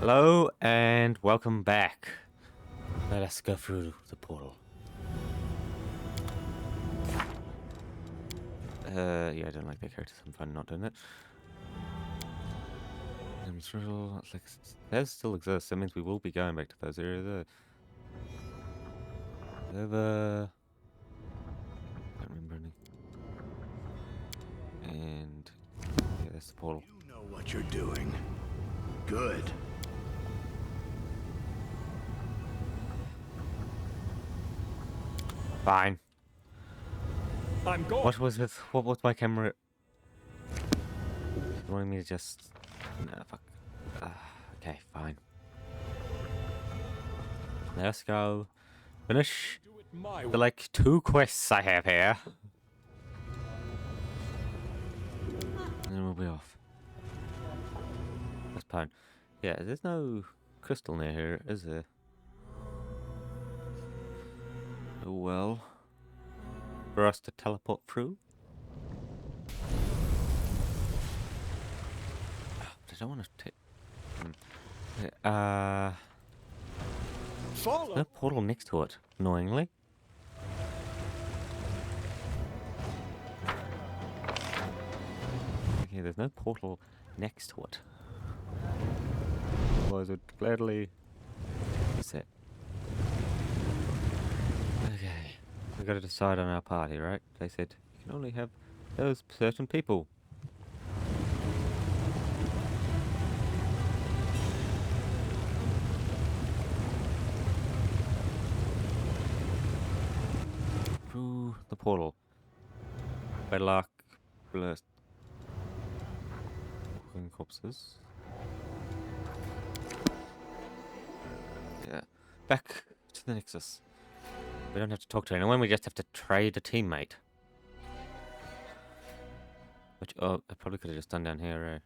Hello and welcome back. Let us go through the portal. Yeah, I don't like their characters. I'm fine not doing it. Like, theirs still exists. That means we will be going back to those areas. Over. Can't remember any. And yeah, that's the portal. You know what you're doing. Good. Fine. I'm going. What was it? What was my camera? You wanted me to just? Nah, fuck. Okay, fine. Let's go. Finish Do it my the way. like 2 quests I have here. And then we'll be off. That's fine. Yeah, there's no crystal near here, is there? Oh well. For us to teleport through? I don't want to take... Follow. no portal next to it, annoyingly. Okay, there's no portal next to it. Otherwise I'd gladly... What's that? Okay. We gotta decide on our party, right? They said you can only have those certain people. Through the portal. Bad luck. Blessed. Walking corpses. Yeah. Back to the Nexus. We don't have to talk to anyone, we just have to trade a teammate. Which, oh, I probably could have just done down here,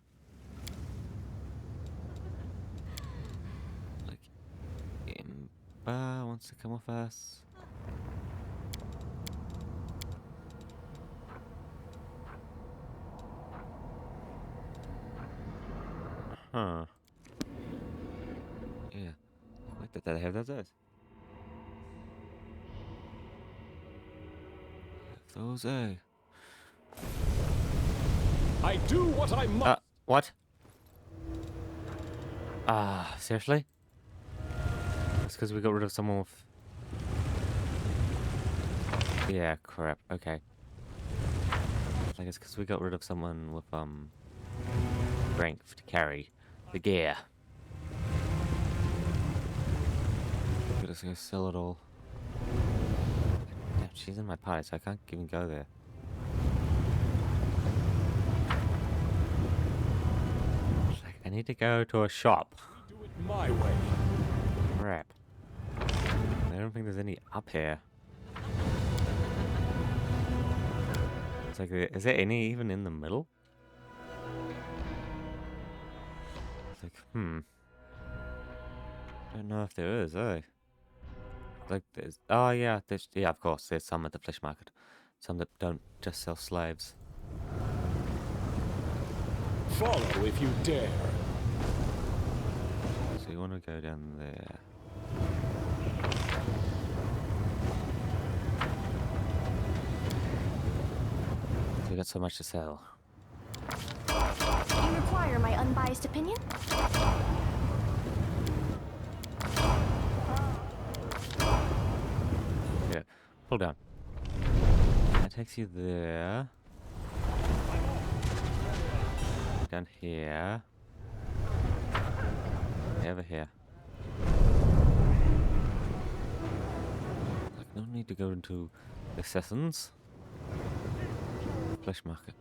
Like, Imba wants to come with us. Huh. Yeah. Wait, did they have those? Those, I do what I must. What? Seriously? It's because we got rid of someone with... Yeah, crap, okay. Like, it's because we got rid of someone with, strength to carry the gear. We're just gonna sell it all. Damn, she's in my party, so I can't even go there. Like, I need to go to a shop. Do it my way. Crap. I don't think there's any up here. It's like, is there any even in the middle? It's like, don't know if there is, Like, there's, oh yeah, yeah, of course, there's some at the flesh market. Some that don't just sell slaves. Follow if you dare. So you want to go down there. So we got so much to sell. You require my unbiased opinion? Yeah, pull down. That takes you there. Down here. Over here. Like, no need to go into the assassins. Flesh market.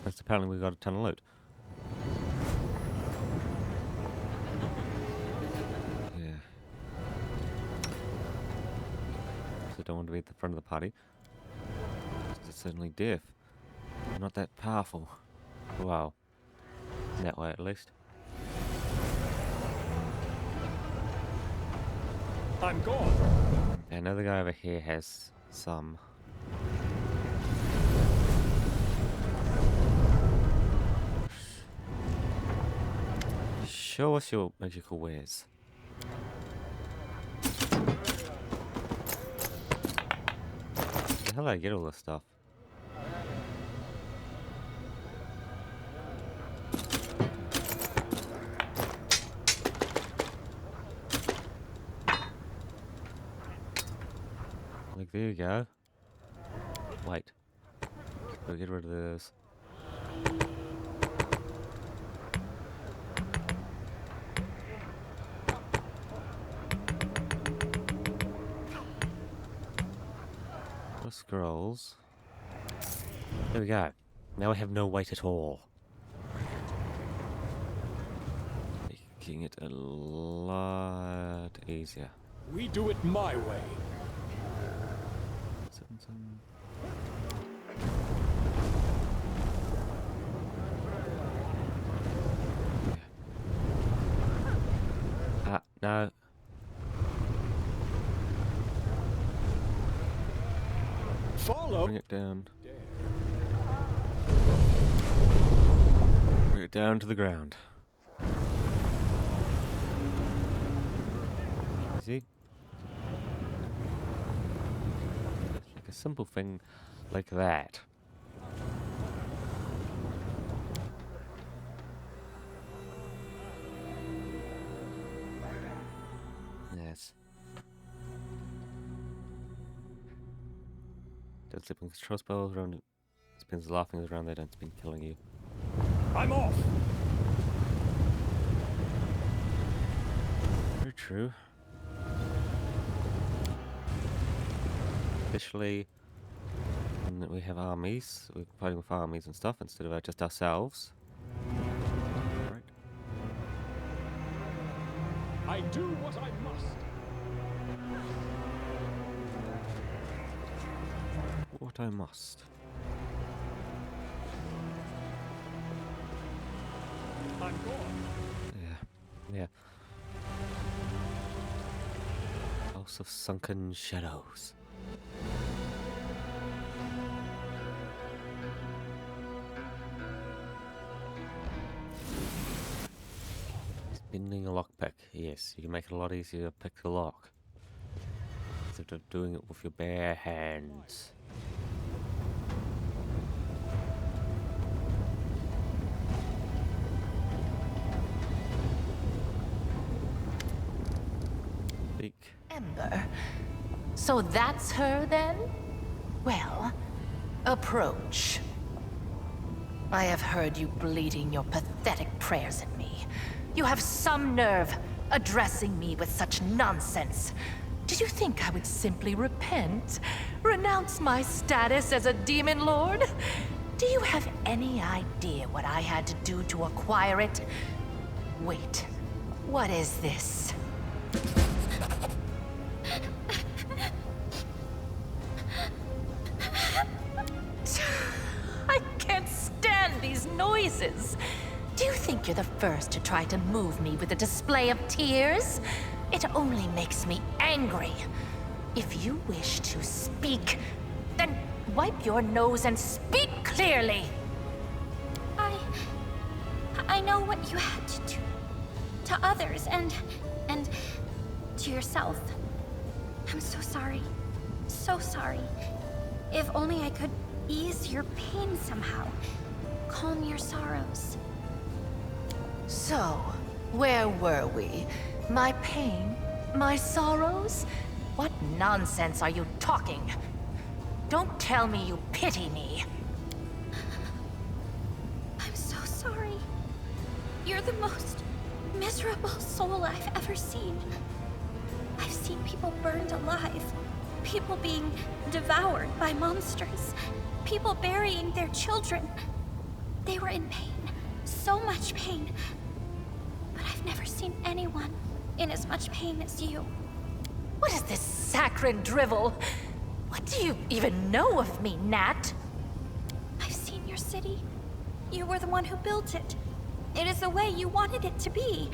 Because apparently we got a ton of loot. Yeah. So don't want to be at the front of the party. It's certainly deaf. I'm not that powerful. Wow. That way at least. I'm gone. Yeah, another guy over here has some. Show us your magical wares. The hell did I get all this stuff? Like, there you go. Wait. Gotta get rid of this. The scrolls. There we go. Now we have no weight at all. Making it a lot easier. We do it my way. No. Follow. Bring it down. Bring it down to the ground. See? Like a simple thing like that. Yes. Don't slip on control spells around it. Spins laughing around there, don't spin killing you. I'm off. Very true. Especially when we have armies, we're fighting with armies and stuff instead of just ourselves. Right. I do what I must. What I must. I'm gone. Yeah. House of Sunken Shadows. Spinning a lockpick. Yes, you can make it a lot easier to pick the lock instead of doing it with your bare hands. Speak. Ember. So that's her then? Well, approach. I have heard you bleating your pathetic prayers at me. You have some nerve addressing me with such nonsense. Did you think I would simply repent? Renounce my status as a demon lord? Do you have any idea what I had to do to acquire it? Wait, what is this? I can't stand these noises. Do you think you're the first to try to move me with a display of tears? It only makes me angry. If you wish to speak, then wipe your nose and speak clearly. I know what you had to do to others and to yourself. I'm so sorry. So sorry. If only I could ease your pain somehow. Calm your sorrows. So, where were we? My pain? My sorrows? What nonsense are you talking? Don't tell me you pity me. I'm so sorry. You're the most miserable soul I've ever seen. I've seen people burned alive. People being devoured by monsters. People burying their children. They were in pain. So much pain. But I've never seen anyone in as much pain as you. What is this saccharine drivel? What do you even know of me, Nat? I've seen your city. You were the one who built it. It is the way you wanted it to be.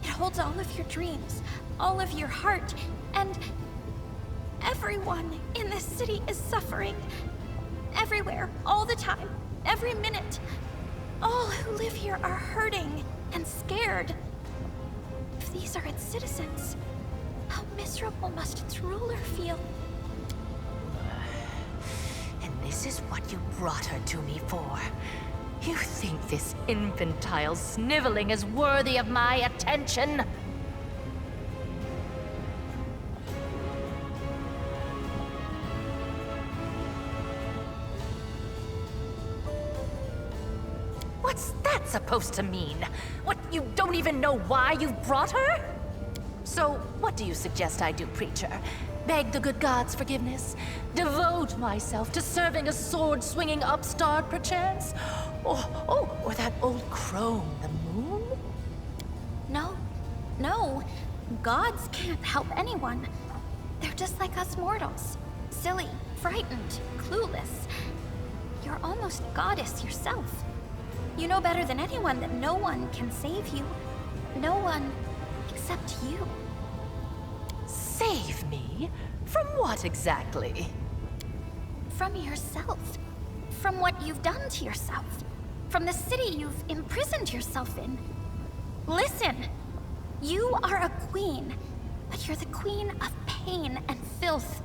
It holds all of your dreams, all of your heart, and everyone in this city is suffering. Everywhere, all the time, every minute. All who live here are hurting and scared. if these are its citizens, how miserable must its ruler feel? And this is what you brought her to me for. You think this infantile sniveling is worthy of my attention? What's that supposed to mean? What, you don't even know why you've brought her? So, what do you suggest I do, preacher? Beg the good gods' forgiveness? Devote myself to serving a sword-swinging upstart, perchance? Or that old crone, the moon? No. No. Gods can't help anyone. They're just like us mortals. Silly, frightened, clueless. You're almost a goddess yourself. You know better than anyone that no one can save you. No one except you. Save me? From what exactly? From yourself. From what you've done to yourself. From the city you've imprisoned yourself in. Listen! You are a queen, but you're the queen of pain and filth.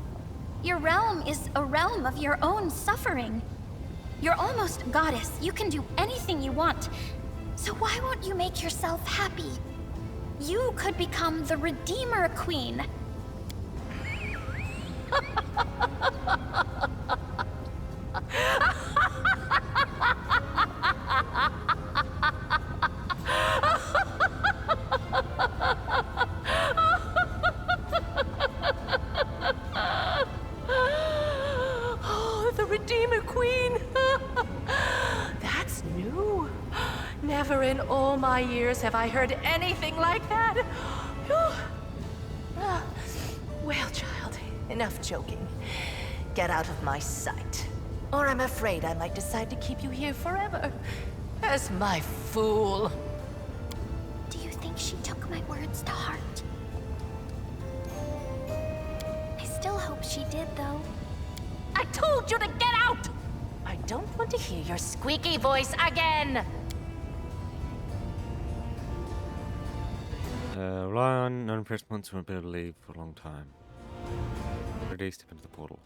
Your realm is a realm of your own suffering. You're almost a goddess. You can do anything you want. So why won't you make yourself happy? You could become the Redeemer Queen. Oh, the Redeemer Queen! That's new. Never in all my years have I heard anything like that. Well, child, enough joking. Get out of my sight. Or I'm afraid I might decide to keep you here forever. As my fool. Do you think she took my words to heart? I still hope she did, though. I told you to get out! I don't want to hear your squeaky voice again! Rely on non-impressed months won't be able to leave for a long time. Ready, step into the portal.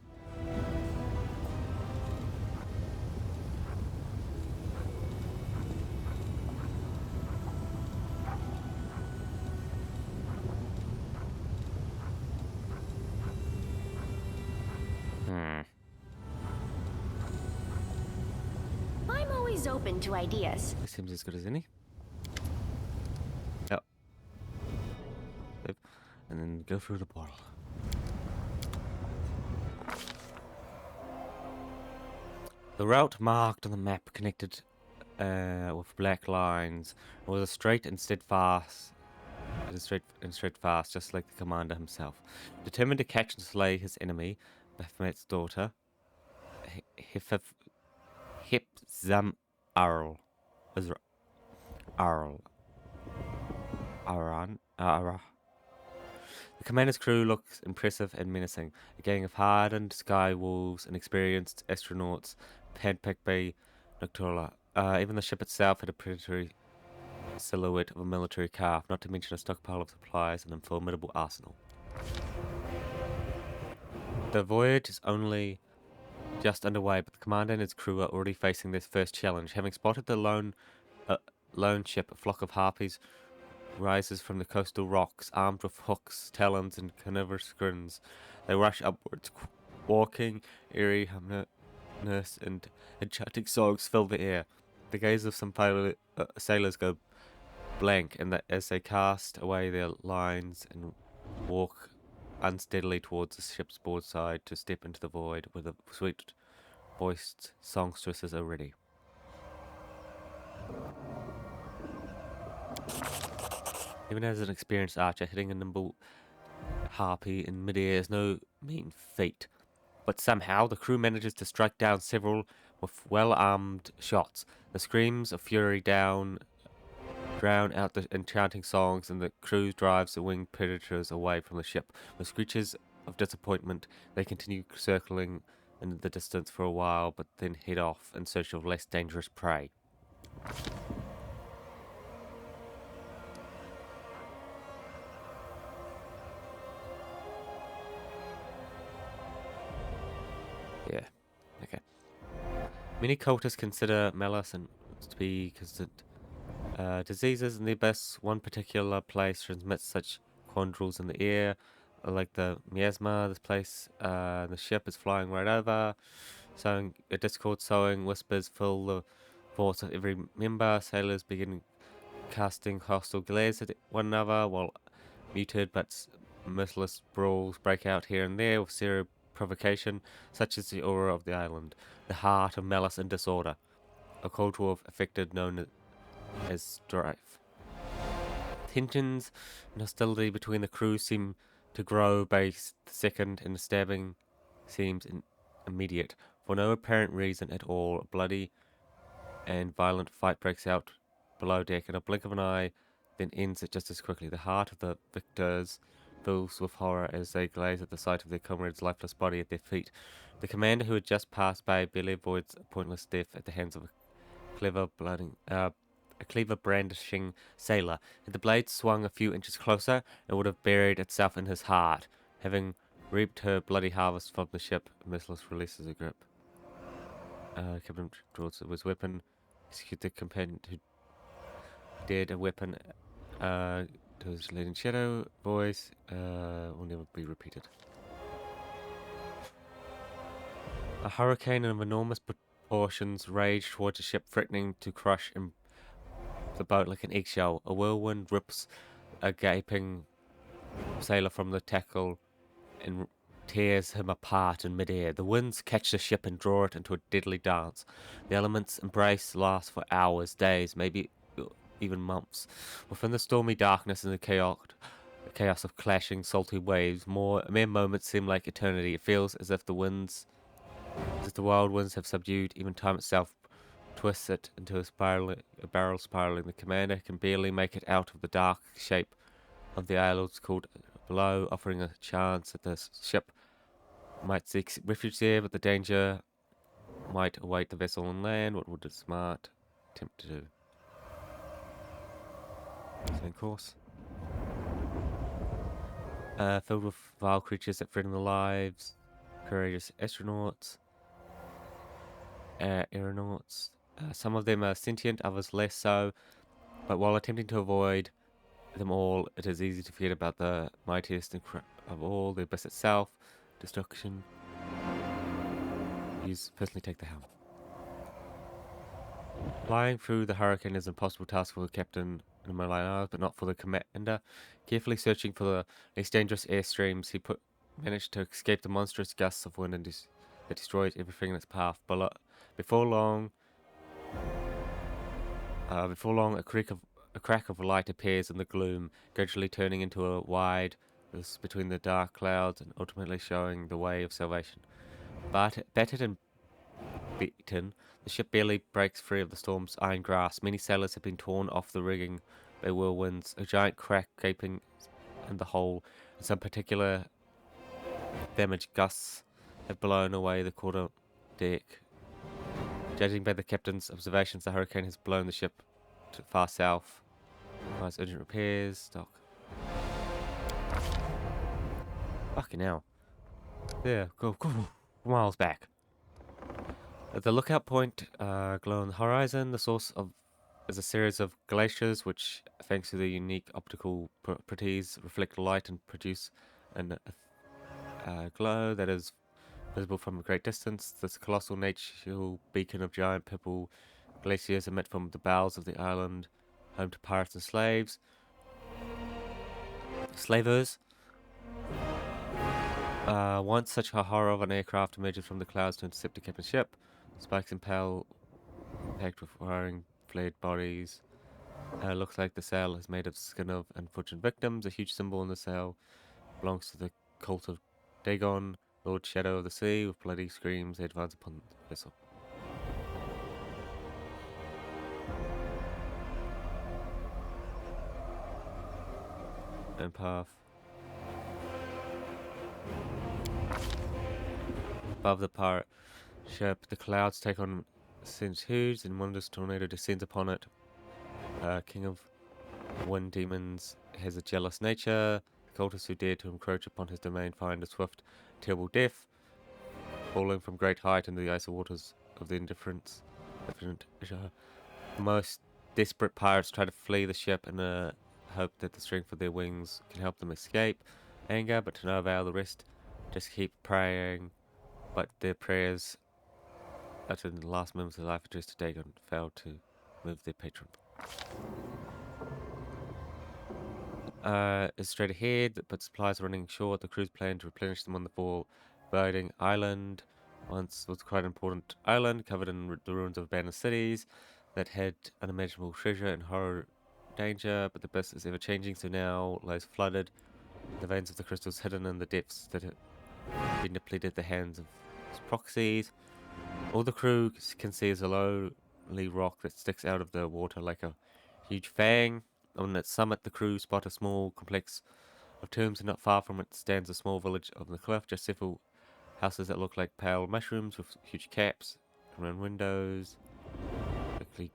I'm always open to ideas. He seems as good as any. Yep. And then go through the portal. The route marked on the map connected with black lines was a straight and steadfast. Just like the commander himself. Determined to catch and slay his enemy, Baphomet's daughter, Hipzam Arl. The commander's crew looks impressive and menacing. A gang of hardened sky wolves and experienced astronauts handpicked by Noctula. Even the ship itself had a predatory silhouette of a military craft, not to mention a stockpile of supplies and a formidable arsenal. The voyage is only just underway, but the commander and his crew are already facing their first challenge. Having spotted the lone ship, a flock of harpies rises from the coastal rocks, armed with hooks, talons, and carnivorous grins. They rush upwards, walking, eerie hummness and enchanting songs fill the air. The gaze of some sailors go blank, and as they cast away their lines and walk unsteadily towards the ship's broadside to step into the void where the sweet-voiced songstresses are ready. Even as an experienced archer, hitting a nimble harpy in midair is no mean feat. But somehow the crew manages to strike down several with well-armed shots. The screams of fury drown out the enchanting songs, and the crew drives the winged predators away from the ship. With screeches of disappointment, they continue circling in the distance for a while, but then head off in search of less dangerous prey. Many cultists consider malice and to be diseases in the abyss. One particular place transmits such quandrels in the air, like the miasma. This place, the ship is flying right over. Sowing a discord, sowing whispers fill the thoughts of every member. Sailors begin casting hostile glares at one another, while muted but merciless brawls break out here and there with zero provocation. Such is the aura of the island, the heart of malice and disorder, a culture of affected known as strife. Tensions and hostility between the crew seem to grow by the second, and the stabbing seems immediate. For no apparent reason at all, a bloody and violent fight breaks out below deck in a blink of an eye, then ends it just as quickly. The heart of the victors fills with horror as they gaze at the sight of their comrade's lifeless body at their feet. The commander who had just passed by barely avoids a pointless death at the hands of a cleaver brandishing sailor. Had the blade swung a few inches closer, it would have buried itself in his heart. Having reaped her bloody harvest from the ship, Merciless releases her grip. Captain draws his weapon, execute the companion who dared a weapon to his leading shadow. Voice will never be repeated. A hurricane of enormous proportions raged towards the ship, threatening to crush the boat like an eggshell. A whirlwind rips a gaping sailor from the tackle and tears him apart in midair. The winds catch the ship and draw it into a deadly dance. The elements' embrace lasts for hours, days, maybe even months. Within the stormy darkness and the chaos of clashing, salty waves, mere moments seem like eternity. It feels as if the wild winds have subdued even time itself, twists it into a barrel spiraling. The commander can barely make it out of the dark shape of the islands called below, offering a chance that the ship might seek refuge there, but the danger might await the vessel on land. What would a smart attempt to do? Same course. Filled with vile creatures that threaten the lives, courageous astronauts, aeronauts. Some of them are sentient, others less so, but while attempting to avoid them all, it is easy to forget about the mightiest of all, the abyss itself, destruction. Use personally take the helm. Flying through the hurricane is an impossible task for the captain in the Malaysian Isles, but not for the commander. Carefully searching for the least dangerous airstreams, he managed to escape the monstrous gusts of wind that destroyed everything in its path. Before long, a crack of light appears in the gloom, gradually turning into a wide between the dark clouds and ultimately showing the way of salvation. Battered and beaten, the ship barely breaks free of the storm's iron grasp. Many sailors have been torn off the rigging by whirlwinds, a giant crack gaping in the hull, and some particular damaged gusts have blown away the quarter deck. Judging by the captain's observations, the hurricane has blown the ship to far south. Requires urgent repairs. Stock. Fucking hell. There, go miles back. At the lookout point, glow on the horizon, the source is a series of glaciers which, thanks to their unique optical properties, reflect light and produce a glow that is visible from a great distance. This colossal natural beacon of giant purple glaciers emit from the bowels of the island, home to pirates and slavers. Once such a horror of an aircraft emerges from the clouds to intercept the captain's ship. Spikes impale, packed with wiring, flayed bodies. Looks like the sail is made of skin of unfortunate victims. A huge symbol on the sail belongs to the cult of Dagon, Lord Shadow of the Sea. With bloody screams, they advance upon the vessel. And path. Above the pirate ship, the clouds take on since huge, and wondrous tornado descends upon it. King of wind demons has a jealous nature. The cultists who dare to encroach upon his domain find a swift, terrible death, falling from great height into the icy waters of the indifference. Most desperate pirates try to flee the ship in the hope that the strength of their wings can help them escape anger, but to no avail. The rest just keep praying, but their prayers uttered in the last moments of life addressed to Dagon failed to move their patron. Is straight ahead, but supplies are running short. The crew's plan to replenish them on the foreboding island. Once was quite an important island covered in the ruins of abandoned cities that had unimaginable treasure and horror danger, but the best is ever changing, so now lies flooded. The veins of the crystals hidden in the depths that have been depleted at the hands of its proxies. All the crew can see is a lonely rock that sticks out of the water like a huge fang. On its summit, the crew spot a small complex of tombs, and not far from it stands a small village on the cliff, just several houses that look like pale mushrooms with huge caps around windows. Quickly,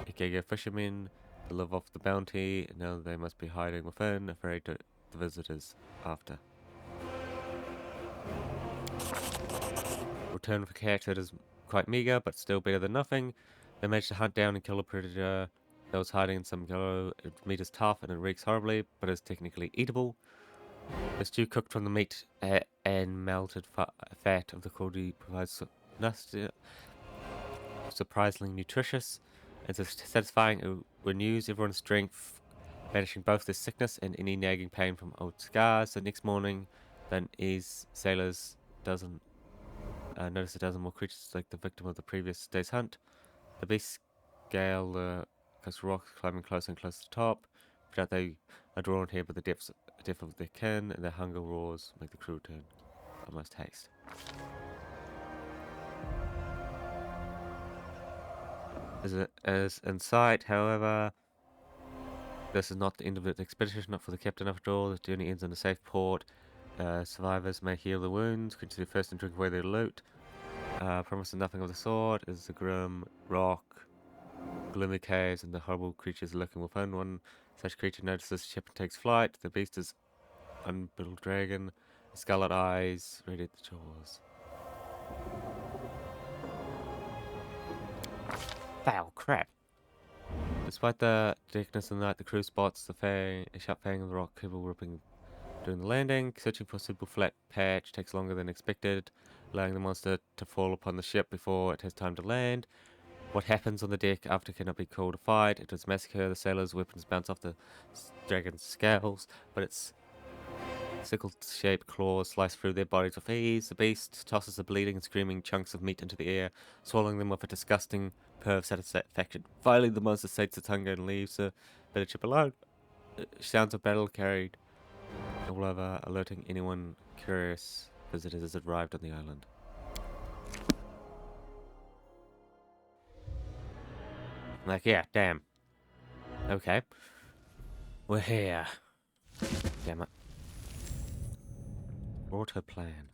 Ikega fishermen to live off the bounty, and now they must be hiding within, afraid to the visitors after. Return for catch that is quite meager, but still better than nothing. They managed to hunt down and kill a predator that was hiding in some yellow. Its meat is tough and it reeks horribly, but is technically eatable. The stew cooked from the meat and melted fat of the cauldron provides surprisingly nutritious and satisfying. It renews everyone's strength, banishing both the sickness and any nagging pain from old scars. The next morning, then sailors notice a dozen more creatures like the victim of the previous day's hunt. The beasts scale the coastal rocks, climbing closer and closer to the top. But they are drawn here by the depth of their kin, and their hunger roars make the crew turn almost haste. As in sight, however, this is not the end of the expedition, not for the captain after all. The journey ends in a safe port. Survivors may heal the wounds, continue first and drink away their loot. Promising nothing of the sort is the grim rock, gloomy caves, and the horrible creatures lurking within. One such creature notices the ship and takes flight. The beast is unbridled dragon, scarlet eyes radiate the jaws. Foul crap. Despite the darkness of the night, the crew spots a sharp fang of the rock cable ripping during the landing. Searching for a suitable flat patch takes longer than expected, allowing the monster to fall upon the ship before it has time to land. What happens on the deck after cannot be called a fight. It does massacre. The sailors' weapons bounce off the dragon's scales, but its sickle-shaped claws slice through their bodies with ease. The beast tosses the bleeding and screaming chunks of meat into the air, swallowing them with a disgusting purr of satisfaction. Finally, the monster sates its hunger and leaves the village ship alone. Sounds of battle carried all over, alerting anyone curious visitors as it arrived on the island. Like, yeah, damn. Okay. We're here. Damn it. Auto plan.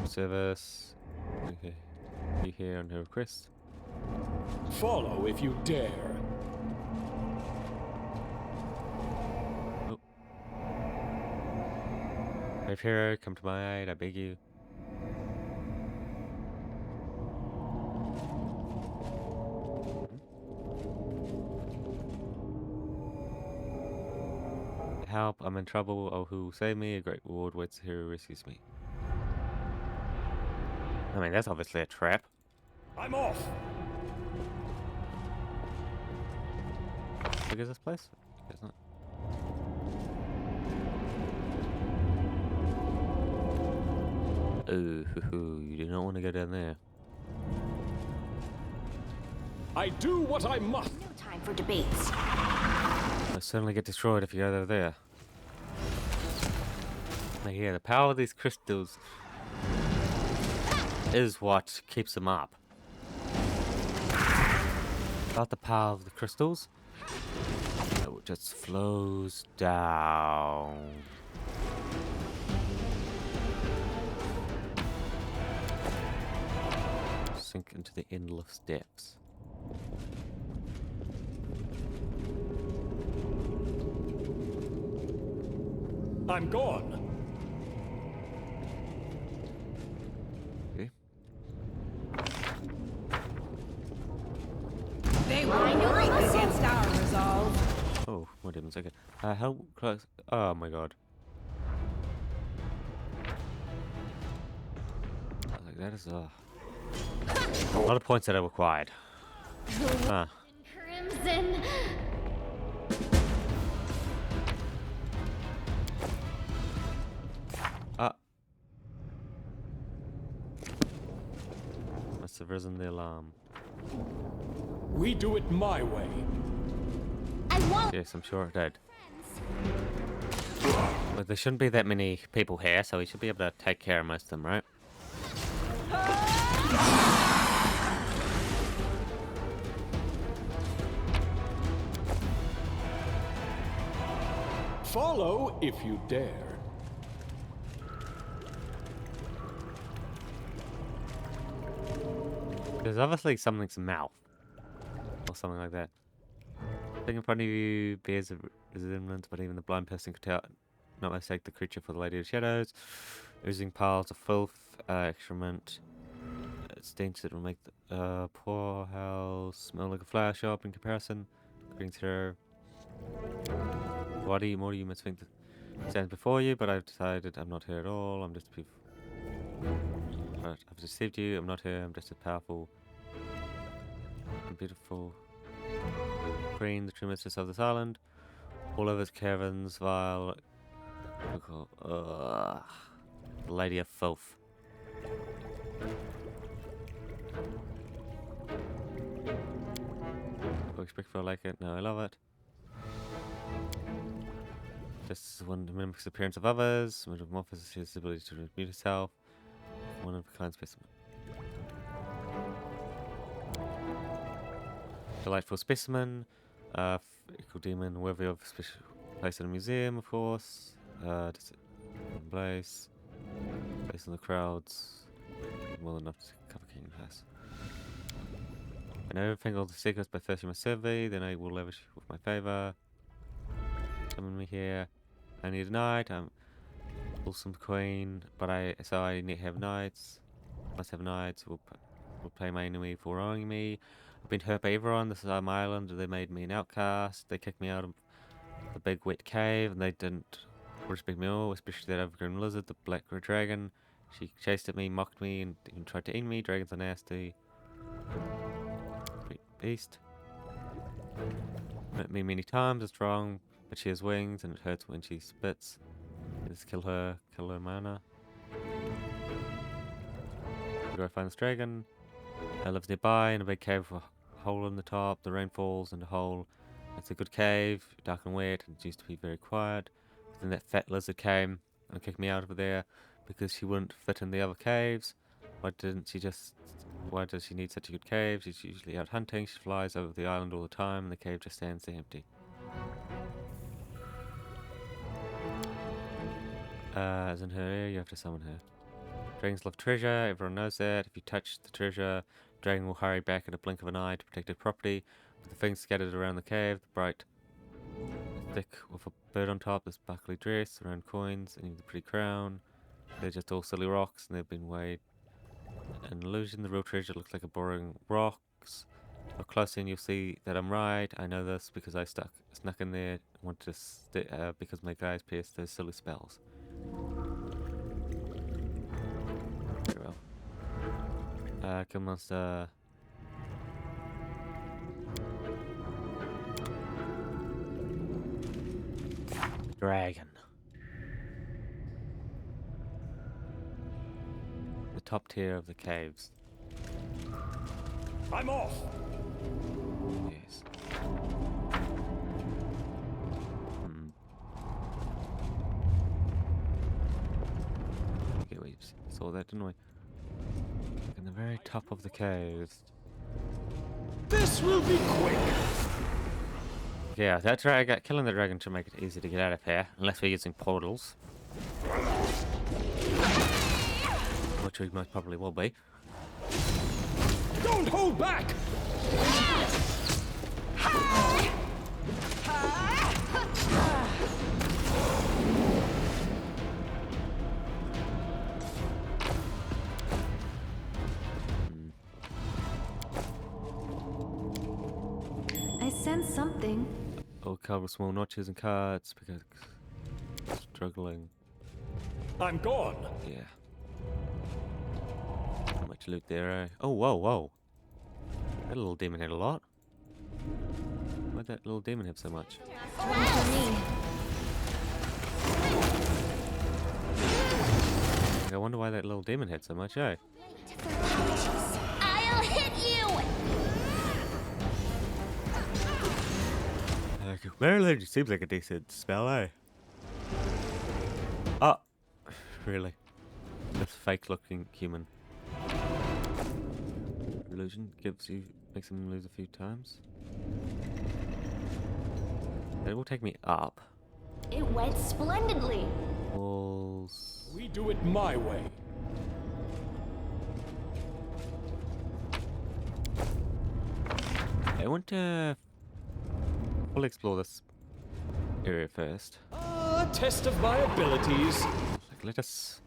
Service. Okay. You here on her request? Follow if you dare. Oh. Brave hero, come to my aid, I beg you. Help, I'm in trouble. Oh, who will save me? A great reward waits the hero who rescues me. I mean, that's obviously a trap. I'm off. Look at this place? It's not. Oh, you do not want to go down there. I do what I must. No time for debates. They'll certainly get destroyed if you go over there. Like, yeah, the power of these crystals is what keeps them up. Without the power of the crystals, it just flows down. Sink into the endless depths. I'm gone. Okay. They won't break against our resolve. Oh, my demons. Okay. How close? Oh my god. Like that is a lot of points that are required. Huh. Crimson. Must have risen the alarm. We do it my way. I won't. Yes, I'm sure it did. But there shouldn't be that many people here, so we should be able to take care of most of them, right? Follow if you dare. There's obviously something's mouth. Or something like that. Thing in front of you bears a resemblance, but even the blind person could tell not mistake the creature for the Lady of the Shadows. Oozing piles of filth, excrement. Stench that will make the poor house smell like a flower shop in comparison. According to her. What do you must think that stands before you, but I've decided I'm not here at all. I'm just a I've deceived you. I'm not here. I'm just a powerful and beautiful queen, the true mistress of this island. All over its caverns, vile. The Lady of Filth. I expect for like it. No, I love it. This one mimics the appearance of others. Metamorphosis his ability to rebuild itself. One of a kind specimen. Delightful specimen. Equal demon, worthy of special place in a museum, of course. Place in the crowds. More than enough to cover King Pass. I know everything all the secrets, but first you must serve thee, then I will lavish with my favor. Summon me here. I need a knight. I'm awesome queen, but I need to have knights. Must have knights. Will play my enemy for wronging me. I've been hurt by everyone. This is my island. They made me an outcast. They kicked me out of the big wet cave, and they didn't respect me at all, especially that overgrown lizard, the black dragon. She chased at me, mocked me, and even tried to eat me. Dragons are nasty. Sweet beast. Hurt me many times. It's wrong, but she has wings, and it hurts when she spits. Let's kill her mana. Where do I find this dragon? I live nearby in a big cave with a hole in the top. The rain falls in the hole. It's a good cave, dark and wet, and it used to be very quiet. But then that fat lizard came and kicked me out of there because she wouldn't fit in the other caves. Why does she need such a good cave? She's usually out hunting. She flies over the island all the time, and the cave just stands there empty. As in her area, you have to summon her. Dragons love treasure, everyone knows that. If you touch the treasure, the dragon will hurry back in a blink of an eye to protect its property. With the things scattered around the cave, the bright thick with a bird on top, the sparkly dress, around coins, and even the pretty crown. They're just all silly rocks, and they've been weighed. An illusion, the real treasure looks like a boring rocks. Look closer and you'll see that I'm right. I know this because I snuck in there, wanted to because my guys pierced those silly spells. Very well. Kill monster. Dragon. The top tier of the caves. I'm off. Yes. Okay, we saw that, didn't we? In the very top of the caves. This will be quick. Yeah, killing the dragon should make it easy to get out of here, unless we're using portals. Which we most probably will be. Don't hold back. against something. I'll cover small notches and cuts because struggling. I'm gone. Yeah. Not much loot there, eh? Oh, whoa, whoa. That little demon had a lot. Why'd that little demon have so much? One for me. I wonder why that little demon had so much, eh? I'll hit you! Maryland seems like a decent spell, eh? Oh, really? This fake-looking human. Illusion makes him lose a few times. That will take me up. It went splendidly. Walls. We do it my way. I want to fully explore this area first. A test of my abilities. Like, let us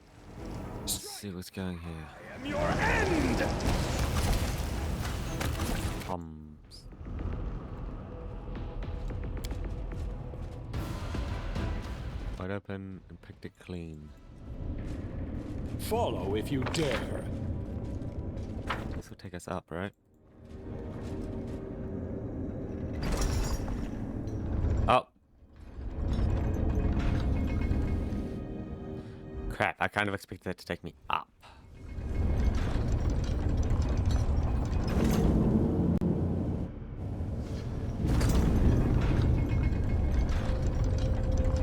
see what's going here. I am your end! Bombs. Wide open and picked it clean. Follow if you dare. This will take us up, right? Oh. Crap, I kind of expected that to take me up.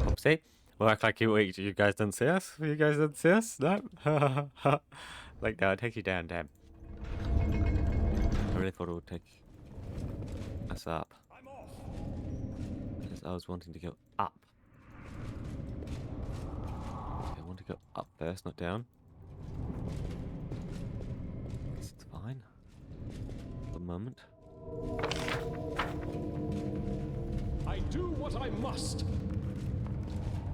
Oopsie. We'll act like you guys didn't see us? You guys didn't see us? No? Like, no, it takes you down, damn. I really thought it would take us up. I'm off. Because I was wanting to go up. Okay, I want to go up first, not down. Guess it's fine. For the moment. I do what I must.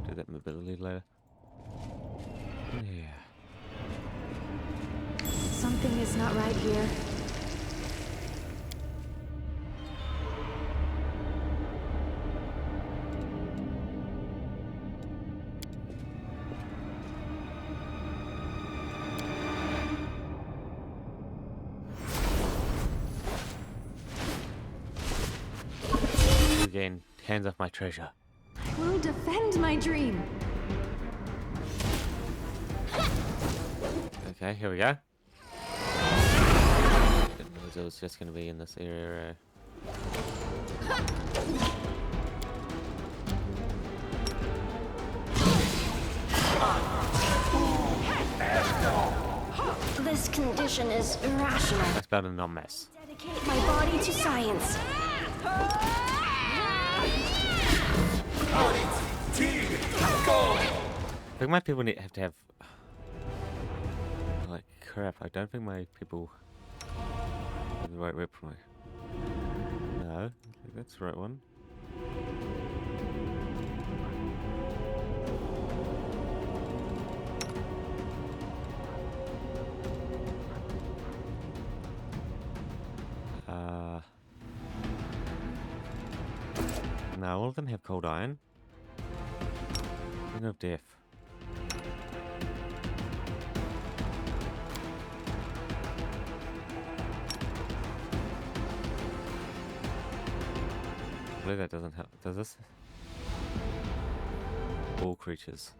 Do that mobility later. Yeah. Something is not right here. Again, hands off my treasure. I will defend my dream. Okay, here we go. Didn't realize it was just going to be in this area. This condition is irrational. That's better than not mess. Dedicate my body to science. I think my people have to have... Like, crap, I don't think my people have the right whip for me. No, I think that's the right one. No, all of them have cold iron. Ring of Death. I believe that doesn't help. Does this? All creatures.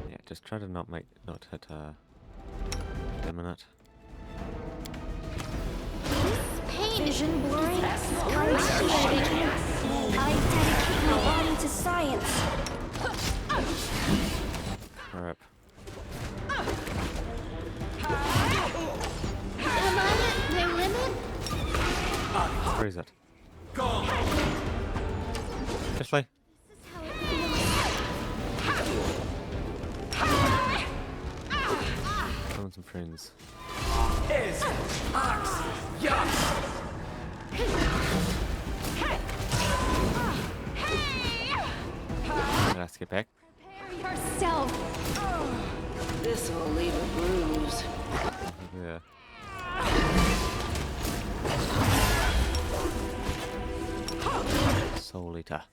Yeah, just try to not hit imminent. Vision blurring. Concentrating. I dedicate my body to science. Crap. Am I at their limit? Where is it? Ashley. Summon some friends. Let's get back. Prepare yourself. This will leave a bruise. Yeah. Soul Eater.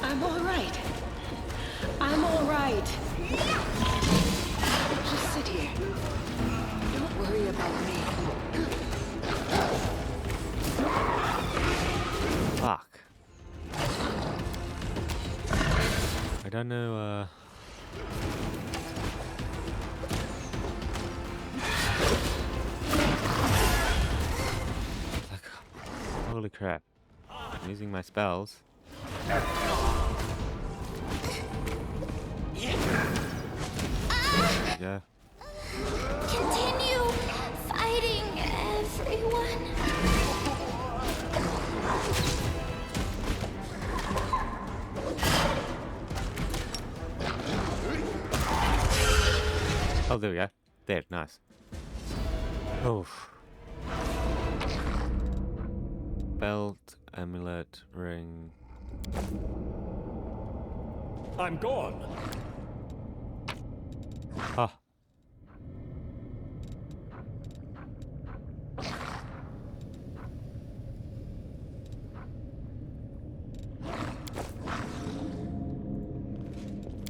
I'm all right. I'm all right. Just sit here. Don't worry about me. Fuck. I don't know, like, holy crap. I'm using my spells. Yeah. Continue fighting, everyone. Oh, there we go. There, nice. Oh. Belt, amulet, ring. I'm gone. Ah.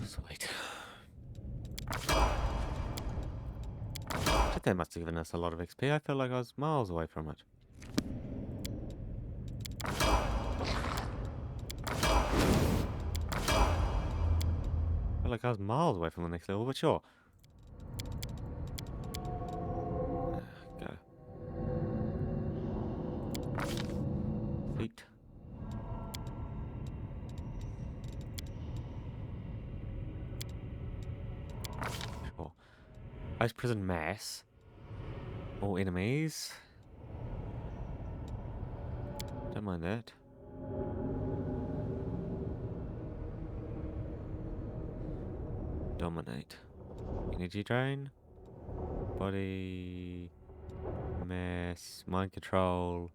Sweet. They must have given us a lot of XP. I felt like I was miles away from it. I felt like I was miles away from the next level, but sure. Go. Feet. Sure. Ice prison mass. All enemies. Don't mind that. Dominate. Energy drain. Body. Mass. Mind control.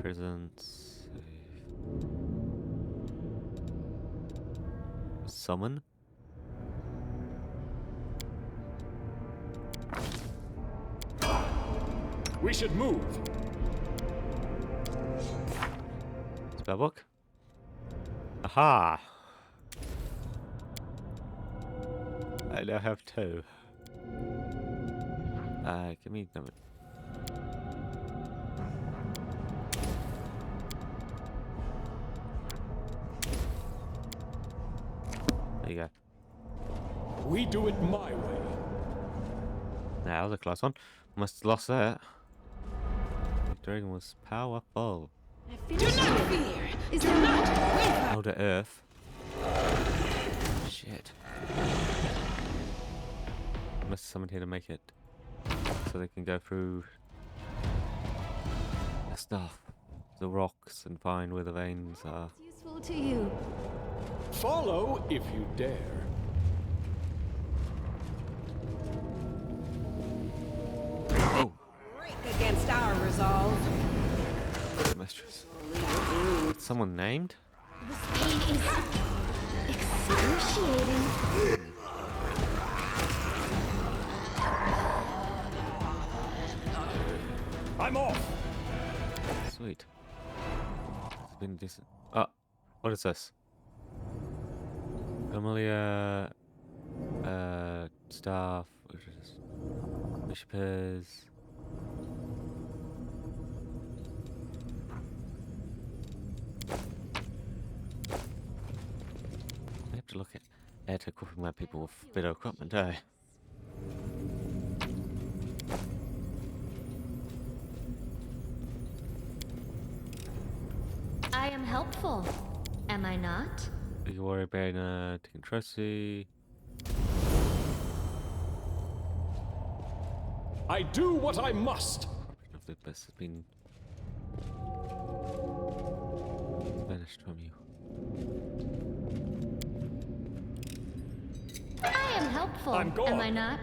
Presence. Summon. We should move. Spellbook. Aha! I now have two. Give me number. There you go. We do it my way. Nah, that was a close one. Must have lost that. The dragon was powerful. Do not fear. Do not waver. Oh, to earth. Shit. Must someone here to make it so they can go through the stuff, the rocks, and find where the veins are. Useful to you. Follow if you dare. Break against our resolve. Mistress. Someone named? This pain is excruciating. I'm off. Sweet. It's been decent. Oh, what is this? Amelia, staff, which is Bishopers. I have to look at equipping my people with better equipment, eh? I am helpful, am I not? You worry about taking trusty. I do what I must. Corruption of Lupus has been banished from you. I am helpful, I'm gone. am I not?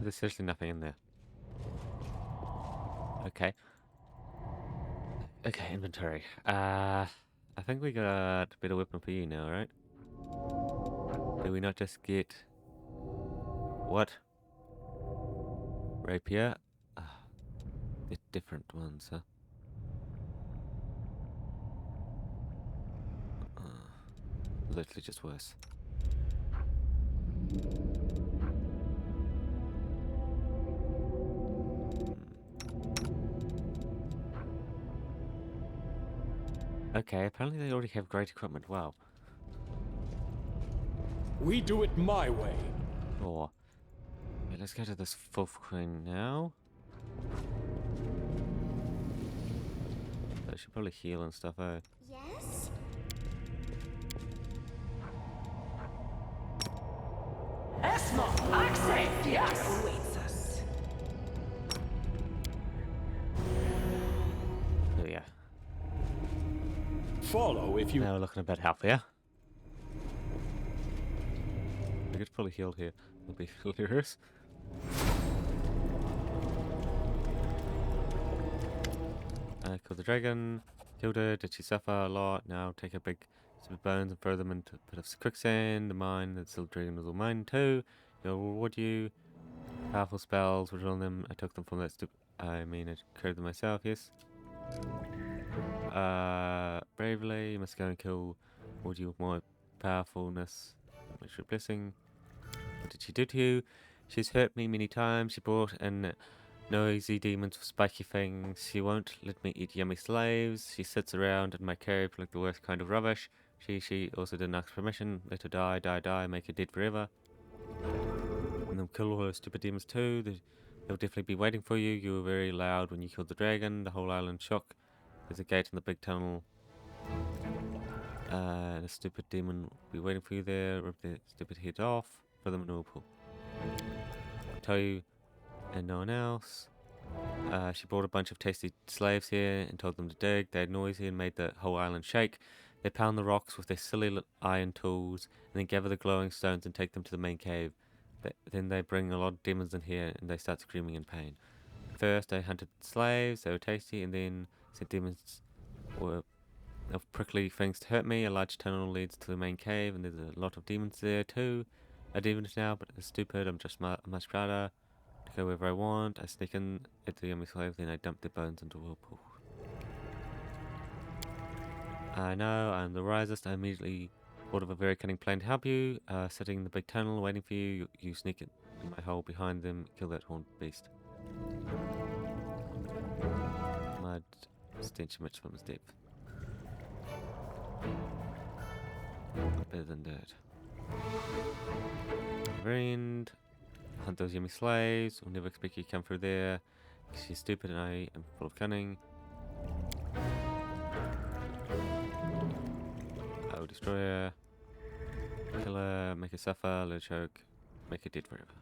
There's seriously nothing in there. Okay. Okay, inventory. I think we got a better weapon for you now, right? Did we not just get... What? Rapier? different ones, huh? Literally just worse. Okay, apparently they already have great equipment. Wow. We do it my way. Or okay, let's go to this fourth queen now. I should probably heal and stuff, eh? Yes? Awaits us. Oh yeah. Follow if you... Now we're looking a bit healthier. I get fully healed here. It'll be hilarious. Killed the dragon. Killed her. Did she suffer a lot? Now take a big some bones and throw them into a bit of quicksand. The mine, the silver dragon was all mine too. It'll reward you. Powerful spells were on them. I took them from that stupid. I mean, I created them myself, yes. Bravely, you must go and kill. Reward you with more powerfulness. Wish your blessing. What did she do to you? She's hurt me many times. She brought in noisy demons with spiky things. She won't let me eat yummy slaves. She sits around in my cave like the worst kind of rubbish. She also didn't ask permission. Let her die, die, die, make her dead forever. And then kill all her stupid demons too. They'll definitely be waiting for you. You were very loud when you killed the dragon. The whole island shook. There's a gate in the big tunnel. And a stupid demon will be waiting for you there. Rip their stupid head off. Throw them in a whirlpool. Tell you and no one else. She brought a bunch of tasty slaves here and told them to dig. They had noisy and made the whole island shake. They pound the rocks with their silly iron tools and then gather the glowing stones and take them to the main cave. Then they bring a lot of demons in here and they start screaming in pain. First, I hunted slaves. They were tasty, and then sent demons of prickly things to hurt me. A large tunnel leads to the main cave, and there's a lot of demons there too. I demons now, but they're stupid. I'm just much prouder. To go wherever I want. I sneak in at the yummy slave, then I dump their bones into a whirlpool. I know, I'm the wisest. I immediately thought of a very cunning plan to help you. Sitting in the big tunnel, waiting for you. You sneak in my hole behind them, kill that horned beast. Mud, stench, much swimmers depth. Better than dirt. Very end. Hunt those yummy slaves. We'll never expect you to come through there. She's stupid and I am full of cunning. I will destroy her. Kill her. Make her suffer. Let her choke. Make her dead forever.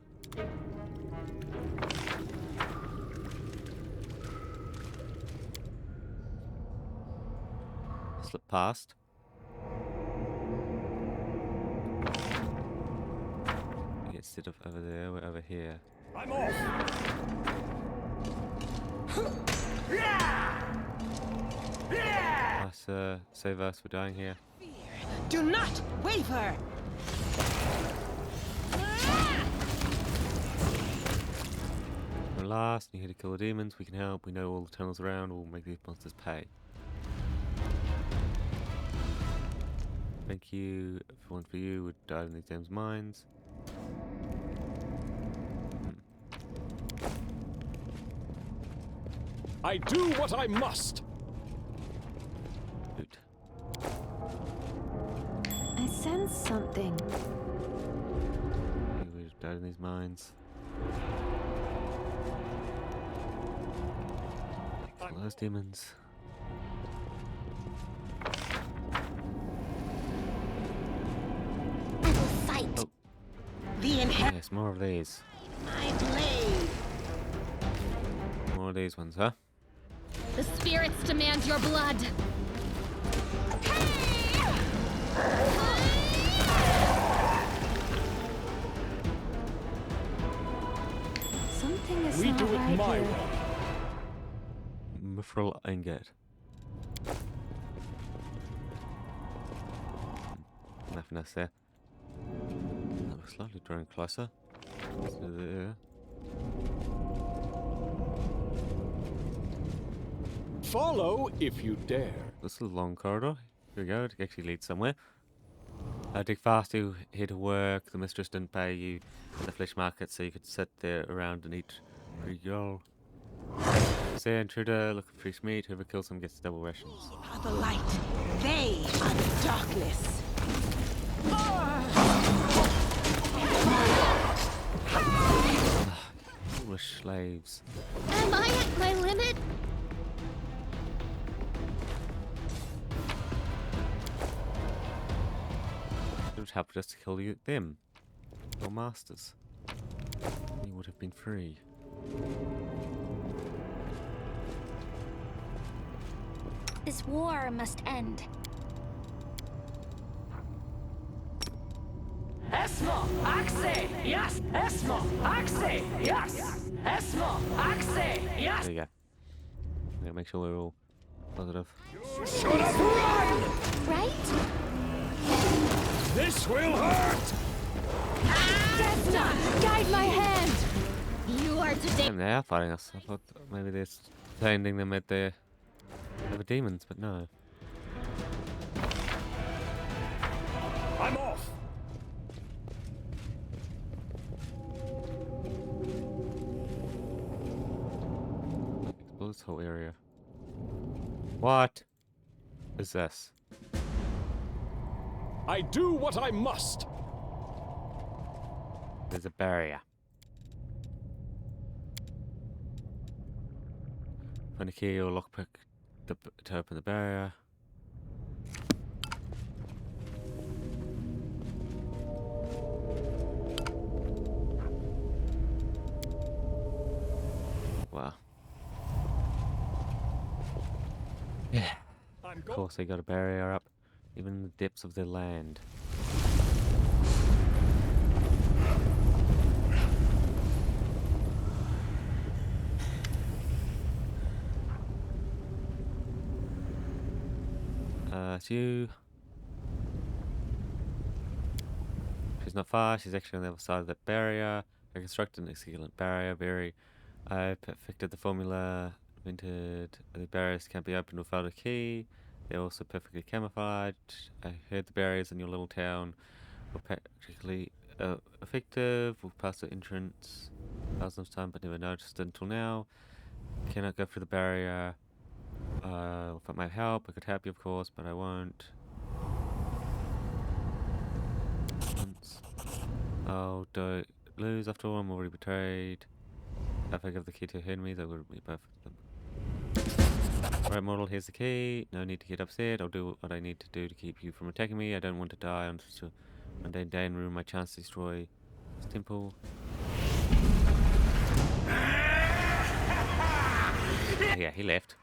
Slip past. Instead of over there, we're over here. I'm off! Nice, save us, we're dying here. Do not waver! We're last, and you're here to kill the demons. We can help, we know all the tunnels around, we'll make these monsters pay. Thank you, if it weren't for you, we'd die in these damn mines. I do what I must. Loot. I sense something. We've died in these mines. Kill those demons. I will fight. Oh. The inherit Yes, more of these. my blade. More of these ones, huh? The spirits demand your blood. Something is We not do it right my here. way. Mithril ingot. Nothing else there. Oh, we're slowly drawing closer. So there. Follow if you dare. This is a long corridor. Here we go. It actually leads somewhere. Dig fast to here to work. The mistress didn't pay you at the flesh market, so you could sit there around and eat free girl. Say intruder, look for free meat. Whoever kills him gets double rations. Are the light. They are the darkness. Foolish slaves. Am I at my limit? It would help just to kill you, them, your masters. You would have been free. This war must end. Esmo, Axe, yes! Esmo, Axe, yes! Esmo, Axe, yes! There you go. I'm gonna make sure we're all positive. Should have run! Right? This will hurt! Desna, guide my hand! You are today. And they are fighting us. I thought maybe they're sending them at the demons, but no. I'm off! Explore this whole area. What is this? I do what I must! There's a barrier. Find a key or lockpick to open the barrier. Wow. Yeah. I'm Of going. course, they got a barrier up, even in the depths of their land. It's you. She's not far. She's actually on the other side of that barrier. I constructed an excellent barrier. I perfected the formula. Invented the barriers can't be opened without a key. They're also perfectly camouflaged. I heard the barriers in your little town were particularly effective. We'll pass the entrance thousands of times, but never noticed it until now. Cannot go through the barrier. If it might help, I could help you, of course, but I won't. Oh, do I lose after all? I'm already betrayed. If I give the key to her enemies, I would be both of them. Alright, mortal, here's the key. No need to get upset. I'll do what I need to do to keep you from attacking me. I don't want to die on such a mundane day and ruin my chance to destroy this temple. Yeah, he left.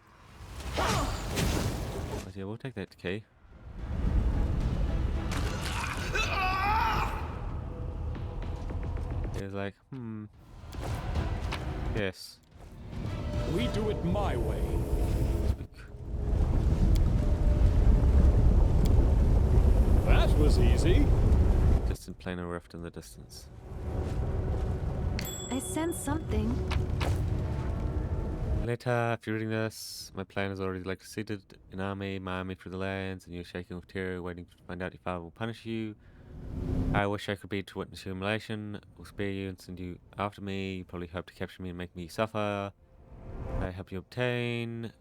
But yeah, we'll take that key. He was like, yes. We do it my way. That was easy. Distant planar rift in the distance. I sense something. Later, if you're reading this, my plan is already like seated an army, my army through the lands, and you're shaking with terror, waiting to find out your father will punish you. I wish I could be to witness your humiliation. Will spare you and send you after me. You probably hope to capture me and make me suffer. I help you obtain.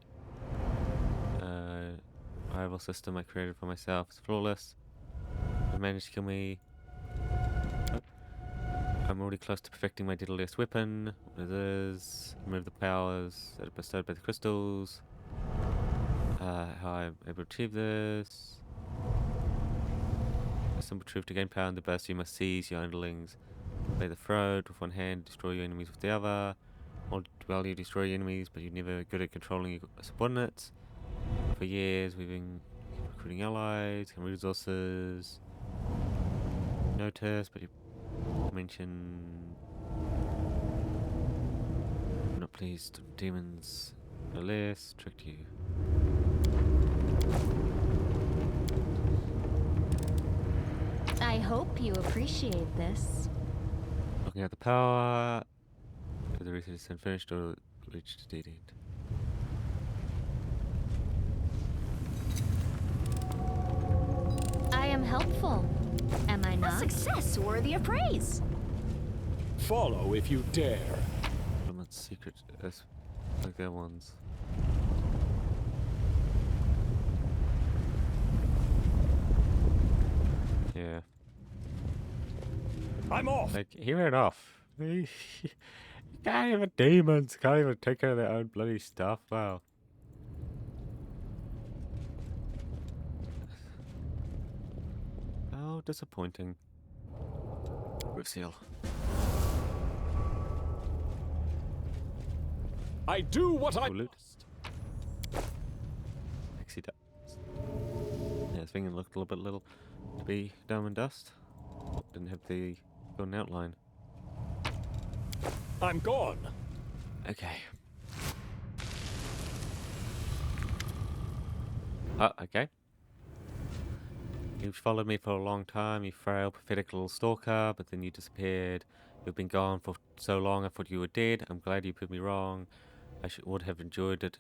Rival system I created for myself is flawless. You managed to kill me. I'm already close to perfecting my deadliest weapon. What it is. Remove the powers that are bestowed by the crystals. How I'm able to achieve this. A simple truth: to gain power in the burst, you must seize your underlings by the throat with one hand, destroy your enemies with the other. Well, you destroy your enemies, but you're never good at controlling your subordinates. For years, we've been recruiting allies, and resources. Notice, but you mention. I'm not pleased. Demons, no less. Tricked you. I hope you appreciate this. Looking at the power. Is the research unfinished or reached a dead end? helpful. Am I A not? success worthy of praise. Follow if you dare. Elements secret as like their ones. Yeah. I'm off. Like, he ran off. You can't even demons can't even take care of their own bloody stuff. Wow. How disappointing. Seal. I do what I Loot. must. Pixie dust. Yeah, this thing looked a little to be diamond dust. Didn't have the golden outline. I'm gone. Okay. Okay. You've followed me for a long time, you frail, pathetic little stalker, but then you disappeared. You've been gone for so long, I thought you were dead. I'm glad you proved me wrong. Would have enjoyed it.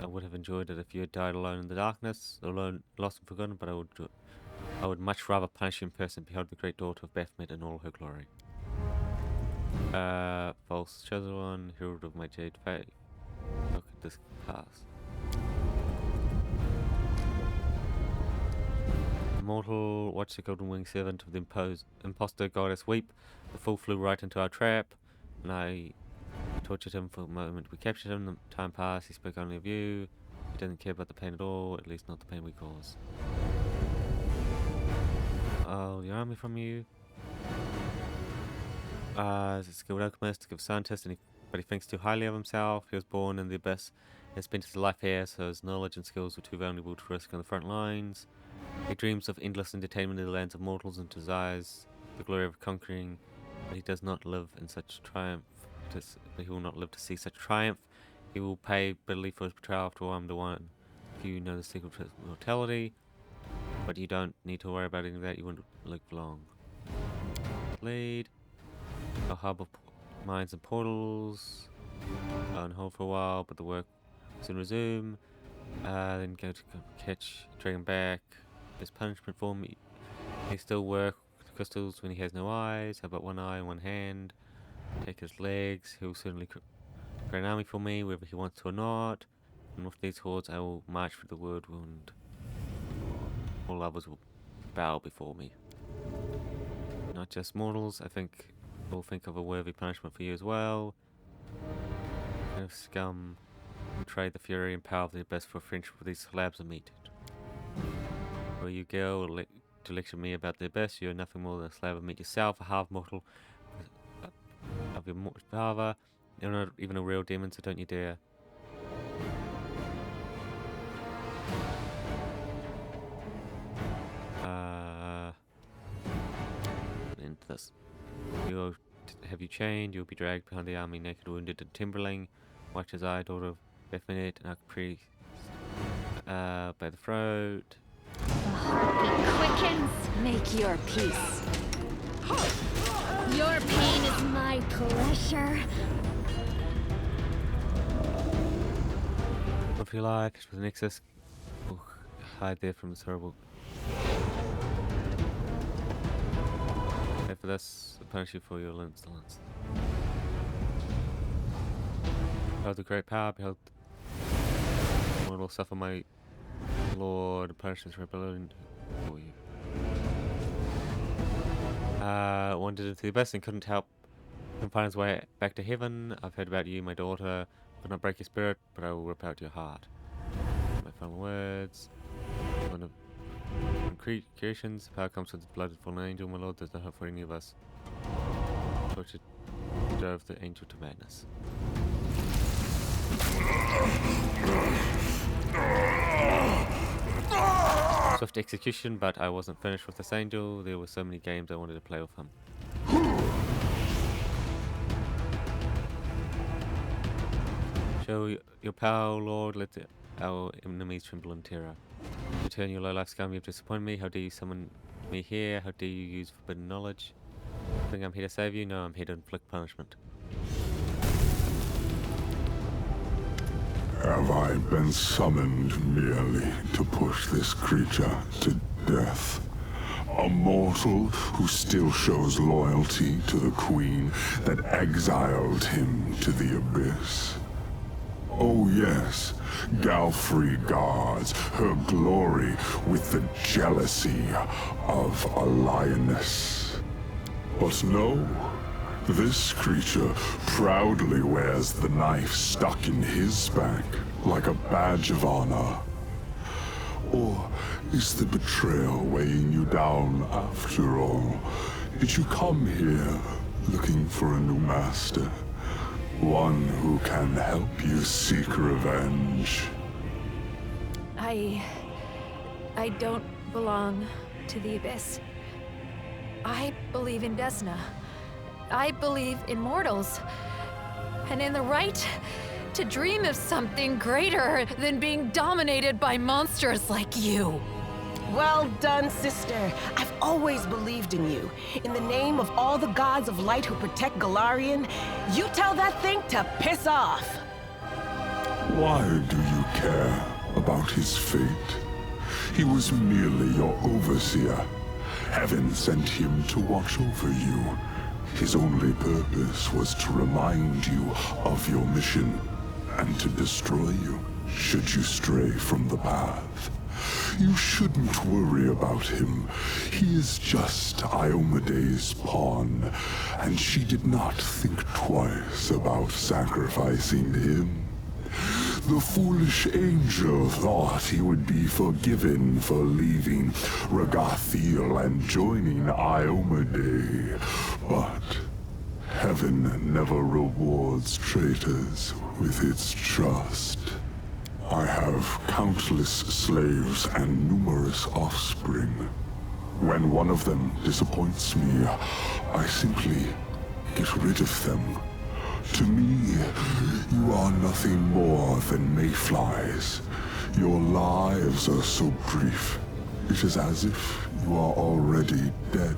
I would have enjoyed it if you had died alone in the darkness, alone, lost and forgotten, but I would much rather punish you in person, behold the great daughter of Baphomet in all her glory. False chosen one, herald of my jade faith. How could this pass? Immortal, watch the golden winged servant of the imposter goddess weep. The fool flew right into our trap, and I tortured him for a moment. We captured him, the time passed, he spoke only of you. He doesn't care about the pain at all, at least not the pain we cause. Oh, the army from you. As a skilled alchemist, a good scientist, but he thinks too highly of himself. He was born in the abyss and spent his life here, so his knowledge and skills were too valuable to risk on the front lines. He dreams of endless entertainment in the lands of mortals and desires the glory of conquering, but he does not live in such triumph. He will not live to see such triumph. He will pay bitterly for his betrayal. After all, I'm the one. If you know the secret of mortality, but you don't need to worry about any of that. You won't live long. Lead. A hub of mines and portals. On hold for a while, but the work soon resume. Then go to catch Dragon back. As punishment for me, he still work the crystals when he has no eyes. How about one eye and one hand? Take his legs. He'll certainly create an army for me, whether he wants to or not. And with these hordes, I will march through the world, and all others will bow before me. Not just mortals. I think we'll think of a worthy punishment for you as well. Kind of scum. Trade the fury and power of the abyss for friendship with these slabs of meat. Where you go to lecture me about the abyss, you are nothing more than a slab of meat yourself, a half mortal of your father. You're not even a real demon, so don't you dare. Into this. Have you chained? You'll be dragged behind the army, naked, wounded, and timberling. Watch his eye, daughter of Baphomet, and priest by the throat. The heartbeat quickens. Make your peace. Your pain is my pleasure. Of your life, with an excess, hide there from this horrible. For this, I punish you for your insolence. Behold the great power, behold one will suffer my lord, punish this rebellion for you. Wandered into the abyss and couldn't find his way back to heaven. I've heard about you, my daughter. Could not break your spirit, but I will rip out your heart. My final words. One of creations, power comes from the blood of the fallen angel, my lord. There's no hope for any of us. Torture drove the angel to madness. Swift execution, but I wasn't finished with this angel. There were so many games I wanted to play with him. Show your power, Lord. Let our enemies tremble in terror. Return your low-life scum. You have disappointed me. How dare you summon me here? How dare you use forbidden knowledge? Think I'm here to save you? No, I'm here to inflict punishment. Have I been summoned merely to push this creature to death? A mortal who still shows loyalty to the queen that exiled him to the abyss. Oh yes, Galfrey guards her glory with the jealousy of a lioness. But no, this creature proudly wears the knife stuck in his back like a badge of honor. Or is the betrayal weighing you down after all? Did you come here looking for a new master? One who can help you seek revenge? I don't belong to the Abyss. I believe in Desna. I believe in mortals. And in the right to dream of something greater than being dominated by monsters like you. Well done, sister. I've always believed in you. In the name of all the gods of light who protect Galarian, you tell that thing to piss off. Why do you care about his fate? He was merely your overseer. Heaven sent him to watch over you. His only purpose was to remind you of your mission and to destroy you should you stray from the path. You shouldn't worry about him. He is just Iomede's pawn, and she did not think twice about sacrificing him. The foolish angel thought he would be forgiven for leaving Regathiel and joining Iomede, but heaven never rewards traitors with its trust. I have countless slaves and numerous offspring. When one of them disappoints me, I simply get rid of them. To me, you are nothing more than mayflies. Your lives are so brief, it is as if you are already dead.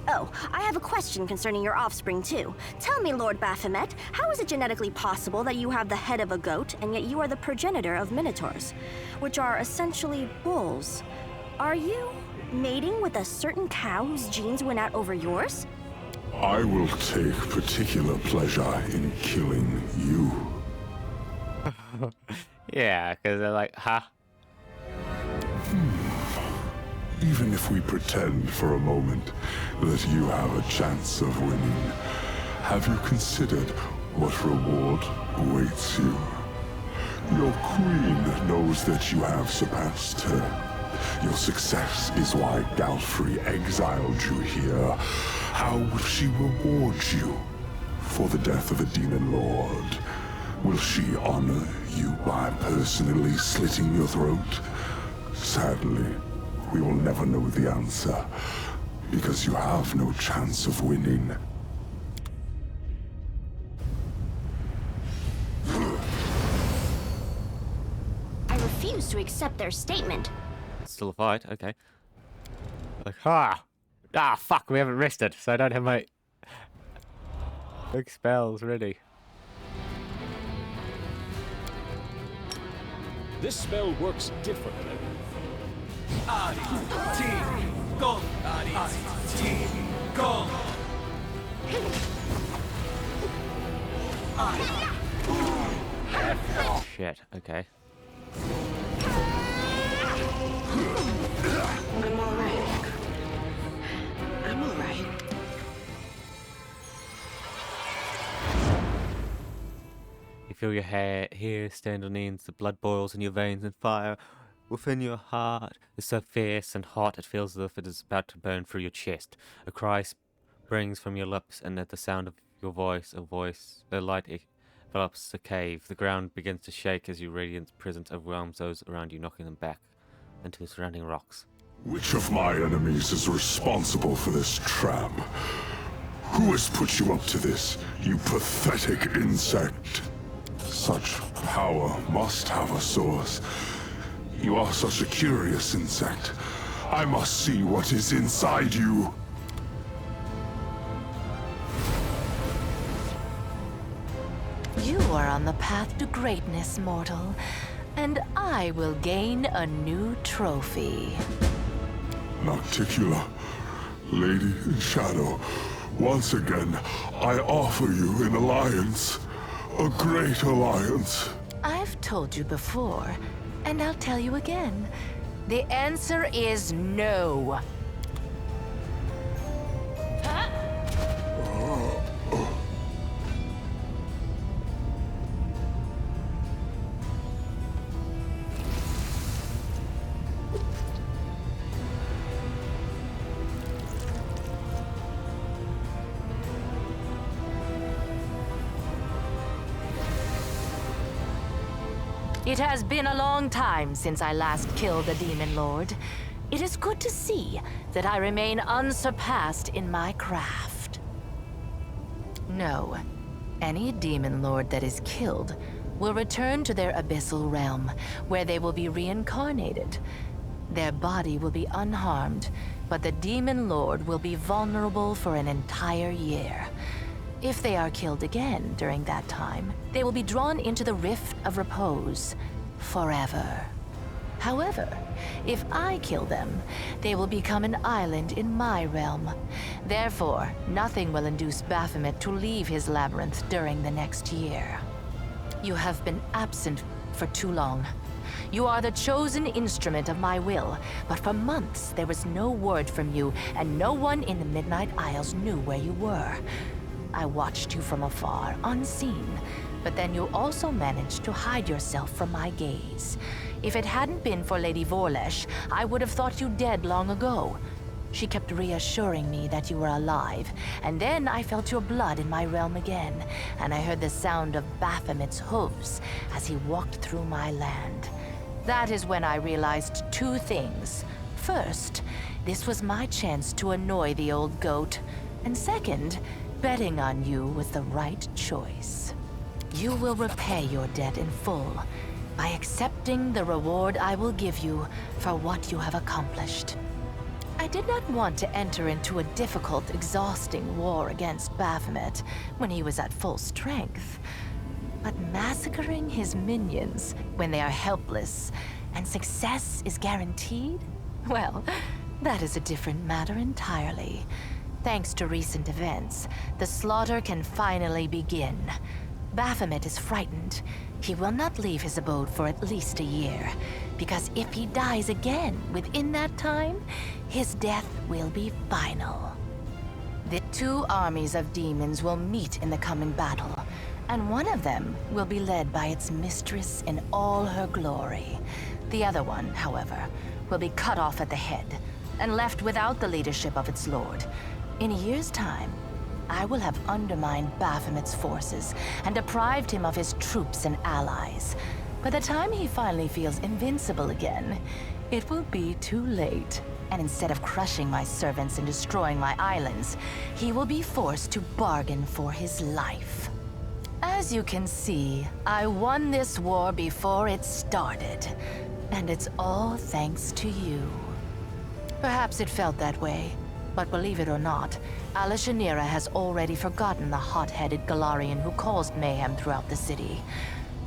Oh, I have a question concerning your offspring, too. Tell me, Lord Baphomet, how is it genetically possible that you have the head of a goat, and yet you are the progenitor of minotaurs, which are essentially bulls? Are you mating with a certain cow whose genes went out over yours? I will take particular pleasure in killing you. Yeah, because they're like, ha. Even if we pretend for a moment that you have a chance of winning, have you considered what reward awaits you? Your queen knows that you have surpassed her. Your success is why Galfrey exiled you here. How will she reward you for the death of a demon lord? Will she honor you by personally slitting your throat? Sadly, we will never know the answer, because you have no chance of winning. I refuse to accept their statement. Still a fight, okay. Like, fuck, we haven't rested, so I don't have my big spells ready. This spell works differently. Shit, okay. I'm alright. I'm alright. You feel your hair stand on ends, the blood boils in your veins and fire within your heart is so fierce and hot it feels as if it is about to burn through your chest. A cry springs from your lips, and at the sound of your voice, a light envelops the cave. The ground begins to shake as your radiant presence overwhelms those around you, knocking them back into the surrounding rocks. Which of my enemies is responsible for this trap? Who has put you up to this, you pathetic insect? Such power must have a source. You are such a curious insect. I must see what is inside you. You are on the path to greatness, mortal, and I will gain a new trophy. Nocticula, Lady in Shadow, once again, I offer you an alliance. A great alliance. I've told you before, and I'll tell you again. The answer is no. It has been a long time since I last killed a demon lord. It is good to see that I remain unsurpassed in my craft. No, any demon lord that is killed will return to their abyssal realm, where they will be reincarnated. Their body will be unharmed, but the demon lord will be vulnerable for an entire year. If they are killed again during that time, they will be drawn into the Rift of Repose forever. However, if I kill them, they will become an island in my realm. Therefore, nothing will induce Baphomet to leave his labyrinth during the next year. You have been absent for too long. You are the chosen instrument of my will, but for months there was no word from you, and no one in the Midnight Isles knew where you were. I watched you from afar, unseen, but then you also managed to hide yourself from my gaze. If it hadn't been for Lady Vorlesh, I would have thought you dead long ago. She kept reassuring me that you were alive, and then I felt your blood in my realm again, and I heard the sound of Baphomet's hooves as he walked through my land. That is when I realized two things. First, this was my chance to annoy the old goat, and second, betting on you was the right choice. You will repay your debt in full by accepting the reward I will give you for what you have accomplished. I did not want to enter into a difficult, exhausting war against Baphomet when he was at full strength, but massacring his minions when they are helpless and success is guaranteed? Well, that is a different matter entirely. Thanks to recent events, the slaughter can finally begin. Baphomet is frightened. He will not leave his abode for at least a year, because if he dies again within that time, his death will be final. The two armies of demons will meet in the coming battle, and one of them will be led by its mistress in all her glory. The other one, however, will be cut off at the head and left without the leadership of its lord. In a year's time, I will have undermined Baphomet's forces and deprived him of his troops and allies. By the time he finally feels invincible again, it will be too late. And instead of crushing my servants and destroying my islands, he will be forced to bargain for his life. As you can see, I won this war before it started, and it's all thanks to you. Perhaps it felt that way. But believe it or not, Alishanira has already forgotten the hot-headed Galarian who caused mayhem throughout the city.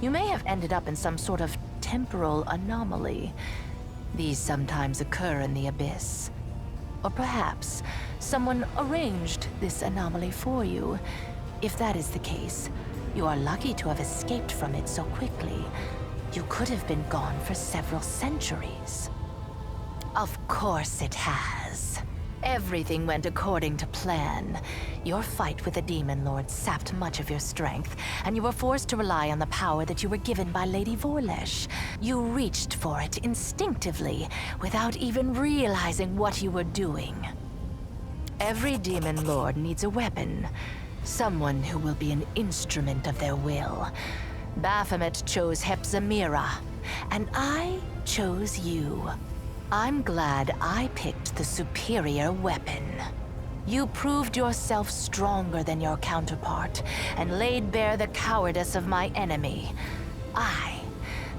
You may have ended up in some sort of temporal anomaly. These sometimes occur in the Abyss. Or perhaps someone arranged this anomaly for you. If that is the case, you are lucky to have escaped from it so quickly. You could have been gone for several centuries. Of course it has. Everything went according to plan. Your fight with the Demon Lord sapped much of your strength, and you were forced to rely on the power that you were given by Lady Vorlesh. You reached for it instinctively, without even realizing what you were doing. Every Demon Lord needs a weapon, someone who will be an instrument of their will. Baphomet chose Hepzamira, and I chose you. I'm glad I picked the superior weapon. You proved yourself stronger than your counterpart, and laid bare the cowardice of my enemy. I,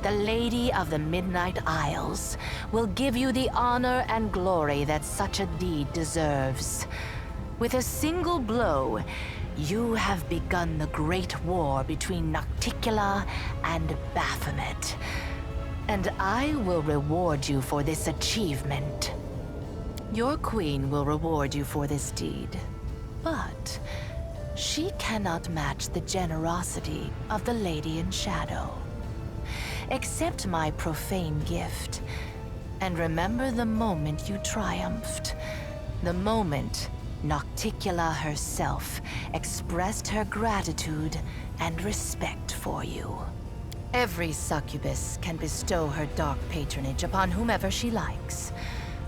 the Lady of the Midnight Isles, will give you the honor and glory that such a deed deserves. With a single blow, you have begun the great war between Nocticula and Baphomet. And I will reward you for this achievement. Your queen will reward you for this deed, but she cannot match the generosity of the Lady in Shadow. Accept my profane gift, and remember the moment you triumphed. The moment Nocticula herself expressed her gratitude and respect for you. Every succubus can bestow her dark patronage upon whomever she likes.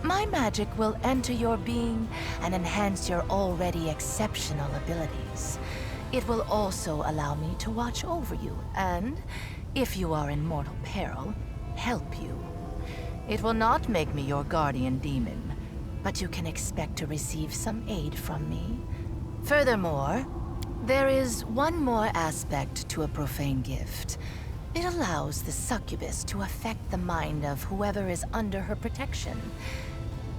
My magic will enter your being and enhance your already exceptional abilities. It will also allow me to watch over you and, if you are in mortal peril, help you. It will not make me your guardian demon, but you can expect to receive some aid from me. Furthermore, there is one more aspect to a profane gift. It allows the succubus to affect the mind of whoever is under her protection.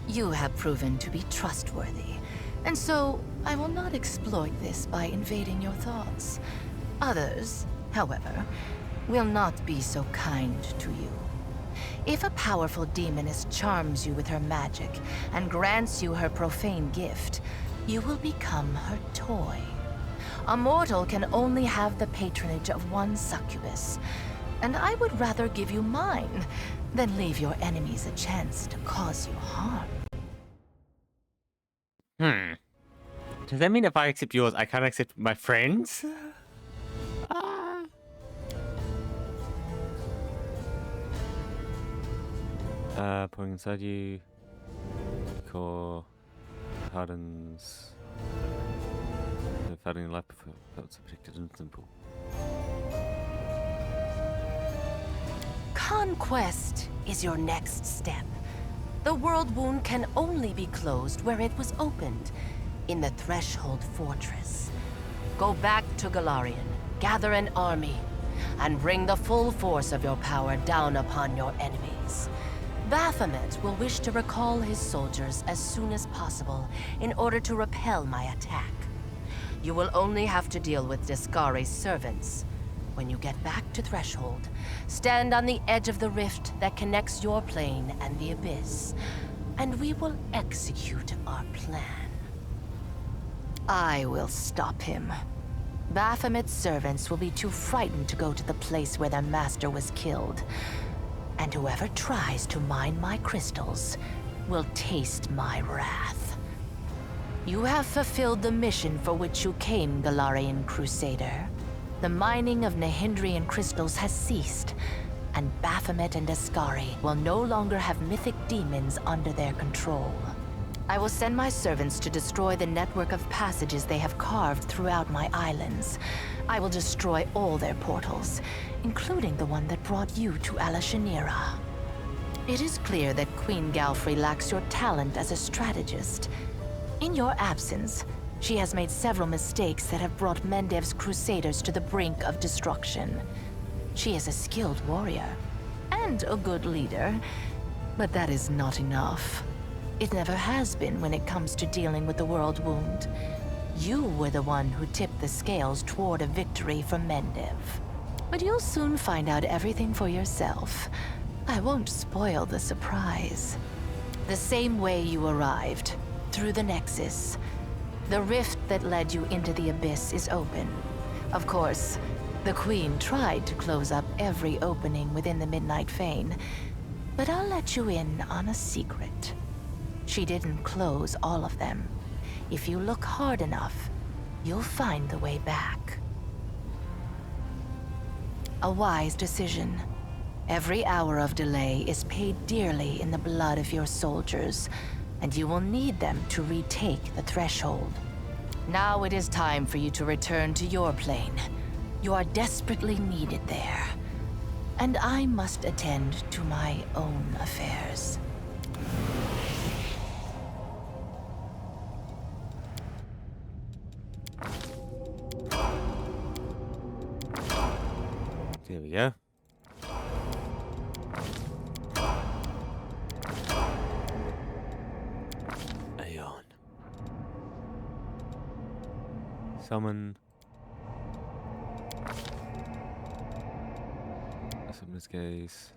You have proven to be trustworthy, and so I will not exploit this by invading your thoughts. Others, however, will not be so kind to you. If a powerful demoness charms you with her magic and grants you her profane gift, you will become her toy. A mortal can only have the patronage of one succubus, and I would rather give you mine than leave your enemies a chance to cause you harm. Does that mean if I accept yours, I can't accept my friends? Pouring inside you. Core hardens. Fighting life felt so protected and simple. Conquest is your next step. The world wound can only be closed where it was opened, in the Threshold Fortress. Go back to Golarion, gather an army, and bring the full force of your power down upon your enemies. Baphomet will wish to recall his soldiers as soon as possible in order to repel my attack. You will only have to deal with Discari's servants. When you get back to Threshold, stand on the edge of the rift that connects your plane and the Abyss, and we will execute our plan. I will stop him. Baphomet's servants will be too frightened to go to the place where their master was killed, and whoever tries to mine my crystals will taste my wrath. You have fulfilled the mission for which you came, Golarion Crusader. The mining of Nahindrian crystals has ceased, and Baphomet and Discari will no longer have mythic demons under their control. I will send my servants to destroy the network of passages they have carved throughout my islands. I will destroy all their portals, including the one that brought you to Alashanira. It is clear that Queen Galfrey lacks your talent as a strategist. In your absence, she has made several mistakes that have brought Mendev's crusaders to the brink of destruction. She is a skilled warrior, and a good leader, but that is not enough. It never has been when it comes to dealing with the world wound. You were the one who tipped the scales toward a victory for Mendev. But you'll soon find out everything for yourself. I won't spoil the surprise. The same way you arrived, through the Nexus. The rift that led you into the Abyss is open. Of course, the Queen tried to close up every opening within the Midnight Fane, but I'll let you in on a secret. She didn't close all of them. If you look hard enough, you'll find the way back. A wise decision. Every hour of delay is paid dearly in the blood of your soldiers, and you will need them to retake the Threshold. Now it is time for you to return to your plane. You are desperately needed there, and I must attend to my own affairs. There we go. Aeon. Summon. Summoner's Gaze.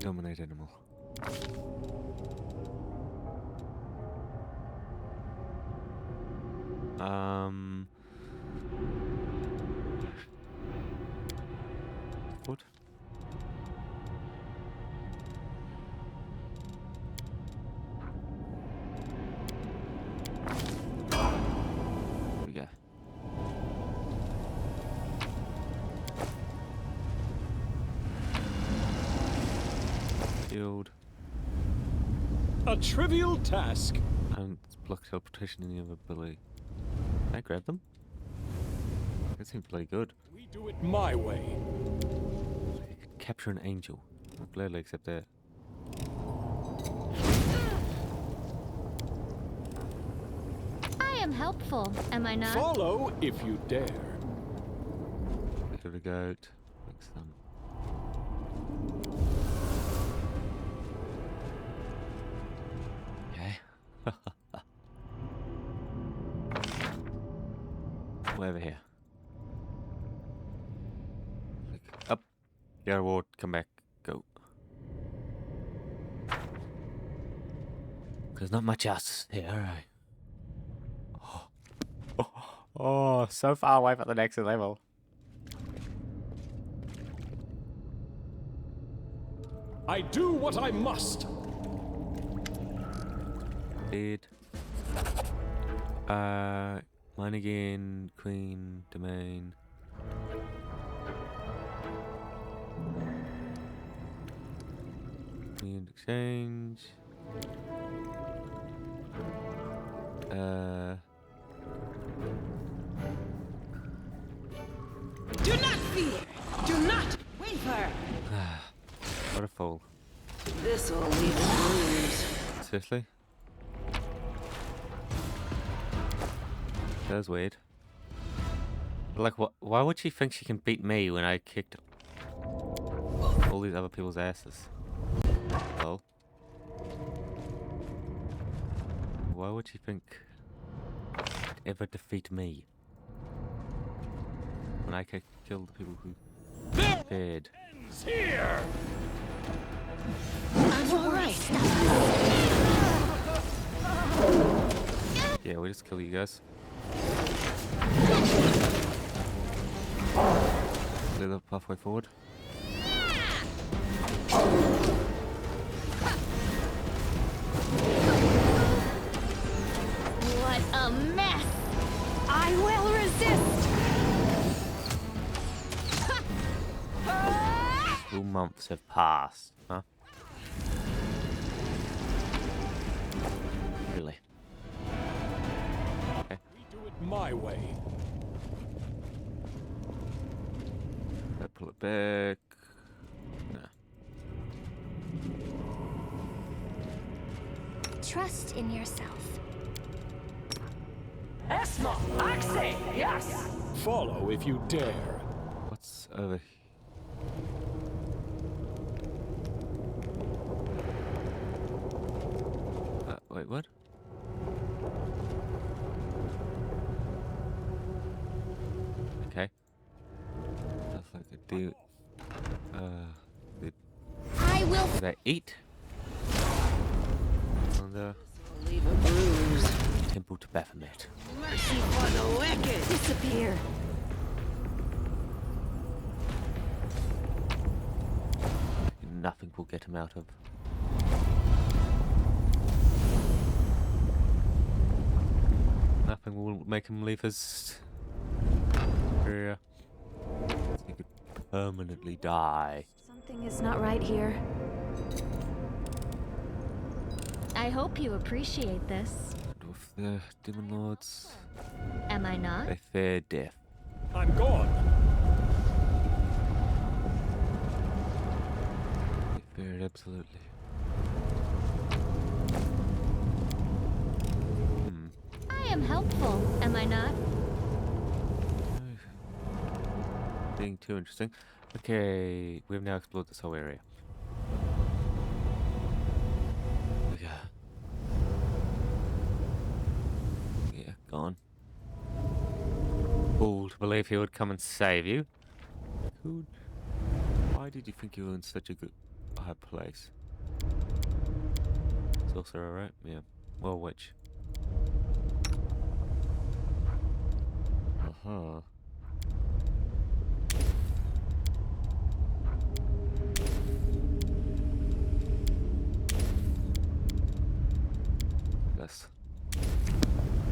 Dominate animal. What? Here we go. Shield. A trivial task. And block teleportation in the other ability. Can I grab them? That seems bloody good. We do it my way. Capture an angel. I'll gladly accept that. I am helpful, am I not? Follow if you dare. Here we go. Mix them. Okay. Way over here. Click up. Get a reward. Come back. Go. There's not much else here. Oh, so far away from the next level. I do what I must. Dead. Mine again. Queen. Domain. Queen exchange. Do not fear. Do not waver. What a fool. This'll leave a bruise. Seriously? That was weird. Like, what? Why would she think she can beat me when I kicked all these other people's asses? Well, why would she think she'd ever defeat me when I killed the people who dared? Ends here. I'm all right. Yeah, we just kill you guys. Little pathway forward. What a mess! I will resist! 2 months have passed, huh? Really? Okay. We do it my way. Pull it back. Nah. Trust in yourself. Esmo, Axe, yes. Follow if you dare. What's over here? Wait, what? Okay. That's like a deal. I will. Did I eat? On the Leave a bruise. temple to Baphomet. Mercy for the wicked. Disappear. Nothing will get him out of. Nothing will make him leave his area. He could permanently die. Something is not right here. I hope you appreciate this. And with the demon lords, Am I not? they fear death. I'm gone. They fear it absolutely. I am helpful, am I not? Being too interesting. Okay, we've now explored this whole area. Okay. Yeah, gone. Fool to believe he would come and save you. Why did you think you were in such a good... fireplace. Sorcerer, right? Yeah. Well, witch. Uh-huh. Yes.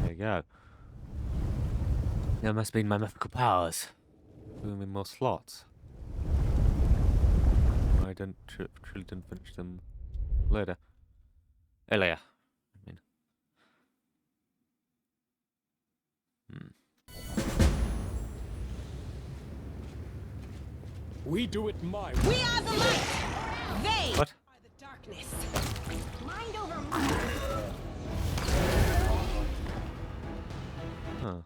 There you go. That must be my mythical powers. Giving me more slots. I didn't truly didn't finish them later. Earlier. I mean. We do it my way. We are the light. They What? are the darkness. Mind over matter. Huh.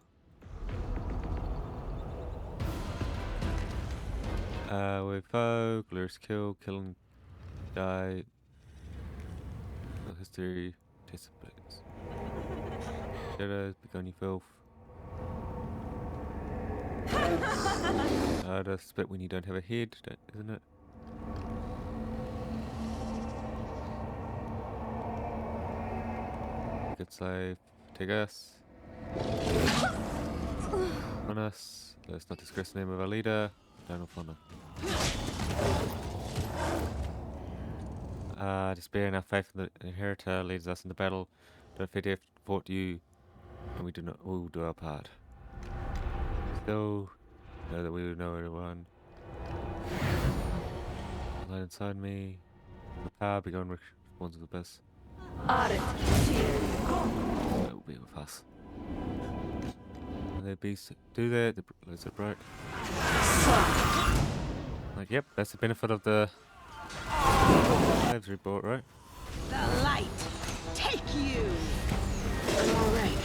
We foe, glorious kill, killing, die. No history, dissipates. Shadows, begone filth. That's the bit when you don't have a head, isn't it? Good save. Take us. On us. Let's not disgrace the name of our leader. Down of honor. Despair in our faith in the inheritor leads us into battle. Don't fear death fought you, and we will do our part. Still, know that we will know everyone. Light inside me. The power begone responds to the best. That will be with us. When they beasts do that, the lights are bright. Like, yep, that's the benefit of the lives report, right? The light. Take you. I'm all right.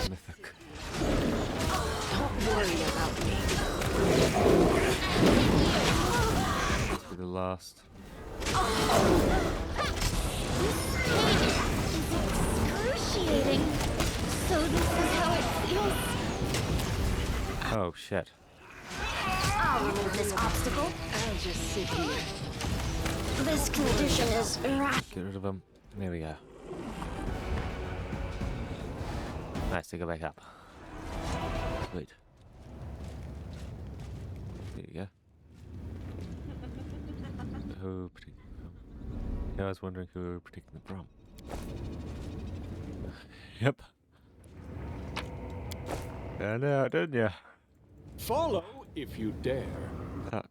Mythic. Don't worry about me. This will be the last. Excruciating. So this is how it feels. Oh shit. I'll remove this obstacle. I'll just sit here. This condition is Get rid of them. There we go. Nice to go back up. Sweet. There you go. Who protect Yeah, I was wondering who we were protecting them from. Yep. Found out, didn't ya? Follow if you dare. Ah.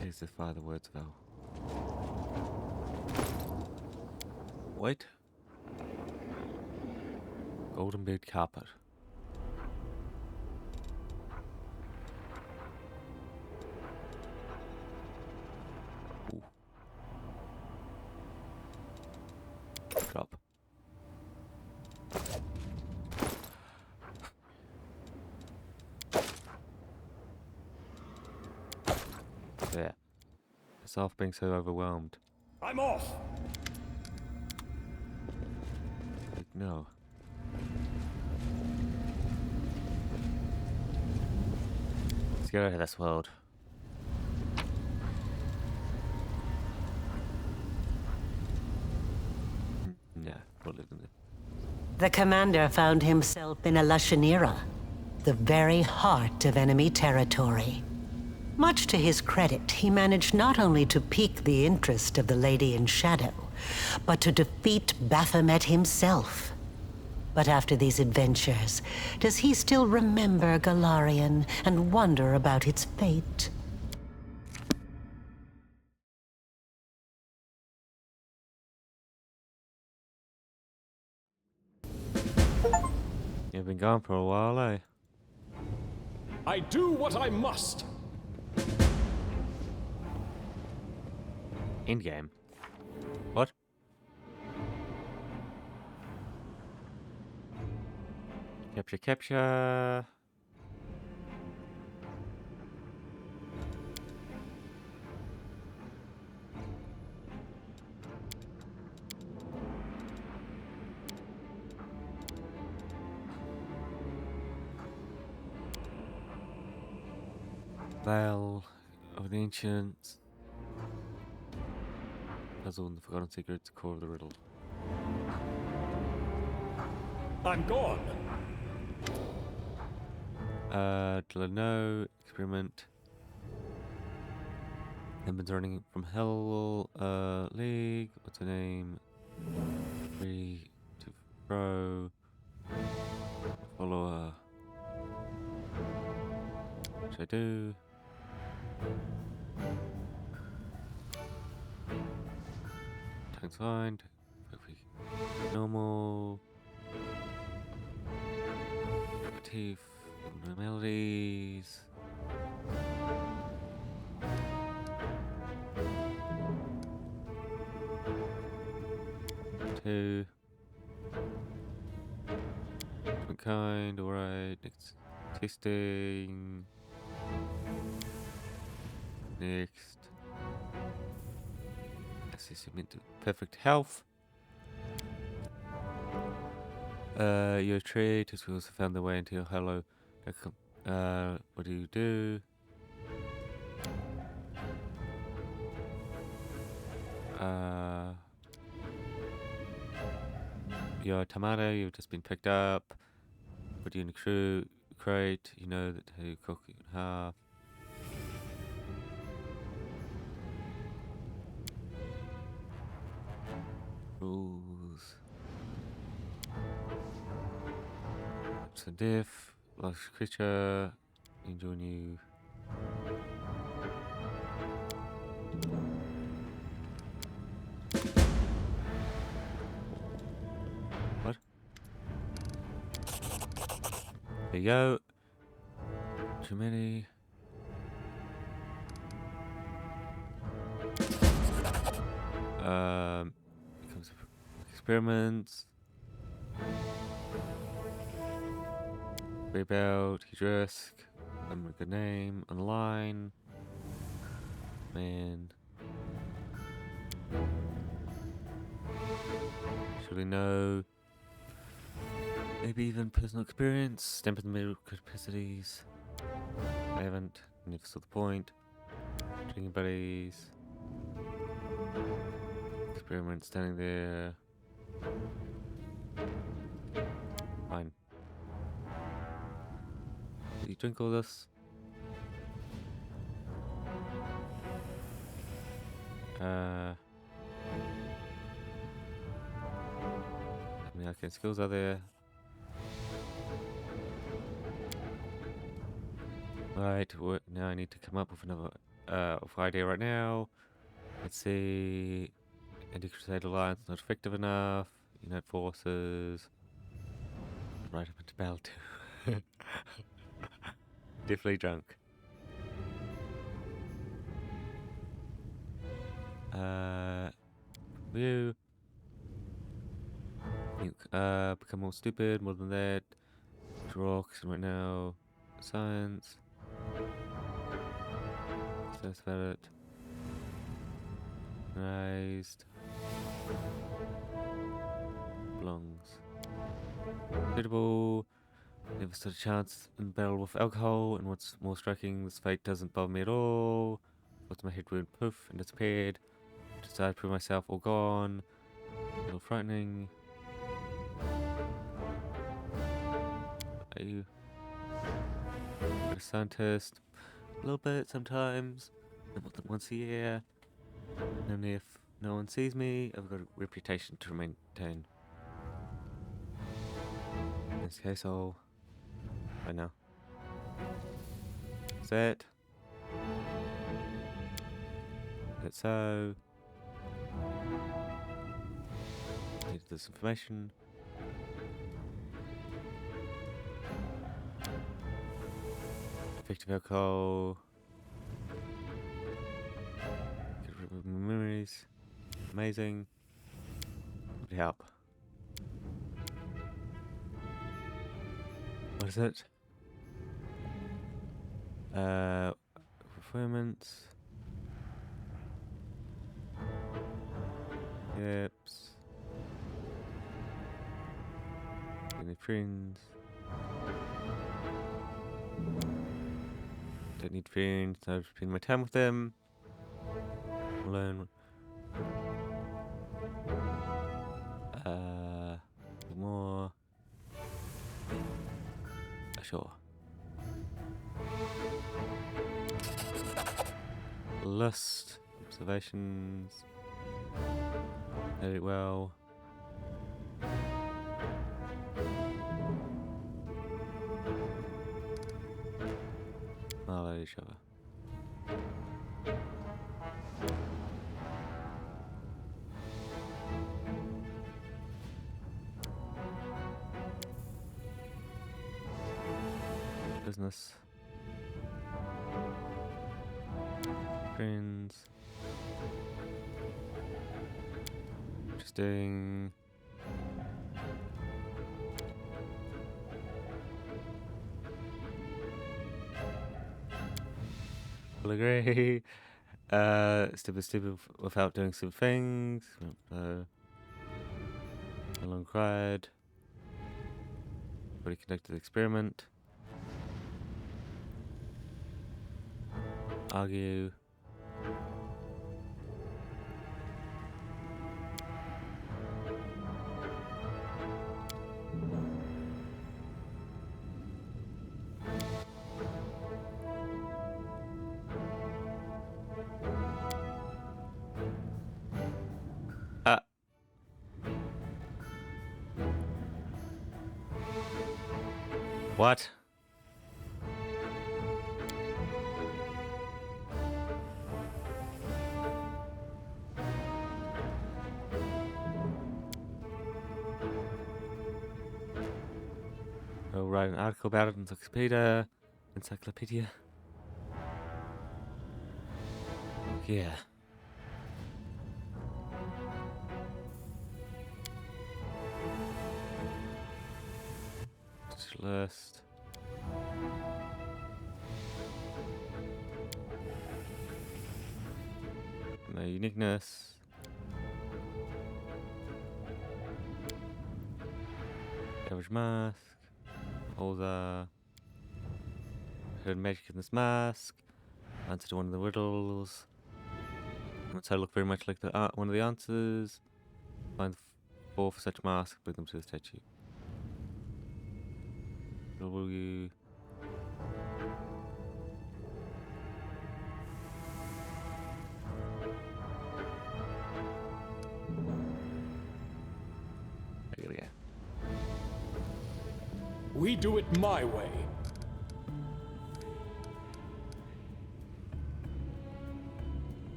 Here's the fire the words fell. Wait. Golden bed carpet. Ooh. Drop. There. It's off being so overwhelmed. I'm off. Like, no. Let's get out of this world. Yeah, we'll live in it. The commander found himself in a Lashanira, the very heart of enemy territory. Much to his credit, he managed not only to pique the interest of the Lady in Shadow, but to defeat Baphomet himself. But after these adventures, does he still remember Galarian and wonder about its fate? You've been gone for a while, eh? I do what I must. Endgame. What? Capture, capture. Veil of the Ancients. Puzzle and the forgotten secret, the core of the riddle. I'm gone. Delano, experiment. Emben's running from Hell, League. What's her name? Free to throw. Follower. What should I do? Tanks find. Normal. Teeth. Melodies. Two. Different kind. Alright. Next. Tasting. Next. Assist him into perfect health. Your trade has also found their way into your hello. What do you do? Your tomato, you've just been picked up. Put you in a crate. You know that how you cook it in half. Rules. It's a diff. Lost creature. Enjoy new. What? There you go. Too many. Becomes experiments. Rebuild, huge risk. Remember a good name. Online. Man. Surely no. Maybe even personal experience. Stamp in the middle capacities. I haven't. Never saw the point. Drinking buddies. Experiment standing there. Fine. Did you drink all this? How many arcane skills are there? Right, now I need to come up with another idea right now. Let's see. Anti-Crusade Alliance not effective enough. Unite forces. Right up into battle too. Definitely drunk. View. Become more stupid, more than that. Draw right now. Science. That's about it. Raised. Belongs. Suitable. Never stood a chance in battle with alcohol, and what's more striking, this fight doesn't bother me at all. What's my head wound poof and disappeared. Decided to prove myself all gone. A little frightening. Are you a scientist? A little bit sometimes. Once a year. And if no one sees me, I've got a reputation to maintain. In this case, I'll... I know. Set. That's so. Need this information. Effective alcohol. Get rid of my memories. Amazing. Would help. What is it? Performance. Yep. Any friends? Don't need friends. I've spent my time with them. Learn. More. Sure. Lust. Observations. Very well. Smile at each other. Business. Friends. Interesting. Will agree. Stupid without doing stupid things. No longer cried. Already conducted the experiment. Argue. What? I'll write an article about it in Encyclopedia. Yeah. List. No uniqueness. Average mask. All the hidden magic in this mask. Answer to one of the riddles. So look very much like the one of the answers. Find 4 for such masks. Bring them to the statue. Will you? Yeah. We do it my way.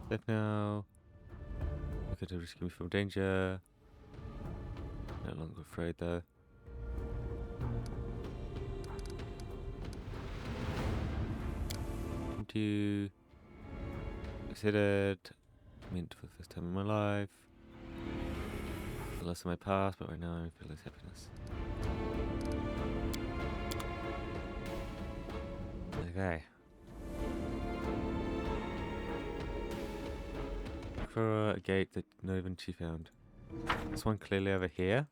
Safe now. You could rescue me from danger. No longer afraid though. You considered mint for the first time in my life. The loss of my past, but right now I feel this happiness. Okay. For a gate that not even she found. This one clearly over here.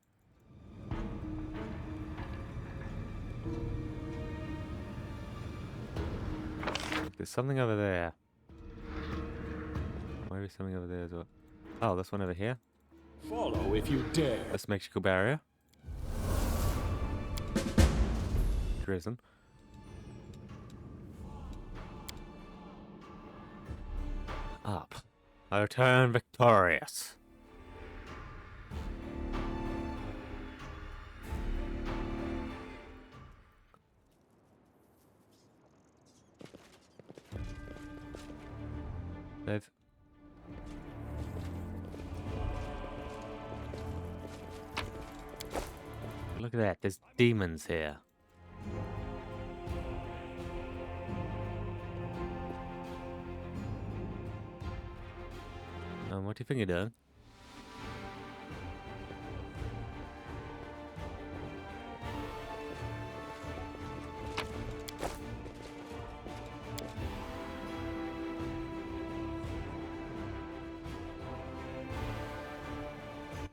There's something over there. Maybe something over there as well. Oh, this one over here. Follow if you dare. This magical barrier. Prison. Up. I return victorious. They've... Look at that, there's demons here. What do you think you're doing?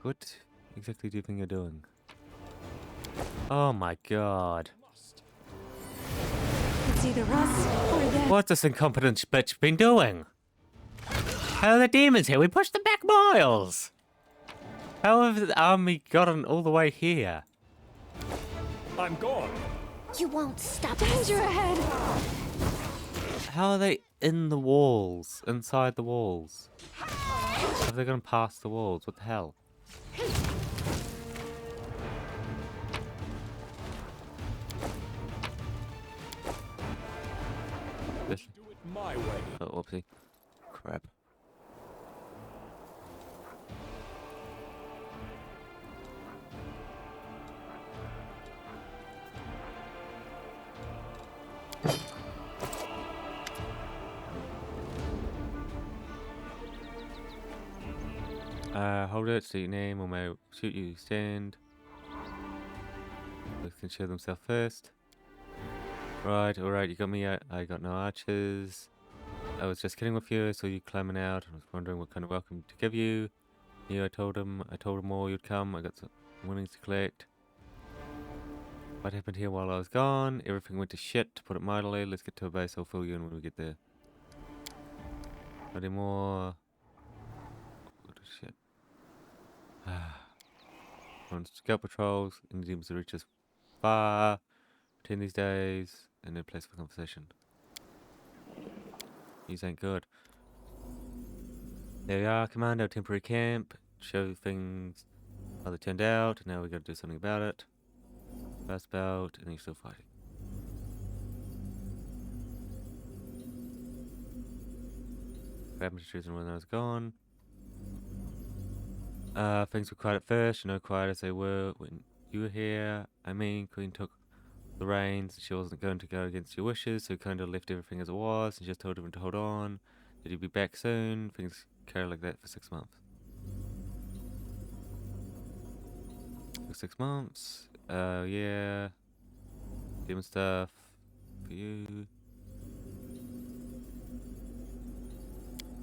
What exactly do you think you're doing? Oh my god. It's either us or them. What's this incompetent bitch been doing? How are the demons here? We pushed them back miles! How have the army gotten all the way here? I'm gone. You won't stop Danger ahead! How are they in the walls? Inside the walls? Have they gone past the walls? What the hell? This... Do it my way. Oh, whoopsie. Crap. Hold it, state your name, or may shoot you, stand. They can show themselves first. Right, alright, you got me, I got no archers. I was just kidding with you, I saw you climbing out, and was wondering what kind of welcome to give you. Yeah, I told him all you'd come, I got some winnings to collect. What happened here while I was gone? Everything went to shit, to put it mildly. Let's get to a base, I'll fill you in when we get there. Not anymore. What the shit. On scout patrols, any demons that reach us far, pretend these days, and then place for conversation. These ain't good. There we are, Commando, temporary camp. Show things how they turned out, and now we gotta do something about it. Fast bout, and you're still fighting. What happened to choosing when I was gone? Things were quiet at first, quiet as they were when you were here. I mean, Queen took the reins. She wasn't going to go against your wishes, so kind of left everything as it was and just told everyone to hold on. That he'd be back soon. Things carried like that for 6 months. For 6 months. Yeah. Demon stuff for you.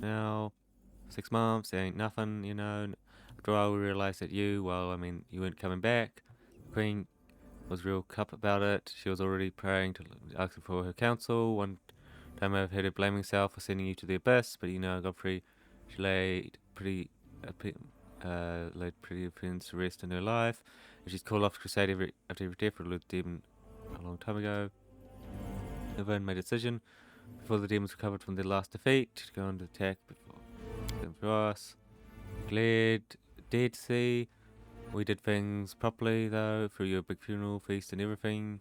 Now, 6 months, there ain't nothing, After a while, we realized that you weren't coming back. The Queen was real cup about it. She was already praying asking for her counsel. One time I've heard her blaming herself for sending you to the abyss, but Godfrey, she laid pretty opinions to rest in her life. And she's called off crusade after every death for a demon a long time ago. Everyone made a decision before the demons recovered from their last defeat to go on to attack before them for us. Glad, dead to see. We did things properly though, through your big funeral feast and everything.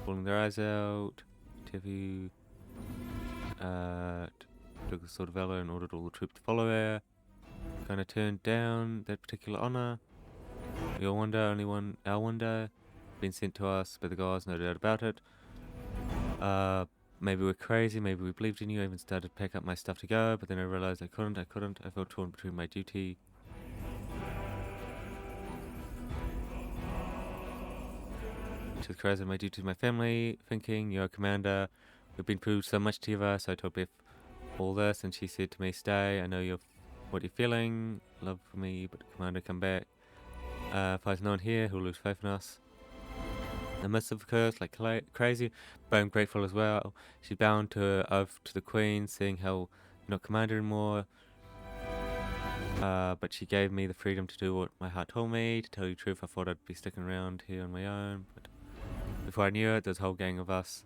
Pulling their eyes out. Tevu took a sword of valor and ordered all the troops to follow her. Kinda turned down that particular honor. Your wonder, our wonder, been sent to us by the gods, no doubt about it. Maybe we're crazy, maybe we believed in you. I even started to pack up my stuff to go, but then I realized I couldn't. I felt torn between my duty. To the cries of my duty to my family, thinking, you're a commander. We've been through so much together, so I told Beth all this, and she said to me, stay, I know what you're feeling, love for me, but commander, come back. If there's no one here who'll lose faith in us. The midst of curse like crazy, but I'm grateful as well. She's bound to her oath to the Queen, seeing how you're not commander anymore. But she gave me the freedom to do what my heart told me. To tell you the truth, I thought I'd be sticking around here on my own, but before I knew it, there's a whole gang of us.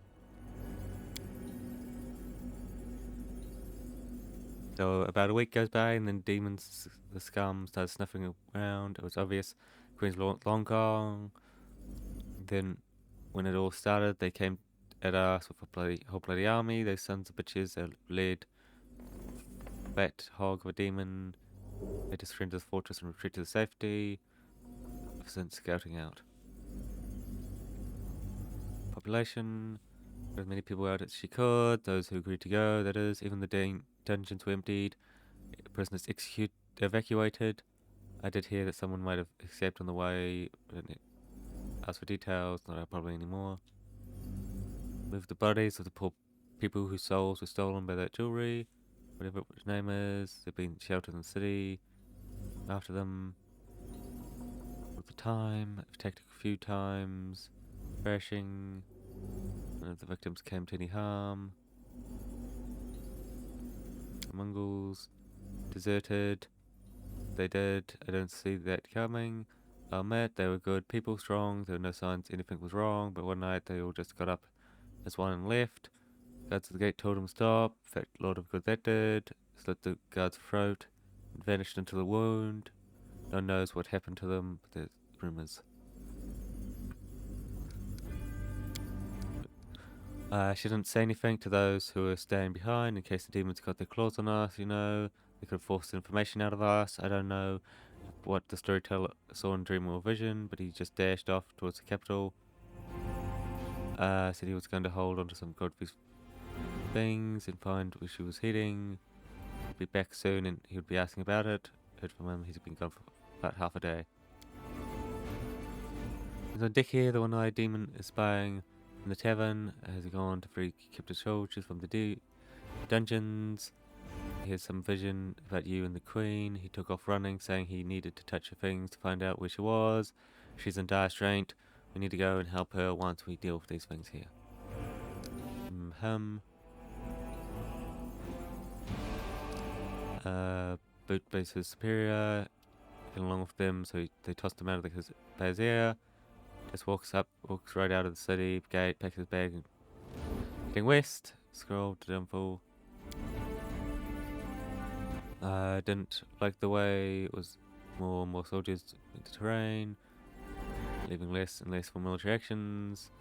So about a week goes by, and then demons, the scum, started sniffing around. It was obvious Queen's long gone. Then, when it all started, they came at us with a whole bloody army. Those sons of bitches, they led fat hog of a demon. They just surrendered the fortress and retreated to safety. I've since scouting out. Population, as many people out as she could. Those who agreed to go, that is. Even the dungeons were emptied. Prisoners evacuated. I did hear that someone might have escaped on the way. As for details, not our problem anymore. Moved the bodies of the poor people whose souls were stolen by that jewelry. Whatever its name is. They've been sheltered in the city. After them. With the time. I've attacked a few times. Crashing. None of the victims came to any harm. The Mongols. deserted. They did. I don't see that coming. I met. They were good people, strong. There were no signs anything was wrong. But one night they all just got up as one and left. Guards at the gate told him stop. In fact, a lot of good that did. Slit the guard's throat and vanished into the wound. No one knows what happened to them, but there's rumors. She didn't say anything to those who were staying behind in case the demons got their claws on us, you know. They could have forced information out of us. I don't know what the storyteller saw in dream or vision, but he just dashed off towards the capital. Said he was going to hold onto some godly things and find where she was heading. He'd be back soon and he would be asking about it. Heard from him, he's been gone for about half a day. There's on deck here, the one-eyed demon is spying in the tavern. Has gone to free captive soldiers from the dungeons. He has some vision about you and the queen. He took off running, saying he needed to touch her things to find out where she was. She's in dire straits. We need to go and help her once we deal with these things here. Boot base his superior, getting along with them, so they tossed him out of the bazaar. Just walks right out of the city gate, packs his bag, and heading west. Scroll to downfall. Didn't like the way it was more soldiers into terrain, leaving less and less for military actions.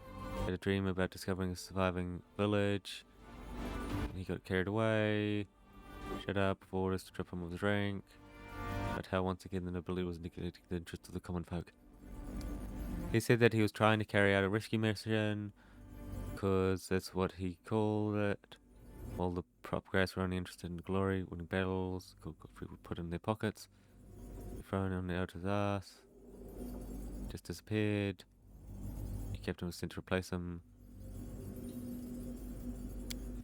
Had a dream about discovering a surviving village. He got carried away. Shut up, before orders to strip him of his rank. But how once again the nobility was neglecting the interests of the common folk. He said that he was trying to carry out a rescue mission, because that's what he called it. While the prop guys were only interested in glory, winning battles, people put in their pockets, thrown on the outer's ass. Just disappeared. The captain was sent to replace him.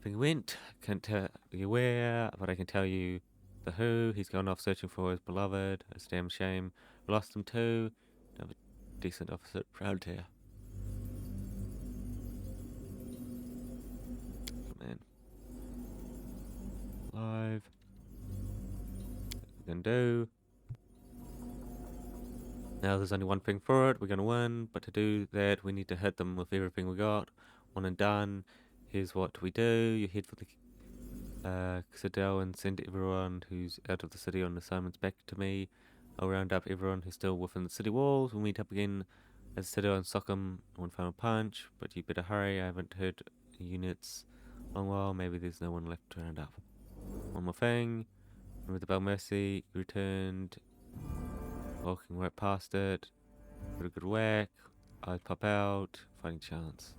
He went, can't tell you where, but I can tell you the who. He's gone off searching for his beloved. It's a damn shame. We lost him too. Have a decent officer proud here. Man. Live. What we're gonna do. Now there's only one thing for it. We're gonna win, but to do that we need to hit them with everything we got. One and done. Here's what we do. You head for the citadel and send everyone who's out of the city on assignments back to me. I'll round up everyone who's still within the city walls. We'll meet up again at the citadel and sock them one final punch. But you better hurry. I haven't heard units in a long while. Maybe there's no one left to round up. One more thing. Remember the Bell Mercy returned. Walking right past it. Got a good whack. Eyes pop out. Fighting chance.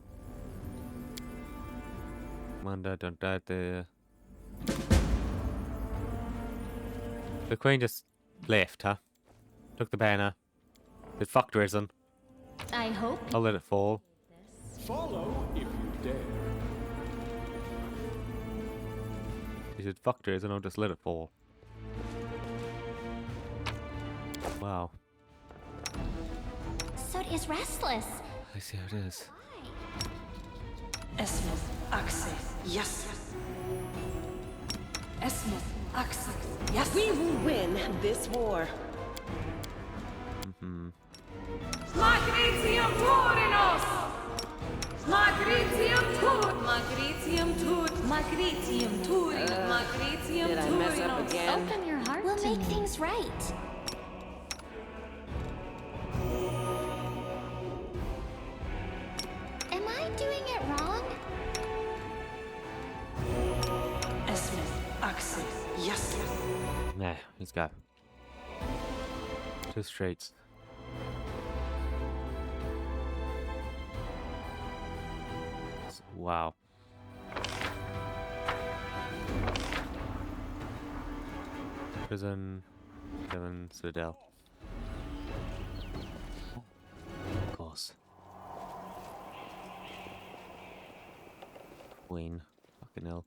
Commander, don't die there. The queen just left, huh? Took the banner. It fucked Risen. I hope I'll let it fall. Follow if you dare. He said fucked Risen, I'll just let it fall. Wow. Sod is restless. I see how it is. Esmith, Axel, yes. Esmith, Axel, yes. We will win this war. Magritium Turinos! Magritium Tur! Magritium Tur! Magritium Turin! Magritium Did I mess up again? Open your heart. We'll make things right. Am I doing it wrong? Esmith, Axel, yes. Nah, let's go. Two straights. Wow. Prison, Heaven, Citadel. Of course. Queen. Fucking hell.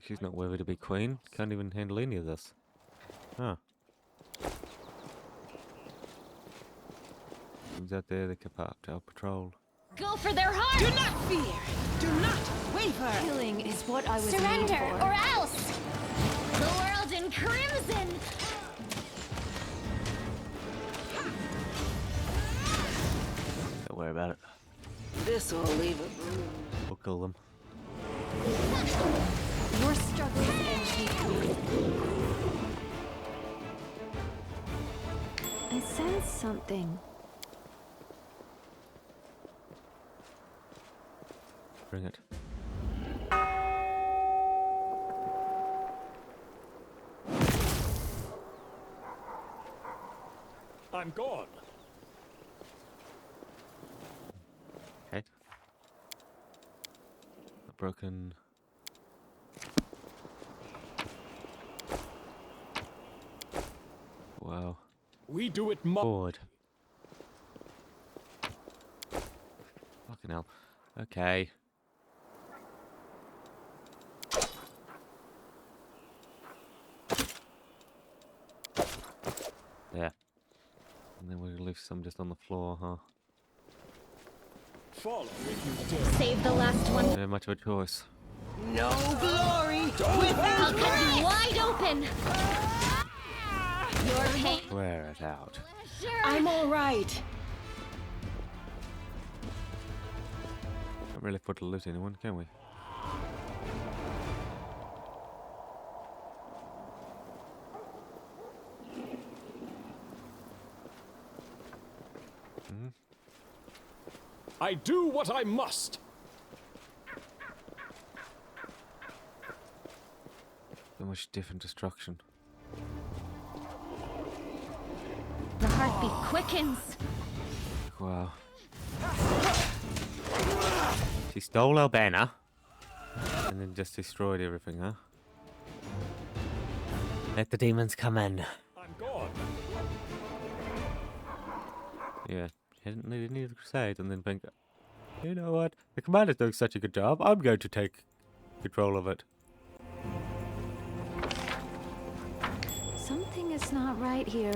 She's not worthy to be queen. Can't even handle any of this. Huh. Who's out there that kept up to our patrol? Go for their heart! Do not fear! Do not waver! Healing is what I was Surrender, made for. or else! The world in crimson! Don't worry about it. This'll leave a bruise. We'll kill them. Your struggles end here. I sense something. Bring it. I'm gone. Okay. A broken. Wow. We do it Board. Fucking hell. Okay. There. And then we'll leave some just on the floor, huh? Follow if you dare. Save the last one. Not much of a choice. No glory I'll without cut you wide open. Your pain. Wear it out. I'm all right. Can't really afford to lose anyone, can we? I do what I must. So much different destruction. The heartbeat quickens. Wow. She stole our banner and then just destroyed everything, huh? Let the demons come in. I'm gone. Yeah, they didn't need the crusade and then think, you know what? The commander's doing such a good job, I'm going to take control of it. Something is not right here.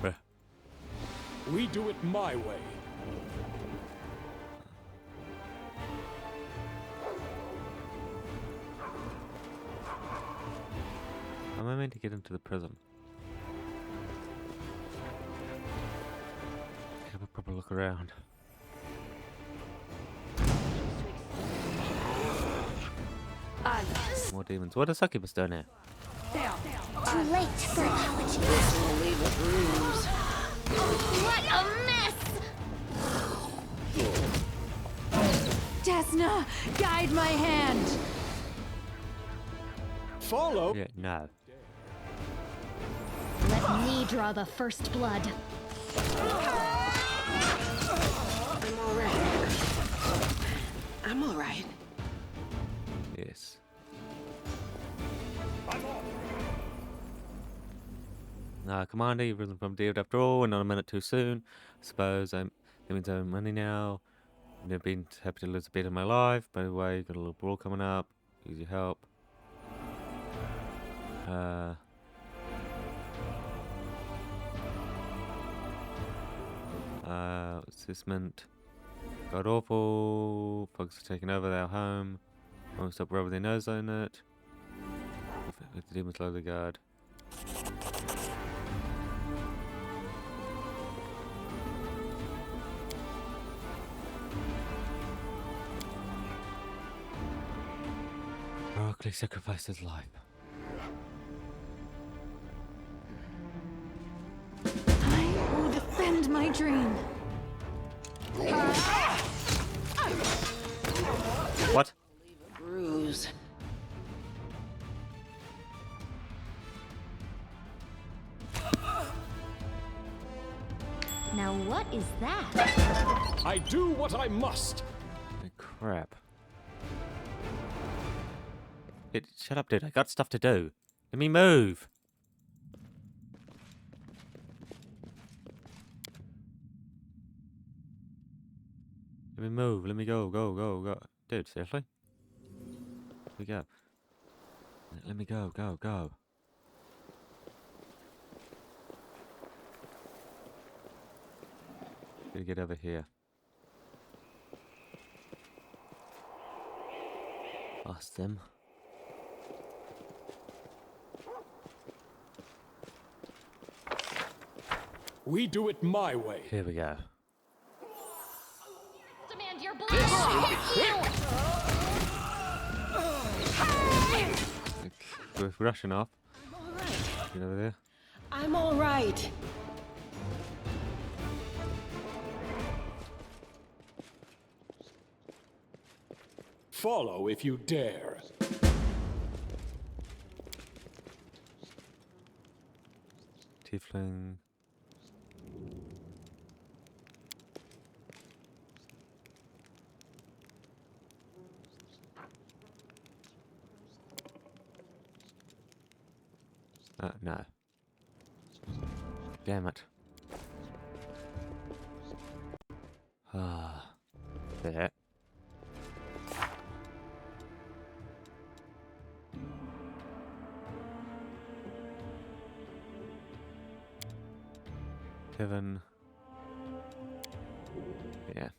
Bruh. We do it my way. Am I meant to get into the prison? Have a proper look around. More demons. What is succubus doing here? Too late for apologies. This'll leave a bruise. What a mess! Desna, guide my hand. Follow. Yeah, no. Let me draw the first blood. I'm all right. I'm all right. Yes. Commander, you've risen from dead after all, and not a minute too soon. I suppose that means I owe money now. I've never been happy to lose a bit of my life. By the way, got a little brawl coming up. Use your help. What's this meant? God awful. Folks are taking over their home. Won't stop rubbing their nose on it. Let the demons load the guard. Heroically sacrificed his life. I will defend my dream. What? Bruise. Now what is that? I do what I must. Crap. Shut up, dude. I got stuff to do. Let me move. Let me move. Let me go. Go. Dude, seriously? Let me go. Let me go. Go. Gotta get over here. Ask them. We do it my way. Here we go. Demand your blood. This will be quick. We're rushing off. I'm all right. Get over there. I'm all right. Follow if you dare. Tiefling. No. Damn it. Ah. There. Kevin. Yeah.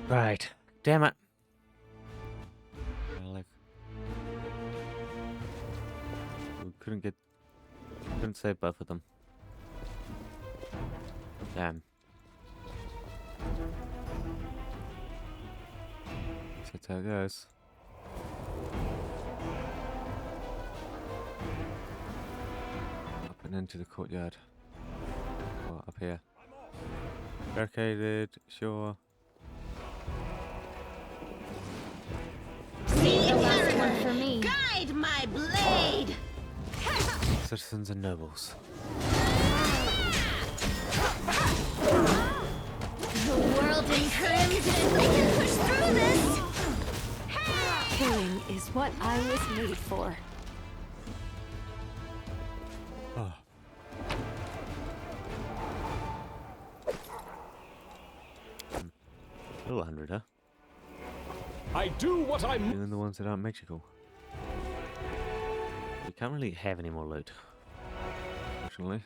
Right. Damn it. Like, we couldn't save both of them. Damn. That's how it goes. Up and into the courtyard. Or up here. Barricaded, sure. See the last one for me. Guide my blade! Citizens and nobles. The world in crimson. We can push through this. Killing is what I was made for. Oh. Little 100, huh? I do what I Even the ones that aren't magical. We can't really have any more loot, fortunately.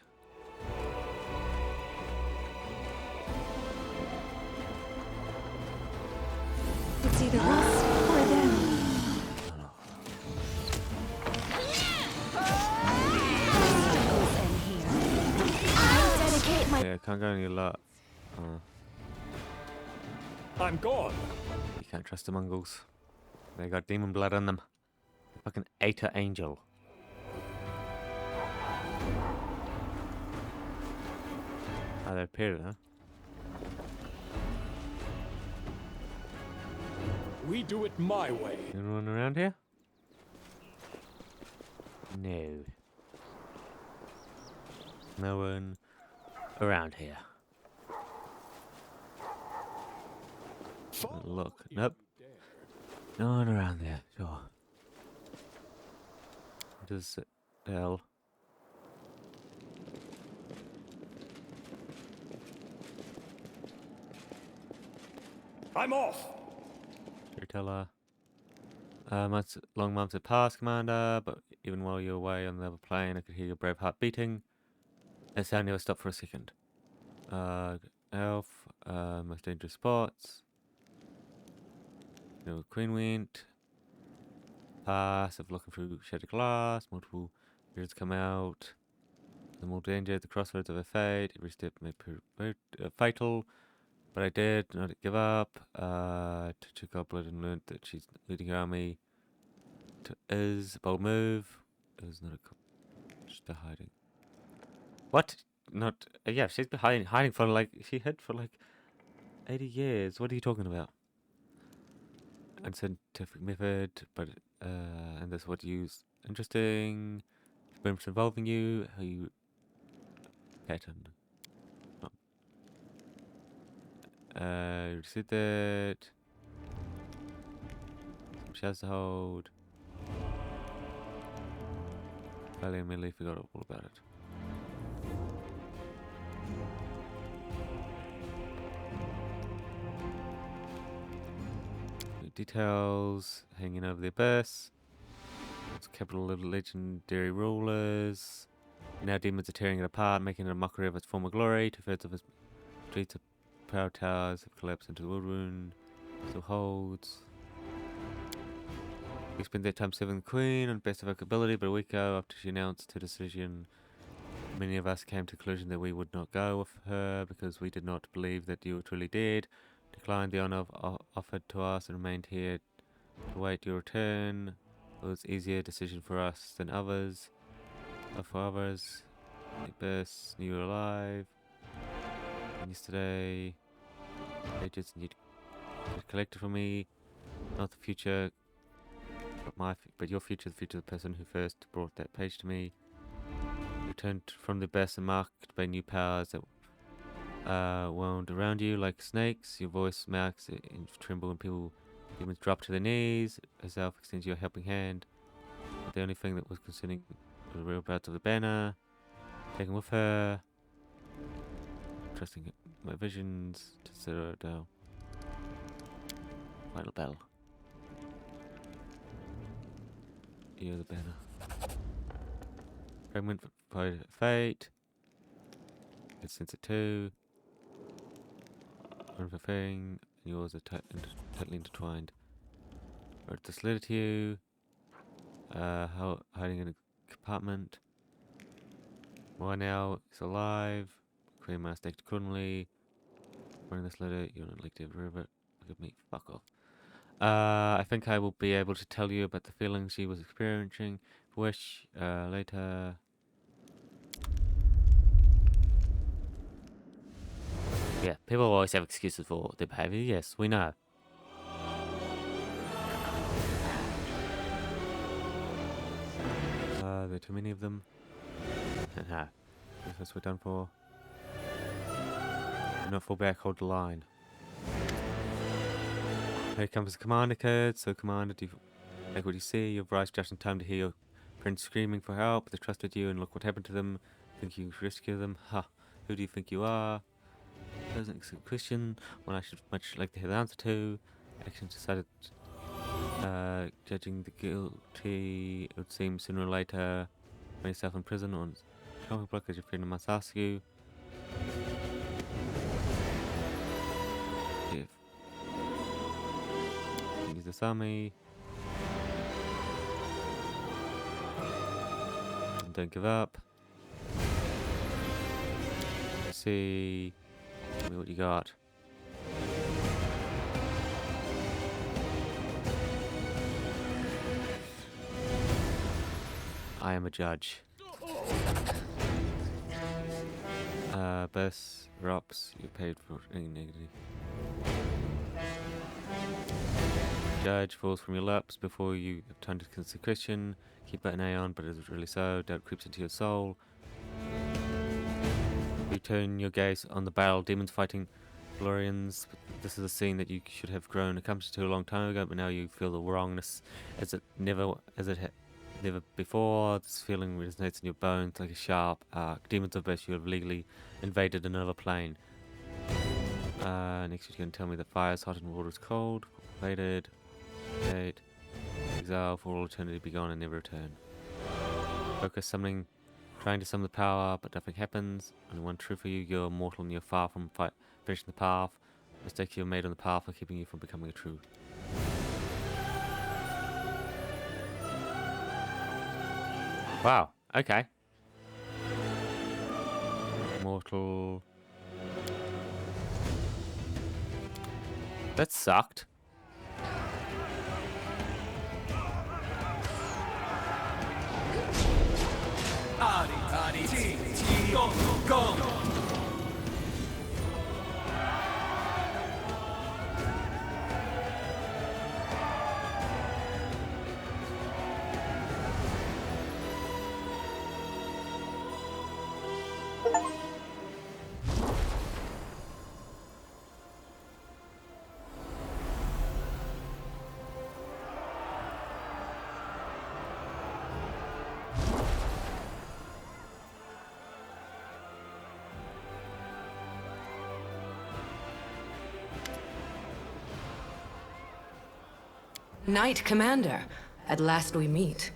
It's either us or them. I dedicate my. Yeah, can't go any lot. I'm gone. You can't trust the Mongols. They got demon blood on them. Fucking Aether Angel. Oh, they appeared, huh? We do it my way. Anyone around here? No. No one around here. Look. Nope. No one around there. Sure. What does it tell? I'm off. Storyteller. Long months had passed, Commander, but even while you were away on the other plane, I could hear your brave heart beating. The sound never stopped for a second. Elf, most dangerous spots. No Queen went. Pass of looking through shattered glass. Multiple spirits come out. The more danger at the crossroads of a fate. Every step may prove fatal. But I did not give up. Took a goblet and learned that she's leading her army to Is. Bold move. It was not a. She's been hiding. What? Not. Yeah, she's been hiding for like. She hid for like 80 years. What are you talking about? Unscientific method, but. And that's what you use. Interesting. Experience involving you. How you. Pattern. You see that. Some shells to hold. I immediately forgot all about it. Details hanging over the abyss. It's capital of legendary rulers. Now demons are tearing it apart, making it a mockery of its former glory. 2/3 of its streets are proud towers have collapsed into the world ruin. Still holds. We spent that time serving the Queen on best of our ability, but a week ago, after she announced her decision, many of us came to the conclusion that we would not go with her because we did not believe that you were truly dead, declined the honor offered to us, and remained here to wait your return. It was an easier decision for us than others. For others, the best knew you were alive. And yesterday, they just need to collect it from me. Not the future, but your future, the future of the person who first brought that page to me. Returned from the best and marked by new powers that wound around you like snakes. Your voice marks and tremble when humans drop to their knees. Herself extends your helping hand. But the only thing that was concerning was the whereabouts of the banner. Taken with her. Trusting my visions to zero it down. Final battle. You're the banner. Fragment for fate. Good sense of two. One for thing. And yours are totally intertwined. Wrote this letter to you. Hiding in a compartment. Why now is alive. Queen Master acted accordingly. Writing this letter, you're not elected forever. Look at me. Fuck off. I think I will be able to tell you about the feelings she was experiencing. Wish later. Yeah, people always have excuses for their behavior. Yes, we know. There are too many of them. Haha. That's what we're done for. Do not fall back, hold the line. Here comes the commander code. So, commander, do you like what you see? You've arrived just in time to hear your friends screaming for help. They trusted you, and look what happened to them. Think you rescue them? Ha! Who do you think you are? That's an excellent question. One I should much like to hear the answer to. Actions decided. Judging the guilty, it would seem sooner or later, find yourself in prison or on chopping block as your friend must ask you. If use this army. And don't give up. Let's see. Tell me what you got. I am a judge. Best drops, you paid for any negative. Judge falls from your laps before you have time to consider question. Keep that eye on, but is it really so? Doubt creeps into your soul. You turn your gaze on the battle, demons fighting Glorians. This is a scene that you should have grown accustomed to a long time ago, but now you feel the wrongness as it never before. This feeling resonates in your bones like a sharp arc. Demons of Earth, you have legally invaded another plane. Next you're going to tell me that fire is hot and water is cold. Invaded. Gate. Exile for all eternity, be gone and never return. Focus summoning, trying to summon the power, but nothing happens. Only one true for you, you're mortal and you're far from finishing the path. Mistakes you have made on the path are keeping you from becoming a true. Wow, okay. Mortal. That sucked. Go, go. Knight Commander, at last we meet.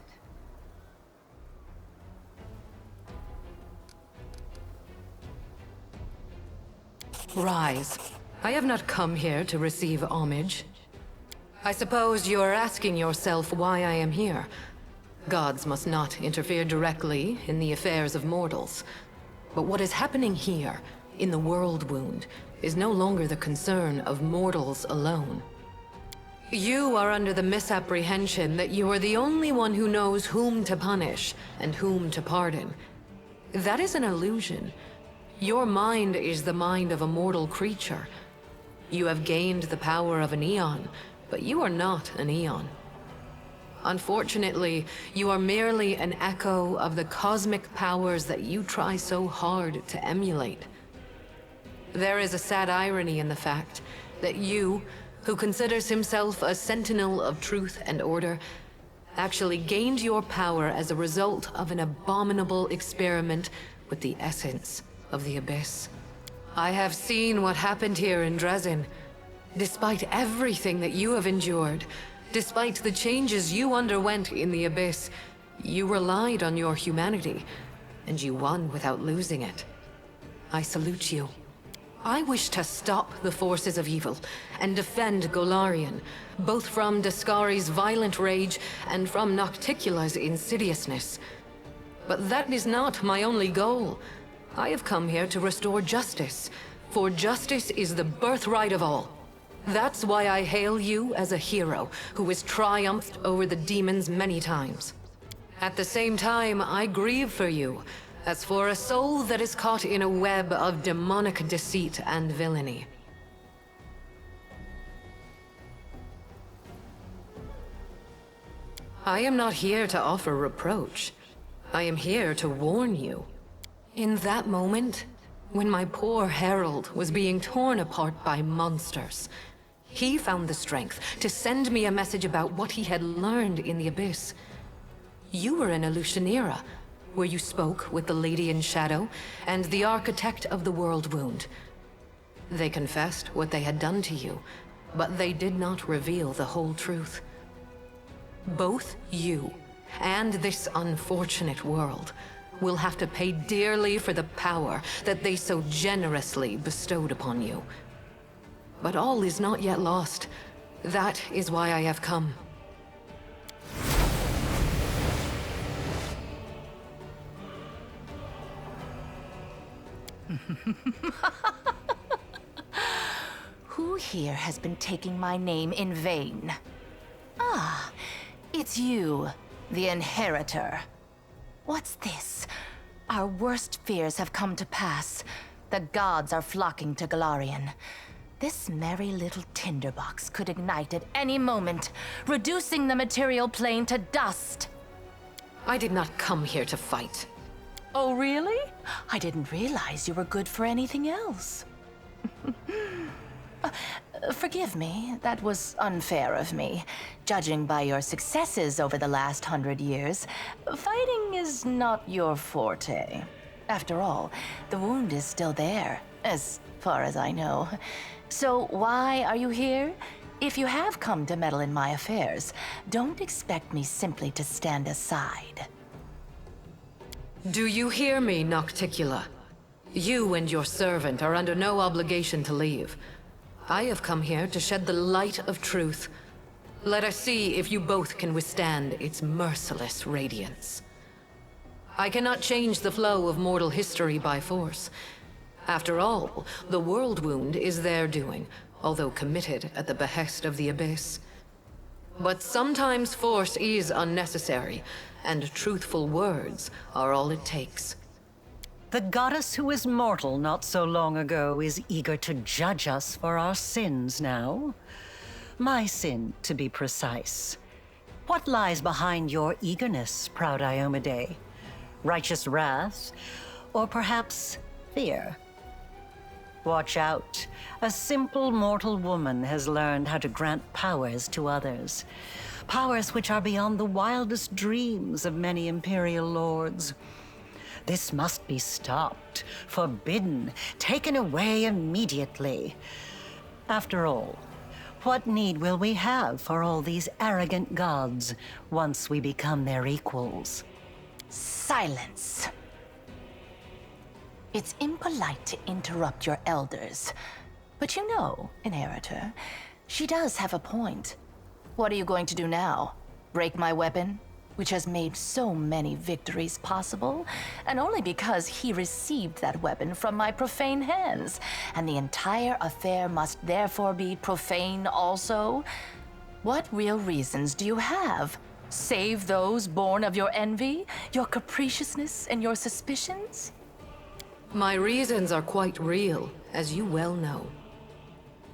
Rise. I have not come here to receive homage. I suppose you are asking yourself why I am here. Gods must not interfere directly in the affairs of mortals. But what is happening here, in the World Wound, is no longer the concern of mortals alone. You are under the misapprehension that you are the only one who knows whom to punish and whom to pardon. That is an illusion. Your mind is the mind of a mortal creature. You have gained the power of an Eon, but you are not an Eon. Unfortunately, you are merely an echo of the cosmic powers that you try so hard to emulate. There is a sad irony in the fact that you, who considers himself a sentinel of truth and order, actually gained your power as a result of an abominable experiment with the essence of the Abyss. I have seen what happened here in Dresden. Despite everything that you have endured, despite the changes you underwent in the Abyss, you relied on your humanity, and you won without losing it. I salute you. I wish to stop the forces of evil and defend Golarion, both from Daskari's violent rage and from Nocticula's insidiousness. But that is not my only goal. I have come here to restore justice, for justice is the birthright of all. That's why I hail you as a hero who has triumphed over the demons many times. At the same time, I grieve for you, as for a soul that is caught in a web of demonic deceit and villainy. I am not here to offer reproach. I am here to warn you. In that moment, when my poor Herald was being torn apart by monsters, he found the strength to send me a message about what he had learned in the Abyss. You were in Elushanira, where you spoke with the Lady in Shadow and the Architect of the World Wound. They confessed what they had done to you, but they did not reveal the whole truth. Both you and this unfortunate world will have to pay dearly for the power that they so generously bestowed upon you. But all is not yet lost. That is why I have come. Who here has been taking my name in vain? Ah, it's you, the Inheritor. What's this? Our worst fears have come to pass. The gods are flocking to Golarion. This merry little tinderbox could ignite at any moment, reducing the material plane to dust. I did not come here to fight. Oh, really? I didn't realize you were good for anything else. Forgive me, that was unfair of me. Judging by your successes over the last 100 years, fighting is not your forte. After all, the wound is still there, as far as I know. So why are you here? If you have come to meddle in my affairs, don't expect me simply to stand aside. Do you hear me, Nocticula? You and your servant are under no obligation to leave. I have come here to shed the light of truth. Let us see if you both can withstand its merciless radiance. I cannot change the flow of mortal history by force. After all, the World Wound is their doing, although committed at the behest of the Abyss. But sometimes force is unnecessary, and truthful words are all it takes. The goddess who was mortal not so long ago is eager to judge us for our sins now. My sin, to be precise. What lies behind your eagerness, proud Iomade? Righteous wrath? Or perhaps fear? Watch out. A simple mortal woman has learned how to grant powers to others. Powers which are beyond the wildest dreams of many Imperial lords. This must be stopped, forbidden, taken away immediately. After all, what need will we have for all these arrogant gods once we become their equals? Silence. It's impolite to interrupt your elders. But you know, Inheritor, she does have a point. What are you going to do now? Break my weapon? Which has made so many victories possible, and only because he received that weapon from my profane hands, and the entire affair must therefore be profane also? What real reasons do you have? Save those born of your envy, your capriciousness, and your suspicions? My reasons are quite real, as you well know.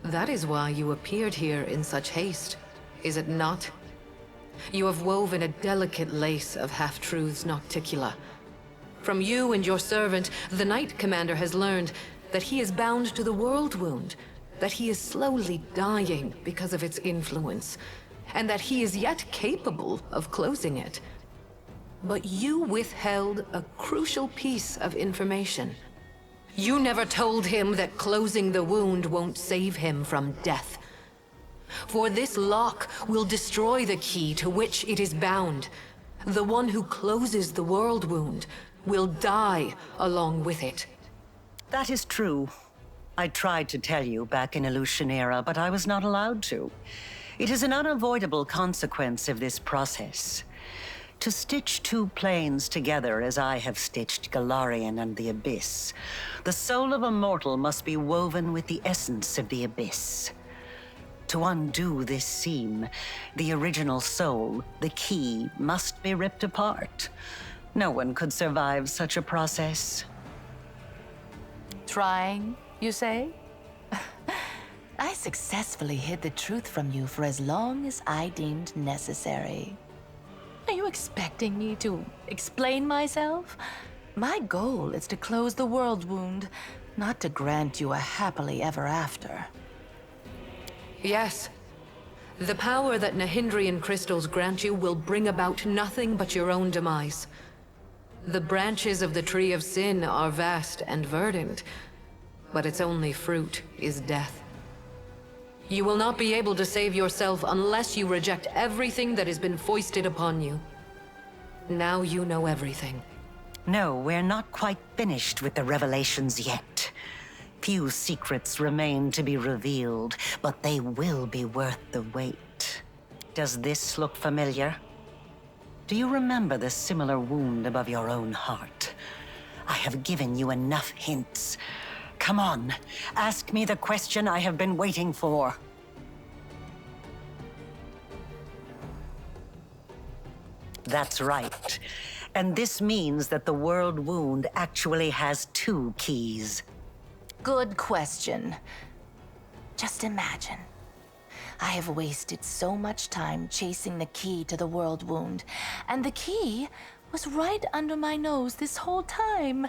That is why you appeared here in such haste, is it not? You have woven a delicate lace of half-truths nocticula. From you and your servant, the Knight Commander has learned that he is bound to the World Wound, that he is slowly dying because of its influence, and that he is yet capable of closing it. But you withheld a crucial piece of information. You never told him that closing the wound won't save him from death. For this lock will destroy the key to which it is bound. The one who closes the world wound will die along with it. That is true. I tried to tell you back in Illusionera, but I was not allowed to. It is an unavoidable consequence of this process. To stitch two planes together as I have stitched Galarian and the Abyss, the soul of a mortal must be woven with the essence of the Abyss. To undo this seam, the original soul, the key, must be ripped apart. No one could survive such a process. Trying, you say? I successfully hid the truth from you for as long as I deemed necessary. Are you expecting me to explain myself? My goal is to close the world wound, not to grant you a happily ever after. Yes. The power that Nahindrian crystals grant you will bring about nothing but your own demise. The branches of the Tree of Sin are vast and verdant, but its only fruit is death. You will not be able to save yourself unless you reject everything that has been foisted upon you. Now you know everything. No, we're not quite finished with the revelations yet. Few secrets remain to be revealed, but they will be worth the wait. Does this look familiar? Do you remember the similar wound above your own heart? I have given you enough hints. Come on, ask me the question I have been waiting for. That's right. And this means that the world wound actually has two keys. Good question. Just imagine. I have wasted so much time chasing the key to the world wound, and the key was right under my nose this whole time.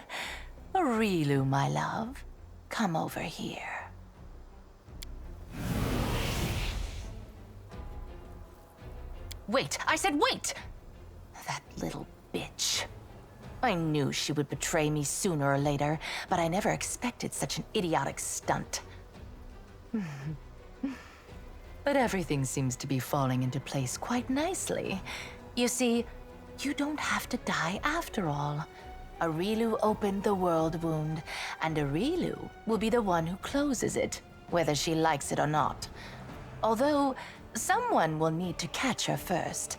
Arilu, my love, come over here. Wait, I said wait! That little bitch. I knew she would betray me sooner or later, but I never expected such an idiotic stunt. But everything seems to be falling into place quite nicely. You see, you don't have to die after all. Arilu opened the world wound, and Arilu will be the one who closes it, whether she likes it or not. Although, someone will need to catch her first,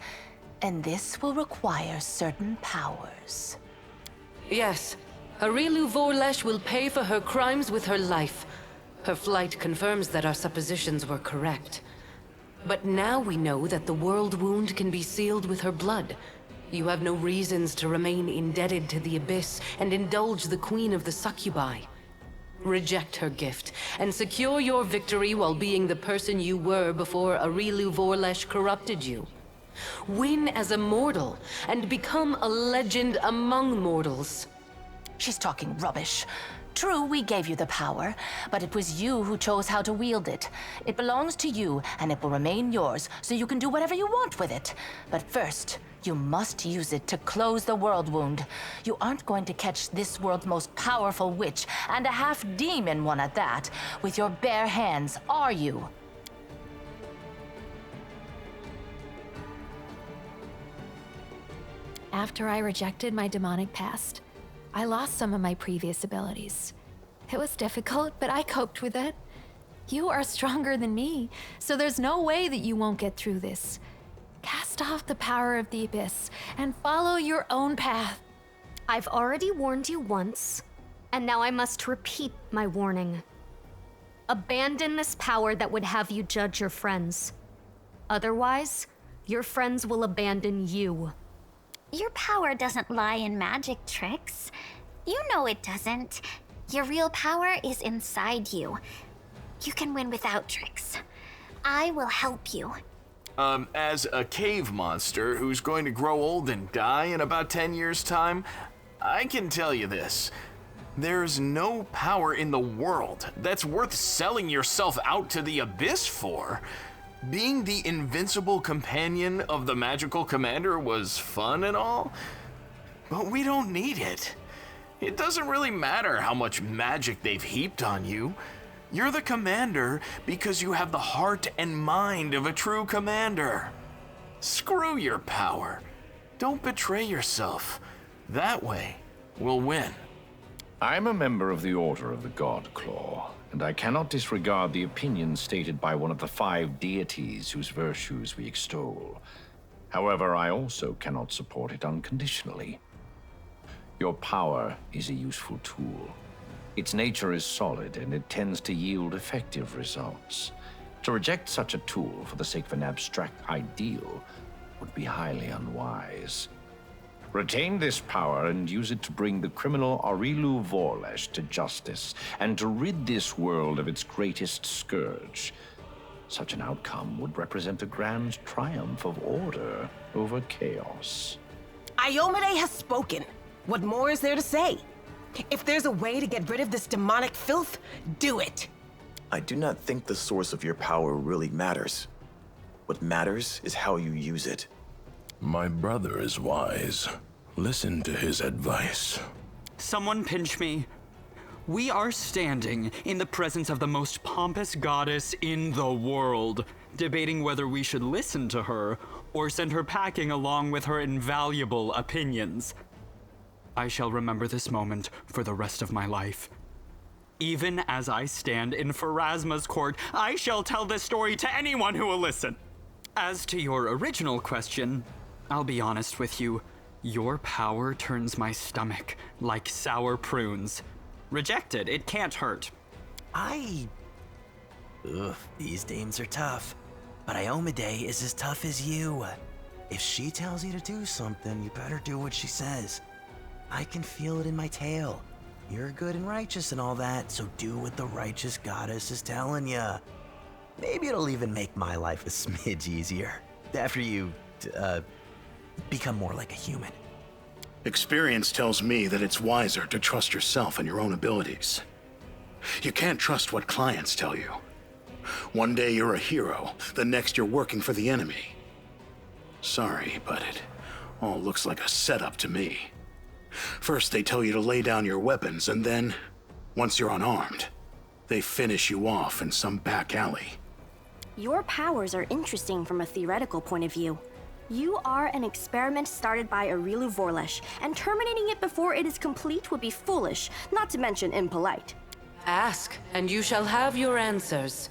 and this will require certain powers. Yes, Arilu Vorlesh will pay for her crimes with her life. Her flight confirms that our suppositions were correct. But now we know that the world wound can be sealed with her blood. You have no reasons to remain indebted to the Abyss and indulge the Queen of the Succubi. Reject her gift, and secure your victory while being the person you were before Arilu Vorlesh corrupted you. Win as a mortal, and become a legend among mortals. She's talking rubbish. True, we gave you the power, but it was you who chose how to wield it. It belongs to you, and it will remain yours, so you can do whatever you want with it. But first, you must use it to close the world wound. You aren't going to catch this world's most powerful witch, and a half-demon one at that, with your bare hands, are you? After I rejected my demonic past, I lost some of my previous abilities. It was difficult, but I coped with it. You are stronger than me, so there's no way that you won't get through this. Cast off the power of the abyss and follow your own path. I've already warned you once, and now I must repeat my warning. Abandon this power that would have you judge your friends. Otherwise, your friends will abandon you. Your power doesn't lie in magic tricks. You know it doesn't. Your real power is inside you. You can win without tricks. I will help you. As a cave monster who's going to grow old and die in about 10 years' time, I can tell you this. There's no power in the world that's worth selling yourself out to the abyss for. Being the invincible companion of the magical commander was fun and all, but we don't need it. It doesn't really matter how much magic they've heaped on you. You're the commander because you have the heart and mind of a true commander. Screw your power. Don't betray yourself. That way, we'll win. I'm a member of the Order of the God Claw, and I cannot disregard the opinions stated by one of the 5 deities whose virtues we extol. However, I also cannot support it unconditionally. Your power is a useful tool. Its nature is solid, and it tends to yield effective results. To reject such a tool for the sake of an abstract ideal would be highly unwise. Retain this power and use it to bring the criminal Aurilu Vorlesh to justice, and to rid this world of its greatest scourge. Such an outcome would represent a grand triumph of order over chaos. Iomade has spoken. What more is there to say? If there's a way to get rid of this demonic filth, do it. I do not think the source of your power really matters. What matters is how you use it. My brother is wise. Listen to his advice. Someone pinch me. We are standing in the presence of the most pompous goddess in the world, debating whether we should listen to her or send her packing along with her invaluable opinions. I shall remember this moment for the rest of my life. Even as I stand in Pharasma's court, I shall tell this story to anyone who will listen. As to your original question, I'll be honest with you. Your power turns my stomach like sour prunes. Reject it, it can't hurt. Ugh, these dames are tough. But Iomade is as tough as you. If she tells you to do something, you better do what she says. I can feel it in my tail. You're good and righteous and all that, so do what the righteous goddess is telling you. Maybe it'll even make my life a smidge easier. After you, become more like a human. Experience tells me that it's wiser to trust yourself and your own abilities. You can't trust what clients tell you. One day you're a hero, the next you're working for the enemy. Sorry, but it all looks like a setup to me. First they tell you to lay down your weapons, and then, once you're unarmed, they finish you off in some back alley. Your powers are interesting from a theoretical point of view. You are an experiment started by Aurilu Vorlesh, and terminating it before it is complete would be foolish, not to mention impolite. Ask, and you shall have your answers.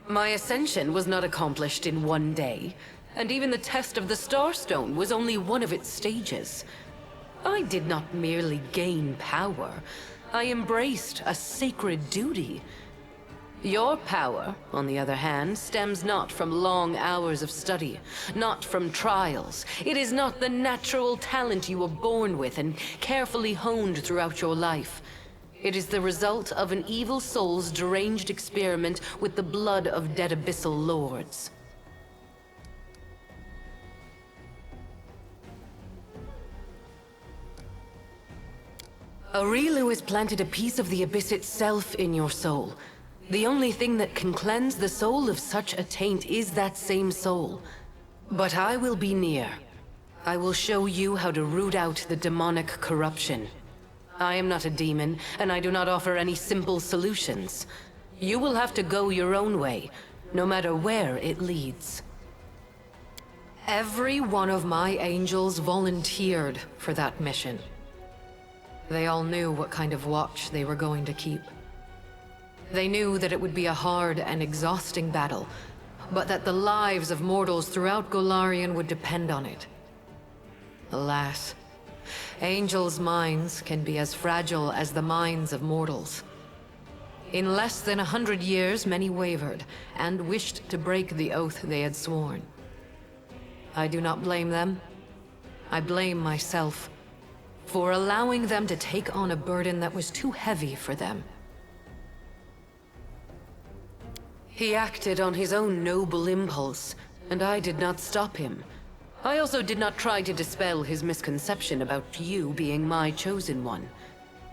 My ascension was not accomplished in one day, and even the test of the Starstone was only one of its stages. I did not merely gain power, I embraced a sacred duty. Your power, on the other hand, stems not from long hours of study, not from trials. It is not the natural talent you were born with and carefully honed throughout your life. It is the result of an evil soul's deranged experiment with the blood of dead abyssal lords. Aurilu has planted a piece of the abyss itself in your soul. The only thing that can cleanse the soul of such a taint is that same soul. But I will be near. I will show you how to root out the demonic corruption. I am not a demon, and I do not offer any simple solutions. You will have to go your own way, no matter where it leads. Every one of my angels volunteered for that mission. They all knew what kind of watch they were going to keep. They knew that it would be a hard and exhausting battle, but that the lives of mortals throughout Golarion would depend on it. Alas, angels' minds can be as fragile as the minds of mortals. In less than 100 years, many wavered and wished to break the oath they had sworn. I do not blame them. I blame myself for allowing them to take on a burden that was too heavy for them. He acted on his own noble impulse, and I did not stop him. I also did not try to dispel his misconception about you being my chosen one.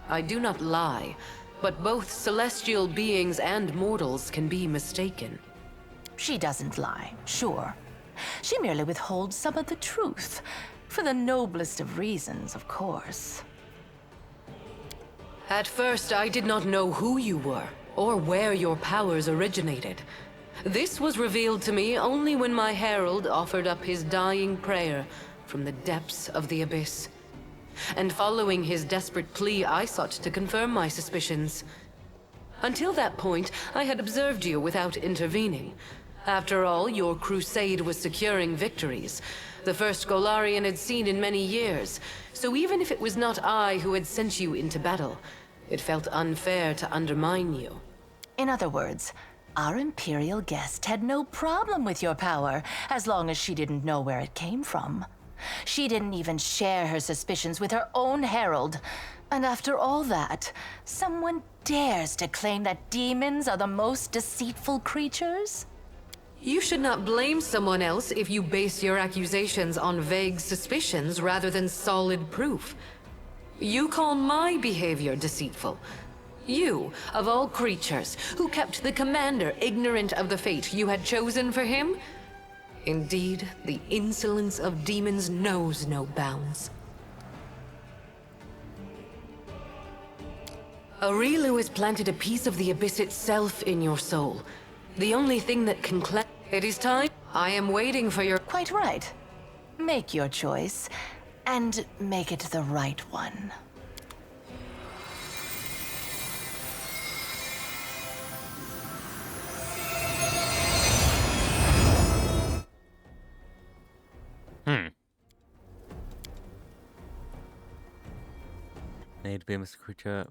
I do not lie, but both celestial beings and mortals can be mistaken. She doesn't lie, sure. She merely withholds some of the truth, for the noblest of reasons, of course. At first, I did not know who you were, or where your powers originated. This was revealed to me only when my herald offered up his dying prayer from the depths of the abyss. And following his desperate plea, I sought to confirm my suspicions. Until that point, I had observed you without intervening. After all, your crusade was securing victories, the first Golarion had seen in many years, so even if it was not I who had sent you into battle, it felt unfair to undermine you. In other words, our Imperial guest had no problem with your power, as long as she didn't know where it came from. She didn't even share her suspicions with her own herald. And after all that, someone dares to claim that demons are the most deceitful creatures? You should not blame someone else if you base your accusations on vague suspicions rather than solid proof. You call my behavior deceitful. You, of all creatures, who kept the commander ignorant of the fate you had chosen for him? Indeed, the insolence of demons knows no bounds. Aurilu has planted a piece of the abyss itself in your soul. The only thing that can cleanse... It is time. I am waiting for your... Quite right. Make your choice, and make it the right one. Need to be a Mr. Creature.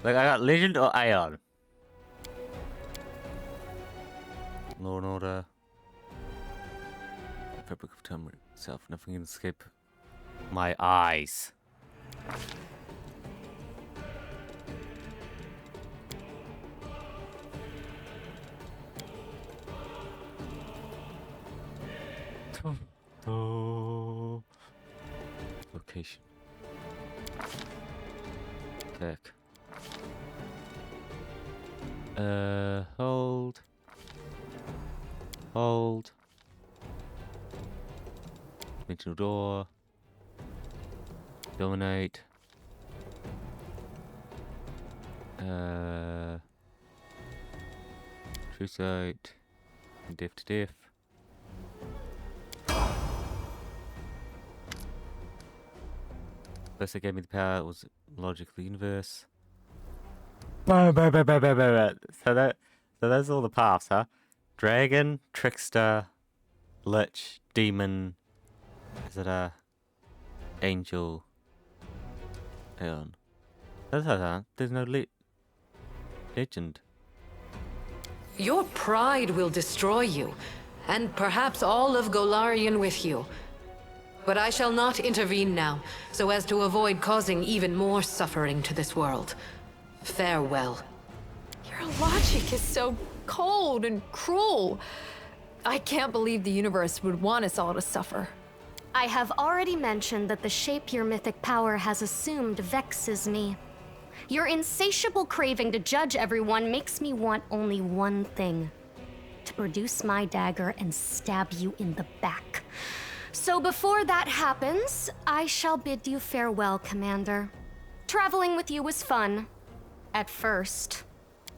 Like, I got Legend or Aeon? Law and Order. Fabric of Time itself. Nothing can escape my eyes. Location. Tech. Hold. Hold. Dimensional door. Dominate. True sight. Diff to diff. First, they gave me the power was logic of the universe. So that's all the paths, huh? Dragon, trickster, lich, demon. Is it a angel? Aeon. There's no legend. Your pride will destroy you, and perhaps all of Golarion with you. But I shall not intervene now, so as to avoid causing even more suffering to this world. Farewell. Your logic is so cold and cruel. I can't believe the universe would want us all to suffer. I have already mentioned that the shape your mythic power has assumed vexes me. Your insatiable craving to judge everyone makes me want only one thing: to produce my dagger and stab you in the back. So before that happens, I shall bid you farewell, Commander. Traveling with you was fun. At first.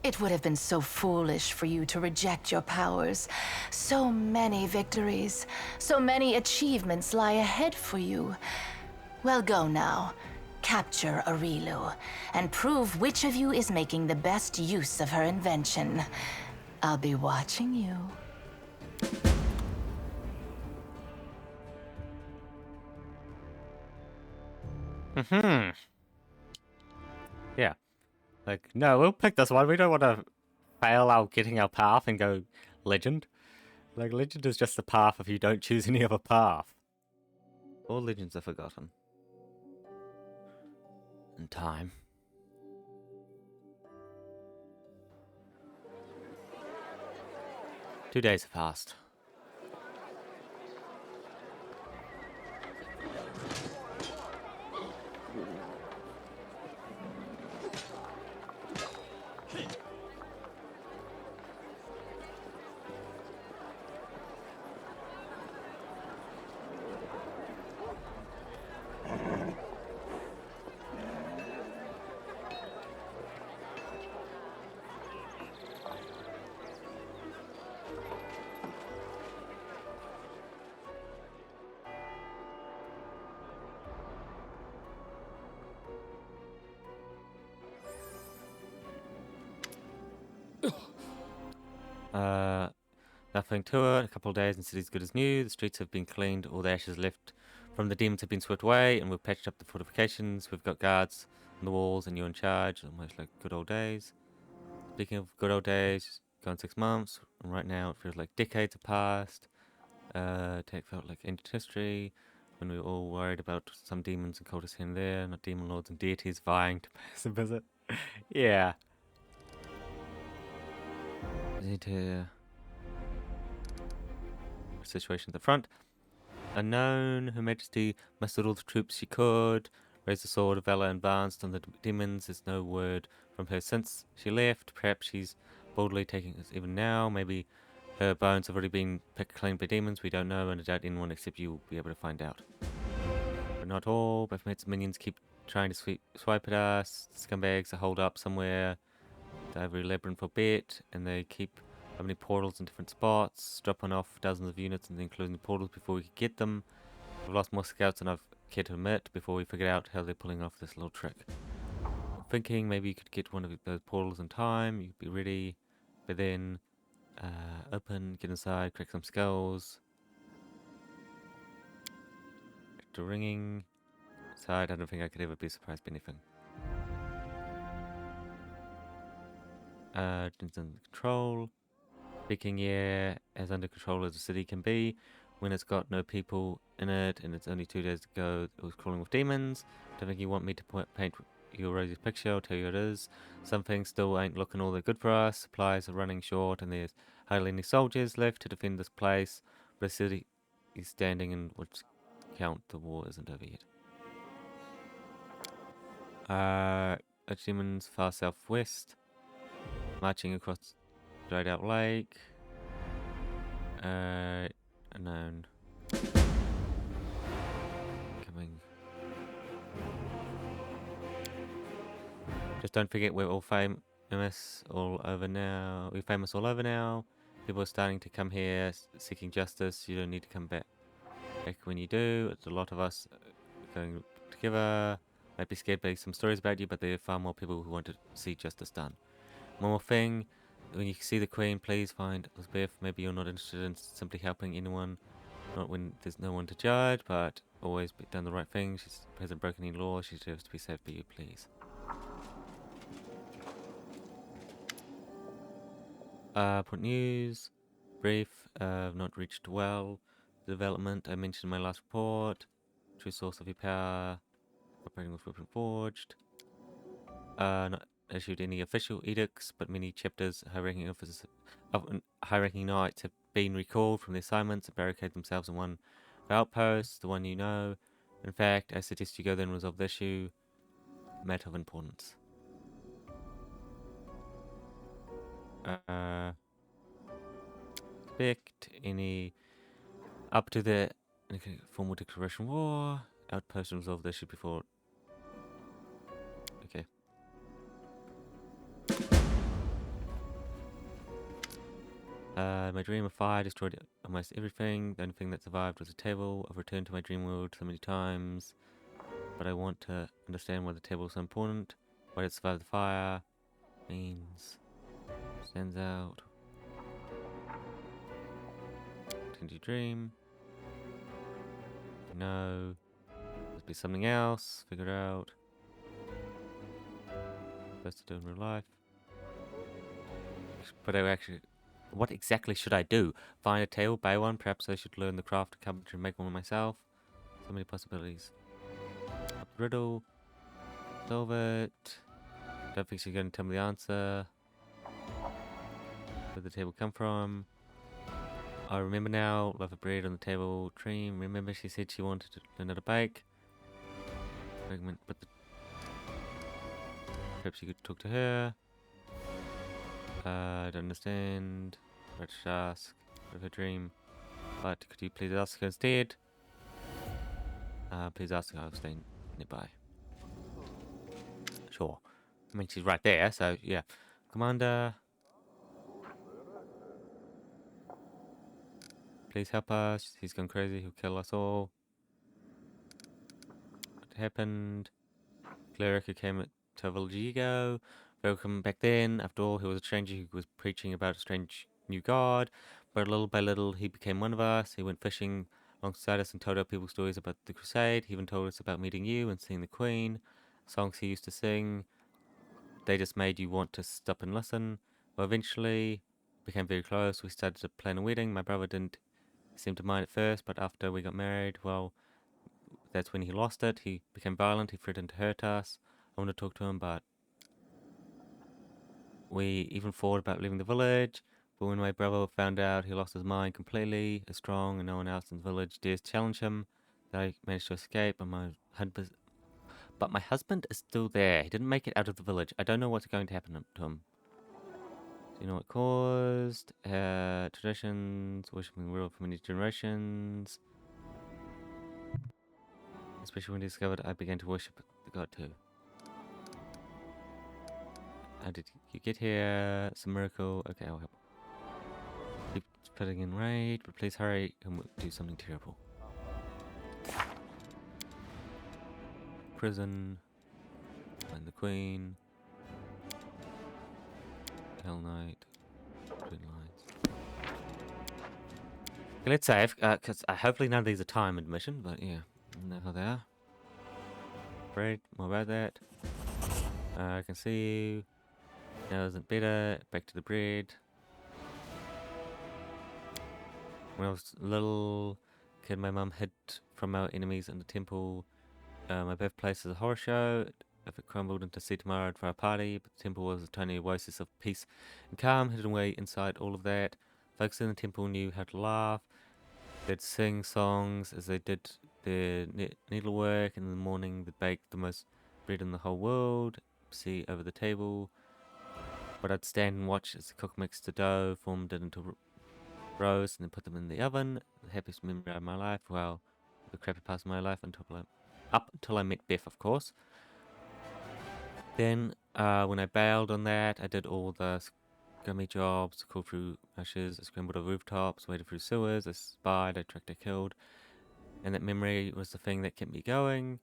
It would have been so foolish for you to reject your powers. So many victories, so many achievements lie ahead for you. Well, go now. capture Arilu and prove which of you is making the best use of her invention. I'll be watching you. Yeah. Like, no, we'll pick this one. We don't want to fail out getting our path and go legend. Like, legend is just the path if you don't choose any other path. All legends are forgotten. In time. Two days have passed. Nothing to it. A couple of days and city's good as new. The streets have been cleaned. All the ashes left from the demons have been swept away, and we've patched up the fortifications. We've got guards on the walls, and you're in charge. Almost like good old days. Speaking of good old days, gone 6 months, and right now it feels like decades have passed. It felt like ancient history when we were all worried about some demons and cultists here and there, not demon lords and deities vying to pay us a visit. Yeah. Need to situation at the front. Unknown, Her Majesty mustered all the troops she could, raised the sword of valor and advanced on the demons. There's no word from her since she left. Perhaps she's boldly taking us even now. Maybe her bones have already been picked clean by demons. We don't know, and I doubt anyone except you will be able to find out. But not all. Baphomet's minions keep trying to swipe at us. Scumbags are holed up somewhere. The Ivory Labyrinth for bit, and they keep having portals in different spots, dropping off dozens of units and then closing the portals before we could get them. We've lost more scouts than I've cared to admit before we figured out how they're pulling off this little trick. I'm thinking maybe you could get one of those portals in time, you'd be ready, but then open, get inside, crack some skulls. After ringing, inside, I don't think I could ever be surprised by anything. It's under control. Speaking, yeah, as under control as the city can be, when it's got no people in it and it's only 2 days to go, it was crawling with demons. Don't think you want me to paint your rosy picture. I'll tell you it is. Some things still ain't looking all that good for us. Supplies are running short and there's hardly any soldiers left to defend this place. But the city is standing and would count the war isn't over yet. Demons far southwest, marching across Dried Out Lake. Unknown. Coming. Just don't forget we're all famous all over now. We're famous all over now. People are starting to come here seeking justice. You don't need to come back when you do. It's a lot of us going together. Might be scared by some stories about you, but there are far more people who want to see justice done. One more thing. When you see the Queen, please find Elizabeth. Maybe you're not interested in simply helping anyone. Not when there's no one to judge, but always done the right thing. She hasn't broken any law. She deserves to be saved by you, please. Point news. Brief. Not reached well. Development I mentioned in my last report. True source of your power. Operating with weapon forged. Not issued any official edicts, but many chapters, high-ranking officers, high-ranking knights have been recalled from their assignments and barricade themselves in one outpost, the one you know. In fact, I suggest you go there and resolve the issue. Matter of importance. Expect any up to the formal declaration war. Outpost and resolve the issue before. Okay. My dream of fire destroyed almost everything. The only thing that survived was a table. I've returned to my dream world so many times. but I want to understand why the table is so important. Why it survived the fire. Means. Stands out. Tend to dream. No. Must be something else. Figure it out. Best to do in real life. But I actually... What exactly should I do? Find a table, buy one? Perhaps I should learn the craft of carpentry and make one myself? So many possibilities. Up the riddle. Solve it. Don't think she's going to tell me the answer. Where did the table come from? I remember now. Love of bread on the table. Dream. Remember she said she wanted to learn how to bake. Recommend, but perhaps you could talk to her. I don't understand. What should I ask? Of a dream. But could you please ask her instead? Please ask her. I'll stay nearby. Sure. I mean, she's right there, so yeah. Commander. Please help us. He's gone crazy. He'll kill us all. What happened? Cleric who came to a village a year ago. Welcome back then. After all, he was a stranger who was preaching about a strange new god. But little by little, he became one of us. He went fishing alongside us and told our people stories about the crusade. He even told us about meeting you and seeing the queen. Songs he used to sing. They just made you want to stop and listen. Well, eventually, became very close. We started to plan a wedding. My brother didn't seem to mind at first, but after we got married, well, that's when he lost it. He became violent. He threatened to hurt us. I wanted to talk to him, but we even thought about leaving the village. But when my brother found out he lost his mind completely, as strong and no one else in the village dares challenge him, I managed to escape. And my husband is still there. He didn't make it out of the village. I don't know what's going to happen to him. Do you know what caused? Traditions, worshipping the world for many generations. Especially when he discovered I began to worship the god too. How did you get here? It's a miracle. Okay, I'll help. Keep putting in raid, but please hurry and we'll do something terrible. Prison. Find the queen. Hell Knight. Twin Lights. Okay, let's save, because hopefully none of these are time admission, but yeah, I know how they are. Bread, more about that. I can see you. Now isn't better. Back to the bread. When I was a little kid, my mum hid from our enemies in the temple. My birthplace is a horror show. If it crumbled into sea tomorrow, I'd throw a party. But the temple was a tiny oasis of peace and calm, hidden away inside all of that. Folks in the temple knew how to laugh. They'd sing songs as they did their needlework. In the morning, they'd bake the most bread in the whole world. See over the table. But I'd stand and watch as the cook mixed the dough, formed it into rows, and then put them in the oven. The happiest memory of my life. Well, the crappy part of my life up until I met Beth, of course. Then, when I bailed on that, I did all the scummy jobs, called through rushes, I scrambled over rooftops, waded through sewers, I spied, I tracked, I killed. And that memory was the thing that kept me going.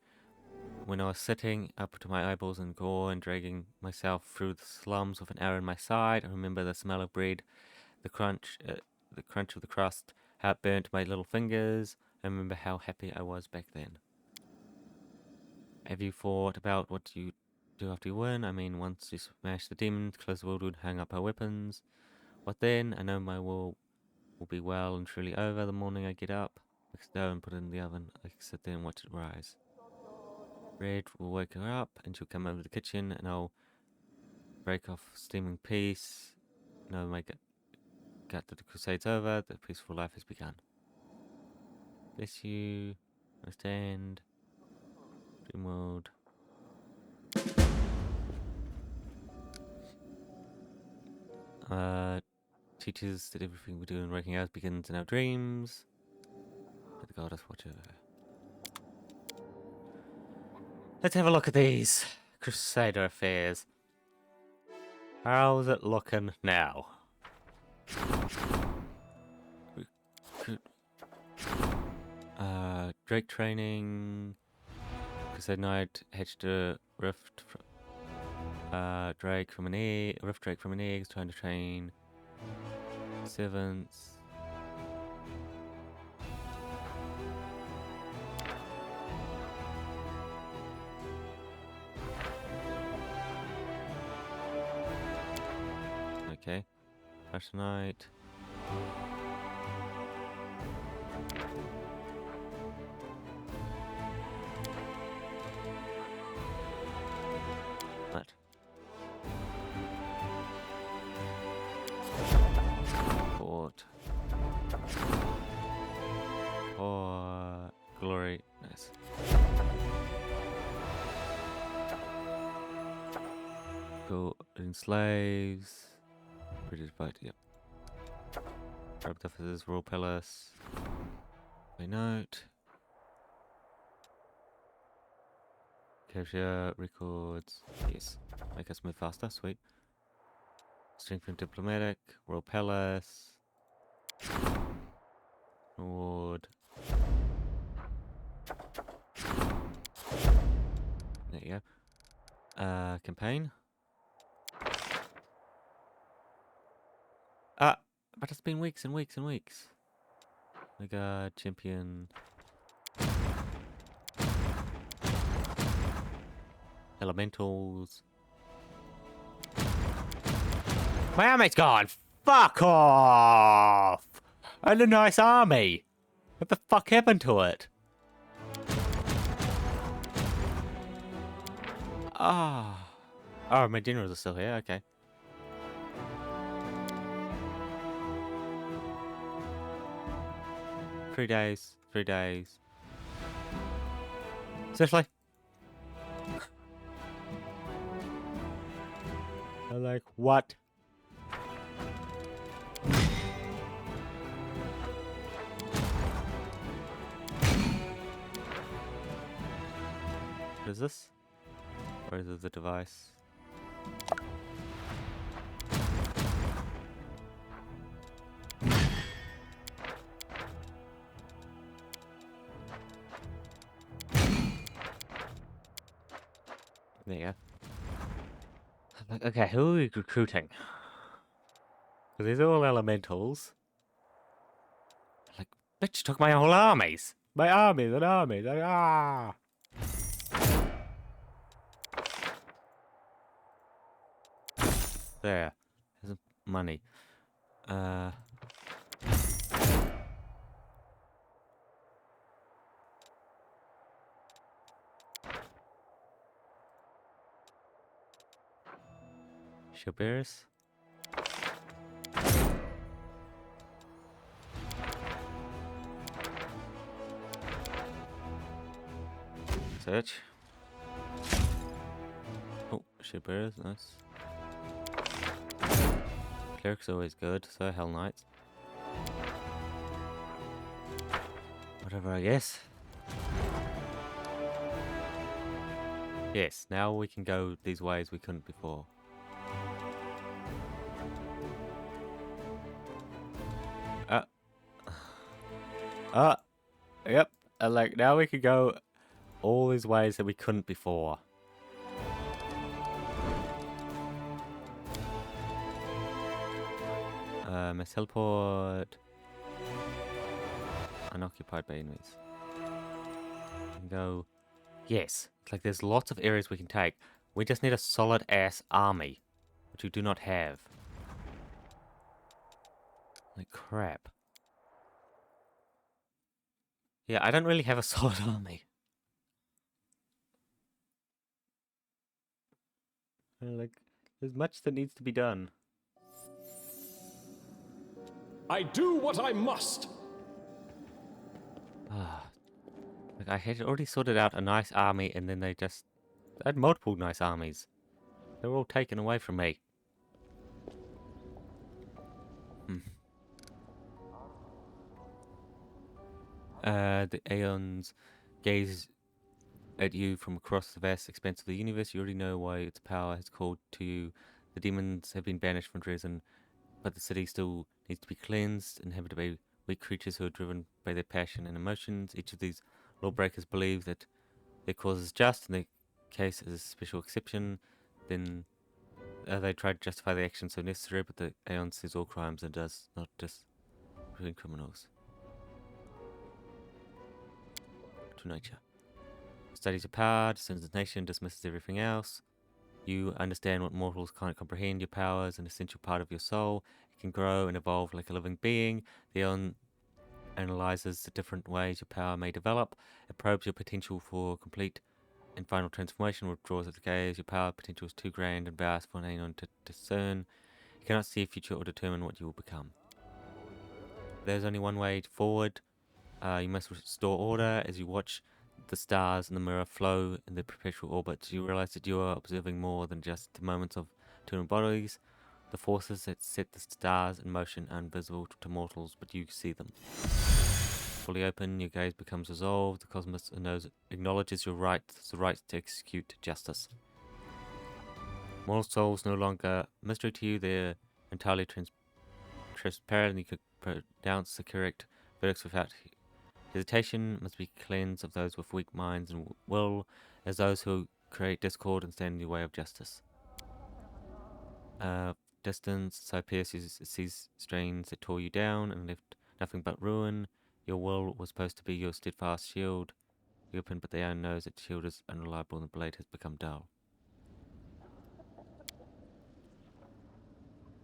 When I was sitting up to my eyeballs in gore and dragging myself through the slums with an arrow in my side, I remember the smell of bread, the crunch of the crust, how it burnt my little fingers. I remember how happy I was back then. Have you thought about what you do after you win? I mean, once you smash the demons, close the world, hang up our weapons. What then? I know my war will be well and truly over the morning I get up. Mix dough and put it in the oven. I can sit there and watch it rise. Red will wake her up and she'll come over to the kitchen and I'll break off steaming peace. No, my gut that the crusade's over, the peaceful life has begun. Bless you. Understand. Dream world. Teaches that everything we do in waking hours begins in our dreams. Let the goddess watch over. Let's have a look at these Crusader affairs. How's it looking now? Drake training, said Knight hatched a rift drake from an egg. Rift drake from an egg is trying to train servants. Okay, Flash Knight. What? Port. Oh, glory. Nice. Go enslaves. British bite, yep. Rubbed officers, Royal Palace. My note. Capture records. Yes. Make us move faster, sweet. Strengthen diplomatic, Royal Palace. Award. There you go. Campaign. But it's been weeks and weeks and weeks. Mega champion. Elementals. My army's gone! Fuck off! I had a nice army! What the fuck happened to it? Ah. Oh, my generals are still here, okay. Three days. Seriously? I'm like, what? What is this? Or is it the device? There you go. Like, okay, who are we recruiting? Because these are all elementals. Like, bitch, took my whole armies! My armies and armies! Like, ah! There. There's money. Bears. Search. Oh, bears, nice. Cleric's always good, so Hell Knights. Whatever, I guess. Yes, now we can go these ways we couldn't before. Yep. And like now we can go all these ways that we couldn't before. My teleport. Unoccupied by enemies. And go. Yes. It's like there's lots of areas we can take. We just need a solid ass army, which we do not have. Like crap. Yeah, I don't really have a solid army. Like, there's much that needs to be done. I do what I must. Like I had already sorted out a nice army, and then they had multiple nice armies. They were all taken away from me. The Aeons gaze at you from across the vast expanse of the universe. You already know why its power has called to you. The demons have been banished from Dresden, but the city still needs to be cleansed, inhabited by weak creatures who are driven by their passion and emotions. Each of these lawbreakers believe that their cause is just, and their case is a special exception, then they try to justify the action so necessary, but the Aeon says all crimes and does not just including criminals. To nature. Studies your power, discerns the nation, dismisses everything else. You understand what mortals can't comprehend. Your power is an essential part of your soul. It can grow and evolve like a living being. The Aeon analyzes the different ways your power may develop. It probes your potential for complete and final transformation, withdraws at the gaze. Your power potential is too grand and vast for an Aeon to discern. You cannot see a future or determine what you will become. There's only one way forward. You must restore order as you watch the stars in the mirror flow in their perpetual orbits. You realize that you are observing more than just the moments of eternal bodies. The forces that set the stars in motion are invisible to mortals, but you see them. Fully open, your gaze becomes resolved. The cosmos acknowledges your right, the right to execute justice. Mortal souls no longer mystery to you. They're entirely transparent, and you could pronounce the correct verdicts without hesitation. Must be cleansed of those with weak minds and will, as those who create discord and stand in the way of justice. Distance, so Perseus sees strains that tore you down and left nothing but ruin. Your will was supposed to be your steadfast shield. You open, but the Aeon knows that the shield is unreliable and the blade has become dull.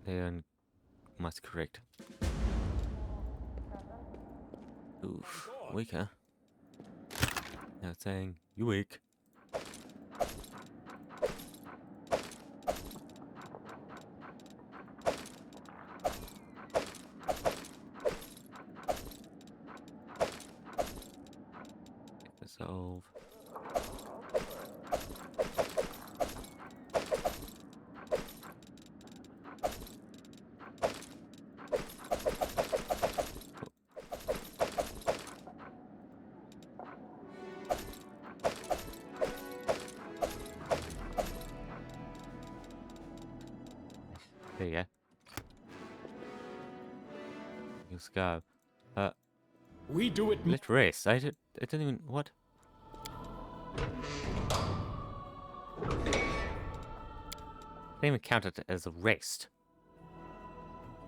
The Aeon must correct. Oof, weaker. Now it's saying, you weak. Resolve. There you go. Let's go. We do it. Let's rest. I didn't even. What? I didn't even count it as a rest.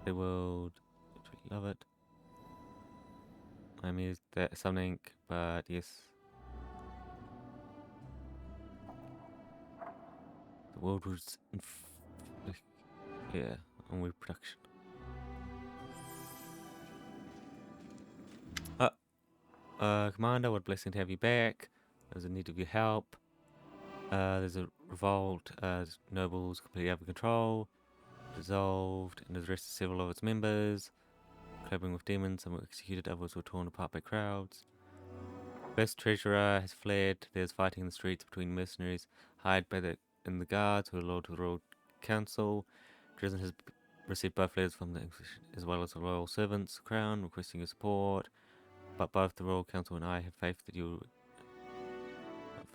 The world. Love it. I mean, that something, but yes. The world was. Yeah, on reproduction. Commander, what a blessing to have you back. There's a need of your help. There's a revolt. Nobles completely out of control. Dissolved and has arrested several of its members. Collaborating with demons, some were executed, others were torn apart by crowds. Best treasurer has fled. There's fighting in the streets between mercenaries hired by the guards who are loyal to the royal council. Dresden has received both letters from the Inquisition as well as the royal servants, crown, requesting your support. But both the royal council and I have faith that you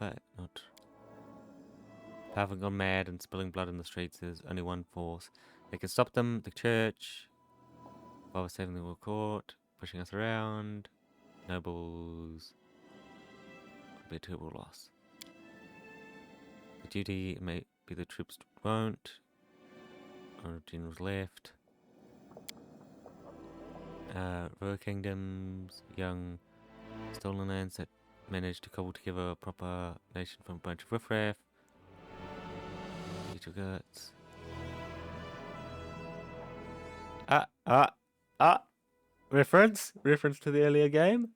not having gone mad and spilling blood in the streets. There's only one force that can stop them: the church. Father saving the royal court, pushing us around. Nobles would be a terrible loss. The duty may be the troops won't. Or generals left. Rural kingdoms, young stolen lands that managed to cobble together a proper nation from a bunch of riffraff. Eat your guts. Reference to the earlier game.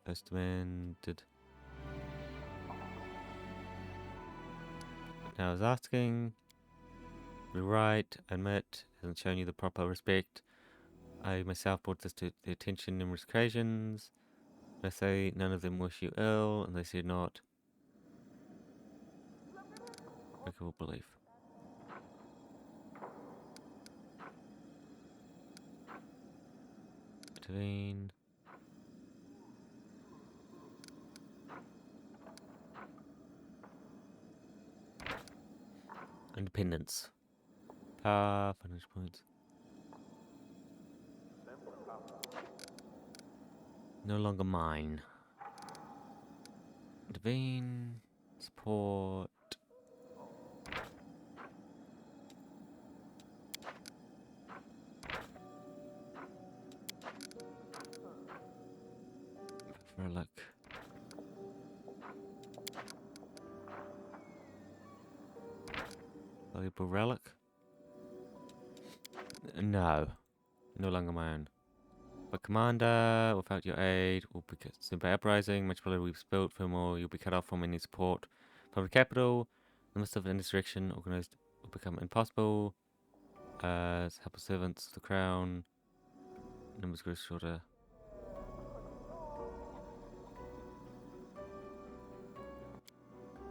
As demanded. Now I was asking. You're right, admit, hasn't shown you the proper respect. I myself brought this to the attention numerous occasions. I say none of them wish you ill, and they said not. Breakable belief. Intervene. Independence. Power, financial points. No longer mine. Divine support. Relic. Valuable relic? No. No longer my own. But Commander, without your aid, will be consumed by uprising. Much blood we've spilled. Furthermore, you'll be cut off from any support from the capital. The midst of insurrection organized will become impossible. As helpless servants of the crown. Numbers grow shorter.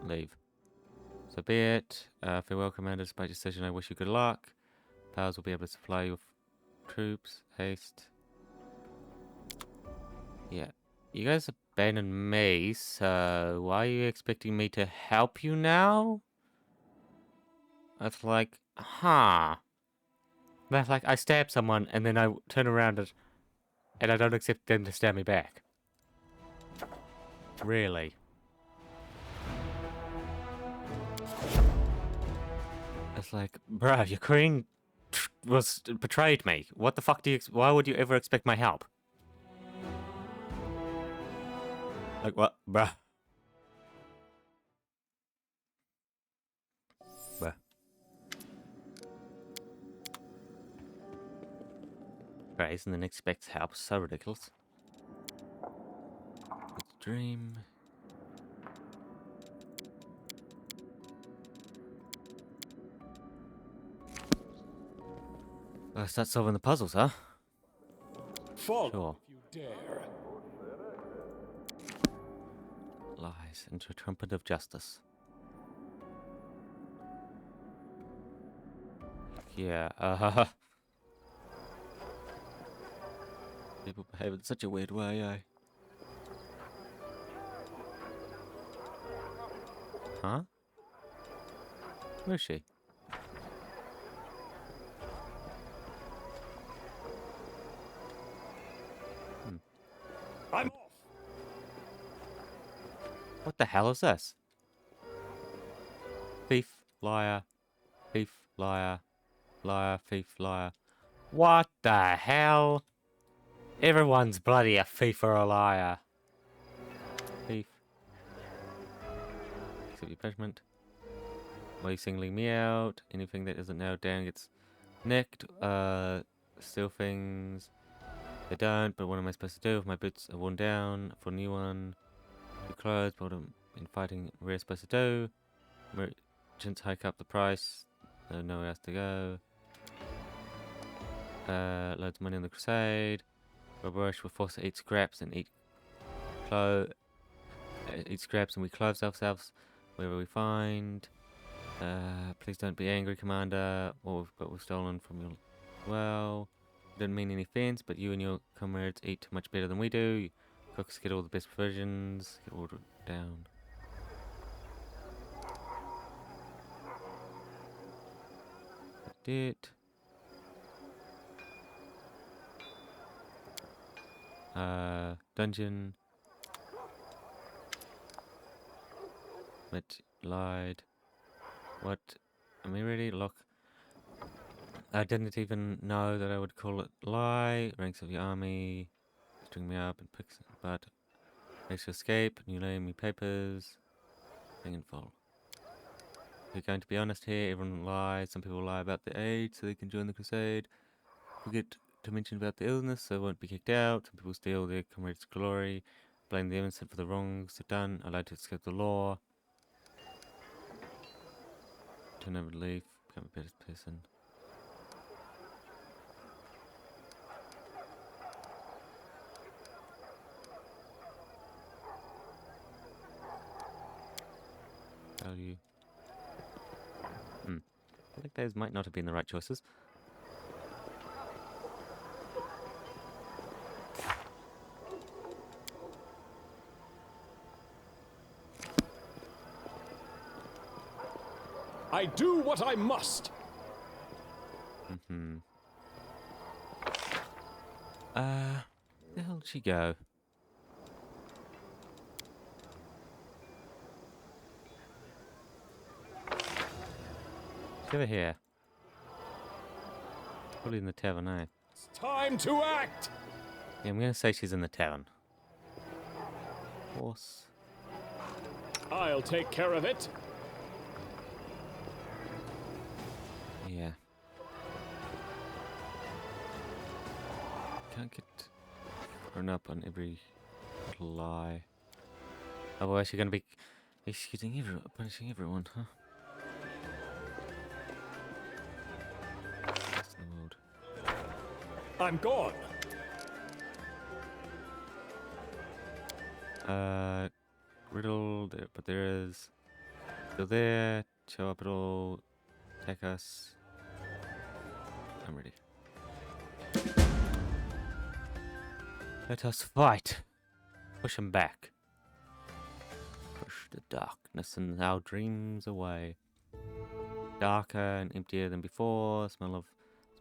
Leave. So be it. Farewell, Commander. Despite your decision, I wish you good luck. Powers will be able to supply you with troops. Haste. Yeah. You guys abandoned me, so why are you expecting me to help you now? That's like, huh. That's like I stab someone and then I turn around and I don't accept them to stab me back. Really? It's like, bruh, your queen betrayed me. What the fuck do you? Why would you ever expect my help? Like what, bruh? Bruh. Praise and then expects help. So ridiculous. It's a dream. Start solving the puzzles, huh? Follow Sure. if you dare. Lies into a trumpet of justice. Yeah, people behave in such a weird way, eh? Huh? Where is she? I'm off. What the hell is this? Thief, liar, liar, thief, liar. What the hell? Everyone's bloody a thief or a liar. Thief. Accept your punishment. Why are you singling me out? Anything that isn't nailed down gets nicked. Steal things. They don't, but what am I supposed to do if my boots are worn down? For a new one. New clothes, but what am in fighting we're supposed to do? Merchants hike up the price. Nowhere else to go. Loads of money on the crusade. Rush, we're forced to eat scraps and eat scraps and we clothe ourselves wherever we find. Please don't be angry, Commander. What we've stolen from you. Well, didn't mean any offense, but you and your comrades eat much better than we do. Cooks get all the best provisions. Get ordered down. Did. Dungeon. But lied. What? Am I ready? Lock. I didn't even know that I would call it lie. Ranks of your army. String me up and picks. But. Makes you escape. New name, new papers. Thing in full. We're going to be honest here. Everyone lies. Some people lie about their age so they can join the crusade. Forget to mention about the illness so they won't be kicked out. Some people steal their comrades' glory. Blame the innocent for the wrongs they've done. Allowed to escape the law. Turn over the leaf. Become a better person. Value. I think those might not have been the right choices. I do what I must. Where the hell did she go? over here. Probably in the tavern, eh? It's time to act! Yeah, I'm gonna say she's in the tavern. Horse. I'll take care of it. Yeah. Can't get thrown up on every little lie. Otherwise you're gonna be punishing everyone, huh? That's the world. I'm gone. Riddle, there, but there is. Still there. Show up at all. Attack us. I'm ready. Let us fight. Push him back. Push the darkness and our dreams away. Darker and emptier than before. Smell of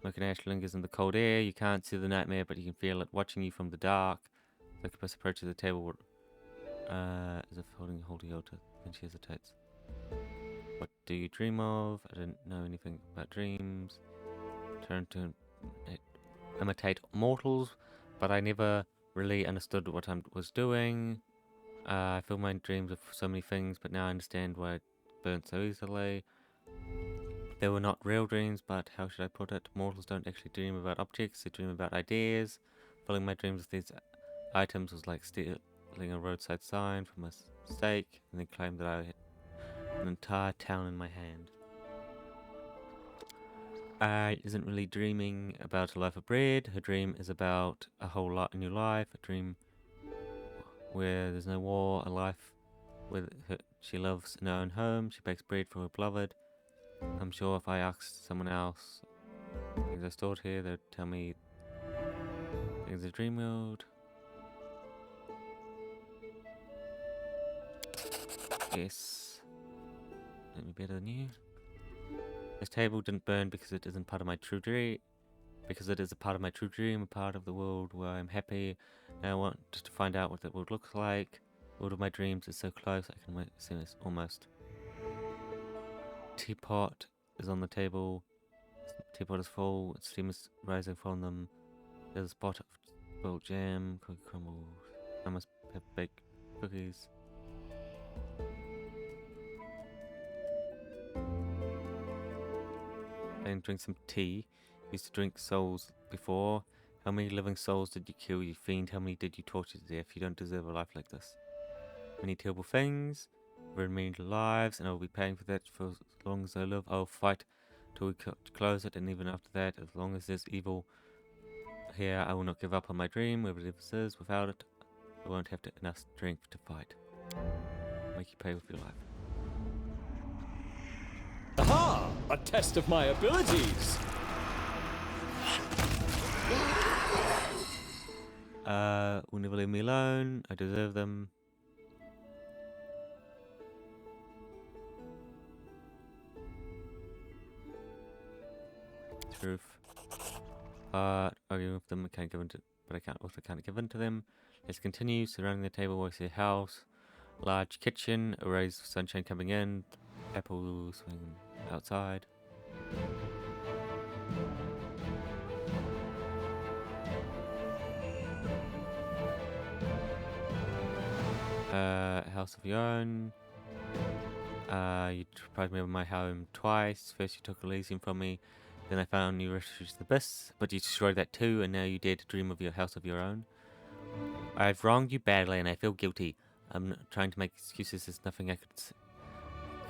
smoke and ash lingers in the cold air. You can't see the nightmare, but you can feel it watching you from the dark. Succubus approaches the table as if holding a holy altar. Then she hesitates. What do you dream of? I don't know anything about dreams. Turn to imitate mortals, but I never really understood what I was doing. I fill my dreams with so many things, but now I understand why it burnt so easily. They were not real dreams, but how should I put it? Mortals don't actually dream about objects, they dream about ideas. Filling my dreams with these items was like stealing a roadside sign from a mistake, and then claimed that I had an entire town in my hand. I isn't really dreaming about a loaf of bread. Her dream is about a whole lot new life, a dream where there's no war, a life where she loves in her own home. She bakes bread for her beloved. I'm sure if I asked someone else things I stored here, they'd tell me things of dream world. Yes. Let me better than you. This table didn't burn because it isn't part of my true dream. Because it is a part of my true dream, a part of the world where I'm happy. Now I want to find out what that world looks like. The world of my dreams is so close, I can see this almost. Teapot is on the table. Teapot is full. Steam is rising from them. There's a spot of boiled jam, cookie crumbles. I must have baked cookies. And drink some tea. Used to drink souls before. How many living souls did you kill, you fiend? How many did you torture to death? You don't deserve a life like this. Many terrible things. Remained lives, and I will be paying for that for as long as I live. I will fight till we close it, and even after that, as long as there's evil here, I will not give up on my dream, whatever this is. Without it, I won't have enough strength to fight. Make you pay with your life. Aha! A test of my abilities! Will never leave me alone. I deserve them. Truth. Arguing with them, I can't give in to, but I can't give in to them. Let's continue. Surrounding the table, I see a house, large kitchen, a rays of sunshine coming in, apple swinging outside. House of your own. You deprived me of my home twice. First you took Elysium from me, then I found you refuge the abyss, but you destroyed that too, and now you dare to dream of your house of your own. I've wronged you badly and I feel guilty. I'm not trying to make excuses, there's nothing I could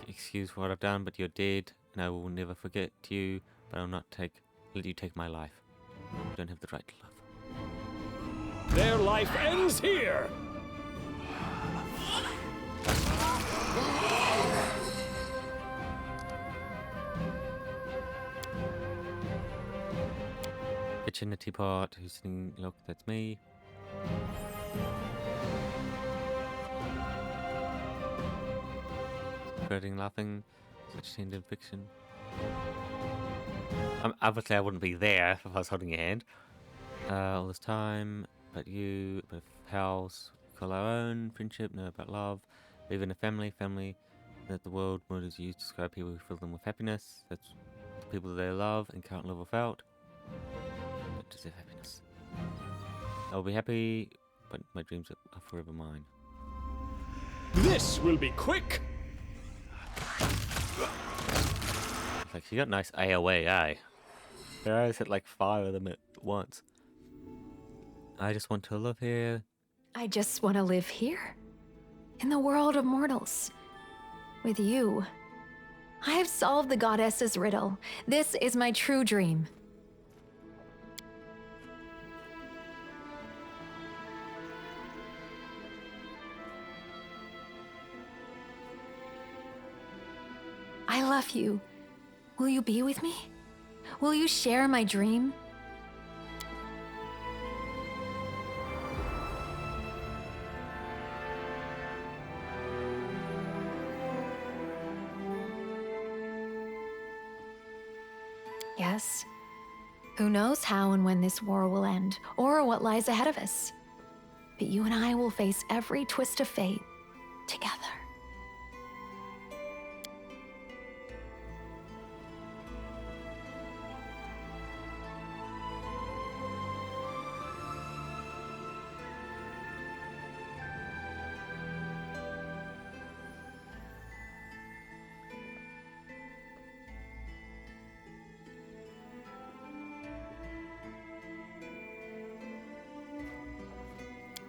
excuse for what I've done, but you're dead, and I will never forget you, but I will not let you take my life. You don't have the right to love. Their life ends here! Kitchen, a teapot, who's sitting, look, that's me. Spreading, laughing, such tender fiction. Obviously I wouldn't be there if I was holding your hand. All this time, but you, but house, call our own, friendship, know about love, live in a family, that the world would is used to describe people who fill them with happiness. That's people they love and can't live without. Don't deserve happiness. I'll be happy, but my dreams are forever mine. This will be quick. Like, she got nice AOE, eh? Her eyes hit like 5 of them at once. I just want to live here. I just want to live here, in the world of mortals, with you. I have solved the goddess's riddle. This is my true dream. I love you. Will you be with me? Will you share my dream? Yes. Who knows how and when this war will end, or what lies ahead of us. But you and I will face every twist of fate together.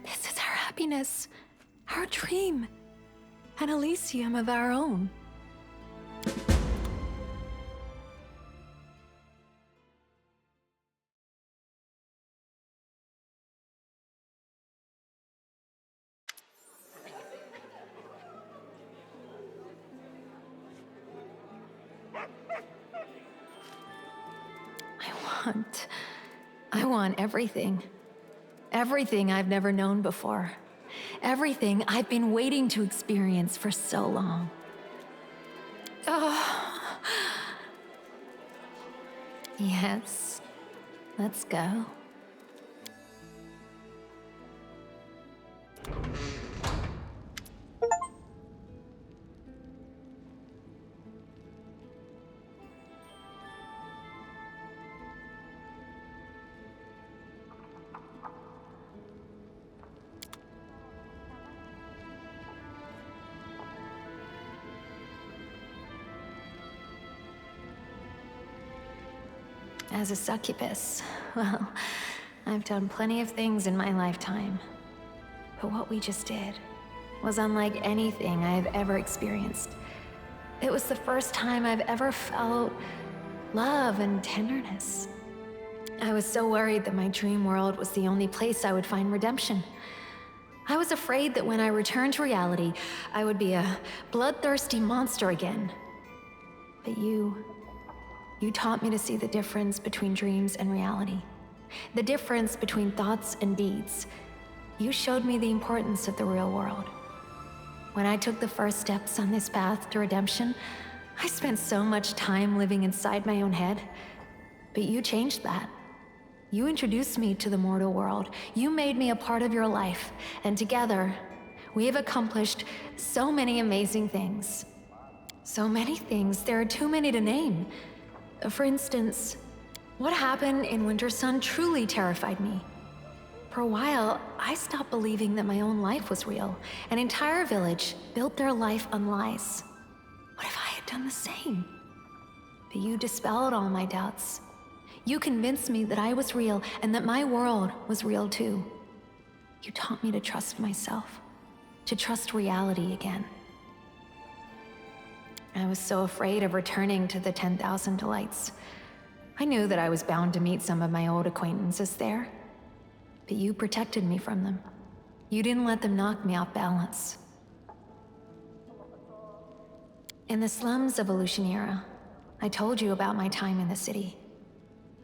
This is our happiness, our dream, an Elysium of our own. I want everything. Everything I've never known before. Everything I've been waiting to experience for so long. Oh. Yes. Let's go. As a succubus, well, I've done plenty of things in my lifetime. But what we just did was unlike anything I have ever experienced. It was the first time I've ever felt love and tenderness. I was so worried that my dream world was the only place I would find redemption. I was afraid that when I returned to reality, I would be a bloodthirsty monster again. But you taught me to see the difference between dreams and reality. The difference between thoughts and deeds. You showed me the importance of the real world. When I took the first steps on this path to redemption, I spent so much time living inside my own head. But you changed that. You introduced me to the mortal world. You made me a part of your life. And together, we have accomplished so many amazing things. So many things, there are too many to name. For instance, what happened in Winter Sun truly terrified me. For a while, I stopped believing that my own life was real. An entire village built their life on lies. What if I had done the same? But you dispelled all my doubts. You convinced me that I was real and that my world was real too. You taught me to trust myself, to trust reality again. I was so afraid of returning to the 10,000 Delights. I knew that I was bound to meet some of my old acquaintances there. But you protected me from them. You didn't let them knock me off balance. In the slums of Elutionera, I told you about my time in the city.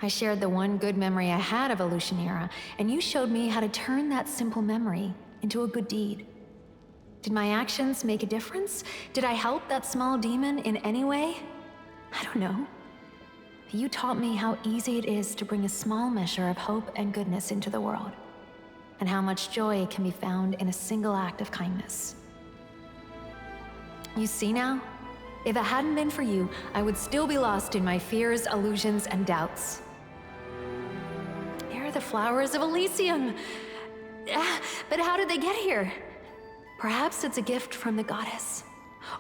I shared the one good memory I had of Elutionera, and you showed me how to turn that simple memory into a good deed. Did my actions make a difference? Did I help that small demon in any way? I don't know. But you taught me how easy it is to bring a small measure of hope and goodness into the world, and how much joy can be found in a single act of kindness. You see now? If it hadn't been for you, I would still be lost in my fears, illusions, and doubts. They're the flowers of Elysium. But how did they get here? Perhaps it's a gift from the goddess.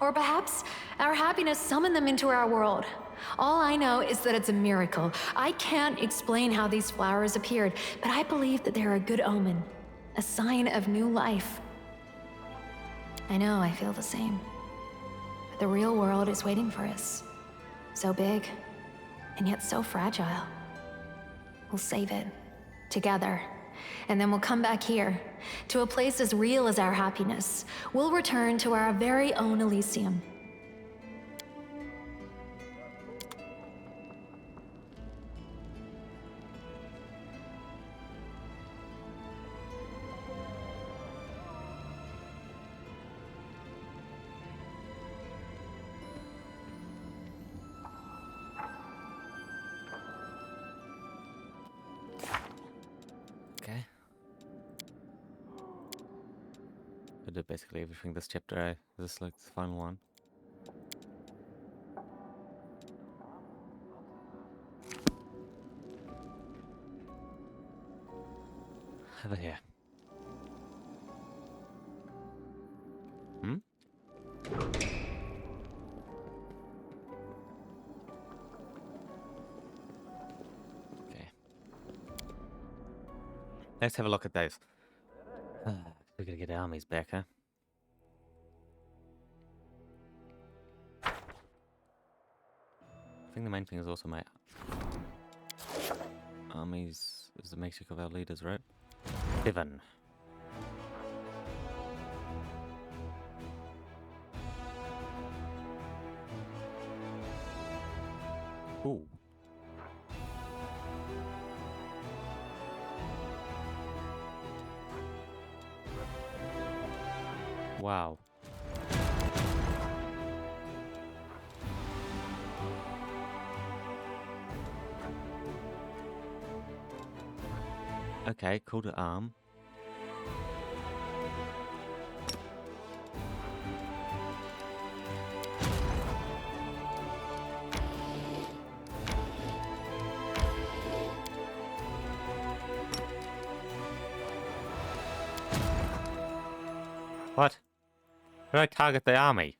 Or perhaps our happiness summoned them into our world. All I know is that it's a miracle. I can't explain how these flowers appeared, but I believe that they're a good omen, a sign of new life. I know I feel the same. But the real world is waiting for us. So big, and yet so fragile. We'll save it, together. And then we'll come back here, to a place as real as our happiness. We'll return to our very own Elysium. Okay. I did basically everything this chapter. This is like the final one. Over here. Hmm? Okay. Let's have a look at those. We're gonna get armies back, huh? I think the main thing is also my armies is the makeshift of our leaders, right? 7. Ooh. Wow. Okay, call to arm. What? Did I target the army?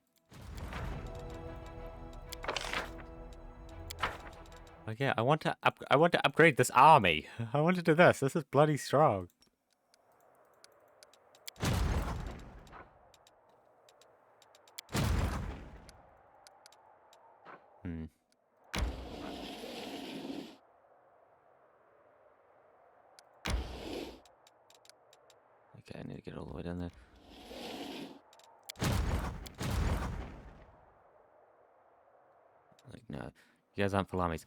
Oh yeah, I want to upgrade this army. I want to do this. This is bloody strong. Hmm. Okay, I need to get all the way down there. Like, no. You guys aren't full armies.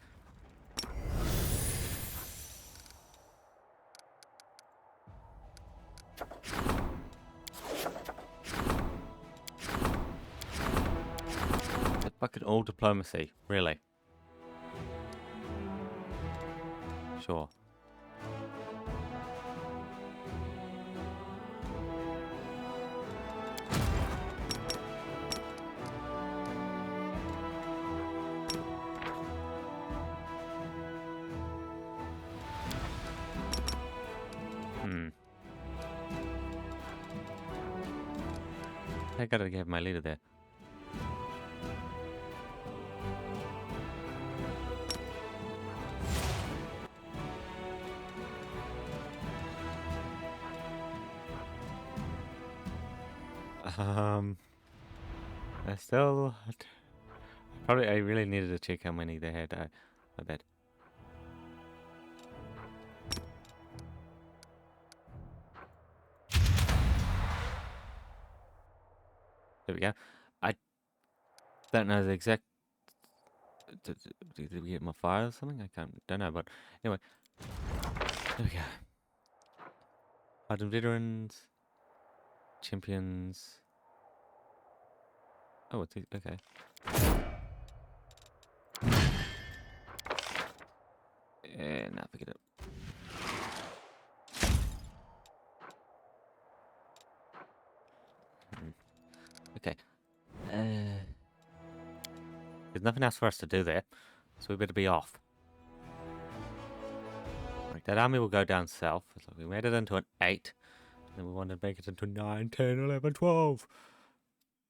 That fucking all diplomacy. Really? Sure. I gotta get my leader there. I still probably I really needed to check how many they had. I bet. There we go. I don't know the exact. Did we get my fire or something? I don't know, but anyway. There we go. Hardened veterans, champions. Oh, it's okay. Nah, forget it. Okay. There's nothing else for us to do there, so we better be off. Right, that army will go down south. So we made it into an 8. And then we want to make it into 9, 10, 11, 12.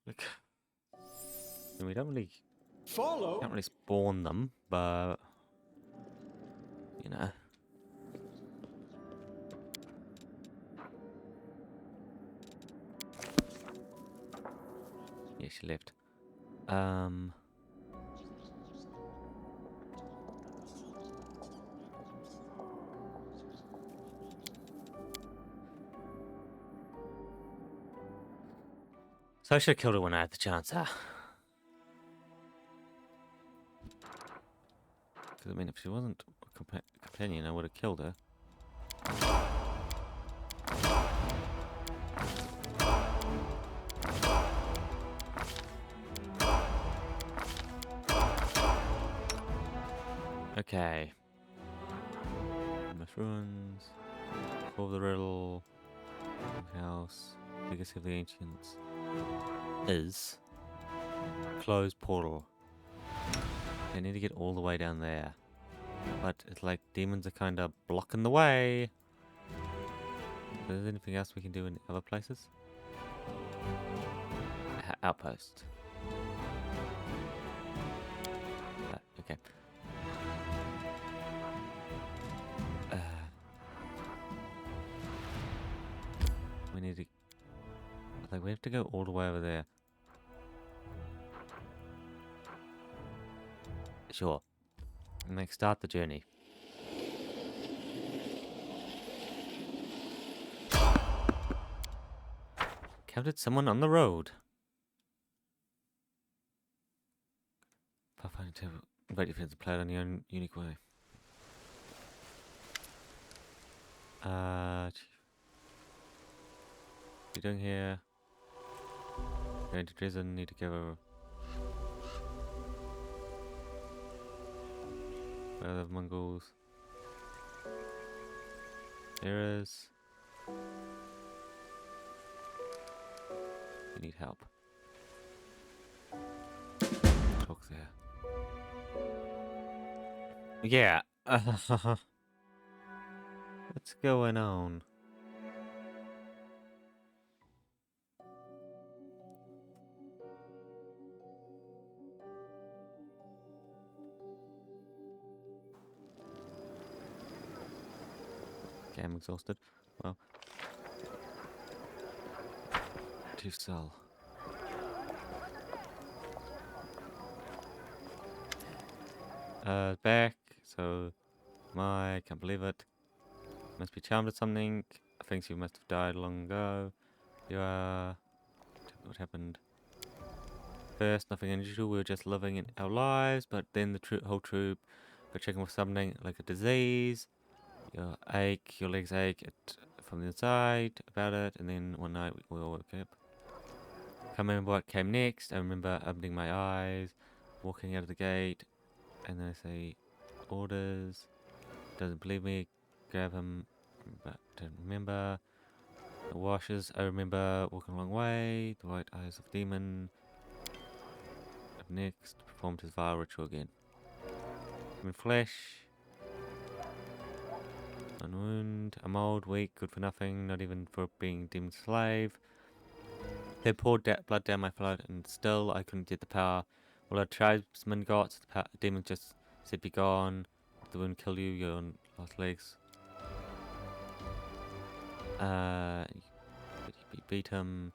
Like, and we don't really... Can't really spawn them, but... You know... Yeah, she left. So I should have killed her when I had the chance, huh? Because, I mean, if she wasn't a companion, I would have killed her. Okay. Ruins. Core of the Riddle. House. Legacy of the Ancients. Is. Closed portal. I need to get all the way down there. But it's like demons are kind of blocking the way. Is there anything else we can do in other places? Outpost. Okay. We need to... Like, we have to go all the way over there. Sure. And like, start the journey. Counted someone on the road. Pathfinder to invite your friends to play it on your own unique way. What are you doing here? Going to prison, need to go... Where are the Mongols? Errors. You need help. Talk there. Yeah. What's going on? Okay, I'm exhausted. Well. To sell. Back. So, can't believe it. Must be charmed at something. I think she must have died long ago. You are... What happened? First, nothing unusual. We were just living in our lives, but then the whole troop got checking with something like a disease. Your legs ache from the inside about it, and then one night we all woke up. Can't remember what came next. I remember opening my eyes, walking out of the gate, and then I say, orders. Doesn't believe me. Grab him, but don't remember. The washes. I remember walking a long way. The white eyes of demon. Up next, performed his vile ritual again. Human flesh. One wound. I'm old, weak, good for nothing. Not even for being demon slave. They poured blood down my throat, and still I couldn't get the power. Well, our tribesmen got, the demon just said, be gone. The wound kill you, you're on lost legs. Beat him.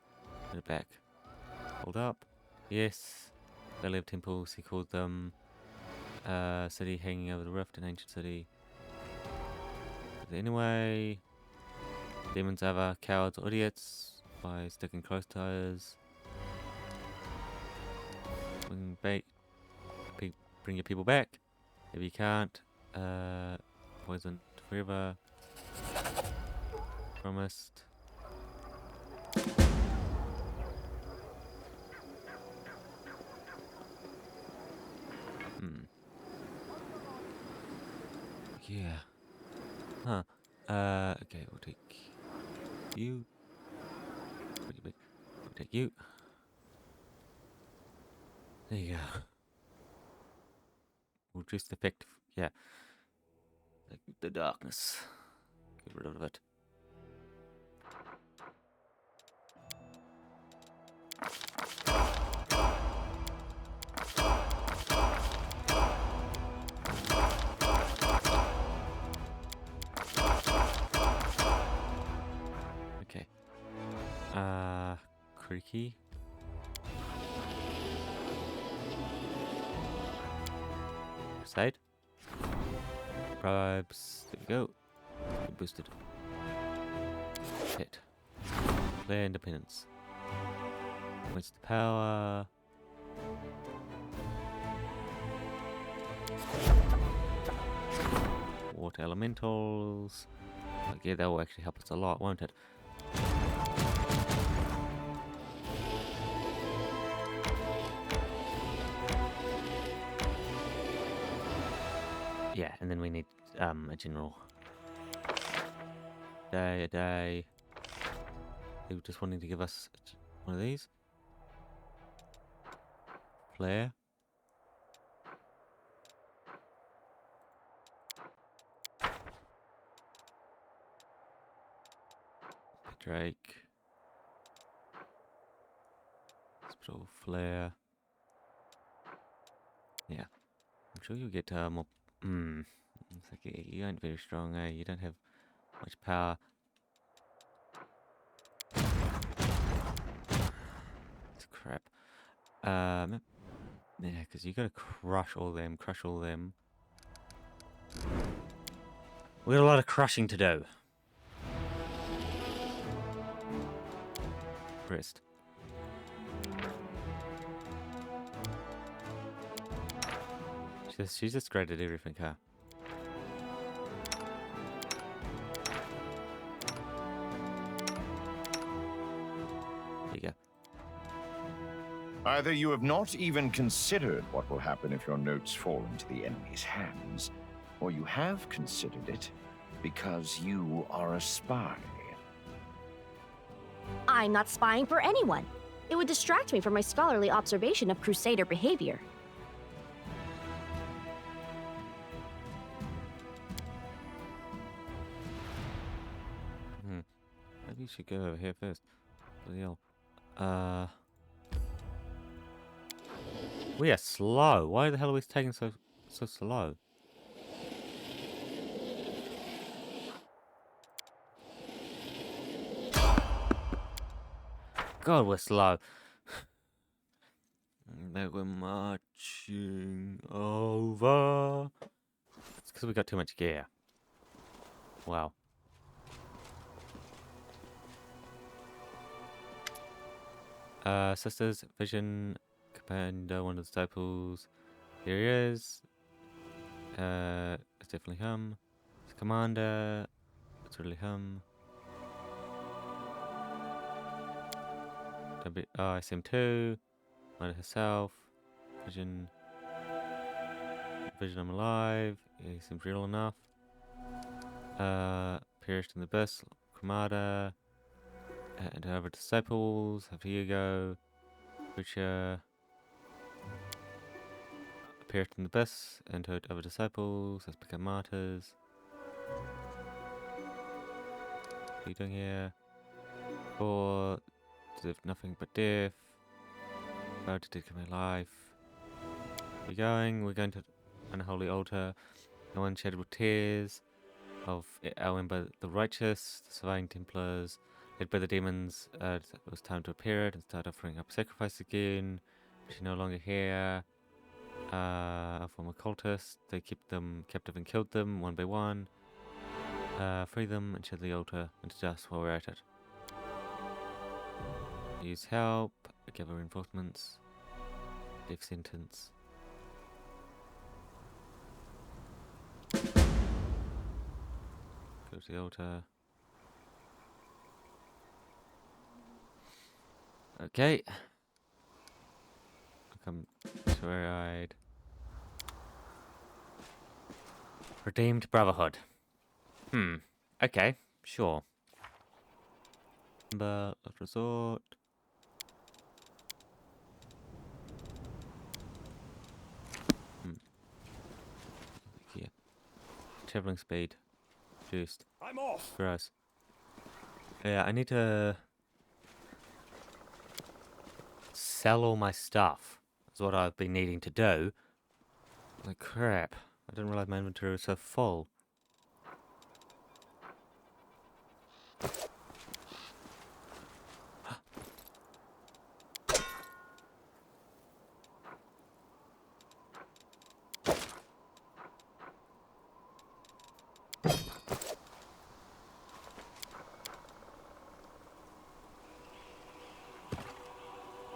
Put it back. Hold up. Yes. Valley of Temples, he called them. City hanging over the rift, an ancient city. But anyway, demons ever cowards or idiots by sticking close to us. Bring your people back. If you can't, poison forever. Promised. Yeah. Huh. Okay, we'll take you. We'll take you. There you go. reduce the effect. Yeah. Like the darkness. Get rid of it. Okay. Creaky. Side. Bribes. There we go. Get boosted. Hit. Player independence. What's the power? Water elementals. Like, yeah, that will actually help us a lot, won't it? Yeah, and then we need a general. A day. They were just wanting to give us one of these. Flare. Drake. Spittle flare. Yeah. I'm sure you'll get more. It's like you aren't very strong, eh? You don't have much power. It's crap. Yeah, because you gotta crush all them, We got a lot of crushing to do. Rest. She's just great at everything, huh? There you go. Either you have not even considered what will happen if your notes fall into the enemy's hands, or you have considered it because you are a spy. I'm not spying for anyone. It would distract me from my scholarly observation of Crusader behavior. Maybe you should go over here first. Bloody hell. We are slow. Why the hell are we taking so slow? God, we're slow. They were marching over. It's because we got too much gear. Wow. Sisters, Vision, Commander, one of the disciples. Here he is. It's definitely him. It's Commander. It's really him. SM2. Mother herself. Vision. Vision, I'm alive. Yeah, he seems real enough. Perished in the abyss. Commander. And other disciples. Have Hugo. Butcher. Perished in the abyss. And heard other disciples. Has become martyrs. What are you doing here? Or deserve nothing but death. About to take my life. We're going to an unholy altar. No one shed with tears of Elwyn by the righteous, the surviving Templars, led by the demons. It was time to appear it and start offering up sacrifice again. She's no longer here. A former cultist. They kept them captive and killed them one by one. Free them and shed the altar into dust while we're at it. Use help. Gather reinforcements. Death sentence. Go to the altar. Okay. Come swear-eyed. Redeemed Brotherhood. Okay, sure. But last resort. traveling speed. Reduced. I'm off. Gross. Yeah, I need to sell all my stuff. That's what I've been needing to do. Like crap. I didn't realize my inventory was so full.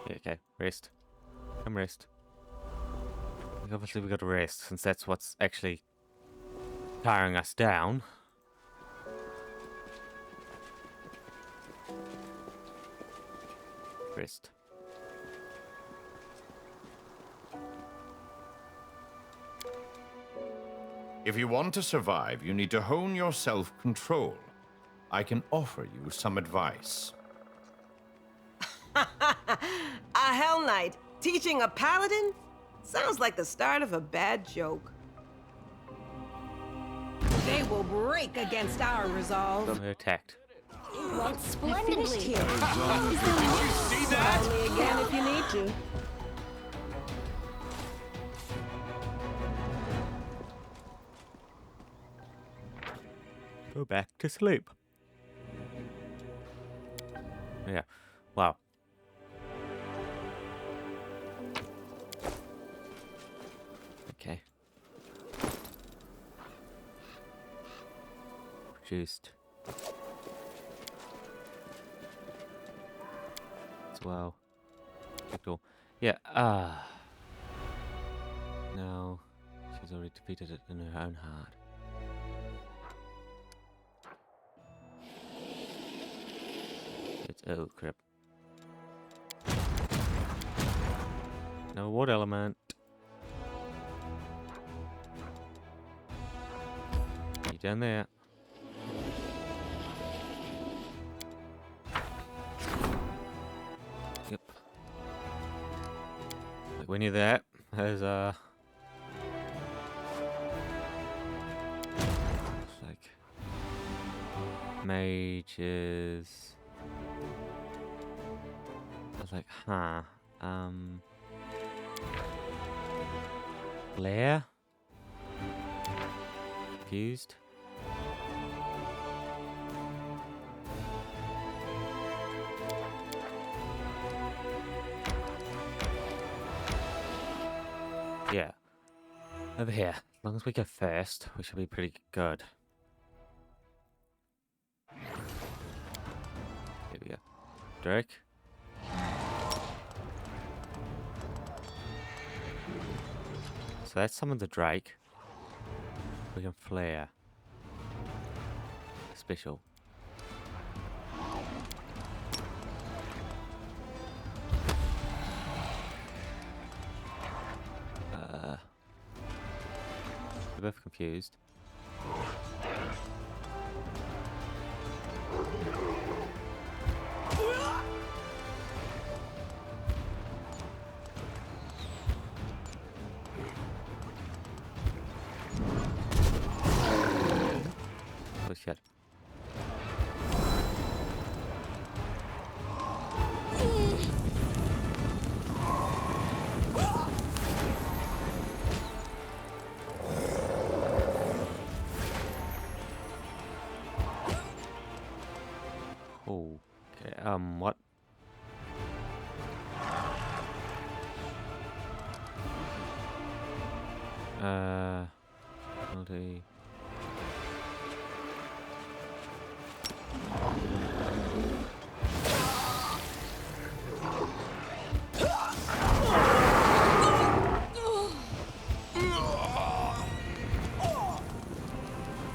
Yeah, okay, rest. Come rest. Like, obviously we got to rest, since that's what's actually tiring us down. Rest. If you want to survive, you need to hone your self-control. I can offer you some advice. A Hell Knight teaching a paladin? Sounds like the start of a bad joke. They will break against our resolve. We're attacked. Well, splendidly. Here. Did you see that? Call me again if you need to. Go back to sleep. Yeah. Wow. Okay. Produced. As well. Cool. Yeah, no. She's already defeated it in her own heart. It's oh crap. No water element. You done there? Yep. Like we knew that. There's it's like mages. I was like, huh. Blair? Confused? Yeah. Over here. As long as we go first, we should be pretty good. Here we go. Drake? So that's some of the Drake. We can flare. Special. We're both confused. Oh shit. Okay, what? Penalty.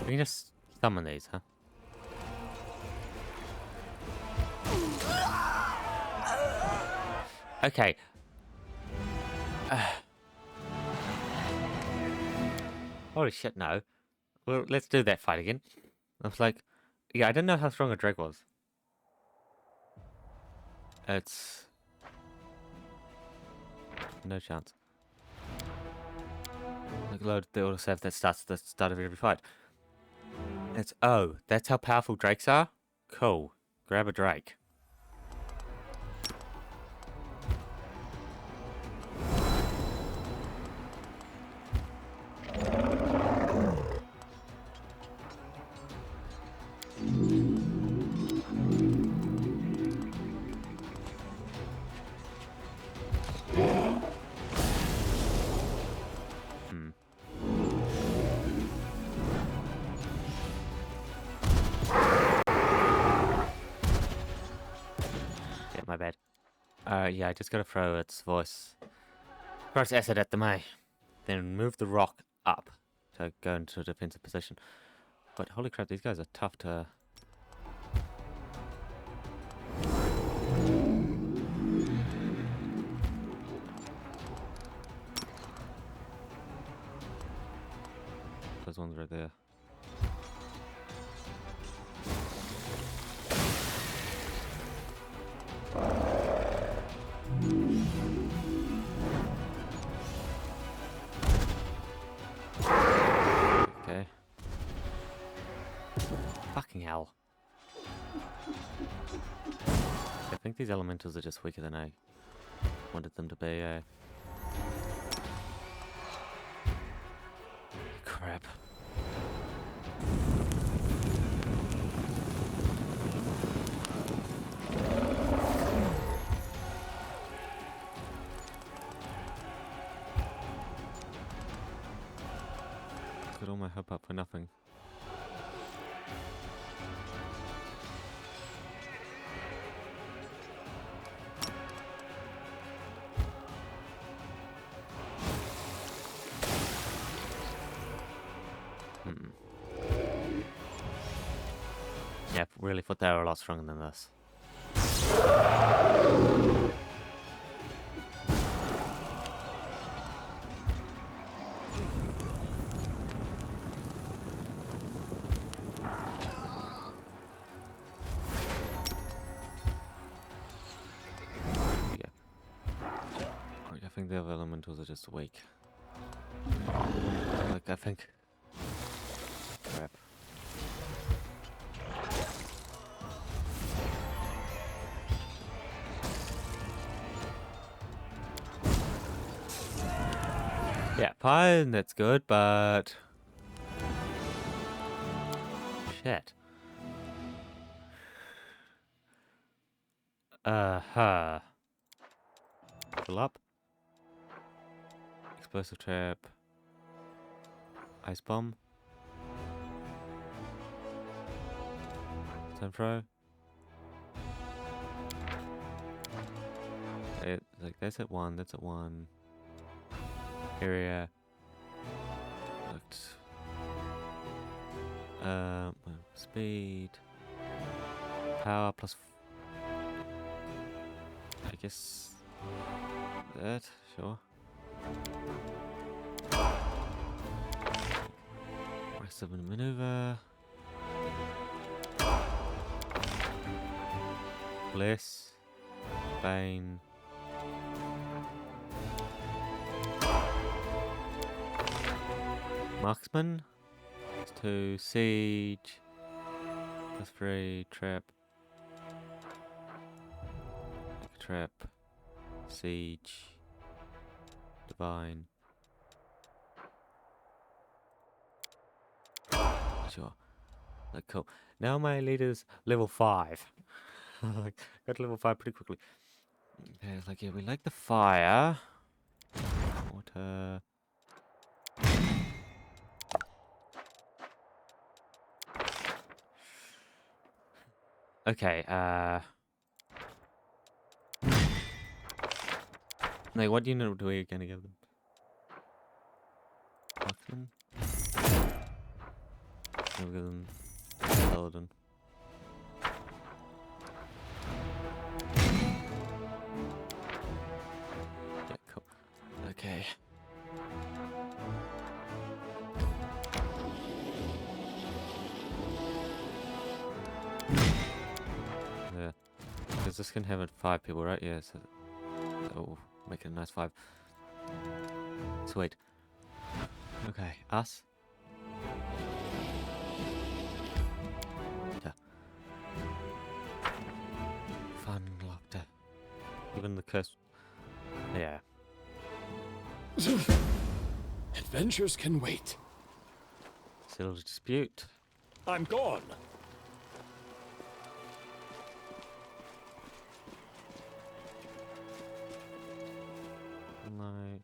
We can just summon these, huh? Okay. Holy shit, no. Well, let's do that fight again. I was like, yeah, I didn't know how strong a drag was. It's... no chance. Like, load the autosave that starts at the start of every fight. That's how powerful drakes are? Cool. Grab a drake. My bad. Yeah, I just gotta throw its voice. Throw its acid at the May. Then move the rock up to go into a defensive position. But holy crap, these guys are tough to... Those ones right there. Okay. Fucking hell. I think these elementals are just weaker than I wanted them to be, Crap. Got all my hope up for nothing. Yeah, really thought they were a lot stronger than this. I think the other elementals are just weak. Like, I think... Crap. Yeah, fine, that's good, but... Shit. Uh-huh. Fill up. Explosive trap. Ice bomb. Stone throw. Like, that's at 1, that's at 1. Area. Looked. Speed. Power plus... I guess... that, sure. Rest of the maneuver. Bliss. Bane. Marksman. +2 siege. +3 trap. Trap. Siege. Divine. Sure. Like, cool. Now my leader's level 5. Like, got to level 5 pretty quickly. Okay, it's like, yeah, we like the fire. Water. Okay, like, what unit are we gonna give them? Marksman? We'll give them Paladin. Yeah, cool. Okay. Yeah. Because this can have it 5 people, right? Yeah, so that will make it a nice 5. Sweet. Okay, us. given the curse. Yeah. Adventures can wait. Settled dispute. I'm gone. Light.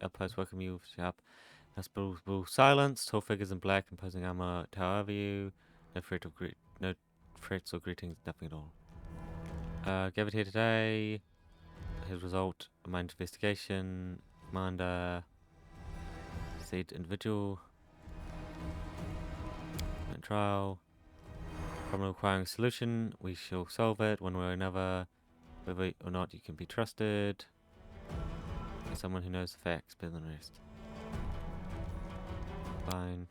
Outpost welcome you sharp. Hospitable silence, tall figures in black, imposing armor tower over you. No threats or greetings, nothing at all. Gathered here today. His result of my investigation. Commander. Seed individual. And trial. Problem requiring a solution. We shall solve it one way or another. Whether or not you can be trusted. Someone who knows the facts better than the rest. Fine.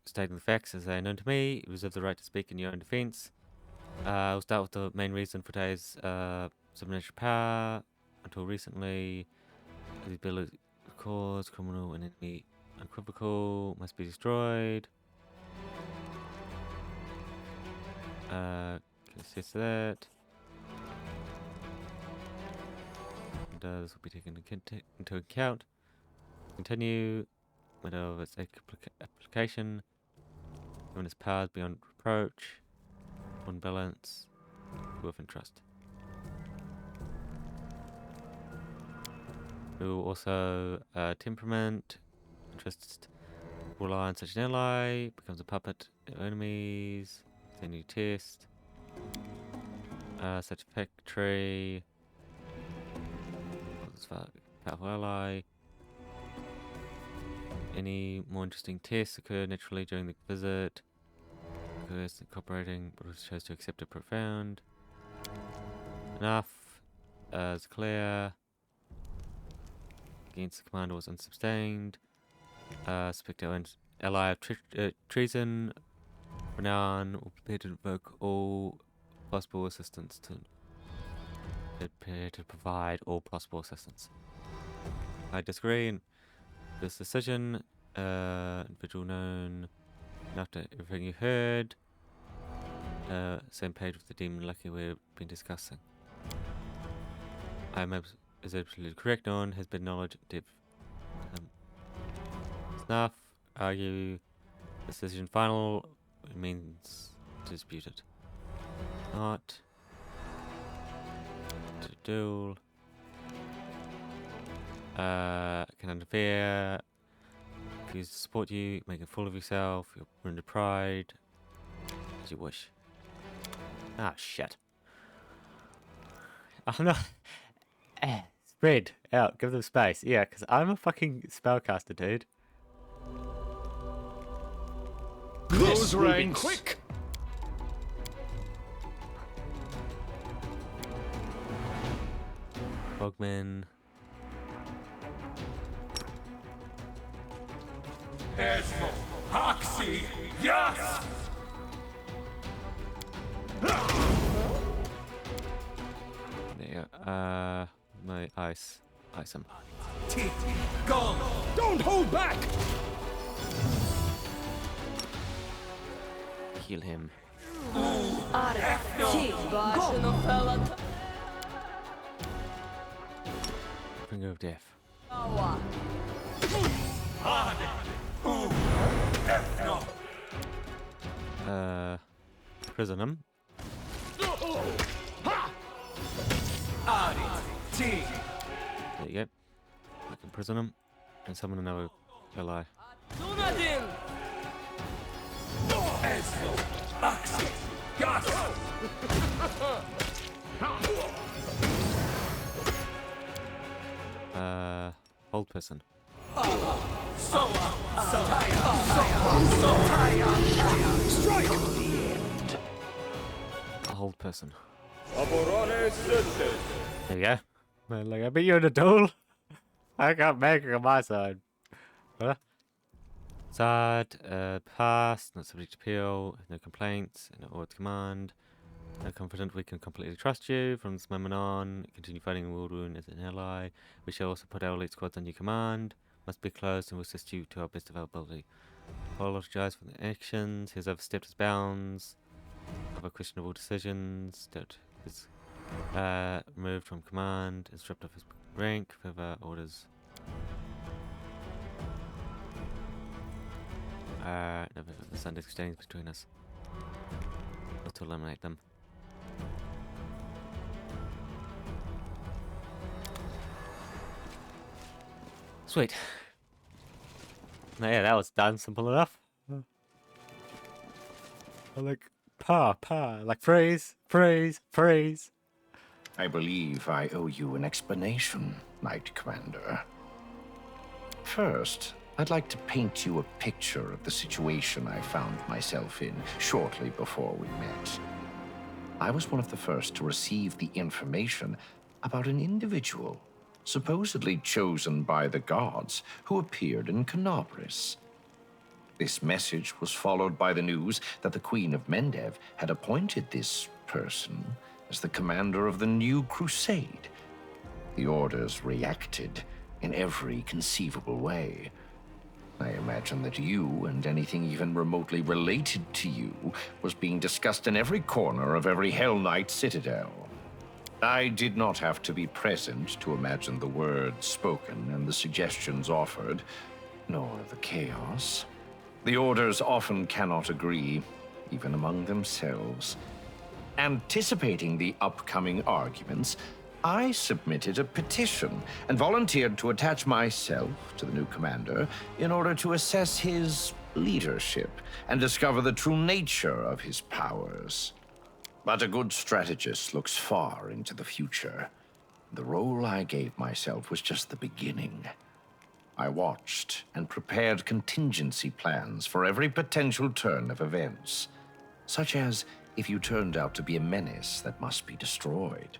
Stating the facts as they are known to me. You reserve the right to speak in your own defense. I'll start with the main reason for today's supernatural power. Until recently, the ability to cause criminal and enemy unequivocal must be destroyed. Assess that. This will be taken into account. Continue. Matter of its application. Given its powers beyond reproach. On balance. Worth and trust. We will also temperament. Interest. Rely on such an ally. Becomes a puppet of enemies. It's a new test. Such a factory. Powerful ally. Any more interesting tests occur naturally during the visit. Occurs incorporating, but also chose to accept it profound. Enough. As clear. Against the commander was unsustained. Suspect our ally of treason. Renown will prepare to invoke all possible assistance prepare to provide all possible assistance. I disagree in this decision. Individual known. And after everything you heard, same page with the demon lucky we've been discussing. I am is absolutely correct. No one has been knowledge deep. Snuff. Argue. Decision final. It means disputed. Not. To duel. Can interfere. Refuse to support you. Make a fool of yourself. You're wounded pride. As you wish. Ah, shit. I'm not. Spread out. Give them space. Yeah, because I'm a fucking spellcaster, dude. Close ranks. Quick. Bogman. Esmo. Hoxie. Yes. There. My ice him. Gone. Don't hold back. Kill him. Finger of death. Prison him. There you go. I can prison him and summon another ally. Old person. Strike! A old person. There you go. Man, like, I beat you in a duel. I got Magic on my side. Huh? Side, passed, not subject to appeal, no complaints, no order to command. I'm confident we can completely trust you. From this moment on, continue fighting in World Wound as an ally. We shall also put our elite squads under your command. Must be closed and will assist you to our best of our ability. Apologize for the actions. He has overstepped his bounds. Other questionable decisions. That is removed from command. Is stripped off his rank. Further orders. No, there's understandings between us. Let's eliminate them. Sweet. Now, yeah, that was done. Simple enough. Like, like praise. I believe I owe you an explanation, Knight Commander. First, I'd like to paint you a picture of the situation I found myself in shortly before we met. I was one of the first to receive the information about an individual supposedly chosen by the gods who appeared in Canobris. This message was followed by the news that the Queen of Mendev had appointed this person as the commander of the new crusade. The orders reacted in every conceivable way. I imagine that you and anything even remotely related to you was being discussed in every corner of every Hell Knight citadel. I did not have to be present to imagine the words spoken and the suggestions offered, nor the chaos. The orders often cannot agree, even among themselves. Anticipating the upcoming arguments, I submitted a petition and volunteered to attach myself to the new commander in order to assess his leadership and discover the true nature of his powers. But a good strategist looks far into the future. The role I gave myself was just the beginning. I watched and prepared contingency plans for every potential turn of events, such as if you turned out to be a menace that must be destroyed,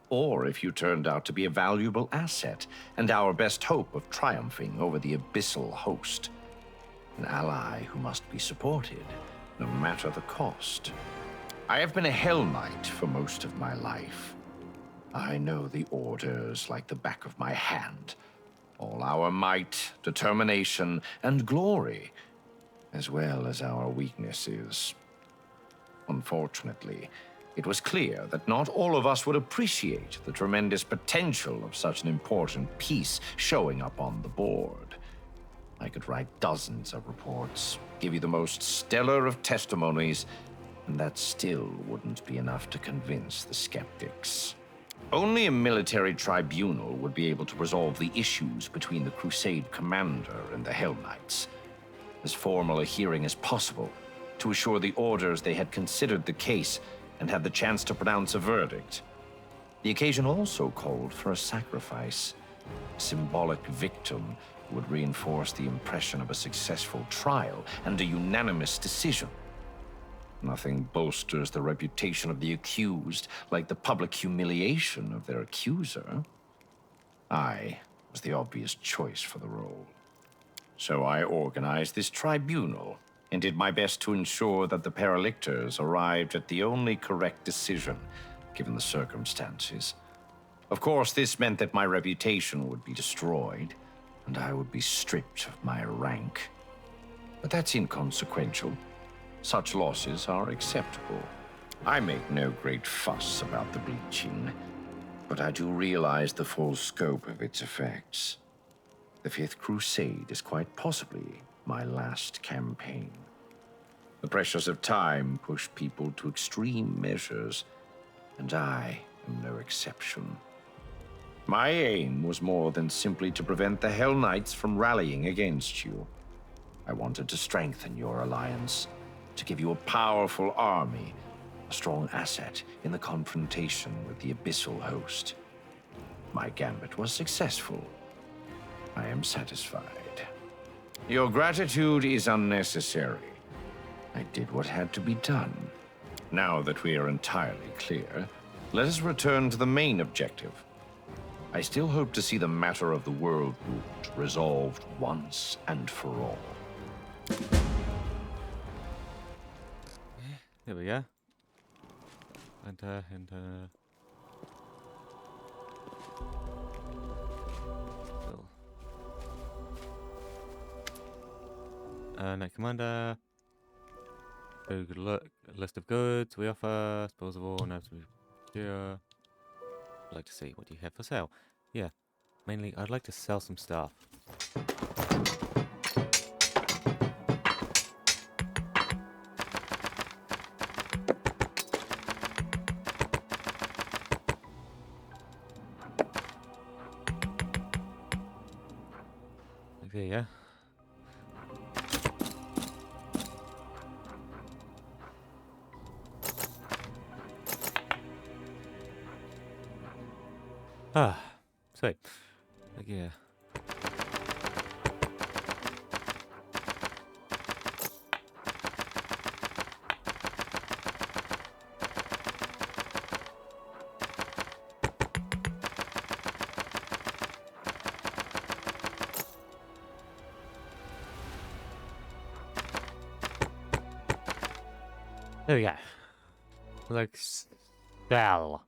or if you turned out to be a valuable asset and our best hope of triumphing over the abyssal host, an ally who must be supported, no matter the cost. I have been a Hell Knight for most of my life. I know the orders like the back of my hand. All our might, determination, and glory, as well as our weaknesses. Unfortunately, it was clear that not all of us would appreciate the tremendous potential of such an important piece showing up on the board. I could write dozens of reports, give you the most stellar of testimonies, and that still wouldn't be enough to convince the skeptics. Only a military tribunal would be able to resolve the issues between the Crusade commander and the Hell Knights. As formal a hearing as possible, to assure the orders they had considered the case and had the chance to pronounce a verdict. The occasion also called for a sacrifice, a symbolic victim who would reinforce the impression of a successful trial and a unanimous decision. Nothing bolsters the reputation of the accused like the public humiliation of their accuser. I was the obvious choice for the role. So I organized this tribunal and did my best to ensure that the Paralictors arrived at the only correct decision, given the circumstances. Of course, this meant that my reputation would be destroyed, and I would be stripped of my rank. But that's inconsequential. Such losses are acceptable. I make no great fuss about the bleaching, but I do realize the full scope of its effects. The Fifth Crusade is quite possibly my last campaign. The pressures of time push people to extreme measures, and I am no exception. My aim was more than simply to prevent the Hell Knights from rallying against you. I wanted to strengthen your alliance, to give you a powerful army, a strong asset in the confrontation with the abyssal host. My gambit was successful. I am satisfied. Your gratitude is unnecessary. I did what had to be done. Now that we are entirely clear, let us return to the main objective. I still hope to see the matter of the world wound resolved once and for all. There we go. Enter. Cool. Night Commander. Very good look. List of goods we offer. Disposable. Now to be here. I'd like to see what you have for sale. Yeah. Mainly, I'd like to sell some stuff. Okay, yeah. Ah, sweet. Like, yeah. There we go. Like, sell.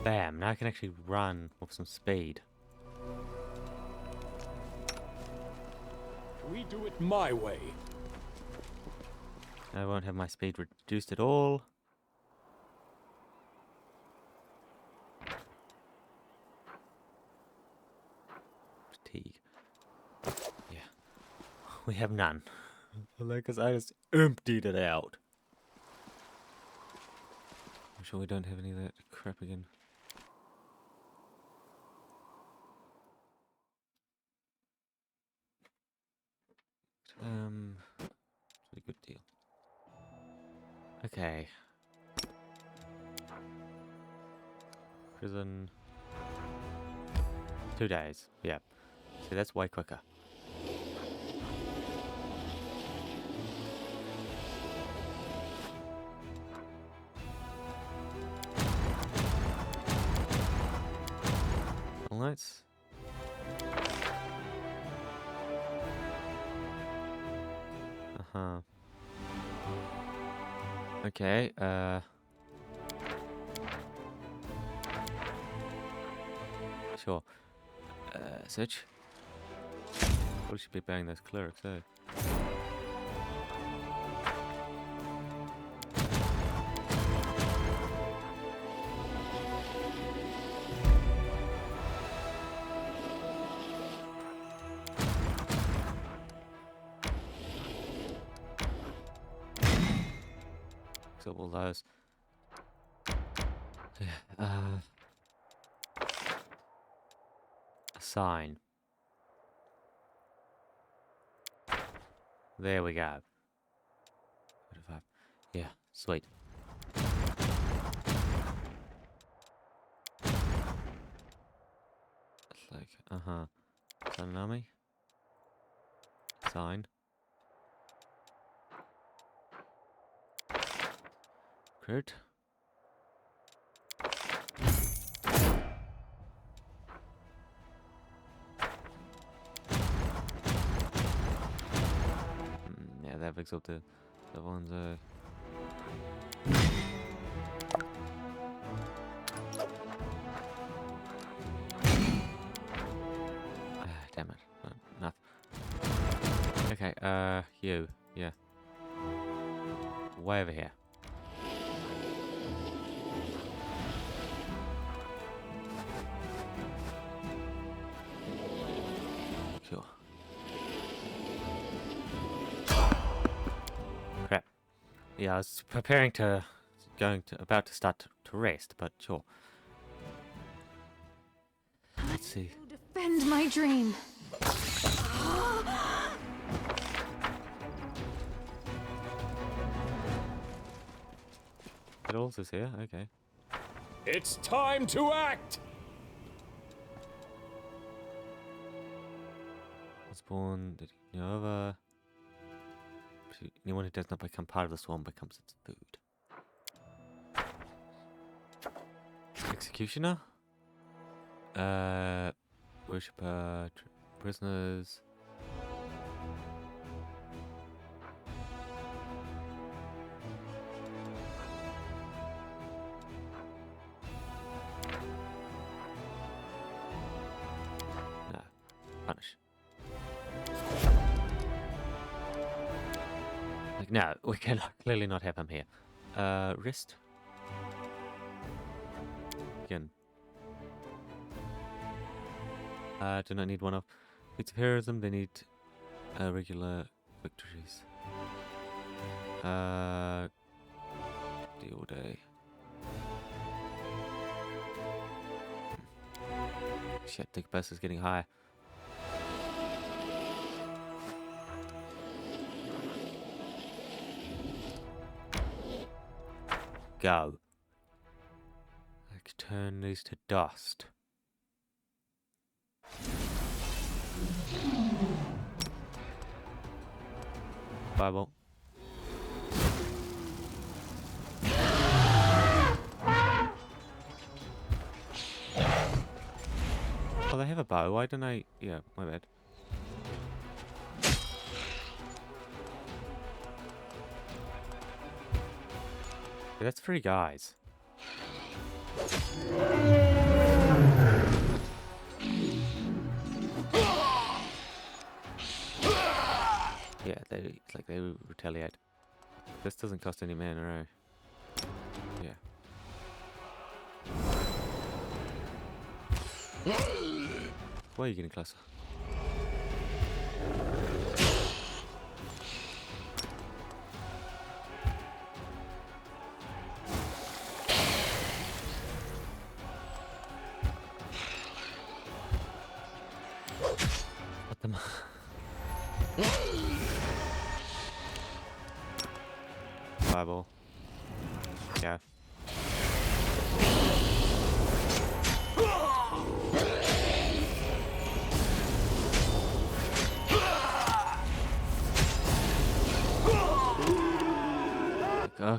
Bam, now I can actually run with some speed. We do it my way. I won't have my speed reduced at all. Fatigue. Yeah. We have none. Because I just emptied it out. I'm sure we don't have any of that crap again. It's a good deal. Okay. Prison. 2 days. Yeah. See, that's way quicker. Lights. Uh-huh. Okay, sure. Search. Probably should be banging those clerics, eh? So all those. Yeah, assign. There we go. 45. Yeah, sweet. It's like, Assign an army. Assign. Crit. Yeah, that picks up the ones, damn it. Not enough. Okay, you. Yeah. Way over here. Sure. Crap. Yeah, I was preparing to... about to start to rest, but sure. Let's see. Defend my dream. It also is here, okay. It's time to act! Spawn, Nova. Anyone who does not become part of the swarm becomes its food. Executioner? Worshipper, prisoners. Punish. Like, no, we can clearly not have him here. Wrist. Again. Do not need one of bits of heroism. They need regular victories. Deal day. Shit, the best is getting high. Go. I can turn these to dust. Fireball. Oh, they have a bow. Why don't I? Yeah, my bad. Yeah, that's 3 guys. Yeah, it's like they retaliate. This doesn't cost any mana, eh? Yeah. Why are you getting closer? What the? Fireball. Yeah.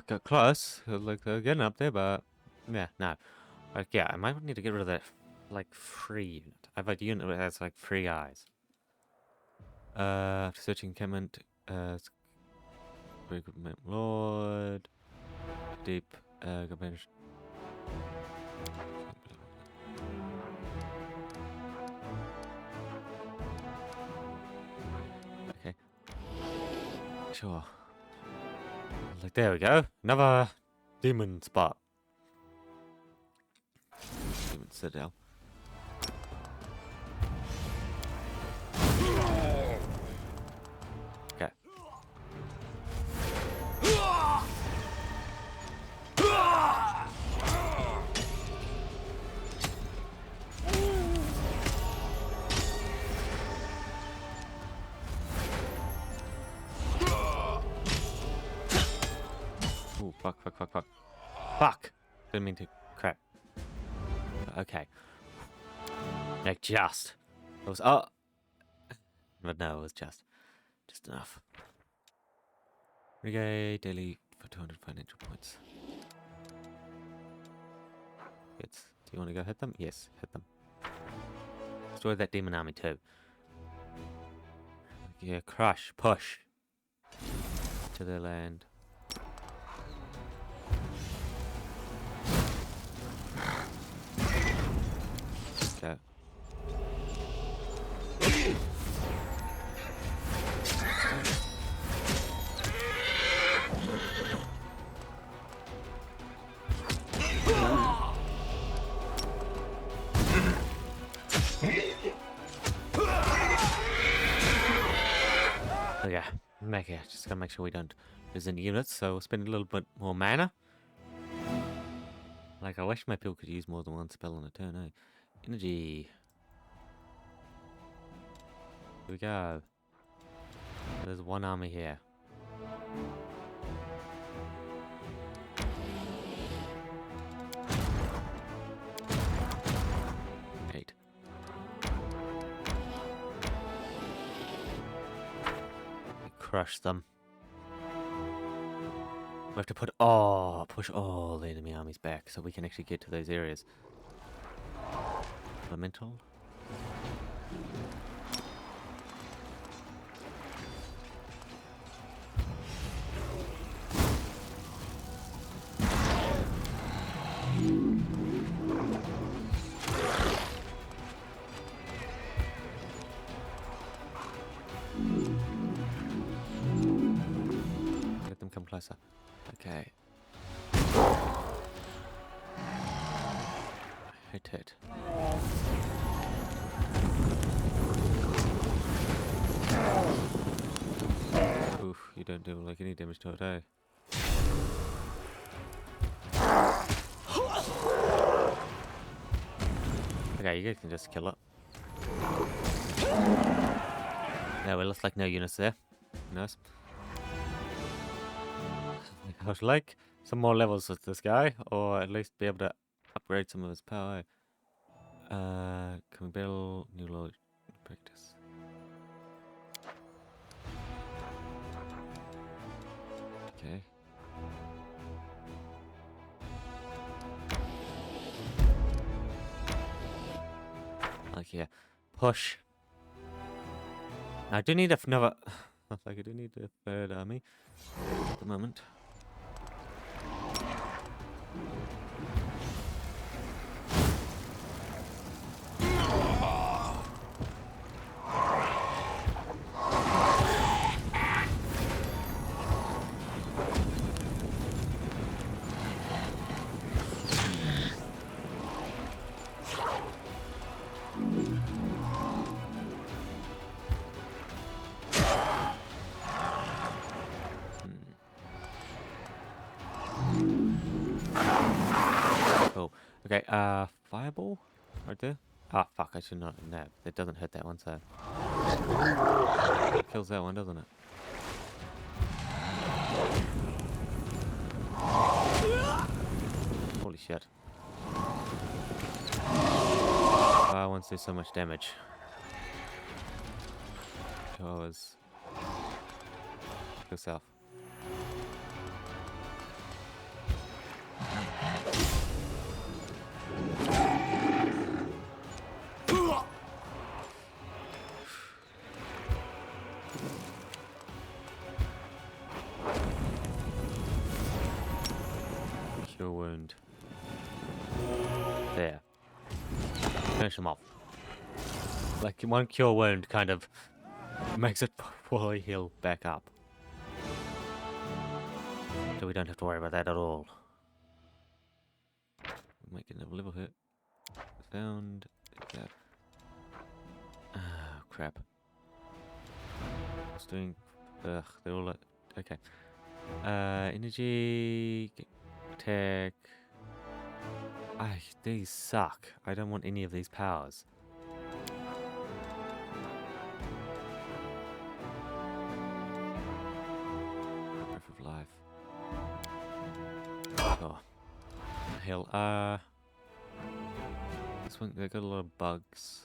Got close. Like they're getting up there, but yeah, no. Like yeah, I might need to get rid of that like free unit. I have a unit that has like 3 guys. After searching encampment, recruitment lord, deep, companion. Okay. Sure. Like there we go. Another demon spot. Demon citadel. Okay. Ooh, fuck. Fuck! Didn't mean to. Crap. Okay. Like, just. It was. Oh! But no, it was just enough. Reggae daily for 200 financial points. Yes. Do you want to go hit them? Yes, hit them. Destroy that demon army too. Yeah, crush, push to their land. Okay. Okay, just gotta make sure we don't lose any units, so we'll spend a little bit more mana. Like, I wish my people could use more than one spell on a turn, eh? Energy. Here we go. There's one army here. Crush them. We have to push all the enemy armies back so we can actually get to those areas. Elemental. closer. Okay. Hit it. Oof, you don't do like any damage to it, eh? Okay, you guys can just kill it. No, it looks like no units there. Nice. I would like some more levels with this guy, or at least be able to upgrade some of his power. Can we build new lord practice? Okay. Like yeah, push. I do need another. Like I do need a third army at the moment. Cool. Okay, fireball right there. Ah, fuck, I should not. No, it doesn't hit that one, so. It kills that one, doesn't it? Holy shit. Fire ones do so much damage. 2 hours. Go south. Cure wound. There. Finish him off. Like one cure wound kind of makes it fully heal back up. So we don't have to worry about that at all. We might get another level hit. Found that. Oh crap. It's doing. Ugh, they're all like. Okay. Energy. Attack. These suck. I don't want any of these powers. Breath of life. Oh. Hell. This one, they got a lot of bugs.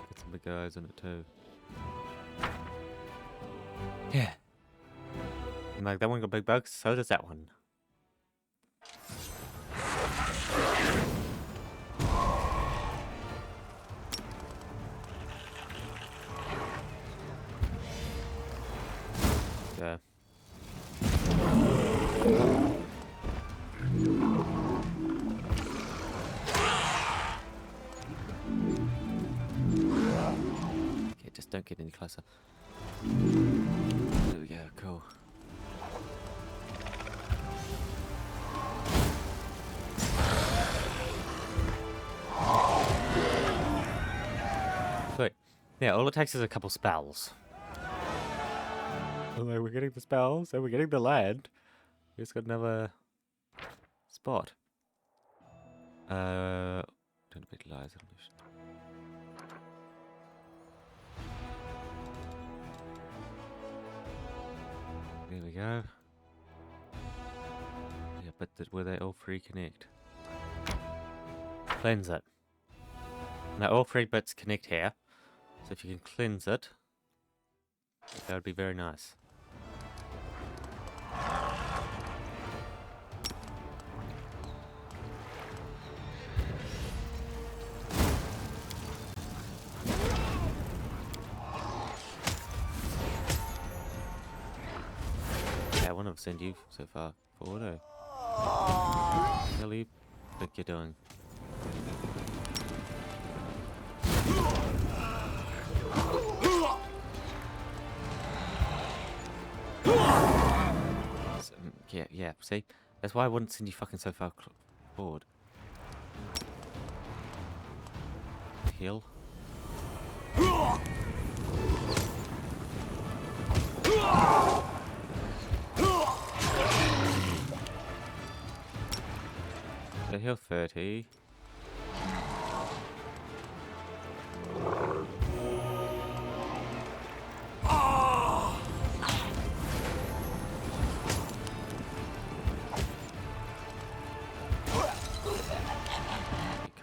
Got some big guys in it too. Yeah. And like that one got big bugs, so does that one. Yeah. Okay, just don't get any closer. There we go, cool. Sweet. Yeah, all it takes is a couple spells. Although we're getting the spells, and we're getting the land. We just got another spot. Don't bit lies illusion. There we go. Yeah, but where they all three connect. Cleanse it. Now all 3 bits connect here. So if you can cleanse it, that would be very nice. Yeah, I wouldn't have sent you so far forward, eh? What the hell do you think you're doing? Yeah, see? That's why I wouldn't send you fucking so far forward. Heal. So heal 30.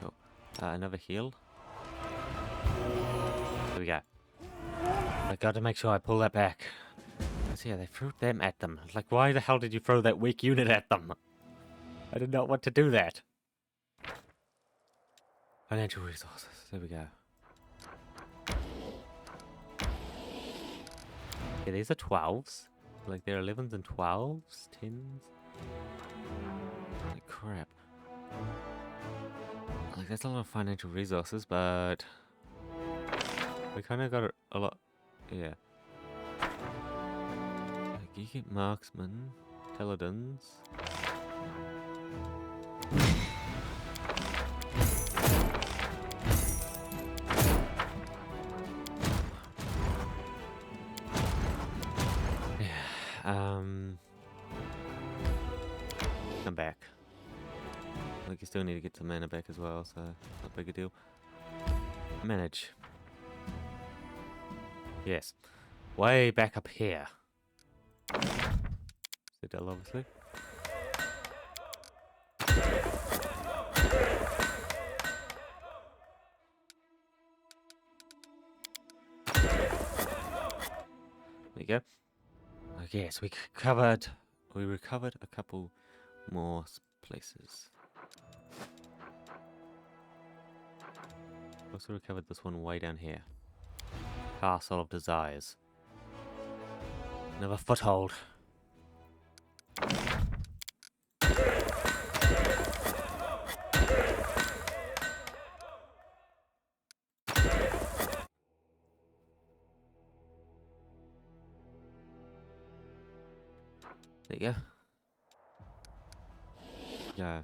Cool. Another heal. There we go. I gotta make sure I pull that back. So yeah, they threw them at them. Like, why the hell did you throw that weak unit at them? I did not want to do that. Financial resources. There we go. Yeah, these are 12s. Like, they're 11s and 12s? 10s? Like, crap. Like, that's a lot of financial resources, but... we kind of got a lot... yeah. Like, you get marksmen, teledons... I'm back. Like, you still need to get some mana back as well, so not a big a deal. Manage. Yes. Way back up here. Citadel, obviously. There you go. Okay, so we recovered a couple more places. Also recovered this one way down here. Castle of Desires. Another foothold. There you go. Yeah.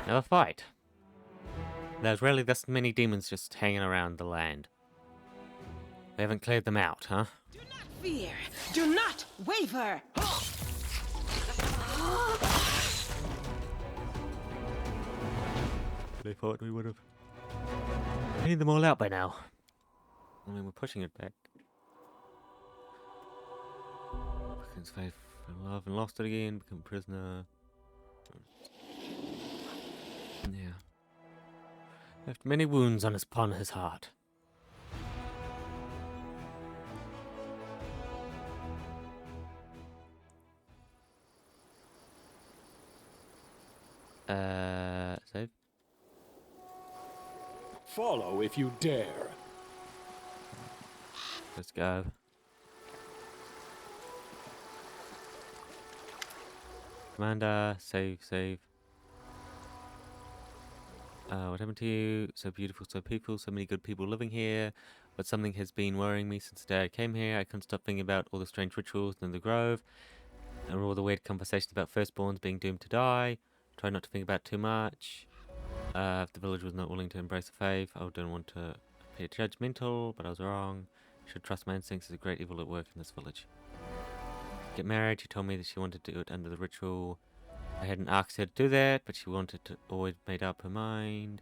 Another fight. There's really this many demons just hanging around the land. We haven't cleared them out, huh? Do not fear. Do not waver. They thought we would have cleaned them all out by now. I mean, we're pushing it back. Becomes faith and love and lost it again. Become prisoner. Yeah. Left many wounds upon his heart. Save. Follow if you dare. Let's go. Commander, save. What happened to you? So beautiful, so peaceful, so many good people living here. But something has been worrying me since the day I came here. I couldn't stop thinking about all the strange rituals in the grove. And all the weird conversations about firstborns being doomed to die. Try not to think about too much. If the village was not willing to embrace the faith, I didn't want to appear judgmental, but I was wrong. Should trust my instincts. There's a great evil at work in this village. Get married. She told me that she wanted to do it under the ritual. I hadn't asked her to do that, but she wanted to. Always made up her mind.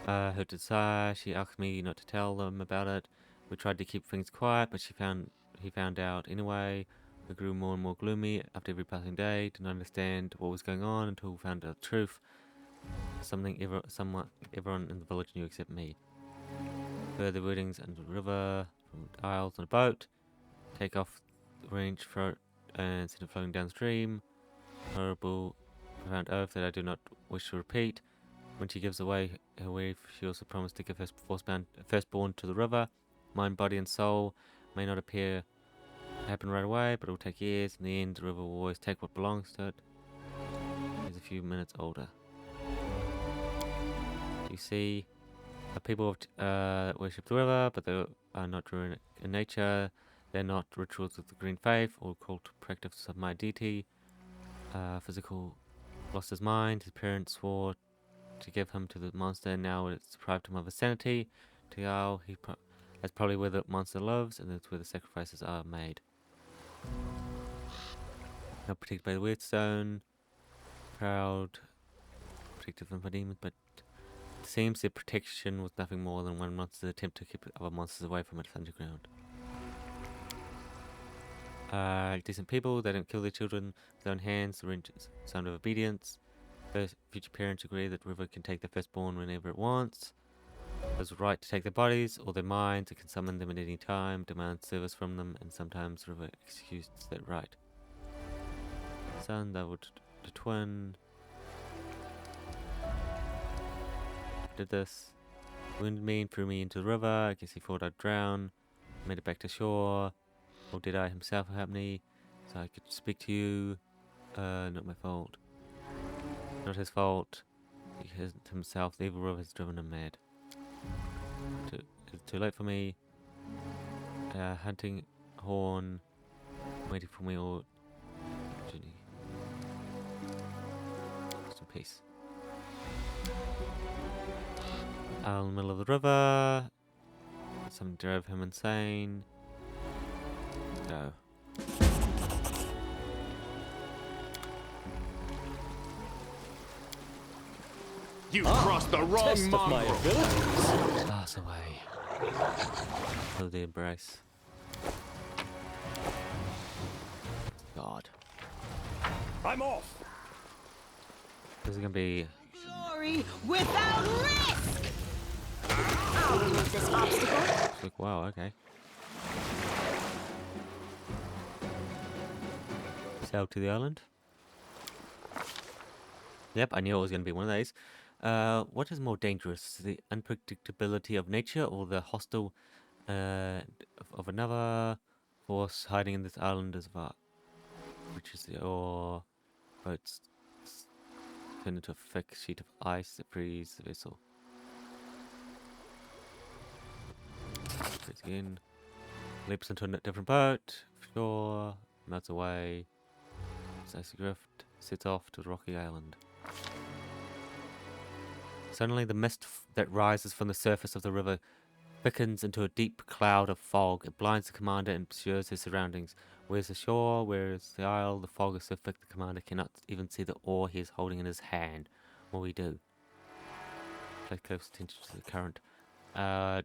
Her desire. She asked me not to tell them about it. We tried to keep things quiet, but he found out anyway. We grew more and more gloomy after every passing day. Didn't understand what was going on until we found out the truth. Everyone in the village knew except me. Further readings under the river, from isles on a boat. Take off the range throat and send it floating downstream. Horrible, profound oath that I do not wish to repeat. When she gives away her wife, she also promised to give her firstborn to the river. Mind, body, and soul may not happen right away, but it will take years. In the end, the river will always take what belongs to it. He's a few minutes older. You see, People worship the river, but they are not druid in nature. They're not rituals of the green faith or cult practice of my deity. Physical lost his mind. His parents swore to give him to the monster, and now it's deprived him of his sanity. Tiao, that's probably where the monster lives, and that's where the sacrifices are made. Not protected by the weird stone. Proud, protected from demons, but it seems their protection was nothing more than one monster's attempt to keep other monsters away from its underground. Decent people, they don't kill their children with their own hands. The sound of obedience. First, future parents agree that the river can take their firstborn whenever it wants. It has the right to take their bodies or their minds. It can summon them at any time, demand service from them, and sometimes the river executes that right. Son, that would the twin. Did this. Wounded me and threw me into the river. I guess he thought I'd drown. Made it back to shore. Or did I himself help me? So I could speak to you. Not my fault. Not his fault. He isn't himself. The evil river has driven him mad. It's too late for me. Hunting horn. Waiting for me or Ginny. Rest in peace. Out in the middle of the river. Something drove him insane. No. You crossed the wrong mongrel. Pass away. Oh, the embrace. God. I'm off. This is gonna be Glory without risk! I'll remove this obstacle. like, wow, okay. Sail to the island. Yep, I knew it was going to be one of these. What is more dangerous, the unpredictability of nature or the hostile of another force hiding in this island as well? Which is or boats turned into a thick sheet of ice that frees the vessel. Again, leaps into a different boat, shore, melts away. Icy drift sets off to the rocky island. Suddenly the mist that rises from the surface of the river thickens into a deep cloud of fog. It blinds the commander and obscures his surroundings. Where's the shore? Where is the isle? The fog is so thick the commander cannot even see the oar he is holding in his hand. What will we do? Pay close attention to the current.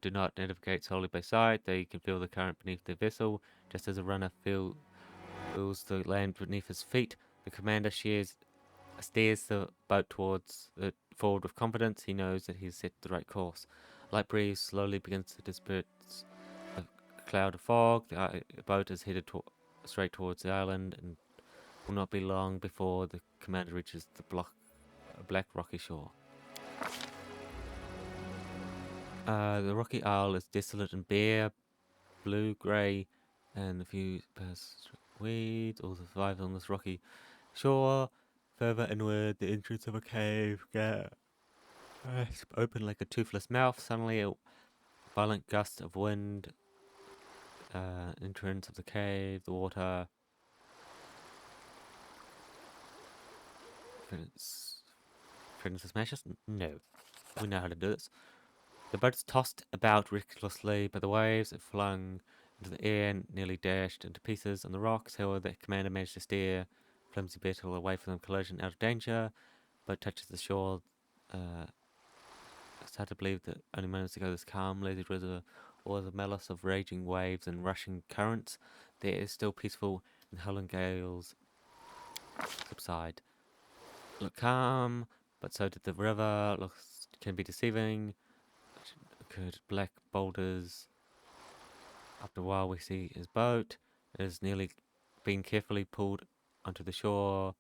Do not navigate solely by sight. They can feel the current beneath their vessel, just as a runner feels the land beneath his feet. The commander steers the boat forward with confidence. He knows that he's set the right course. Light breeze slowly begins to disperse a cloud of fog. The boat is headed straight towards the island and will not be long before the commander reaches the black rocky shore. The rocky isle is desolate and bare, blue-grey, and a few weeds all survive on this rocky shore. Further inward, the entrance of a cave open like a toothless mouth. Suddenly, a violent gust of wind. Entrance of the cave, the water. Threatens to smash us? No. We know how to do this. The boat is tossed about recklessly by the waves. It flung into the air and nearly dashed into pieces on the rocks. However, the commander managed to steer flimsy battle away from the collision out of danger. Boat touches the shore. It's hard to believe that only moments ago this calm, lazy river was a malice of raging waves and rushing currents. The air is still peaceful and howling gales subside. Look calm, but so did the river. Looks can be deceiving. Occurred black boulders. After a while, we see his boat. It is nearly being carefully pulled onto the shore,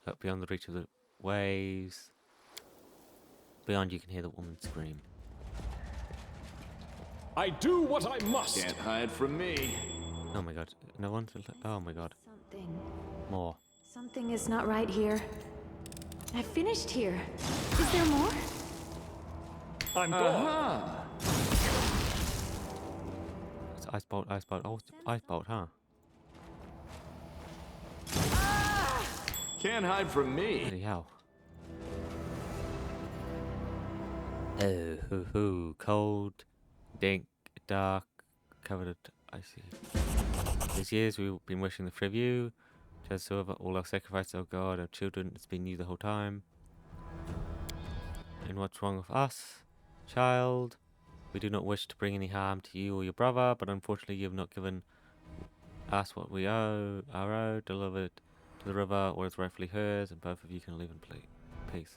up beyond the reach of the waves. Beyond, you can hear the woman scream. I do what I must. Can't hide from me. Oh my god! No one. Oh my god! Something. More. Something is not right here. I finished here. Is there more? I'm gone. ice bolt, oh, ice bolt, huh? Can't hide from me. Bloody hell. Oh, hoo hoo, cold, dank, dark, covered in icy. These years we've been wishing the three of you, just over all our sacrifices, oh God, our children, it's been you the whole time. And what's wrong with us, child? We do not wish to bring any harm to you or your brother, but unfortunately you have not given us what we owe, delivered to the river, or is rightfully hers, and both of you can live in peace.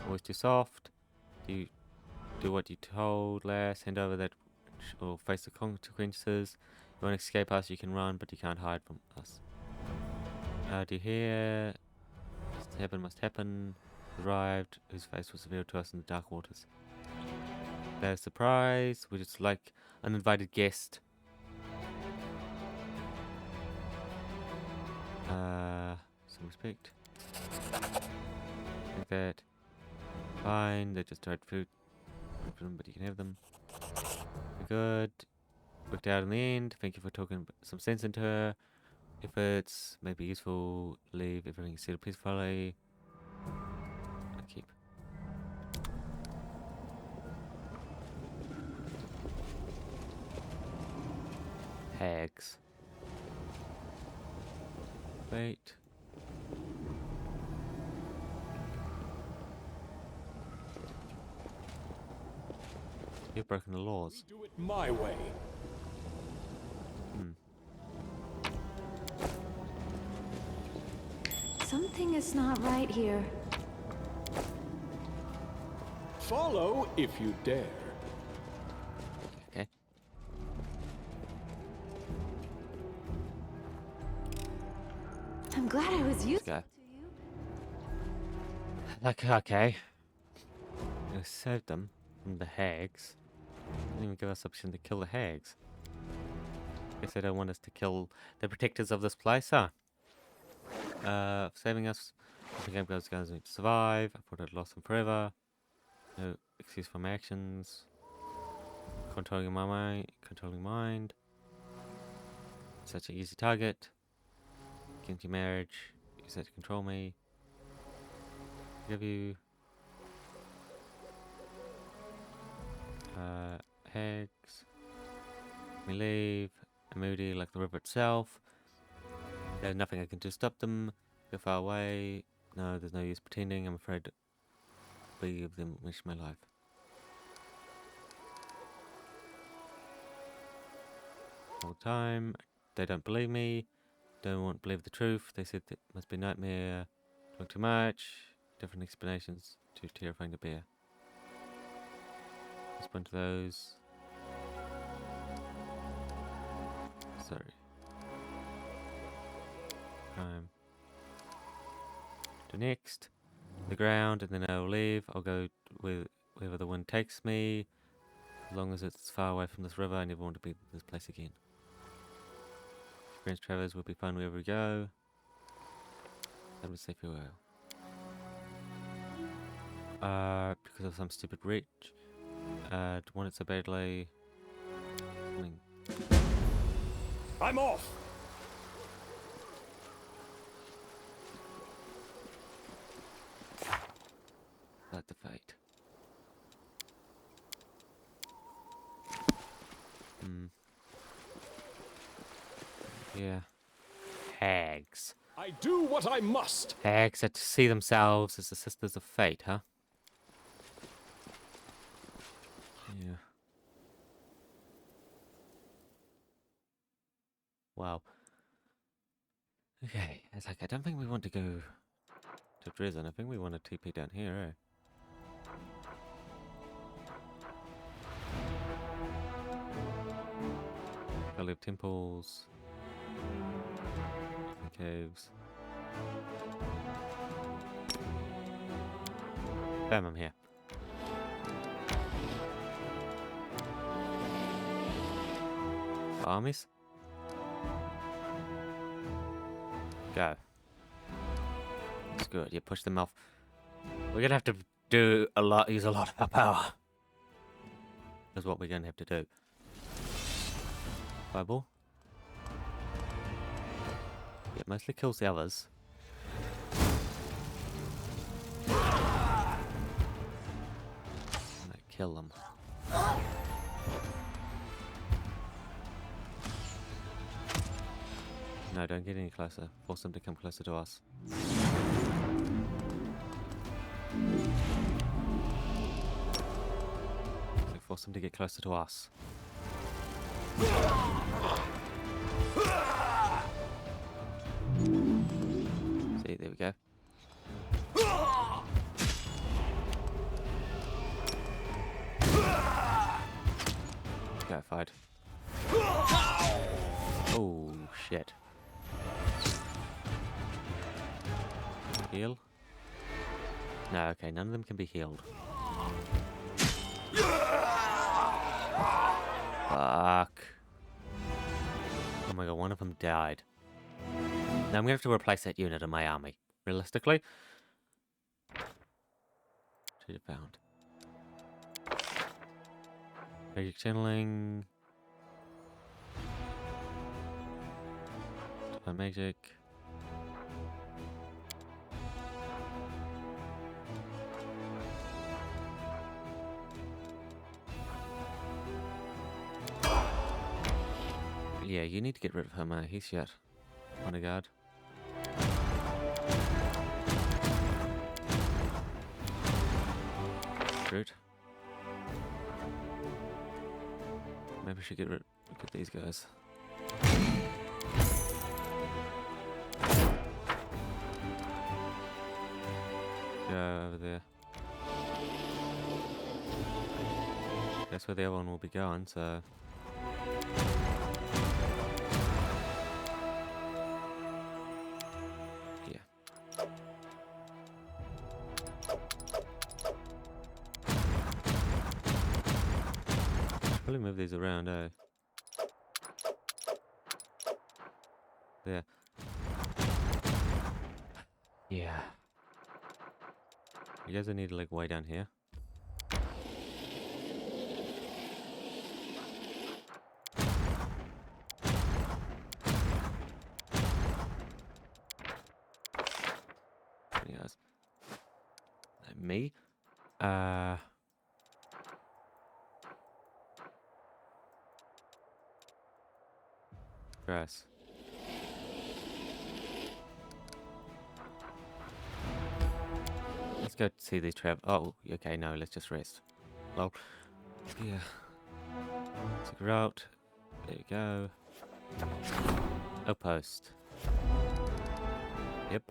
Always too soft. You do what you told, lass. Hand over that, or face the consequences. You won't escape us. You can run, but you can't hide from us. Do you hear? Must happen. Arrived, whose face was revealed to us in the dark waters. There's surprise. We're just like an uninvited guest. Some respect. Like that. Fine, they just tried food, but you can have them. We're good. Worked out in the end. Thank you for talking some sense into her. If it's maybe useful, leave everything settled peacefully. I'll keep. Hags. Wait. You've broken the laws. We do it my way. Something is not right here. Follow if you dare. Okay. I'm glad I was useful go. to you. Like, okay. I saved them from the hags. Didn't even give us option to kill the hags. Guess they don't want us to kill the protectors of this place, huh? Saving us. The game goes need to survive. I thought I'd lost them forever. No excuse for my actions. Controlling my mind. Controlling mind. Such an easy target. Guilty marriage. Use that to control me. Give you. Hags. Let me leave. I'm moody like the river itself. There's nothing I can do to stop them. Go far away. No, there's no use pretending. I'm afraid to leave them wish my life. All the time. They don't believe me. Don't want to believe the truth. They said it must be a nightmare. Talk too much. Different explanations. Too terrifying to bear. Respond to those. Sorry. To next. The ground, and then I'll leave. I'll go wherever the wind takes me. As long as it's far away from this river, I never want to be this place again. Experience travelers will be fun wherever we go. I would say farewell. Because of some stupid rich. Want it so badly. I'm off. Like the fate. Yeah. Hags. I do what I must. Hags that see themselves as the sisters of fate, huh? Yeah. Wow. Okay, it's like I don't think we want to go to prison. I think we want to TP down here, eh? Valley of Temples. Caves. Bam, I'm here. Armies? Go. That's good. You push them off. We're gonna have to do a lot, use a lot of our power. That's what we're gonna have to do. Fireball. Yeah, mostly kills the others. Kill them. No, don't get any closer. Force them to come closer to us. So force them to get closer to us. See, there we go. Terrified. Oh, shit. Heal? No, okay, none of them can be healed. Fuck. Oh my god, one of them died. Now I'm gonna have to replace that unit in my army. Realistically. Should have found. Magic channeling. Magic. Yeah, you need to get rid of him. He's shit. On a guard. Fruit. Maybe I should get these guys. Go over there. That's where the other one will be going, so... yeah. Probably move these around, eh? There. Yeah. You guys need to like way down here. Yes. Me? Grass. Let's go see these Oh, okay, no, let's just rest. Well, yeah. Take a route. There you go. Outpost. Yep.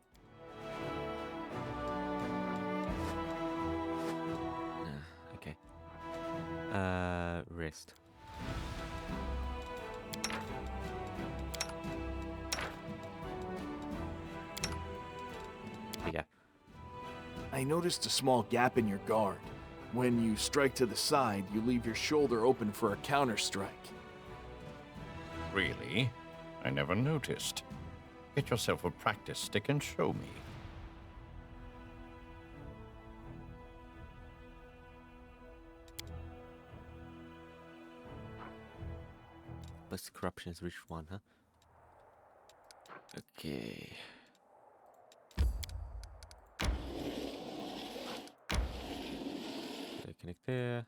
Okay. Rest. There you go. I noticed a small gap in your guard. When you strike to the side, you leave your shoulder open for a counter-strike. Really? I never noticed. Get yourself a practice stick and show me. But corruption has reached 1, huh? Okay. Connect there.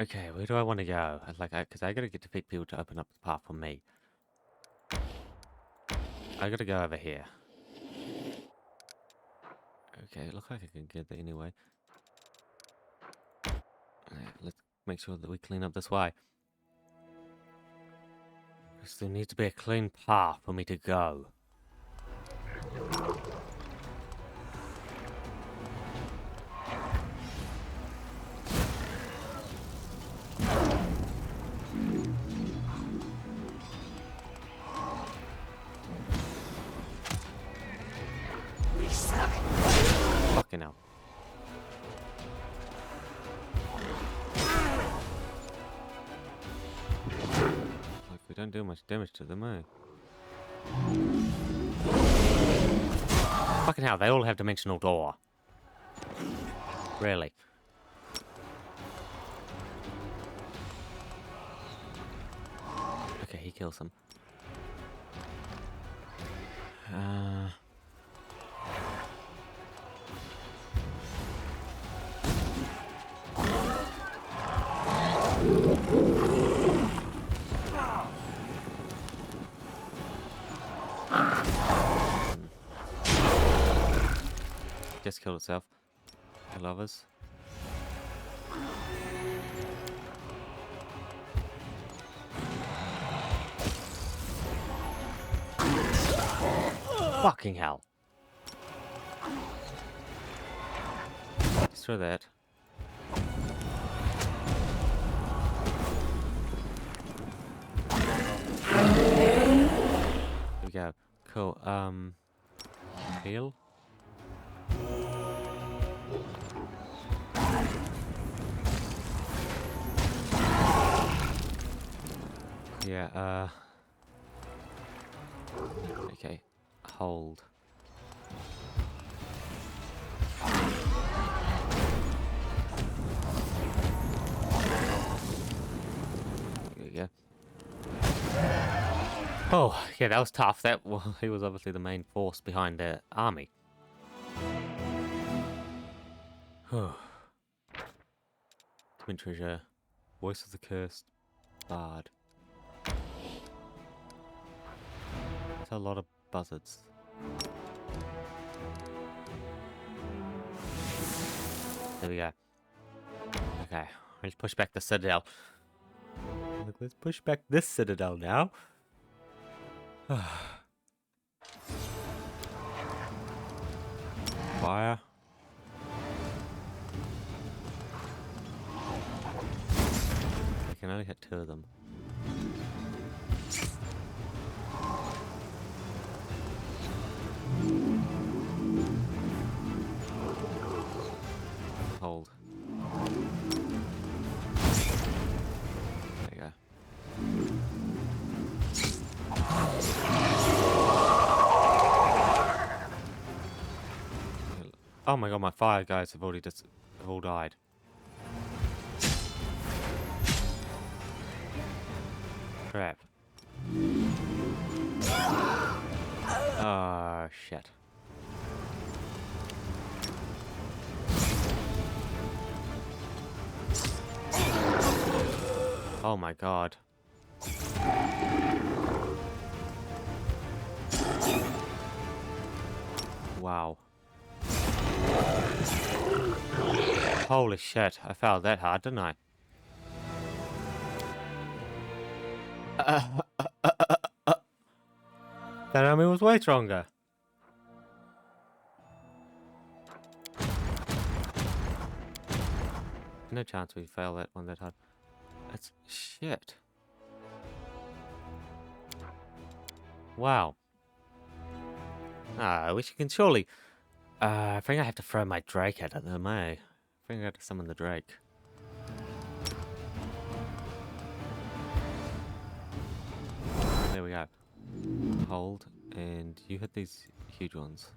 Okay, where do I want to go? Because I gotta get defeat people to open up the path for me. I gotta go over here. Okay, it looks like I can get there anyway. Let's make sure that we clean up this way. Because there needs to be a clean path for me to go. Fucking hell. Like we don't do much damage to them, eh? Fucking hell, they all have dimensional door. Really? Okay, he kills him. Just killed itself. The lovers. Fucking hell. Destroy that. There we go. Cool. Heal. Yeah, okay. Hold. There we go. Oh, yeah, that was tough. Well, he was obviously the main force behind the army. Twin treasure. Voice of the cursed bard. That's a lot of buzzards. There we go. Okay, let's push back the citadel. Look, let's push back this citadel now. Fire. I can only hit 2 of them. Hold. There you go. Oh my god, my fire guys have all died. Crap. Oh shit. Oh my god. Wow. Holy shit, I failed that hard, didn't I? That army was way stronger. No chance we fail that one that hard. That's shit. Wow. We can surely... I think I have to throw my Drake at them, eh? I think I have to summon the Drake. There we go. Hold, and you hit these huge ones.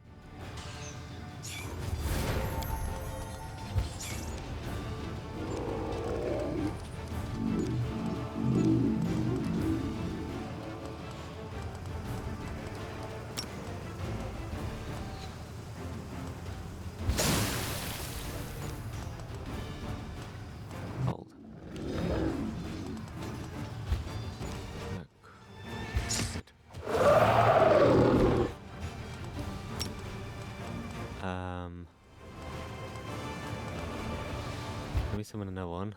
Let me summon another one.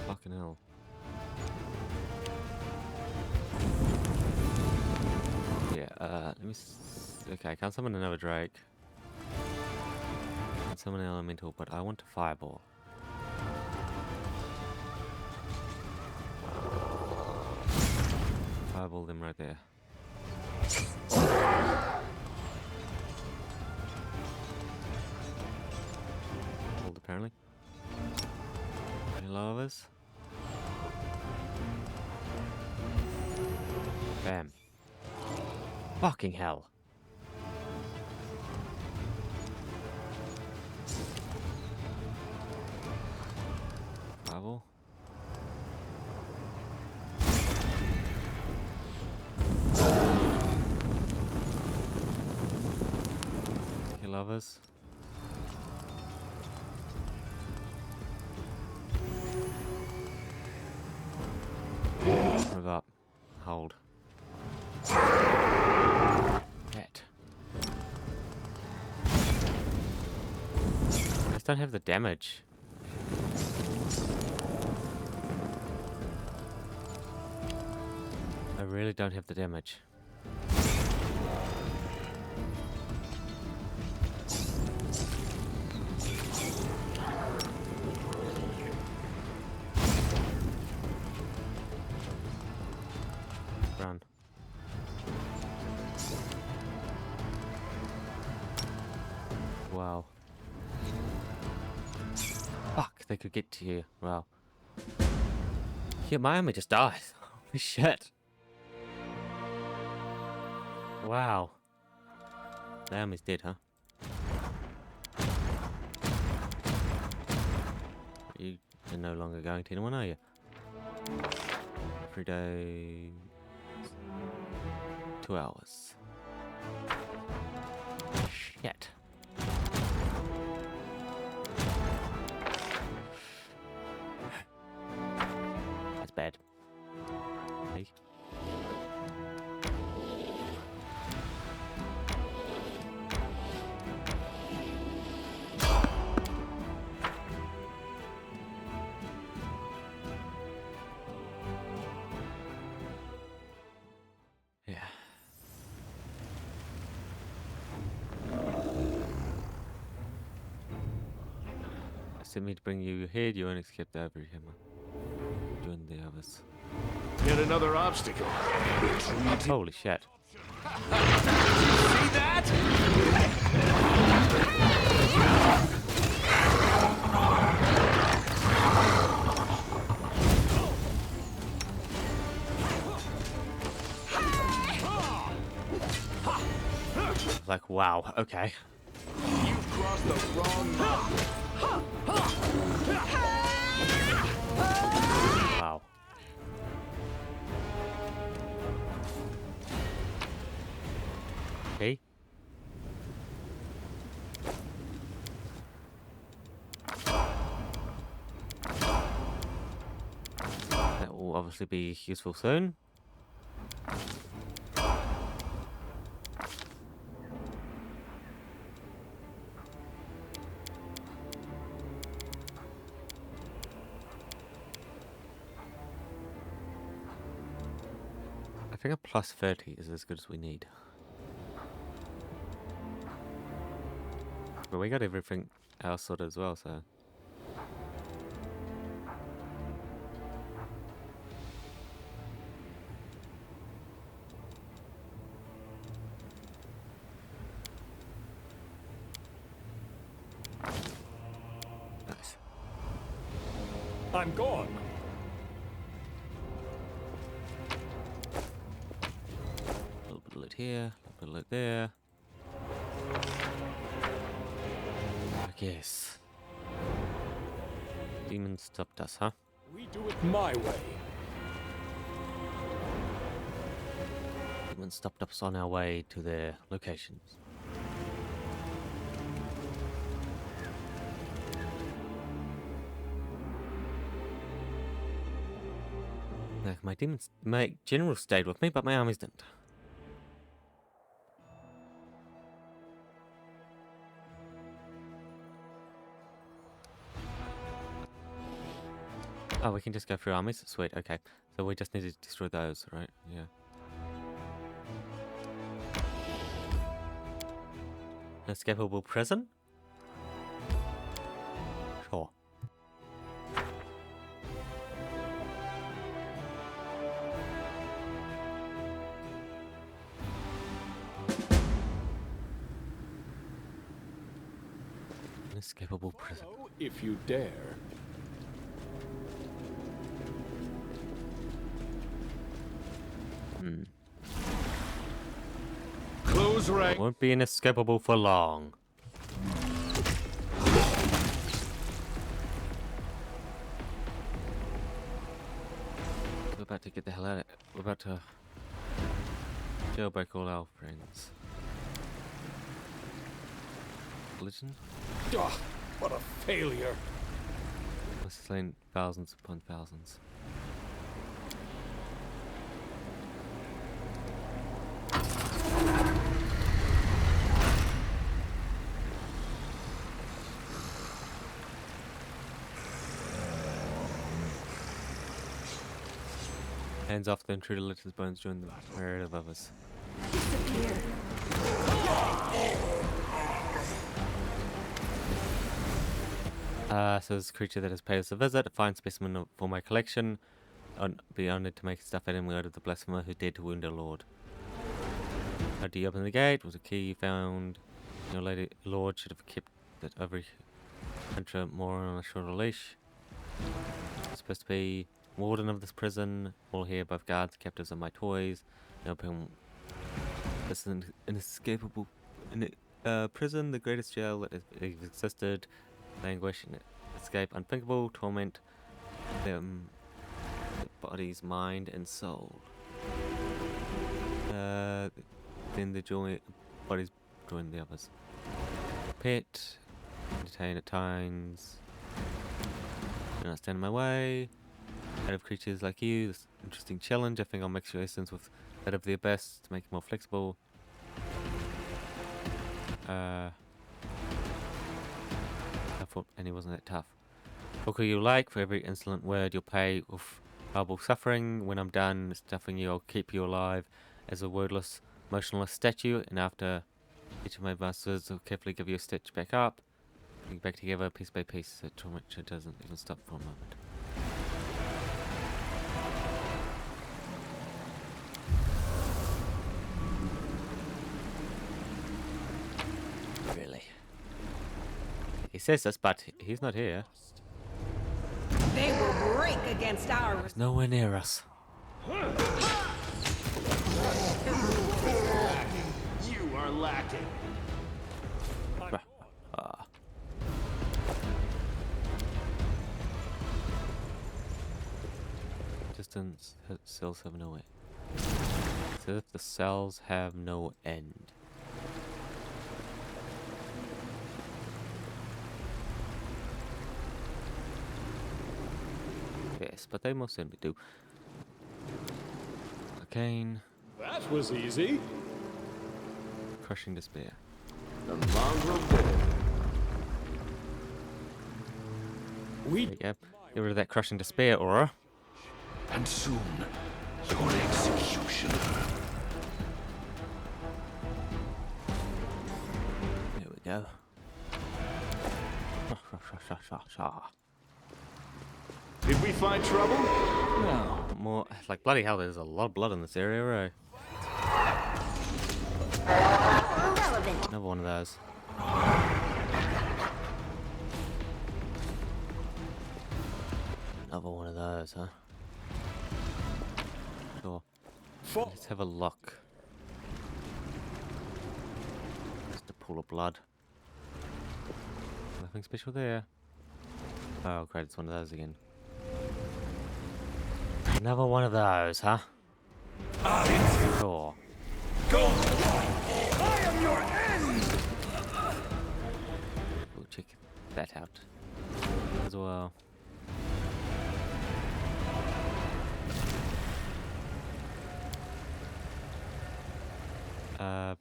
Fucking hell. Yeah, let me okay, I can't summon another Drake. I can summon an elemental, but I want a fireball. Fireball them right there. Hold apparently. Any lavas? Bam. Fucking hell. Bravo. You lovers. Move up. Hold. That. I just don't have the damage. I really don't have the damage. Run. Wow. Fuck, they could get to you. Wow. Yeah, my army just died. Holy shit. Wow. The army's dead, huh? You're no longer going to anyone, are you? Every day... 2 hours. Shit. That's bad. Hey. Yeah. Sent me to bring you ahead. You only skipped over hammer. Join the others. Yet another obstacle. Holy shit. See that? Like, wow, okay. You've crossed the wrong mountain. Wow. Okay. That will obviously be useful soon. I think a plus 30 is as good as we need. But we got everything else sorted as well, so... Nice. I'm gone. A little bit of loot here, a little bit of loot there. I guess. Demons stopped us, huh? We do it my way. Demons stopped us on our way to their locations. Like my demons, my generals stayed with me, but my armies didn't. Oh, we can just go through armies? Sweet, okay. So we just need to destroy those, right? Yeah. Escapable prison? Sure. Inescapable prison. If you dare. King's reign. Won't be inescapable for long. We're about to get the hell out of it. We're about to jailbreak all our friends. Religion? Ugh, what a failure. We've slain thousands upon thousands. Hands off the intruder, let his bones join the myriad of others. Disappear. So this creature that has paid us a visit, a fine specimen for my collection. Be honored to make stuff at him. We ordered the blasphemer who dared to wound our lord. How do you open the gate? Was a key you found. Your lady lord should have kept that every hunter more on a shorter leash. Supposed to be warden of this prison. All here above guards, captives of my toys. This is an inescapable prison, the greatest jail that has existed. Languish and escape, unthinkable, torment them, the body's mind and soul. Then the bodies join the others. Pet, entertain at times. Do not stand in my way. Out of creatures like you, this interesting challenge. I think I'll mix your essence with that of the abyss to make it more flexible. I thought Annie wasn't that tough. Talk who you like. For every insolent word you'll pay with horrible suffering. When I'm done stuffing you, I'll keep you alive as a wordless, motionless statue. And after each of my masters, I'll carefully give you a stitch back up. Bring back together piece by piece. The tormentor doesn't even stop for a moment. Really? He says this, but he's not here. They will break against our... He's nowhere near us. You are lacking. Distance cells have no end. So if the cells have no end. Yes, but they most certainly do. Arcane. That was easy. Crushing despair. The mongrel did it. There you go. Get rid of that crushing despair aura. And soon, your executioner. There we go. Did we find trouble? No. More like bloody hell, there's a lot of blood in this area, right? Another one of those. Another one of those, huh? Sure. Let's have a look. Just a pool of blood. Nothing special there. Oh great, it's one of those again. Another one of those, huh? Sure. Go! I am your end! We'll check that out as well.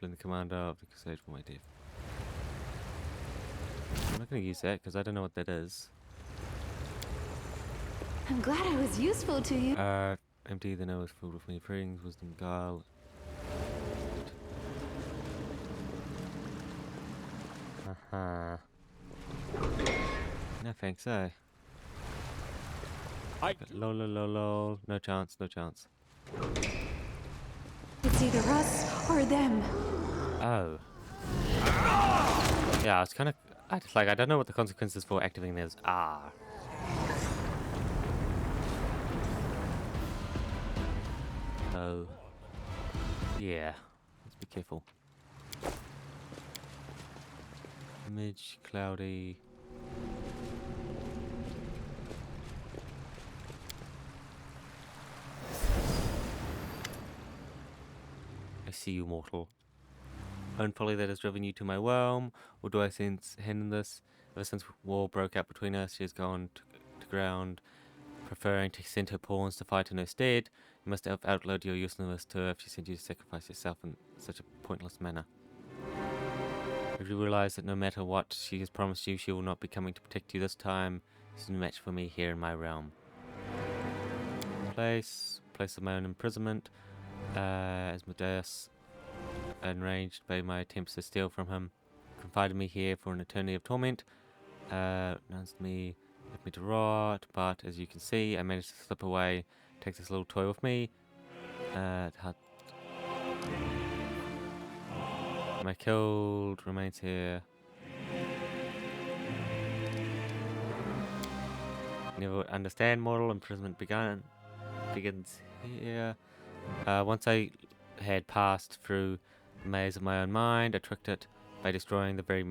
Blend the commander of the Crusade for my death. I'm not going to use that because I don't know what that is. I'm glad I was useful to you. Empty the nose filled with many prayings, wisdom, guile. Haha. No thanks, eh? Lol, lol, lol, lol. No chance, no chance. It's either us or them. Oh. Yeah, it's kind of. I don't know what the consequences for activating this are. So. Yeah. Let's be careful. Image, cloudy. I see you, mortal. Own folly that has driven you to my realm, or do I sense hidden this? Ever since war broke out between us, she has gone to ground, preferring to send her pawns to fight in her stead. You must have outlawed your uselessness to her if she sent you to sacrifice yourself in such a pointless manner. Have you realized that no matter what she has promised you, she will not be coming to protect you this time? She's a match for me here in my realm. Place of my own imprisonment. Asmodeus, enraged by my attempts to steal from him, confided me here for an eternity of torment. Announced me, left me to rot, but as you can see, I managed to slip away, take this little toy with me. My killed remains here. Never would understand mortal imprisonment begins here. Once I had passed through the maze of my own mind, I tricked it by destroying the very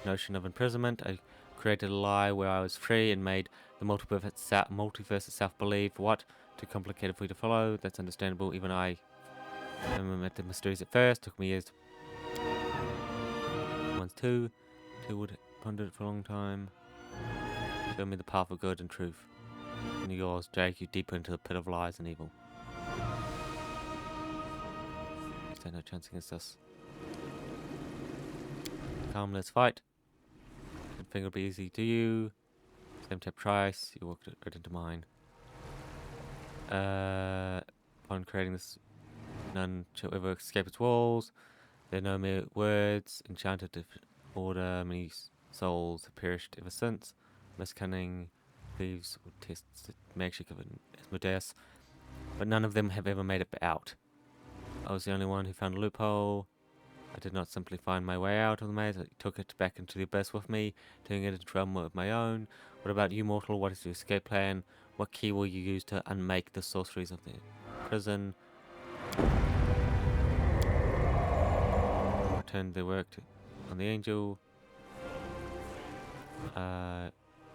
notion of imprisonment. I created a lie where I was free and made the multiverse itself believe. What? Too complicated for you to follow? That's understandable. Even I met the mysteries at first. Took me years to... Once two would ponder it for a long time. Show me the path of good and truth. And yours drag you deeper into the pit of lies and evil. Stand no chance against us. Come, let's fight. Didn't think it would be easy, do you? Same type price, you walked it right into mine. Upon creating this, none shall ever escape its walls. There are no mere words, enchanted order, many souls have perished ever since. Most cunning thieves would test the magic of Asmodeus, but none of them have ever made it out. I was the only one who found a loophole. I did not simply find my way out of the maze, I took it back into the abyss with me, turning it into a realm of my own. What about you, mortal? What is your escape plan? What key will you use to unmake the sorceries of the prison? Returned their work on the angel.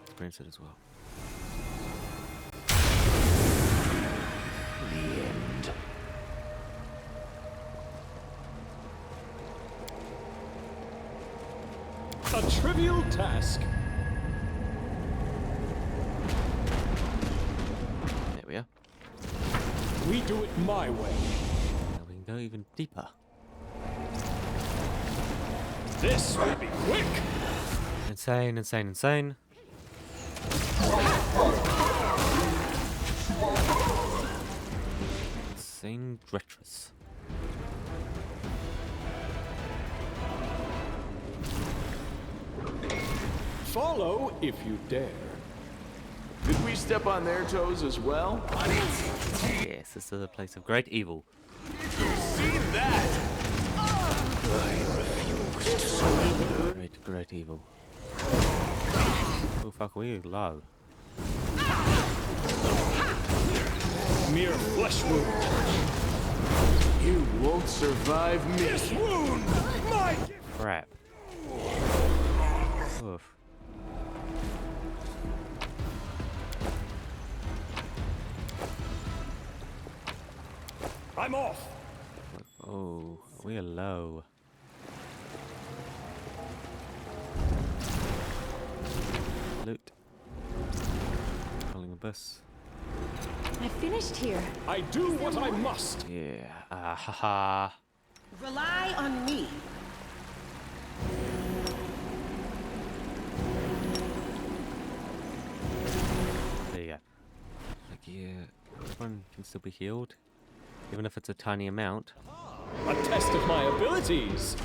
Experience it as well. The end. A trivial task. There we are. We do it my way. Now we can go even deeper. This will be quick. Insane, insane, insane. Insane treacherous. Follow if you dare. Did we step on their toes as well? Yes, this is a place of great evil. See that? Great evil. Oh fuck, we low. Mere flesh wound. You won't survive me. This wound! My Crap. Oof. I'm off. Oh, we are low. Loot. Calling a bus. I finished here. I do what I must. Yeah. Ah ha ha. Rely on me. There you go. Like, yeah, this one can still be healed, even if it's a tiny amount. A test of my abilities.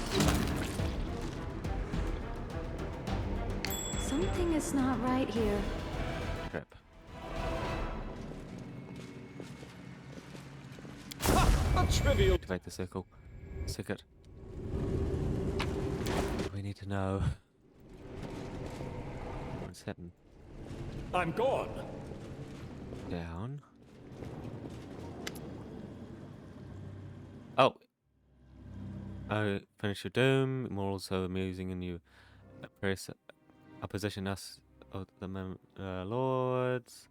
Something is not right here. Crap. A trivial. Activate the circle. Circuit. We need to know what's happened. I'm gone. Down. Oh. Oh, finish your doom. More also amusing and you Press opposition us of the lords.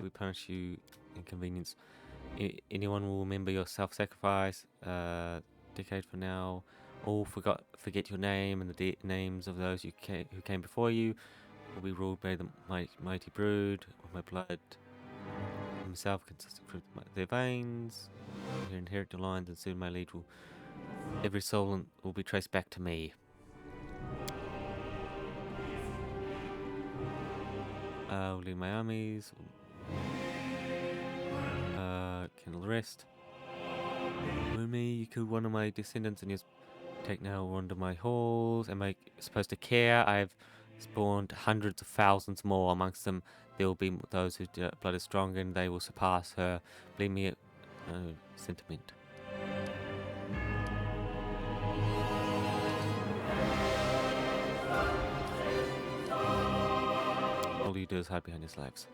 We punish you inconvenience. Anyone will remember your self-sacrifice. Decade from now, all forget your name and the names of those who came before you. Will be ruled by the mighty brood of my blood. Himself consistent from their veins. You inherit the lines, and soon my lead will. Every soul will be traced back to me. Will lead my armies. Kindle the rest. When me, you killed one of my descendants, and you take now under my halls. Am I supposed to care? I've spawned hundreds of thousands more. Amongst them, there will be those whose blood is stronger, and they will surpass her. Believe me, sentiment. All you do is hide behind his legs.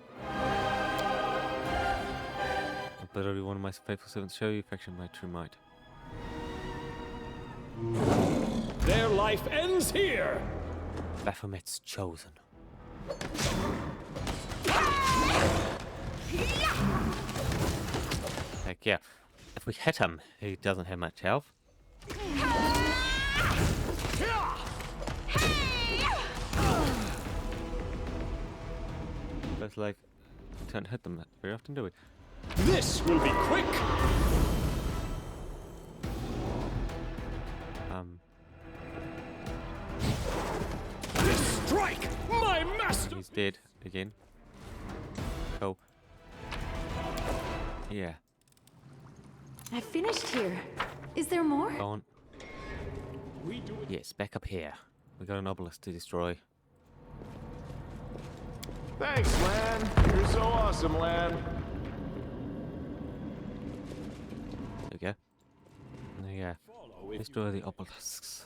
But only one of my faithful servants show you affection my true might. Their life ends here! Baphomet's chosen. Heck yeah. If we hit him, he doesn't have much health. But it's like, we don't hit them very often, do we? This will be quick! Strike! My master! He's dead again. Cool. Yeah. I finished here. Is there more? Go on. Yes, back up here. We got an obelisk to destroy. Thanks, Lan. You're so awesome, Lan. There we go. There you go. Destroy the obelisks.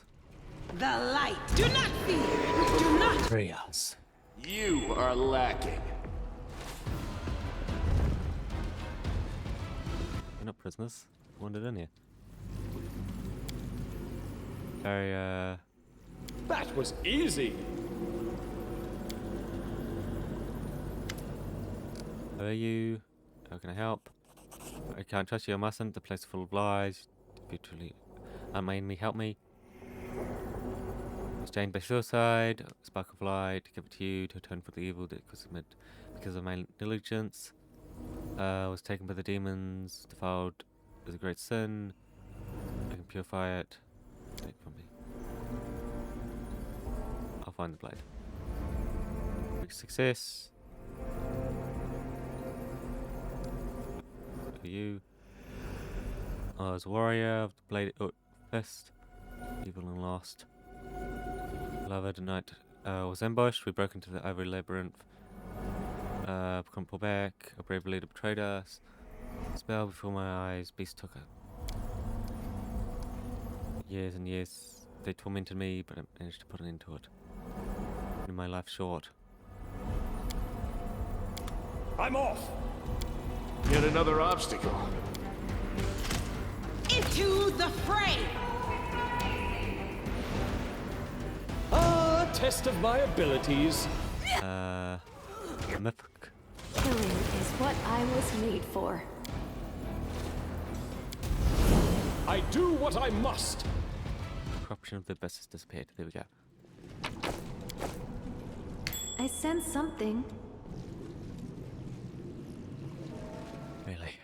The light. Do not fear. Do not. Free us. You are lacking. We're not prisoners. Wandered in here. Very, That was easy! Who are you? How can I help? I can't trust you, I mustn't. The place is full of lies. If you truly aren't my enemy, help me. Stained by suicide, spark of light, give it to you to atone for the evil that was committed because of my negligence. Was taken by the demons, defiled is a great sin. I can purify it. Take it from me. I'll find the blade. Big success. Who are you? I was a warrior of the blade fist. Evil and lost. Beloved night was ambushed. We broke into the ivory labyrinth. Couldn't pull back. A brave leader betrayed us. Spell before my eyes. Beast took it. Years and years they tormented me, but I managed to put an end to it. In my life short. I'm off! Yet another obstacle. Into the fray! A test of my abilities. Mythic. Killing is what I was made for. I do what I must. Corruption of the abyss has disappeared. There we go. I sense something. Really.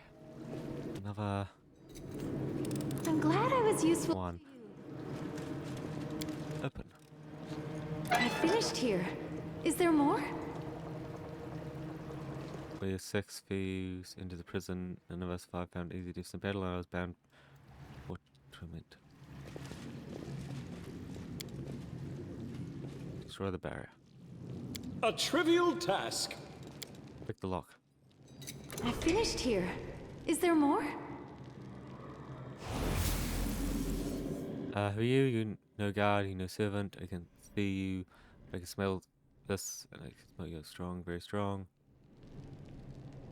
Another I'm glad I was useful. one. Open. I finished here. Is there more? We 6 thieves into the prison. None of us 5 found easy to do some battle, and I was bound for torment. Destroy the barrier. A trivial task. Pick the lock. I finished here. Is there more? Who are you? You no guard, you no servant. I can see you. I can smell this, and I can smell you're strong, very strong.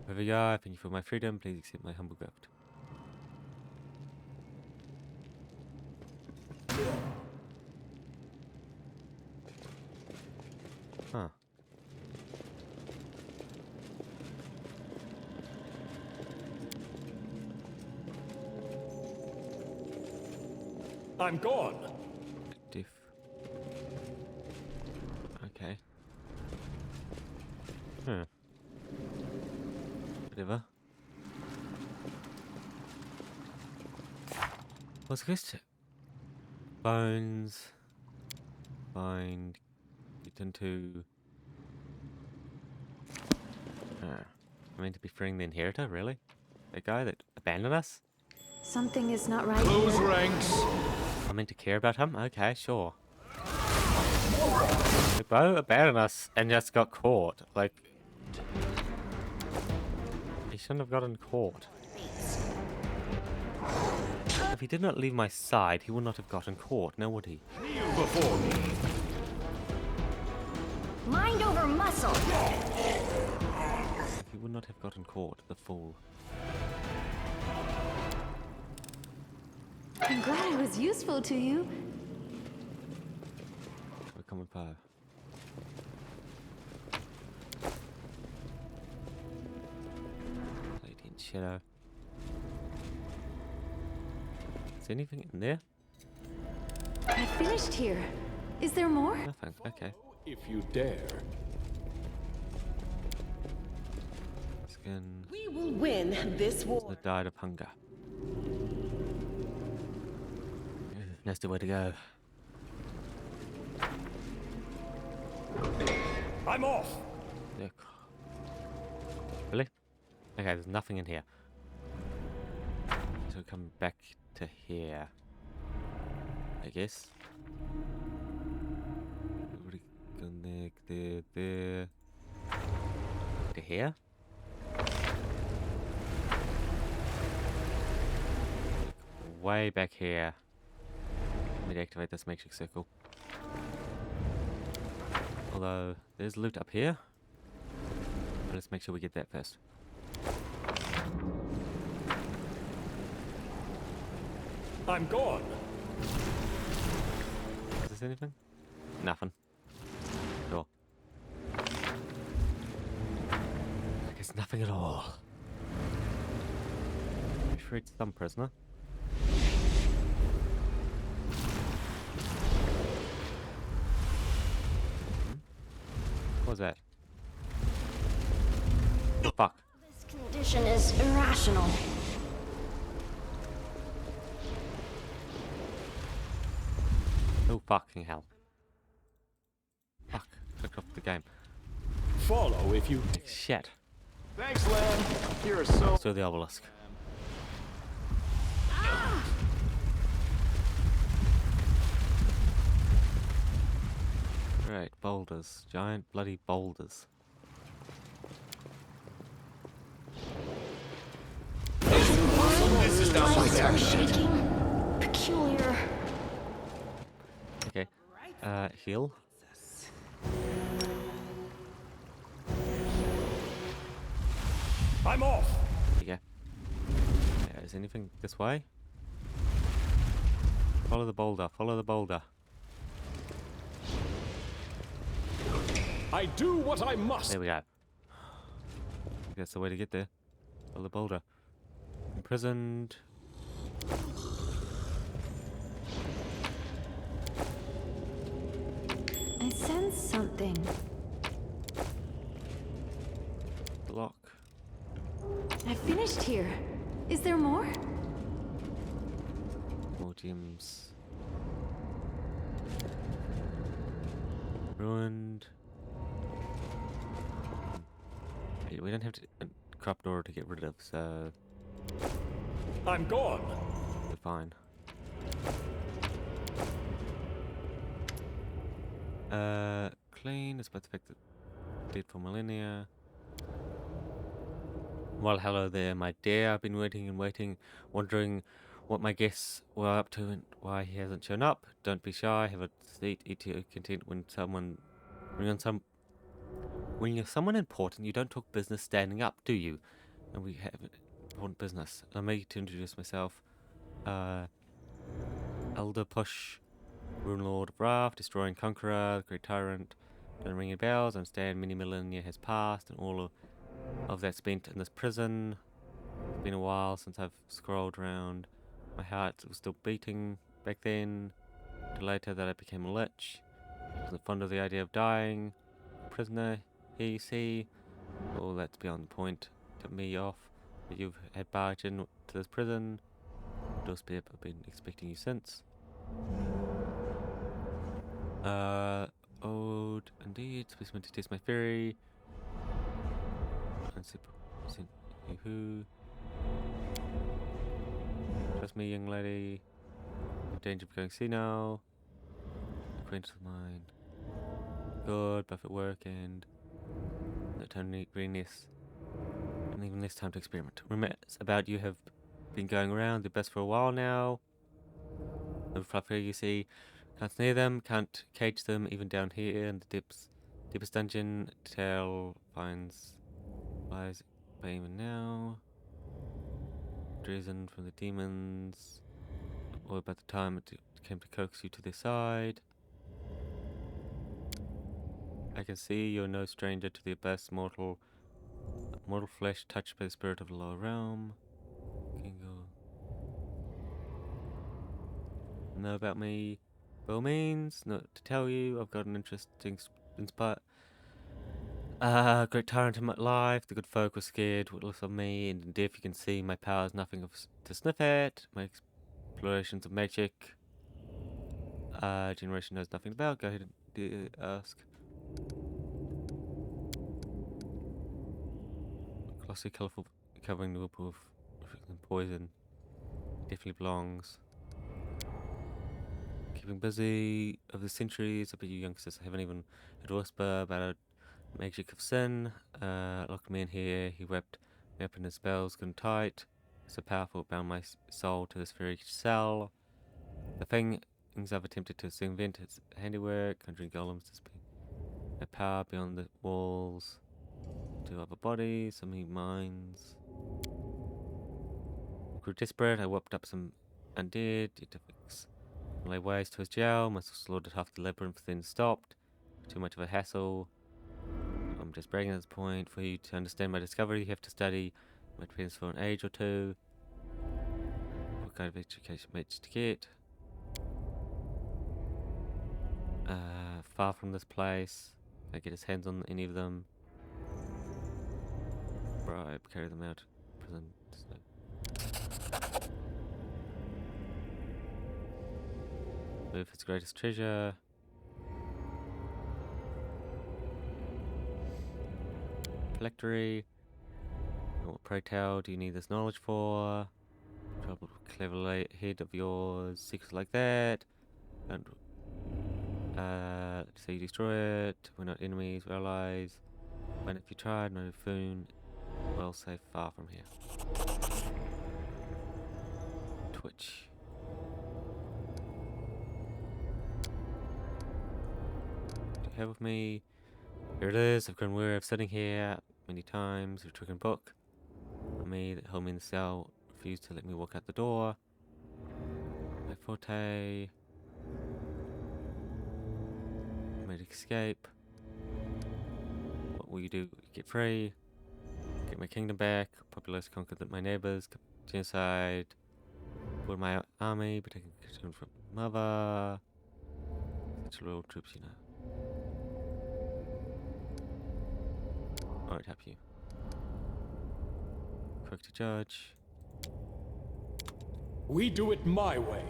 Whoever you are, thank you for my freedom. Please accept my humble gift. Huh. I'm gone. Diff. Okay. Whatever. What's this? Bones. Find. Get into. I mean to be freeing the inheritor, really? The guy that abandoned us? Something is not right Close here. ranks. I'm meant to care about him? Okay, sure. The Bo abandoned us and just got caught. Like, he shouldn't have gotten caught. If he did not leave my side, he would not have gotten caught, now would he? Kneel before me. Mind over muscle. He would not have gotten caught, the fool. I'm glad I was useful to you. We're coming by. Lady in shadow. Is there anything in there? I finished here. Is there more? Nothing. Okay. If you dare. Skin. We will win this war. That died of hunger. That's the way to go. I'm off. Look. Really? Okay, there's nothing in here. So come back to here. I guess. Connect there. To here? Way back here. Let me activate this matrix circle. Although, there's loot up here. But let's make sure we get that first. I'm gone. Is this anything? Nothing. Cool. I guess nothing at all. We freed some prisoner. What was that? Fuck. This condition is irrational. Oh fucking hell. Fuck. Clicked off the game. Follow if you. Shit. Thanks, Len. You're so. Still the obelisk. Right, boulders. Giant bloody boulders. This is not shaking. Peculiar. Okay. Heal. I'm off. Yeah. Is anything this way? Follow the boulder. Follow the boulder. I do what I must. There we go. That's the way to get there. Follow the boulder. Imprisoned. I sense something. Block. I finished here. Is there more? More gems. Ruined. Hey, we don't have to crop door to get rid of, so I'm gone. we're fine. Clean, despite the fact that dead for millennia. Well, hello there, my dear. I've been waiting and waiting, wondering what my guests were up to and why he hasn't shown up. Don't be shy. Have a seat. Eat your content. When you're someone important, you don't talk business standing up, do you? And we have important business. Allow me to introduce myself. Elder Push, Rune Lord of Wrath, Destroying Conqueror, Great Tyrant, Don't ring any bells. Understand many millennia has passed, and all of that spent in this prison. It's been a while since I've scrolled around. My heart was still beating back then. Till later that I became a lich. I wasn't fond of the idea of dying. Prisoner, here you see. All that's beyond the point. Took me off. But you've had barged in to this prison. Doorstep, I've been expecting you since. Old indeed. Specimen to test my theory. Who? Trust me, young lady. In danger of going senile. Acquaintance of mine. Good, both at work and no time to greenness. And even less time to experiment. Rumors about you have been going around the best for a while now. No fluffer, you see. Can't snare them, can't cage them, even down here in the deepest dungeon. Tell finds lies by even now. Driven from the demons. Or about the time it came to coax you to their side. I can see you're no stranger to the abyss, mortal flesh touched by the spirit of the lower realm. Kingo. Know about me? By all means, not to tell you, I've got an interesting great tyrant in my life. The good folk were scared what looks of me, and indeed, if you can see, my power is nothing to sniff at. My explorations of magic, generation knows nothing about. Go ahead and ask. Glossy, colourful, covering the whirlpool of poison. Definitely belongs. Keeping busy over the centuries. I bet you youngsters haven't even heard a whisper about a magic of sin. Locked me in here. He wrapped me up in his spells, good and tight. So powerful, it bound my soul to this very cell. The things I've attempted to invent, its handiwork, conjuring golems, has been a power beyond the walls. To other bodies, so many minds. I grew desperate. I whipped up some undead. Yet to fix lay waste to his jail. Must have slaughtered half the labyrinth, then stopped. Too much of a hassle. I'm just bragging at this point. For you to understand my discovery, you have to study my depends for an age or two. What kind of education match to get? Far from this place. Can I get his hands on any of them? Bribe, carry them out. Prison. Move his greatest treasure. Phylactery. What, pray tell, do you need this knowledge for? Trouble with clever head of yours. Secrets like that. Don't. Let's say you destroy it. We're not enemies, we're allies. When if you tried, no food. Well safe, far from here. Twitch. Do you have with me? Here it is. I've grown weary of sitting here many times. We've taken book. Me that held me in the cell refused to let me walk out the door. My forte. Made escape. What will you do? Get free. Get my kingdom back. Populace conquered my neighbors. Genocide. Build my army. But taking control from mother. Such loyal troops, you know. Alright, help you. Quick to judge. We do it my way.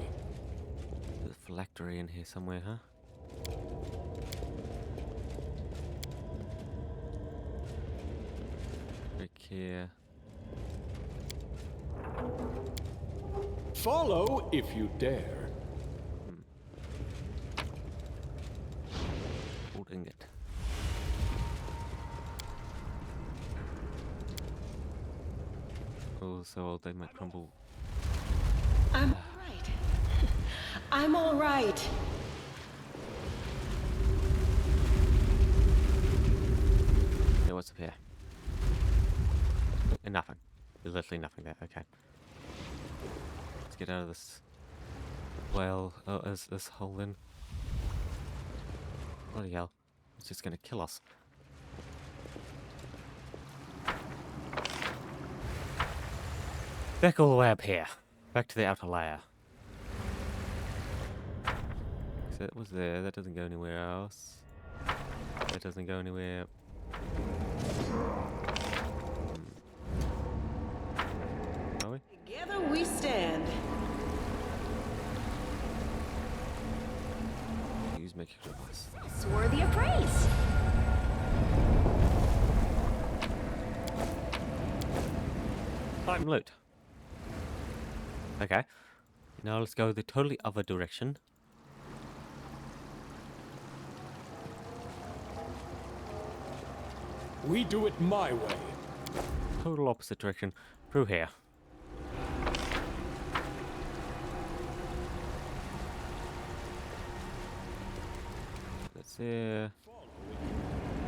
There's a phylactery in here somewhere, huh? Quick here. Follow if you dare. Holding it. Oh, so old they might crumble. I'm alright. I'm alright. Yeah, what's up here? Nothing. There's literally nothing there. Okay. Let's get out of this. Well, is this hole in? Bloody hell. It's just gonna kill us. Back all the way up here. Back to the outer layer. So it was there. That doesn't go anywhere else. That doesn't go anywhere. Are we? Together we stand. Use make a device. It's worthy of praise. I'm loot. Okay. Now let's go the totally other direction. We do it my way. Total opposite direction. Through here. Let's see.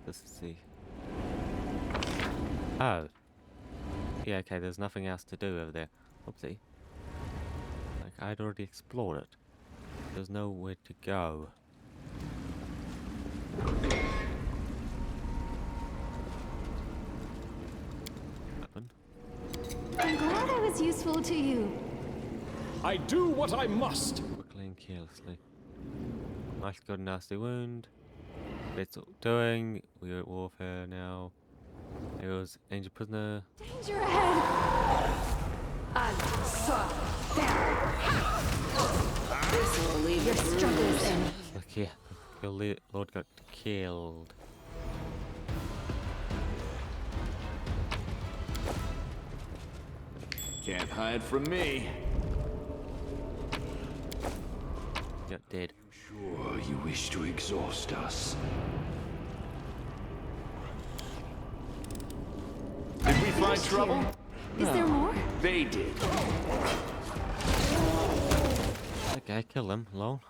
Let's see. Oh. Yeah, okay, there's nothing else to do over there. Oopsie. Like, I'd already explored it. There's nowhere to go. Weapon. I'm glad I was useful to you. I do what I must. Quickly and carelessly. Nice, got a nasty wound. It's doing. We're at warfare now. There was Angel Prisoner. Danger ahead. This will leave Your it struggles end. Look, yeah, your Lord got killed. Can't hide from me. Got dead. Sure, you wish to exhaust us. Did we find trouble? Is there more? They did. Okay, kill them. Lol.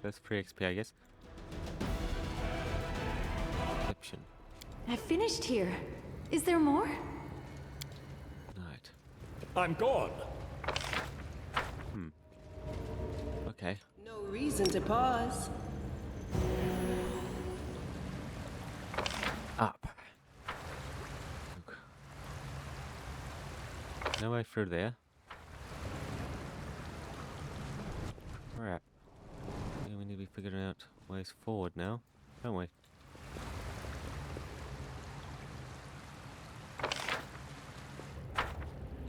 That's free XP, I guess. Deception. I finished here. Is there more? Right. I'm gone. Okay. No reason to pause. Up. No way through there. Crap. Yeah, we need to be figuring out ways forward now, don't we?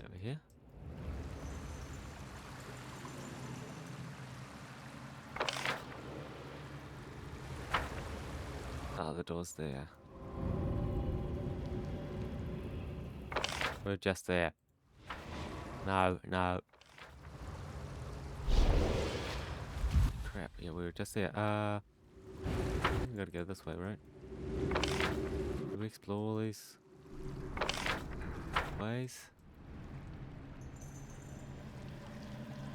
Over here. Ah, the door's there. We're just there. No, no. Crap, yeah, we were just there. We gotta go this way, right? Did we explore all these ways?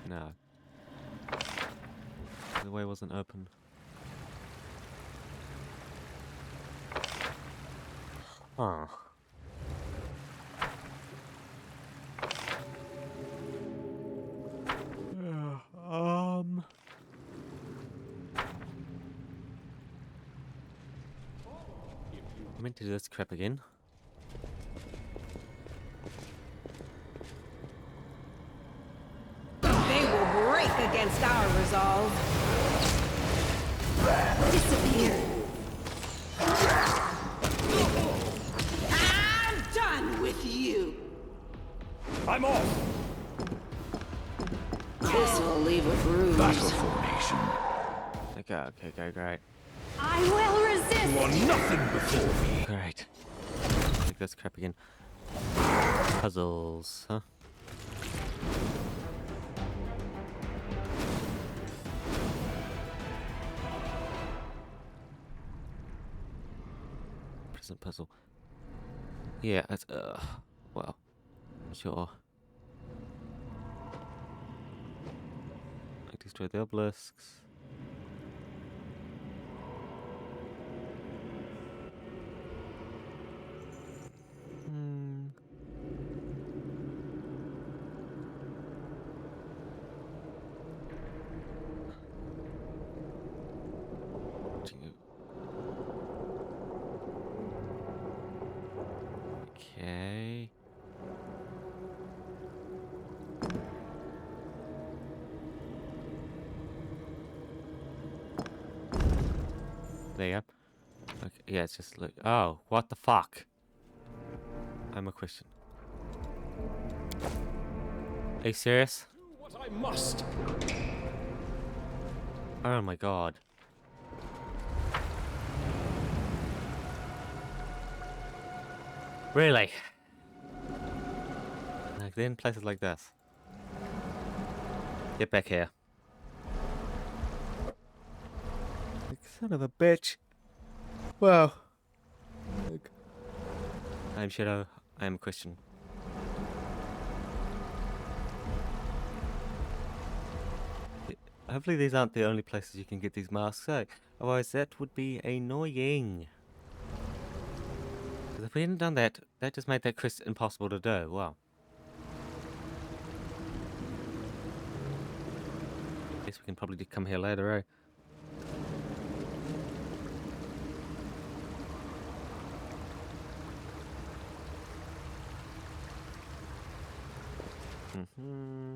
No. The way wasn't open. Oh. I meant to do this crap again. They will break against our resolve. Disappear. I'm done with you. I'm off. This will leave a bruise. Battle formation. Okay, great. I will resist. You are nothing before me. Great. Take this crap again. Puzzles, huh? Present puzzle. Yeah, it's well, sure. I destroy the obelisks. Okay, yeah, it's just like, oh, what the fuck? I'm a Christian. Are you serious? What I must. Oh my god. Really? Like, in places like this. Get back here. Like, son of a bitch. Wow. Like, I'm Shadow. I am a Christian. Hopefully these aren't the only places you can get these masks out. Otherwise that would be annoying. Because if we hadn't done that, that just made that quest impossible to do. Wow. Guess we can probably come here later, eh? Mm-hmm.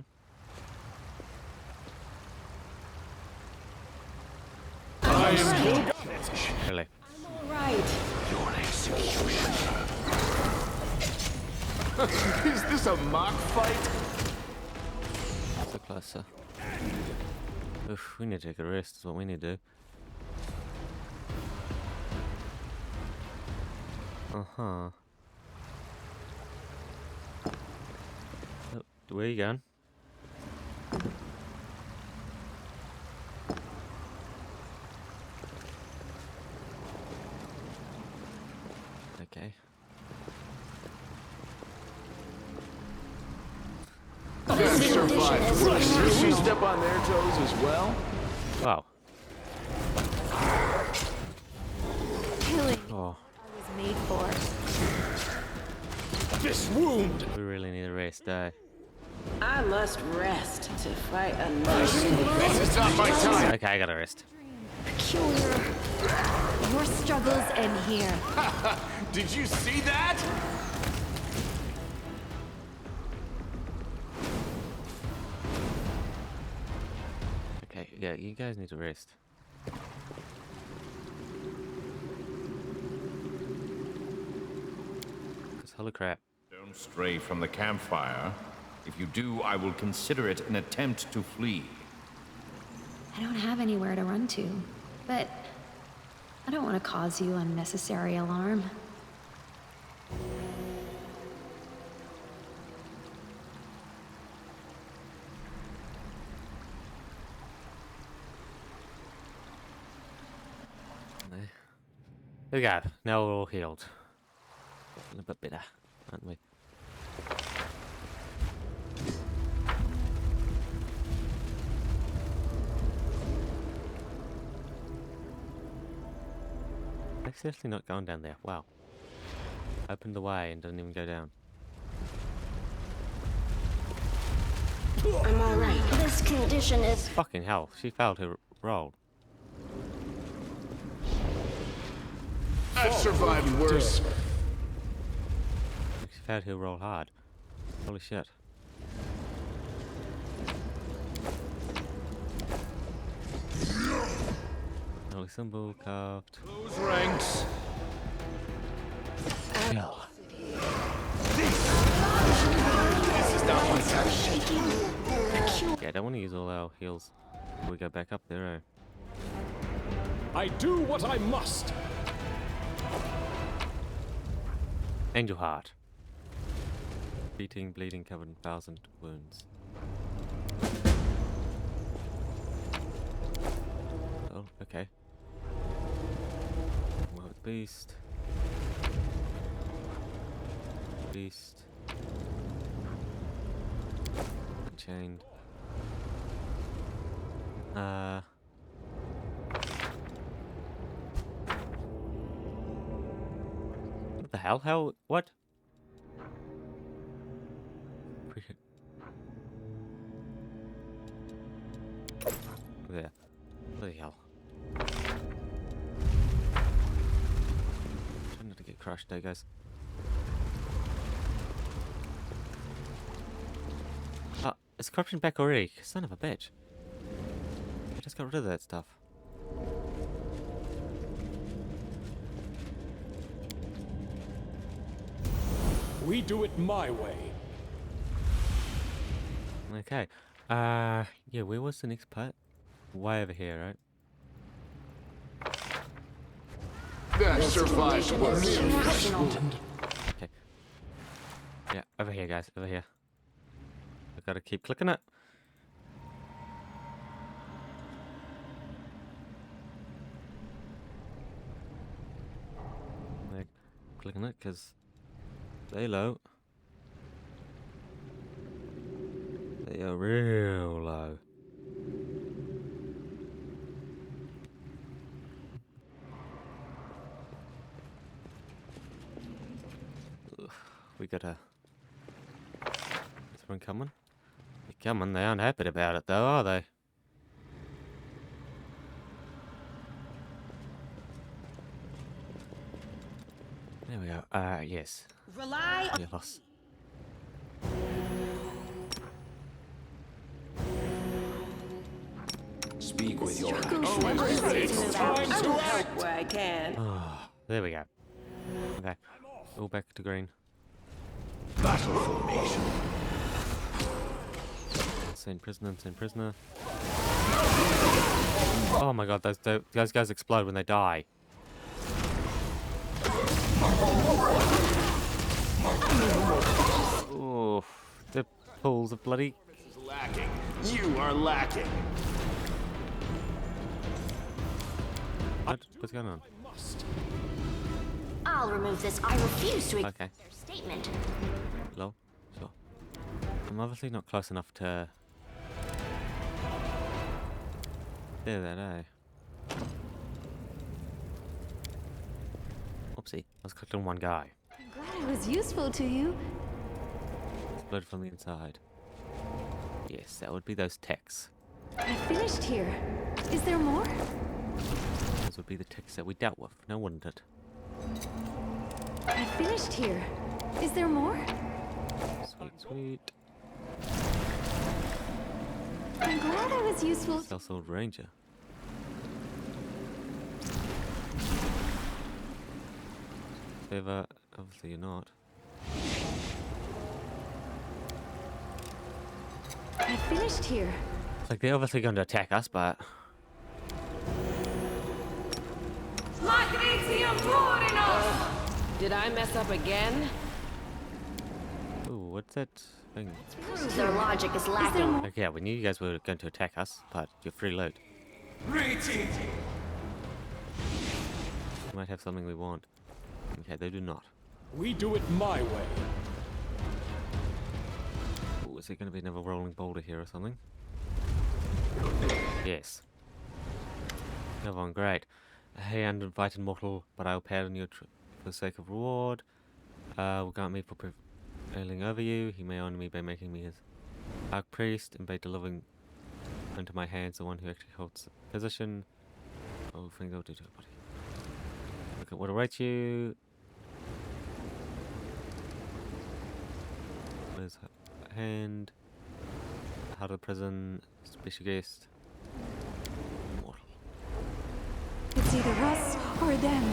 I am your Really? I'm alright. Your executioner. Is this a mock fight? So closer. Oof, we need to take a rest, is what we need to do. Uh-huh. Oh, where are you going? Okay. Did we step on their toes as well? Wow. Killing Oh, I was made for. This wound. we really need a rest, I must rest to fight another. This is not my time. Okay, I gotta rest. Peculiar. Your struggles end here. Did you see that? Okay, yeah, you guys need to rest. Cause holy crap. Don't stray from the campfire. If you do, I will consider it an attempt to flee. I don't have anywhere to run to, but I don't want to cause you unnecessary alarm. There we go. Now we're all healed. A little bit better, aren't we? I'm seriously not going down there. Wow. Opened the way and didn't even go down. I'm alright. This condition is... Fucking hell, she failed her roll. I've survived worse. She failed her roll hard. Holy shit. Holy symbol carved. Close ranks. Kill. This is not my time. Yeah, I don't want to use all our heals before we go back up there, eh? I do what I must. Angel Heart. Beating, bleeding, covered in 1,000 wounds. Oh, okay. Wild Beast. Beast. Unchained. What the hell? How? What? There. Bloody hell. Trying not to get crushed there, guys. Oh, is corruption back already? Son of a bitch. I just got rid of that stuff. We do it my way. Okay. Yeah, where was the next part? Way over here, right? That survives worse. Okay. Yeah, over here, guys. Over here. I gotta keep clicking it. Like, clicking it because they low. They are real low. Ugh, we gotta. Is one coming? They're coming. They aren't happy about it, though, are they? There we go. Yes. Rely on. Yeah, lost. Speak with your It's time to help where I can. Oh, there we go. Okay. All back to green. battle formation. Insane prisoner, insane prisoner. Oh my god, those guys explode when they die. Oh, the pools of bloody. This is lacking. You are lacking. What's going on? I'll remove this. I refuse to Okay. accept their statement. Lol. Sure. I'm obviously not close enough to do that, eh? Oopsie. I was clicked on one guy. I'm glad I was useful to you. Blood from the inside. Yes, that would be those techs. I finished here. Is there more? Those would be the techs that we dealt with, now wouldn't it? I finished here. Is there more? Sweet, sweet. I'm glad I was useful. Self-sold ranger. Favor, obviously you're not. I finished here. It's like they're obviously going to attack us, but Did I mess up again? ooh, what's that thing? Proves their logic is lacking. Okay, yeah, we knew you guys were going to attack us, but you're free loot. Greeting. We might have something we want. Okay, they do not. We do it my way. Ooh, is there going to be another rolling boulder here or something? Yes. Another one, great. Hey, uninvited mortal, but I'll pardon you for the sake of reward. Will grant me for prevailing over you. He may honor me by making me his archpriest and by delivering into my hands the one who actually holds the position. Oh, things I'll do to the body. Look at what awaits you. Where's her hand? Heart of the prison. Special guest. Mortal. It's either us or them.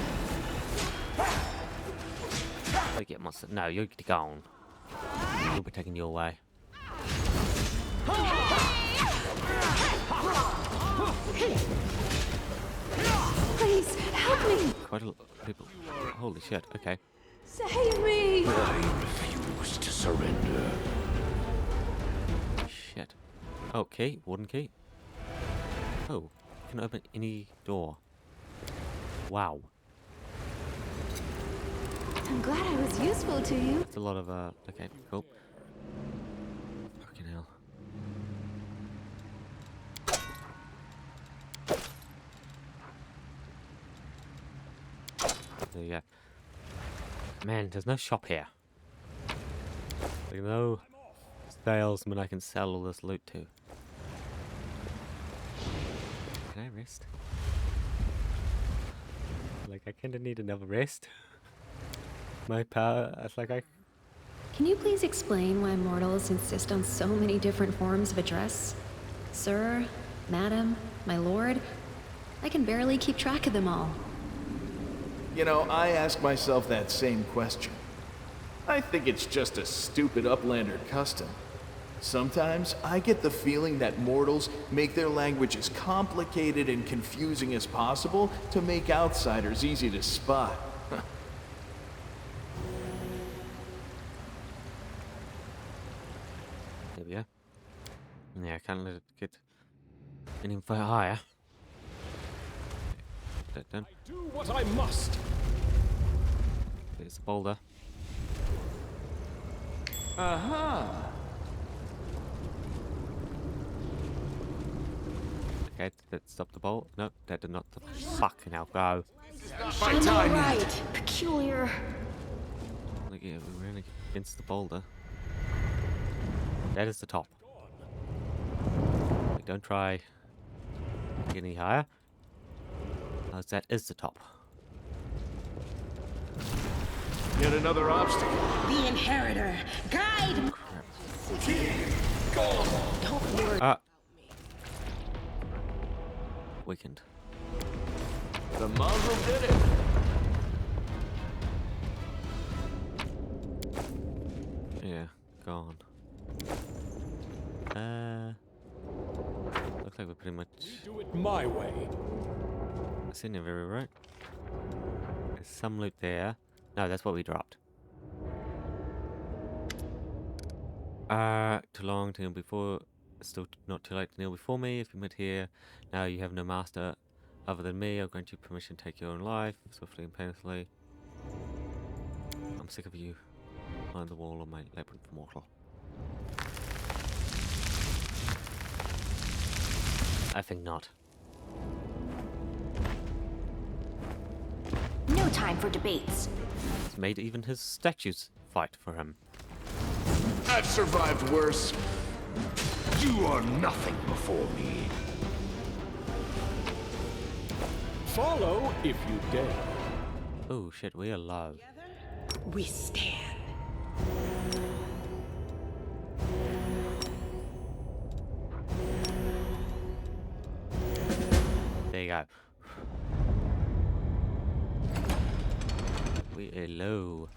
Go get monster. No, you're gone. You'll be taking your way. Please, help me! Quite a lot of people. Holy shit, okay. Save me! I refuse to surrender. Shit. Oh, key. Wooden key. Oh, you can open any door. Wow. I'm glad I was useful to you. That's a lot of, okay, cool. Fucking hell. There you go. Man, there's no shop here. There's no salesman I can sell all this loot to. Can I rest? Like, I kinda need another rest. My power, it's like I... Can you please explain why mortals insist on so many different forms of address? Sir, madam, my lord? I can barely keep track of them all. You know, I ask myself that same question. I think it's just a stupid Uplander custom. Sometimes I get the feeling that mortals make their language as complicated and confusing as possible to make outsiders easy to spot. There we go. Yeah, I can't let it get any higher. That done. I do what I must. There's the boulder. Aha! Okay, that stopped the bolt. No, that did not. Fucking hell, go. My time. Right. Peculiar. Look, yeah, we ran against the boulder. That is the top. Don't try to get any higher. As that is the top. Yet another obstacle. The Inheritor. Guide. Don't worry. Weakened. The mongrel did it. Yeah, gone. Looks like we're pretty much. We do it my way. That's in there, very right. There's some loot there. No, that's what we dropped. Too long to kneel before. Still not too late to kneel before me. If you met here, now you have no master other than me. I'll grant you permission to take your own life, swiftly and painlessly. I'm sick of you. Behind the wall of my labyrinth mortal. I think not. No time for debates. It's made even his statues fight for him. I've survived worse. You are nothing before me. Follow if you dare. Oh shit, we are low. We stand. There you go. We are low.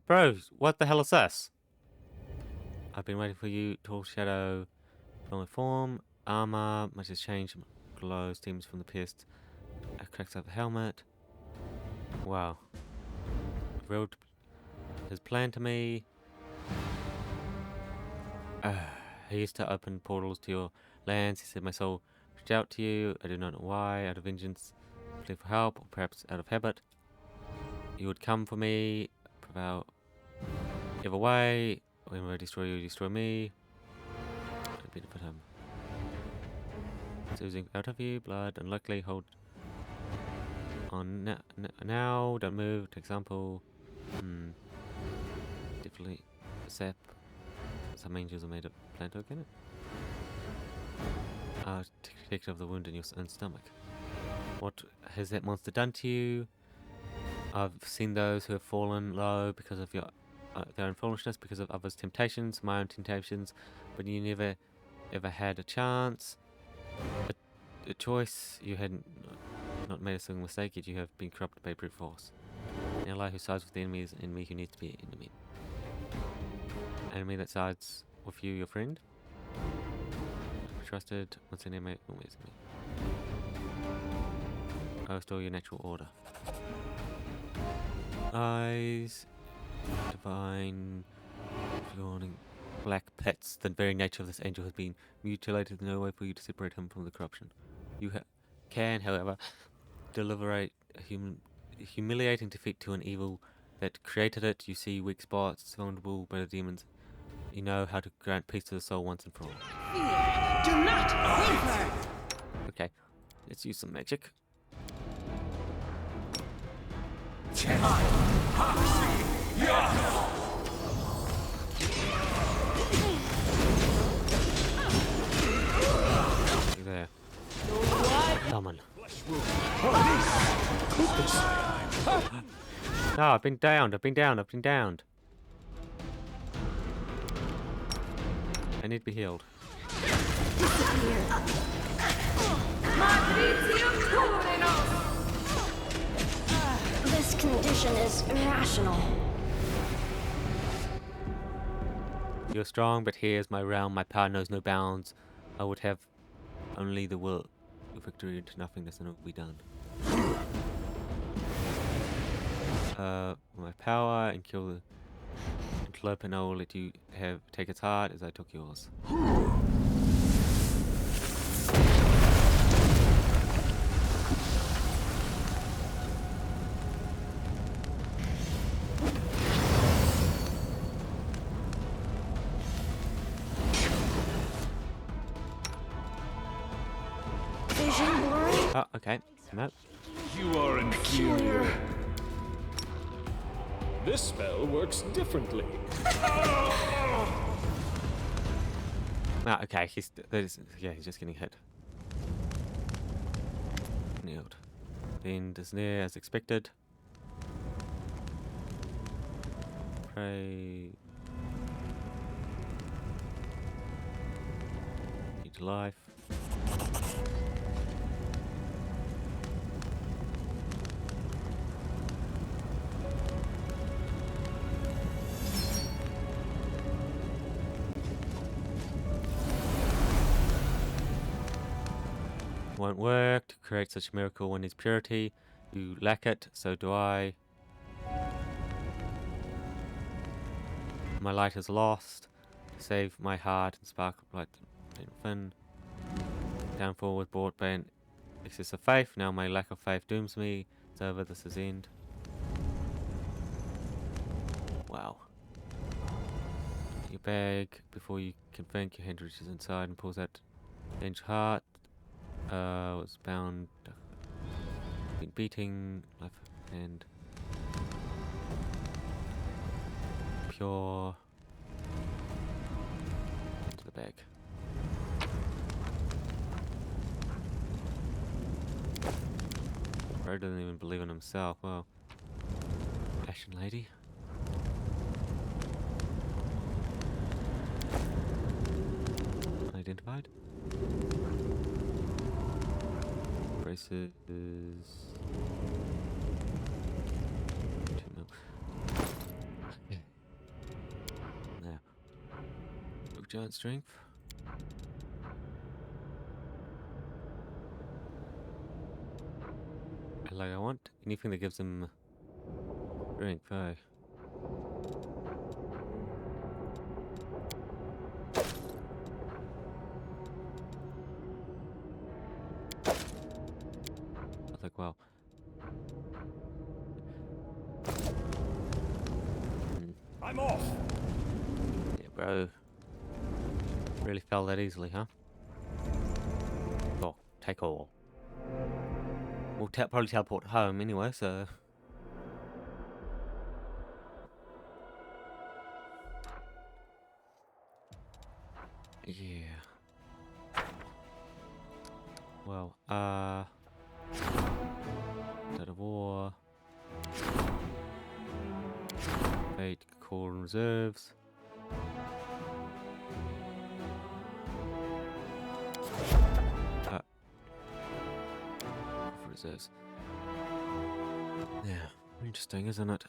Bros, what the hell is this? I've been waiting for you, tall shadow, long form, armor, much has changed, glow steams from the pierced cracks of the helmet. Wow. Revealed his plan to me. He used to open portals to your lands. He said, my soul reached out to you. I do not know why. Out of vengeance, plea for help, or perhaps out of habit. You would come for me. Prevail. Either way, when I destroy you, destroy me. I'd benefit him. It's oozing out of you, blood, unlikely. Hold on now. Don't move. Take example. Definitely sap. Some angels are made of plant organic. Take of the wound in your own stomach. What has that monster done to you? I've seen those who have fallen low because of your their own foolishness, because of others' temptations, my own temptations, but you never ever had a chance, a choice. You had not made a single mistake, yet you have been corrupted by brute force. An ally who sides with the enemy is an enemy who needs to be an enemy. Enemy that sides with you, your friend. Trusted, once an enemy, always me. I restore your natural order. Eyes, divine, yawning, black pits. The very nature of this angel has been mutilated. No way for you to separate him from the corruption. You can, however, deliberate a humiliating defeat to an evil that created it. You see weak spots, it's vulnerable by the demons. You know how to grant peace to the soul once and for all. Do not waver! Okay, let's use some magic. There. Summon. No, I've been downed. I need to be healed. action is irrational. You're strong, but here's my realm. My power knows no bounds. I would have only the will of victory into nothingness, and it will be done. My power and kill the antelope, and I will let you take its heart as I took yours. Oh, okay. No. You are inferior. This spell works differently. Ah, okay. He's just getting hit. Nailed. End is near as expected. Pray. Need life. Won't work to create such a miracle when it's purity. You lack it, so do I. My light is lost. To save my heart and spark of light and fin. Downfall was brought by an excess of faith. Now my lack of faith dooms me. It's over, this is end. Wow. Your bag, before you can think, your hand reaches inside and pulls out Danger's heart. Was bound, been beating, life and pure into the bag. Bro doesn't even believe in himself. Well, Ashen Lady. Identified. Braces. 2 mil. Okay. Now. Book giant strength. Like I want anything that gives him strength. Oh. Like, wow. I'm off. Yeah, bro. Really fell that easily, huh? Oh, take all. We'll probably teleport home anyway, so. Yeah. Well, Dead of War. Fate, core and reserves. For reserves. Yeah, interesting, isn't it?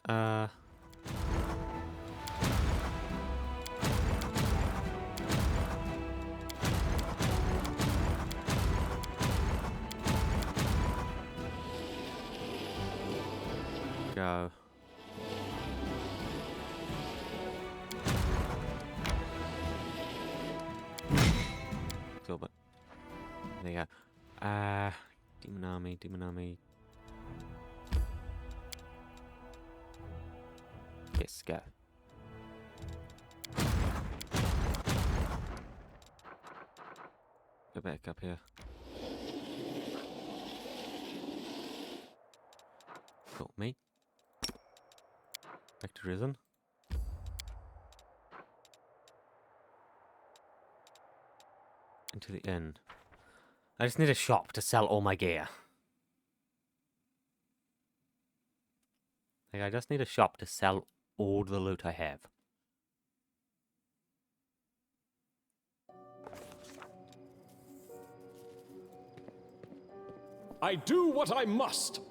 Go. Cool, but there you go. Demon Army, Demon Army. Yes, go. Go back up here. Cool, me. Back to Risen. Into the inn. I just need a shop to sell all my gear. Like, I just need a shop to sell all the loot I have. I do what I must.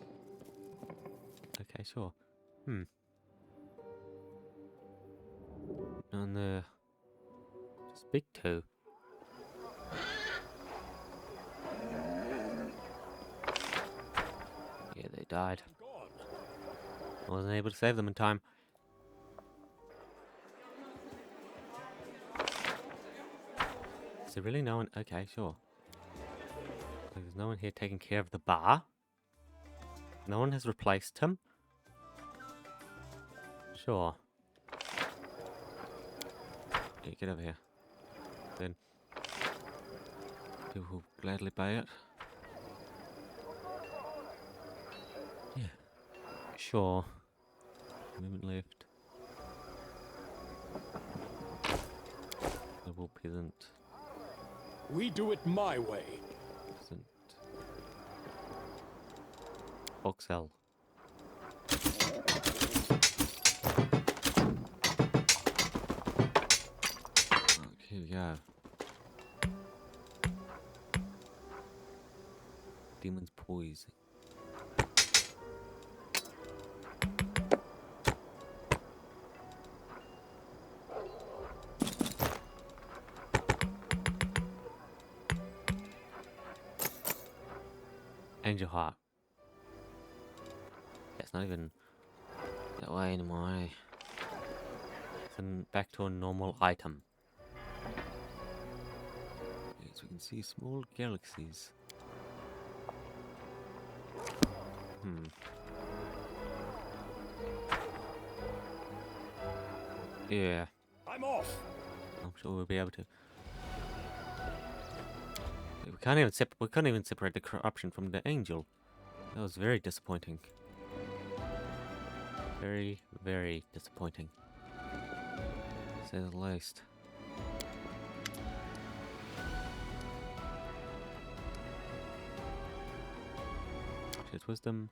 Okay, sure. On the speak to. Yeah, they died. I wasn't able to save them in time. Is there really no one? Okay, sure. Like, there's no one here taking care of the bar. No one has replaced him. Sure. Yeah, get over here. Then people will gladly pay it. Yeah. Sure. Movement left. Noble peasant. We do it my way. Peasant. Oxel. Here we go. Demon's poise. Angel heart. It's not even that way anymore. Eh? It's back to a normal item. Yes, we can see small galaxies. Yeah. I'm off. I'm sure we'll be able to. We couldn't even separate the corruption from the angel. That was very disappointing. Very, very disappointing. To say the least. Shared wisdom.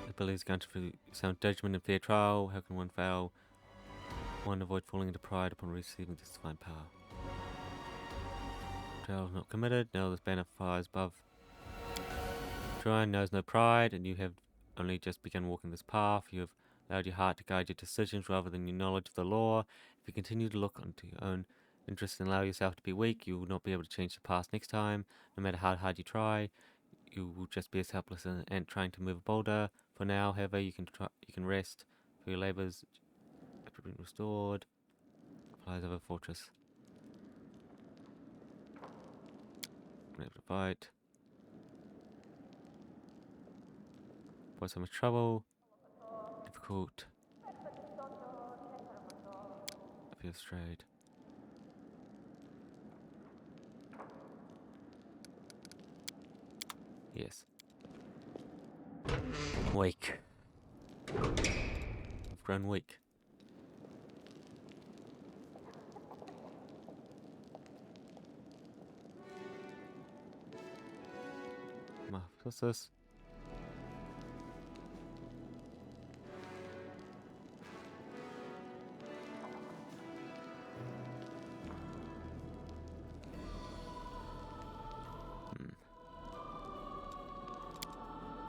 Abilities granted for sound judgment and fair trial. How can one fail? One avoid falling into pride upon receiving this divine power. Trial not committed. Now this banner flies above. Shrine knows no pride, and you have only just begun walking this path. You have allowed your heart to guide your decisions rather than your knowledge of the law. If you continue to look onto your own interests and allow yourself to be weak, you will not be able to change the past next time. No matter how hard you try, you will just be as helpless as an ant trying to move a boulder. For now, however, you can rest for your labors. After being restored, applies over fortress. Able to fight. Why so much trouble? Difficult. I feel strayed. Yes. Weak. I've grown weak. What's this?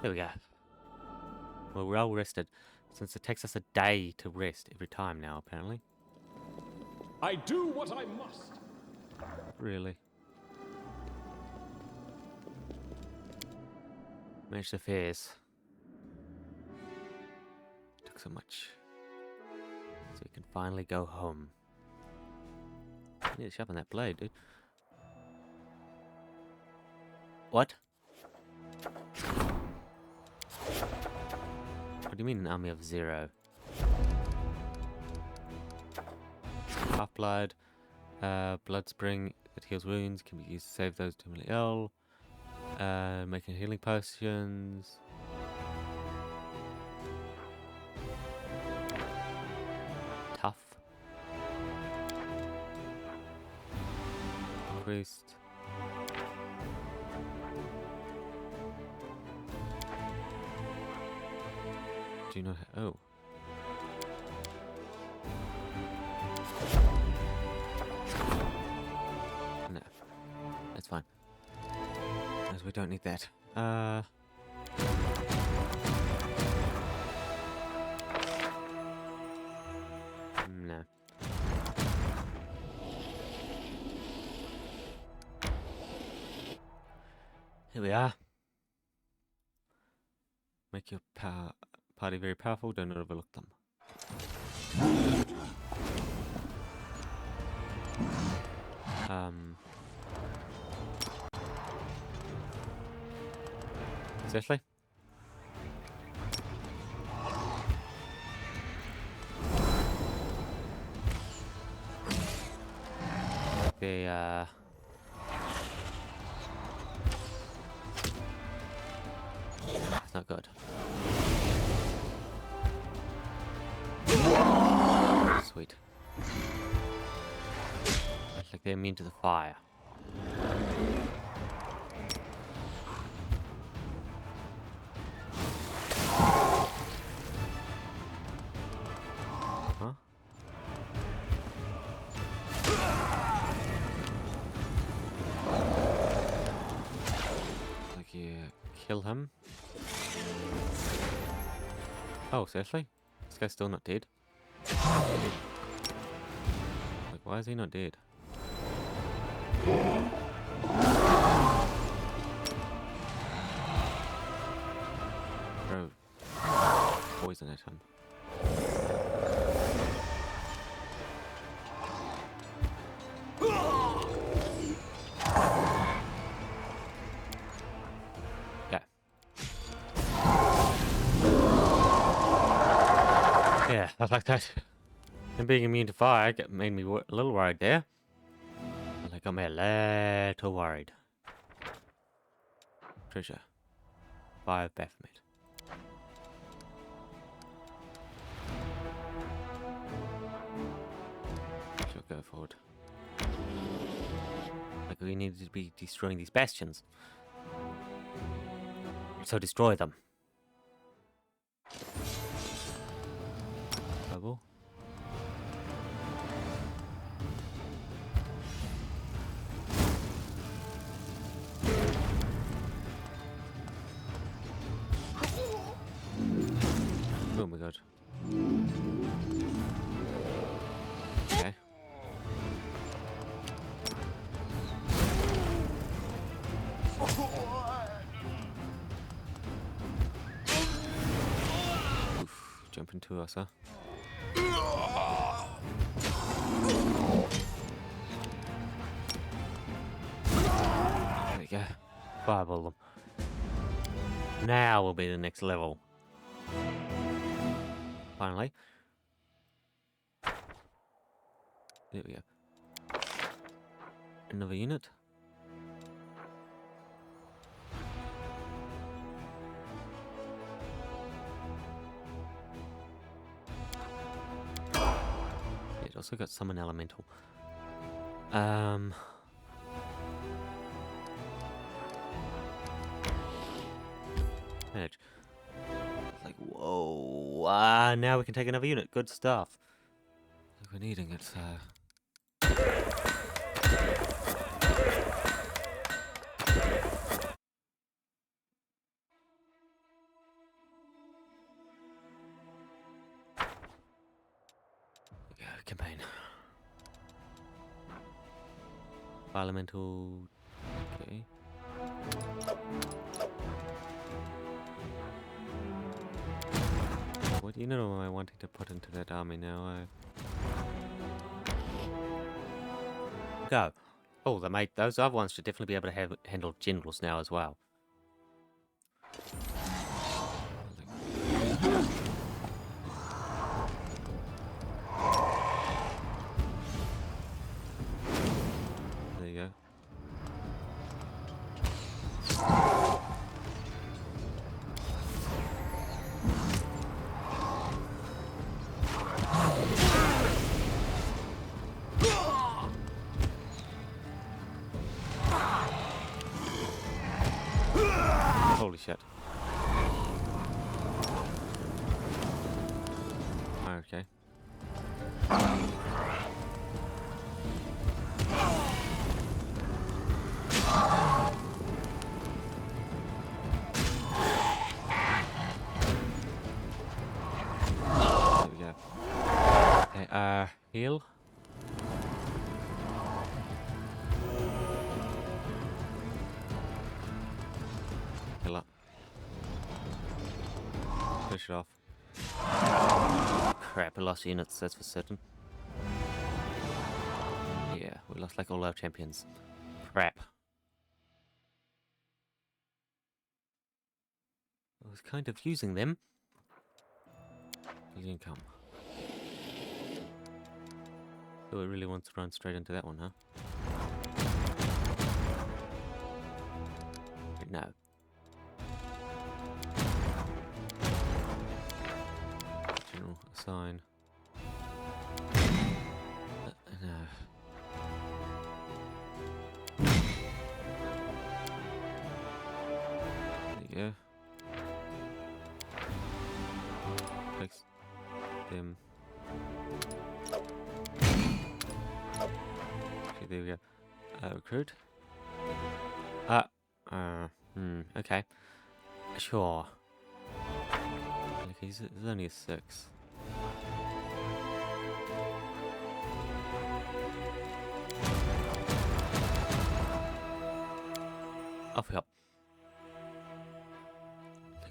There we go. Well, we're all rested, since it takes us a day to rest every time now, apparently. I do what I must. Really? Managed affairs. Took so much. So we can finally go home. I need to sharpen that blade, dude. What? What do you mean an army of 0? Half-blood. Blood spring that heals wounds. Can be used to save those terminally ill. Making healing potions. Tough. Increased. Do you know how? Oh. No. That's fine. As we don't need that. Here we are. Make your party very powerful. Don't overlook them. Seriously? That's not good. Sweet. Looks like they're immune to the fire. Huh? Like you kill him. Oh, seriously? This guy's still not dead? Like, why is he not dead? Throw poison at him. Yeah, I like that. And being immune to fire made me a little worried there. Like, got me a little worried. Treasure. 5 Baphomet. Sure, go forward. Like, we needed to be destroying these bastions. So destroy them. Bubble. Oh my god. Okay. Oof, jump into us, huh? There we go. Fireball them. Now will be the next level. Finally. There we go. Another unit. It also got summon elemental. Manage. Like, whoa. Now we can take another unit. Good stuff. We're needing it, yeah, campaign. Elemental. Okay. What unit am I wanting to put into that army now? Go. Oh, those other ones should definitely be able to handle generals now as well. There you go. Holy shit. Okay. There we go. Okay, heal. Finish it off. Crap, I lost units, that's for certain. Yeah, we lost like all our champions. Crap. I was kind of using them. He didn't come. So it really wants to run straight into that one, huh? No. General assign. No. There you go. Fix them. Okay, there we go. Recruit. Okay. Sure. Okay, he's only a 6. Off we hop.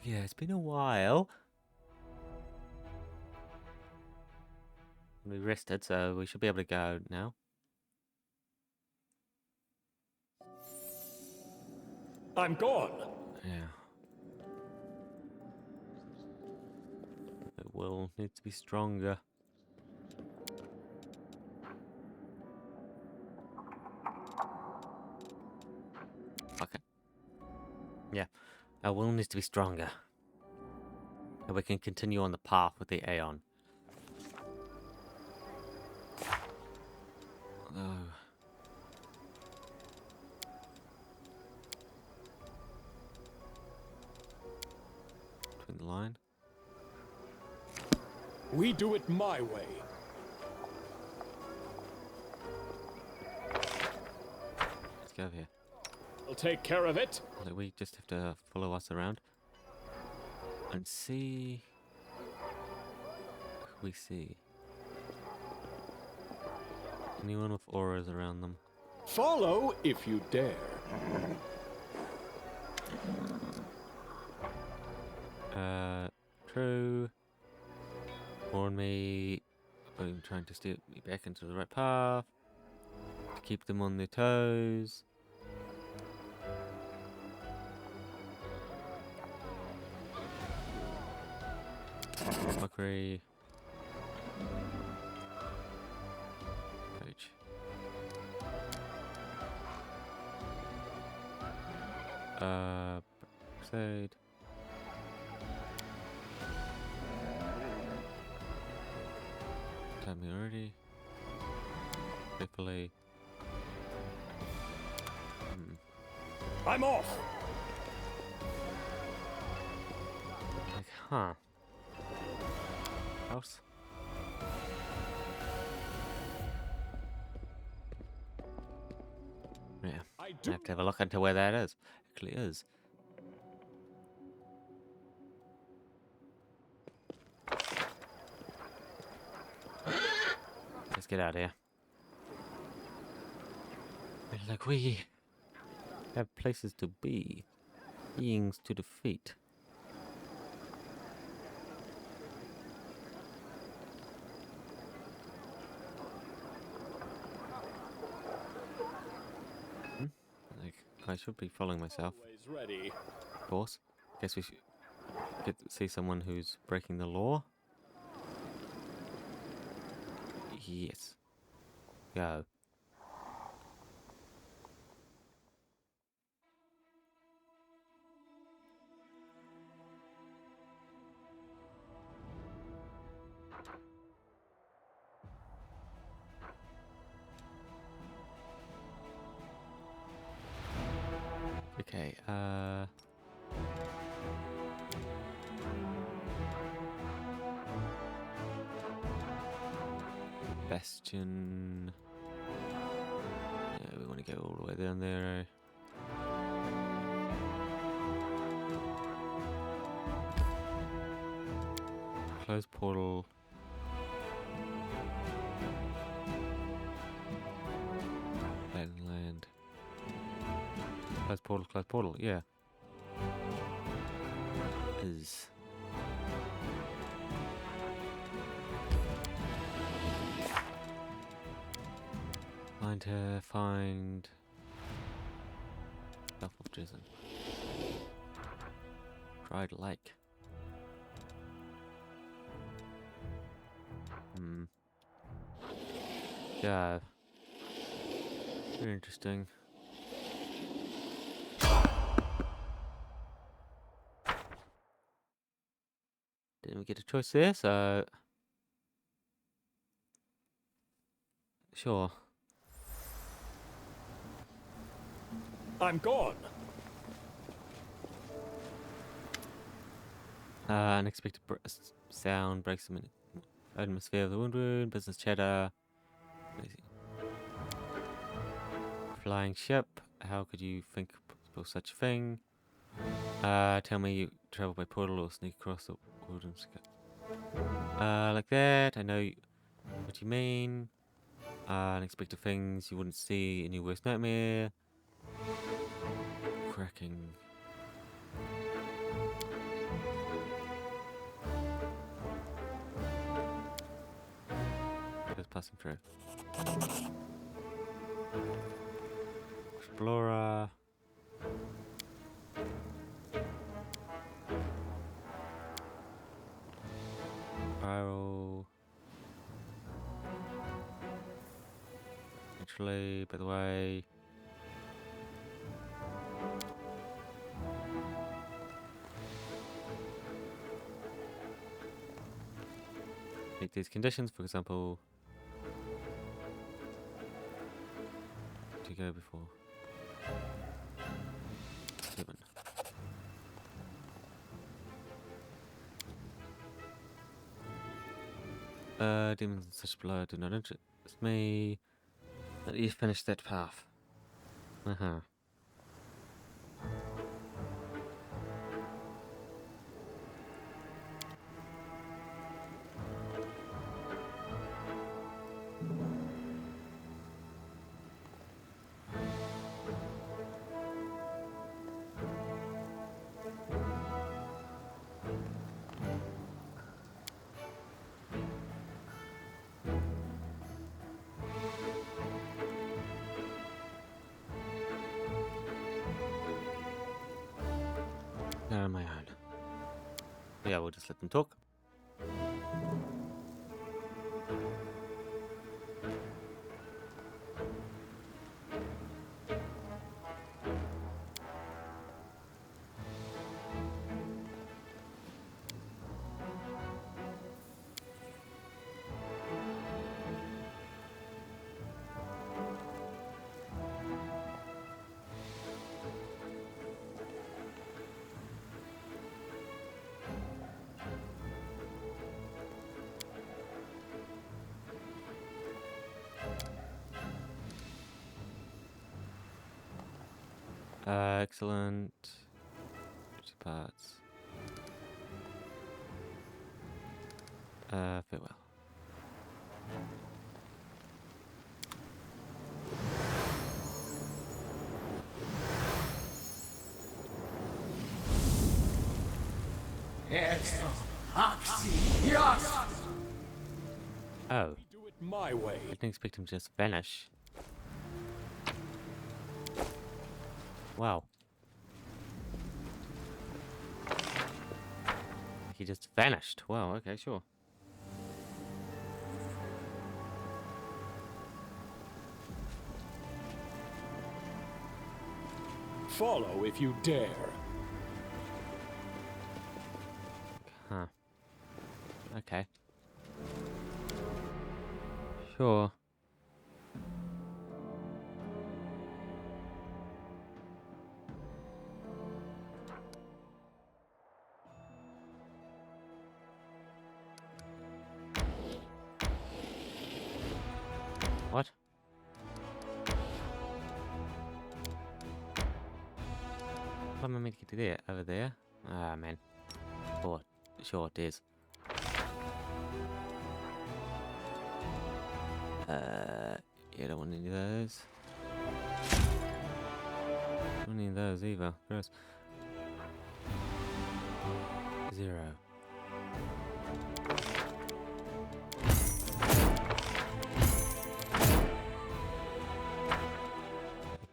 Yeah, it's been a while. We rested, so we should be able to go now. I'm gone. Yeah. It will need to be stronger. Okay. Yeah. Our will needs to be stronger. And we can continue on the path with the Aeon. Although... between the line. We do it my way. Let's go over here. I'll take care of it. Like, we just have to follow us around. And see... who we see. Anyone with auras around them. Follow if you dare. True. Warn me. I'm trying to steer me back into the right path. To keep them on their toes. Mockery. Coach. Crusade. Time me already. Carefully. I'm off. Like, huh. House. Yeah. I have to have a look into where that is. Actually is. Let's get out of here. Like, we have places to be. Beings to defeat. Like, I should be following myself. Ready. Of course. Guess we should get to see someone who's breaking the law. Yes. Go. Okay, Bastion. Yeah, we want to go all the way down there. Close portal. Land. Close portal, yeah. Is. And to find stuff of Jason. Dried lake. Yeah. Very interesting. Didn't we get a choice there, so sure. I'm gone. Unexpected sound breaks the atmosphere of the wound. Business chatter. Flying ship. How could you think of such a thing? Tell me you travel by portal or sneak across the wilderness. Like that. I know what you mean. Unexpected things you wouldn't see in your worst nightmare. Cracking. Just passing through. Explorer. Viral. Actually, by the way. Meet these conditions, for example. To go before. 7. Demons and such blood do not interest me. Let you finish that path. Uh-huh. They're on my own. Yeah, we'll just let them talk. Excellent. 2 parts. Farewell. Oh. Do it my way. I didn't expect him to just vanish. Wow. He just vanished. Wow, okay, sure. Follow if you dare. Huh. Okay. Sure. What? How am I meant to get to there? Over there? Ah, man. Oh, sure it is. Yeah, don't want any of those. Don't want any of those either. Gross. 0.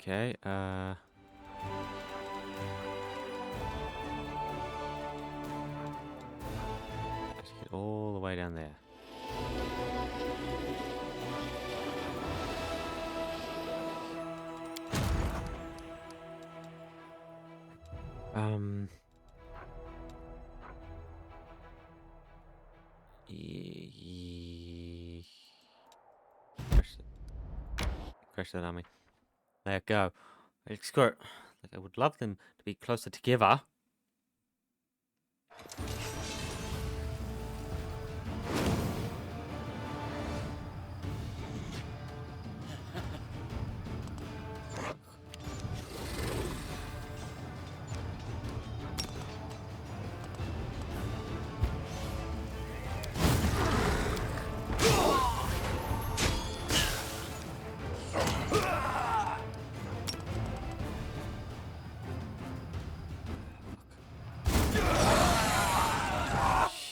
Okay, let's get all the way down there. Crash that army. There it go. Let's go. Like, I would love them to be closer together.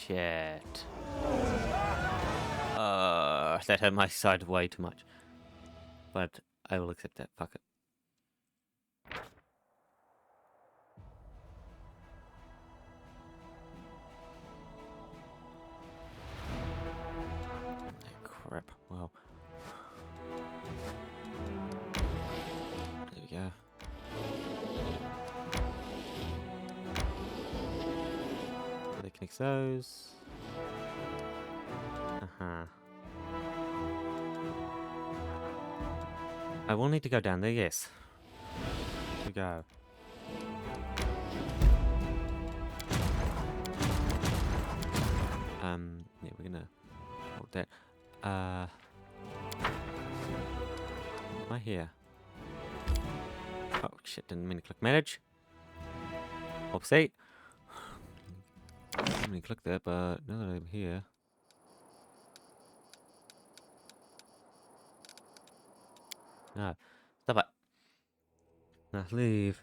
Shit. That hurt my side way too much. But I will accept that. Fuck it. Crap. Well. There we go. They connect those. I will need to go down there, yes. Here we go. Yeah, we're gonna hold that. Am I here? Oh shit, didn't mean to click manage. Oopsie. Didn't mean to click that, but now that I'm here. No. Stop it. No, leave.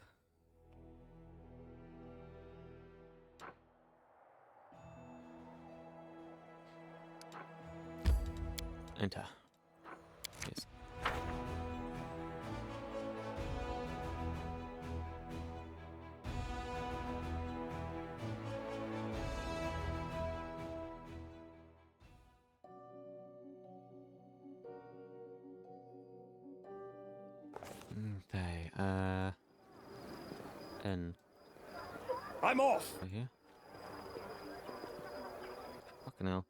Enter. Yes. Okay, N. I'm off! Over here. Fucking hell.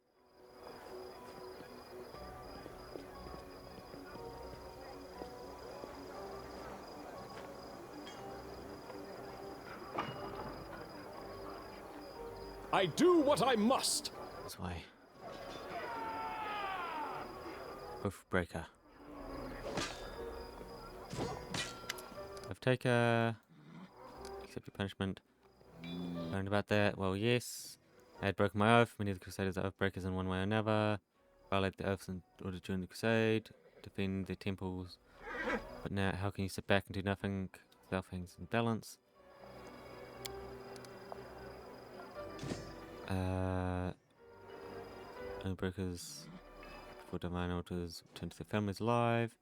I do what I must! This way. Oathbreaker. Oathtaker. Accept your punishment. Learned about that. Well, yes. I had broken my oath. Many of the Crusaders are oathbreakers in one way or another. Violate the oaths in order to join the crusade. Defend the temples. But now, how can you sit back and do nothing? Self hangs in balance. Oathbreakers for divine altars return to their families alive.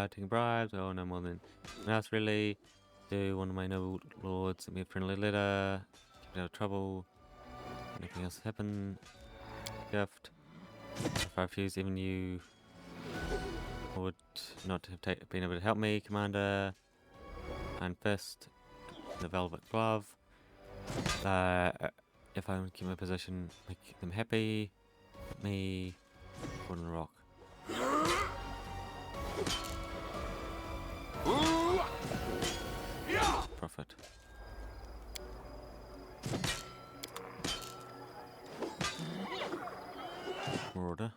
Taking bribes, oh no more than anyone else really. Do one of my noble lords send me a friendly letter, keep me out of trouble, nothing else happen. Gift. If I refuse, even you would not have been able to help me, Commander. Iron Fist, the Velvet Glove. If I keep my position, make them happy. Me, Golden Rock. Profit. Marauder.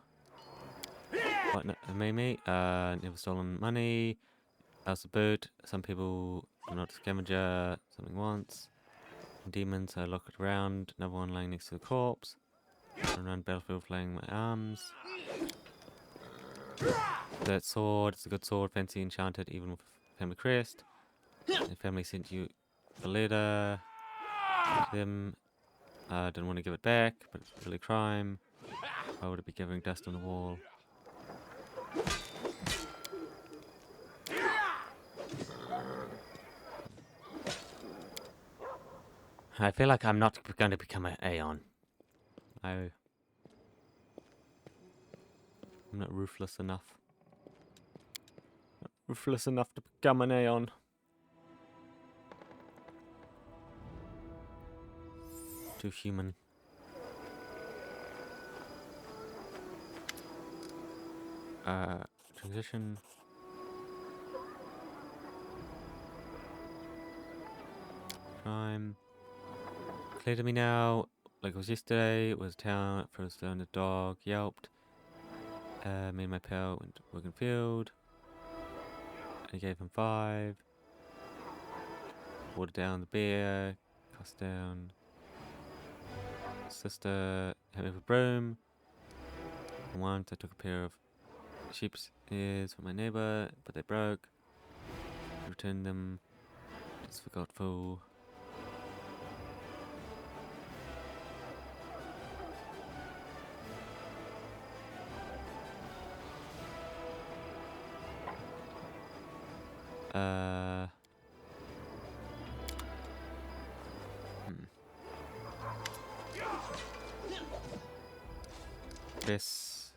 What? No, Mimi. Never stolen money. House of Boot. Some people are not a scavenger. Something once. Demons. I look it around. Another one lying next to the corpse. Run around battlefield flaying my arms. That sword, it's a good sword, fancy enchanted, even with family crest. The family sent you a letter to them. I didn't want to give it back, but it's really crime. Why would it be giving dust on the wall? I feel like I'm not going to become an Aeon. I'm not ruthless enough. Not ruthless enough to become an Aeon. Too human. Transition. Crime. Clear to me now. Like it was yesterday. It was town. First down the dog yelped. Me and my pal went to work in field. I gave him 5. Watered down the beer. Cost down. Sister hit me with a broom. And once I took a pair of sheep's ears from my neighbor, but they broke. Returned them. Just forgot full. Yes.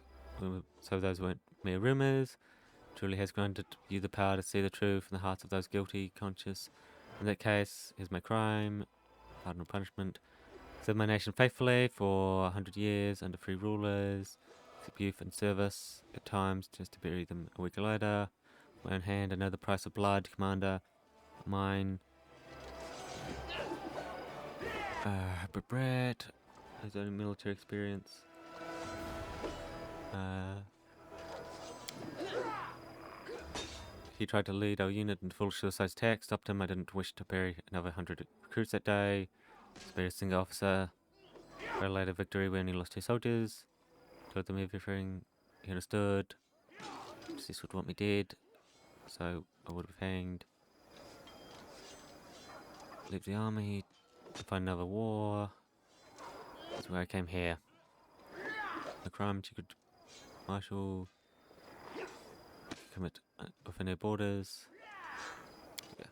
So those weren't mere rumors. Truly has granted you the power to see the truth in the hearts of those guilty, conscious. In that case, here's my crime. Pardon or punishment. Serve my nation faithfully for 100 years under free rulers. Keep youth in service. At times, just to bury them a week later. My own hand, I know the price of blood, Commander. Mine. But Brett. His own military experience. He tried to lead our unit into full suicide attack. Stopped him. I didn't wish to bury another 100 recruits that day. Spared a single officer. Very later victory, we only lost 2 soldiers. Told them everything he understood. This would want me dead, so I would have hanged. Leave the army. Find another war. That's where I came here. The crime you could marshal. Commit within their borders. Yeah.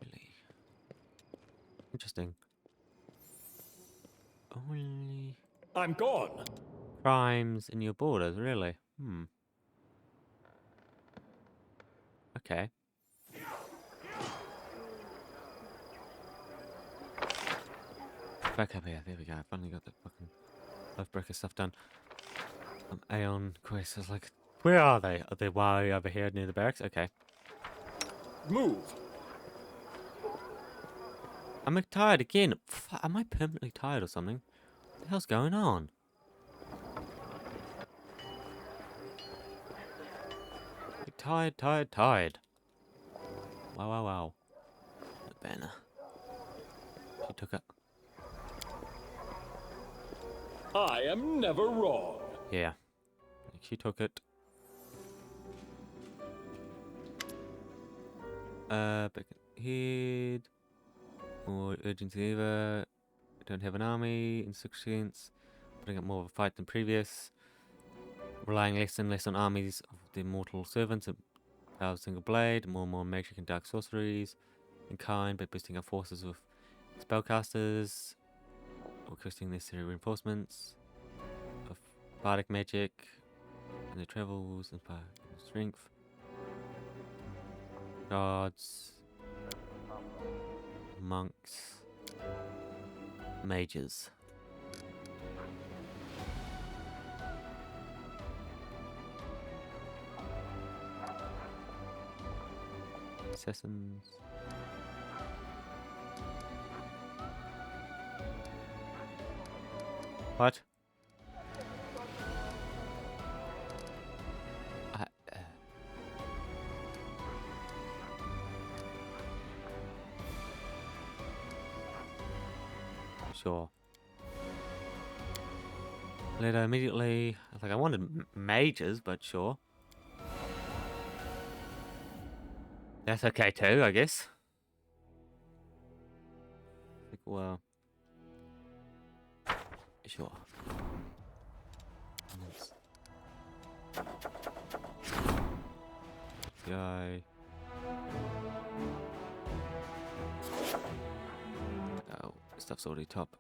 Really interesting. Only I'm gone. crimes in your borders, really? Okay. Back up here. There we go. I finally got the fucking Lifebreaker stuff done. Aeon quest is like, where are they? Are they way over here near the barracks? Okay. Move. I'm tired again. Am I permanently tired or something? What the hell's going on? Tired. Wow. The banner. She took it. I am never wrong. Yeah. She took it. Back ahead. More urgency ever. Don't have an army in 6 sense. Putting up more of a fight than previous. Relying less and less on armies of the immortal servants and power of single blade. More and more magic and dark sorceries in kind by boosting our forces with spellcasters. Requesting necessary reinforcements of bardic magic and their travels and strength. Guards, monks, mages. Assassins. What? Sure. Later, immediately. Like, I wanted mages, but sure. That's okay too, I guess. Like, well. Sure. Guy. Oh, stuff's already top.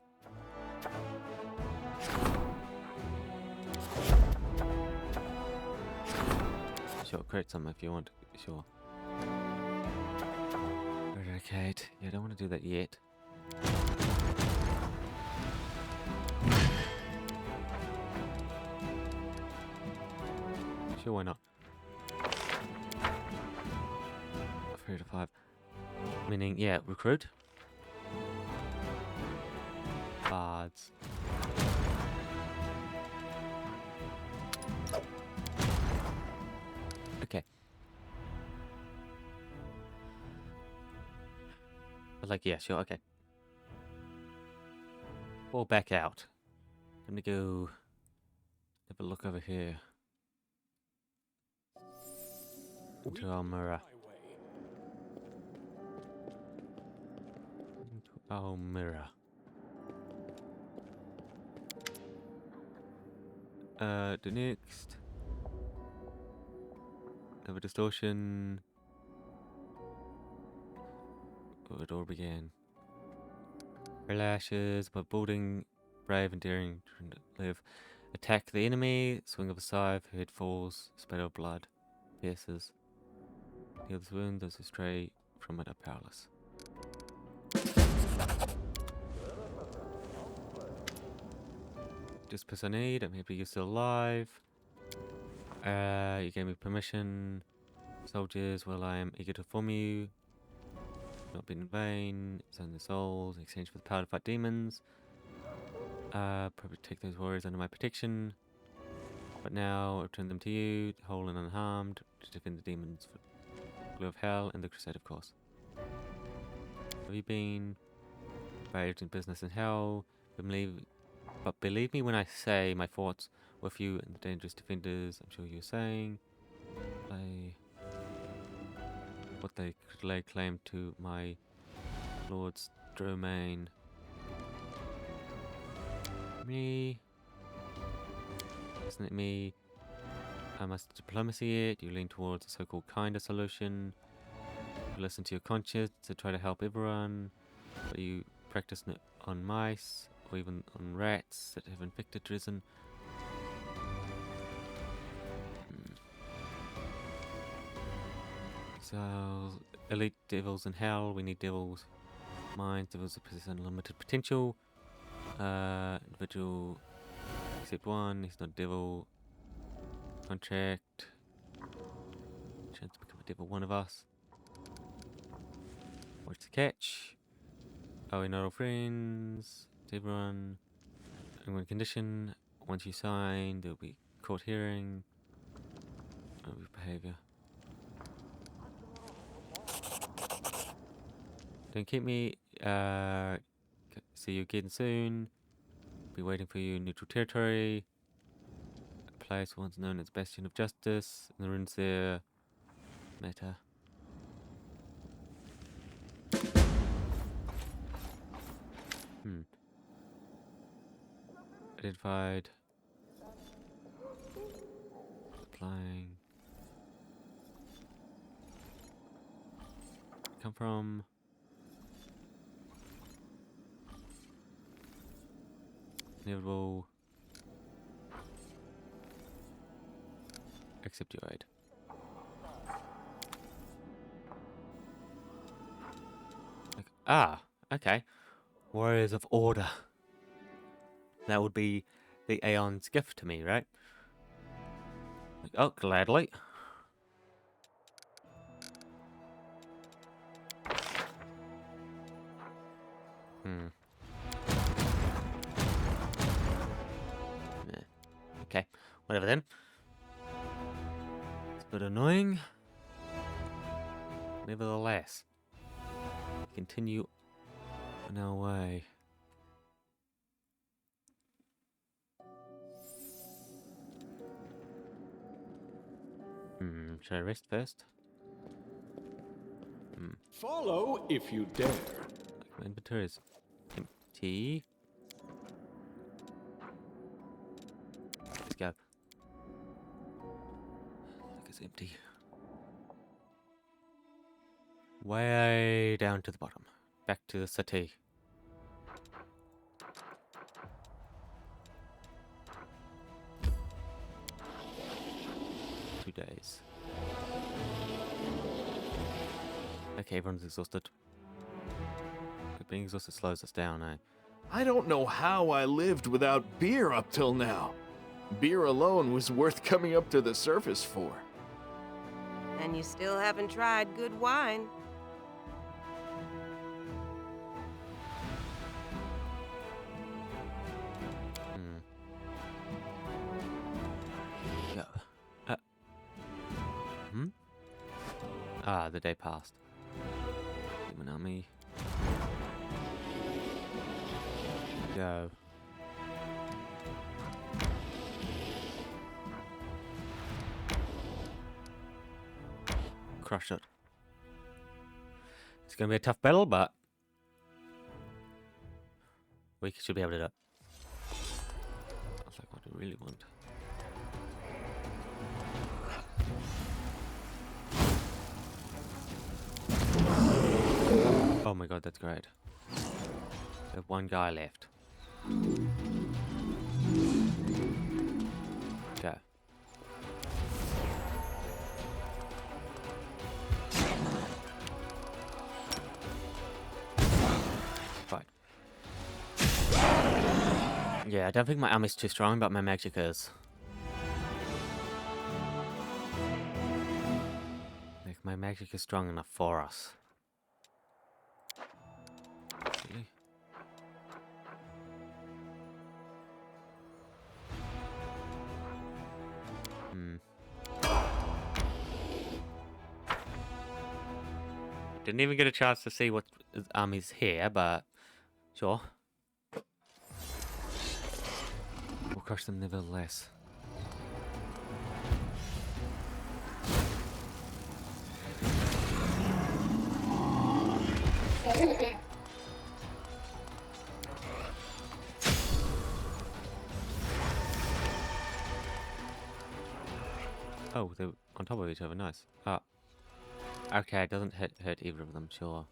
Sure, create some if you want. Sure. Eradicate. Yeah, I don't want to do that yet. Sure, why not? 3 to 5. Meaning, yeah, recruit. Bards. Okay. But like, yeah, sure, okay. We'll back out. I'm gonna go have a look over here. Into our mirror. Into our mirror. The next. Have a distortion. Where it all began. Her lashes, by building, brave and daring, trying to live. Attack the enemy, swing of a scythe, head falls, spatter of blood, pierces. Heal this wound, those who stray from it are powerless. Just piss I need, I'm happy you're still alive. You gave me permission. Soldiers, well I am eager to inform you. Not been in vain. Send the souls in exchange for the power to fight demons. Probably take those warriors under my protection. But now I return them to you, whole and unharmed, to defend the demons for Glue of Hell and the Crusade, of course. Have you been buried in business in hell? But believe me when I say my thoughts with you and the dangerous defenders, I'm sure you're saying. What they could lay claim to my lord's domain. Me. Isn't it me? I must diplomacy it. You lean towards a so-called kinder solution. You listen to your conscience to try to help everyone. But you practice it on mice or even on rats that have infected risen. So, elite devils in hell. We need devils. Minds, devils that possess unlimited potential. Individual, except one. He's not a devil. Contract. Chance to become a devil, one of us. What's the catch? Are we not all friends? To everyone. And one condition. Once you sign, there'll be court hearing. Of your behavior. Don't keep me. See you again soon. Be waiting for you in neutral territory. A place once known as Bastion of Justice. And the ruins there matter. Identified. Applying. Come from. Inevitable. Accept your aid. Okay. Warriors of Order. That would be the Aeon's gift to me, right? Oh, gladly. Okay, whatever then. It's a bit annoying. Nevertheless, continue on our way. Should I rest first? Follow if you dare. My inventory is empty. Let's go. Look, it's empty. Way down to the bottom. Back to the city. Days. Okay, everyone's exhausted. Being exhausted slows us down, eh? I don't know how I lived without beer up till now. Beer alone was worth coming up to the surface for. And you still haven't tried good wine. Go. Ah, the day passed. Human army. Go. Crush it. It's gonna be a tough battle, but we should be able to do it. That's like what I really want. Oh my god, that's great. We have one guy left. Go. Right. Yeah, I don't think my army's too strong, but my magic is. Like, my magic is strong enough for us. Really? Didn't even get a chance to see what army's here, but sure. We'll crush them nevertheless. Oh, they're on top of each other, nice. Ah. Okay, it doesn't hurt either of them, sure.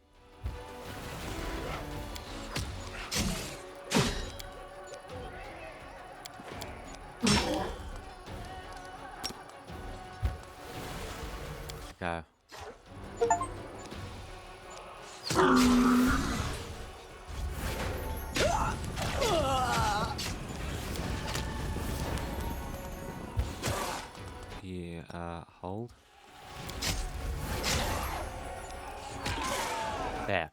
Go. Yeah, hold. There.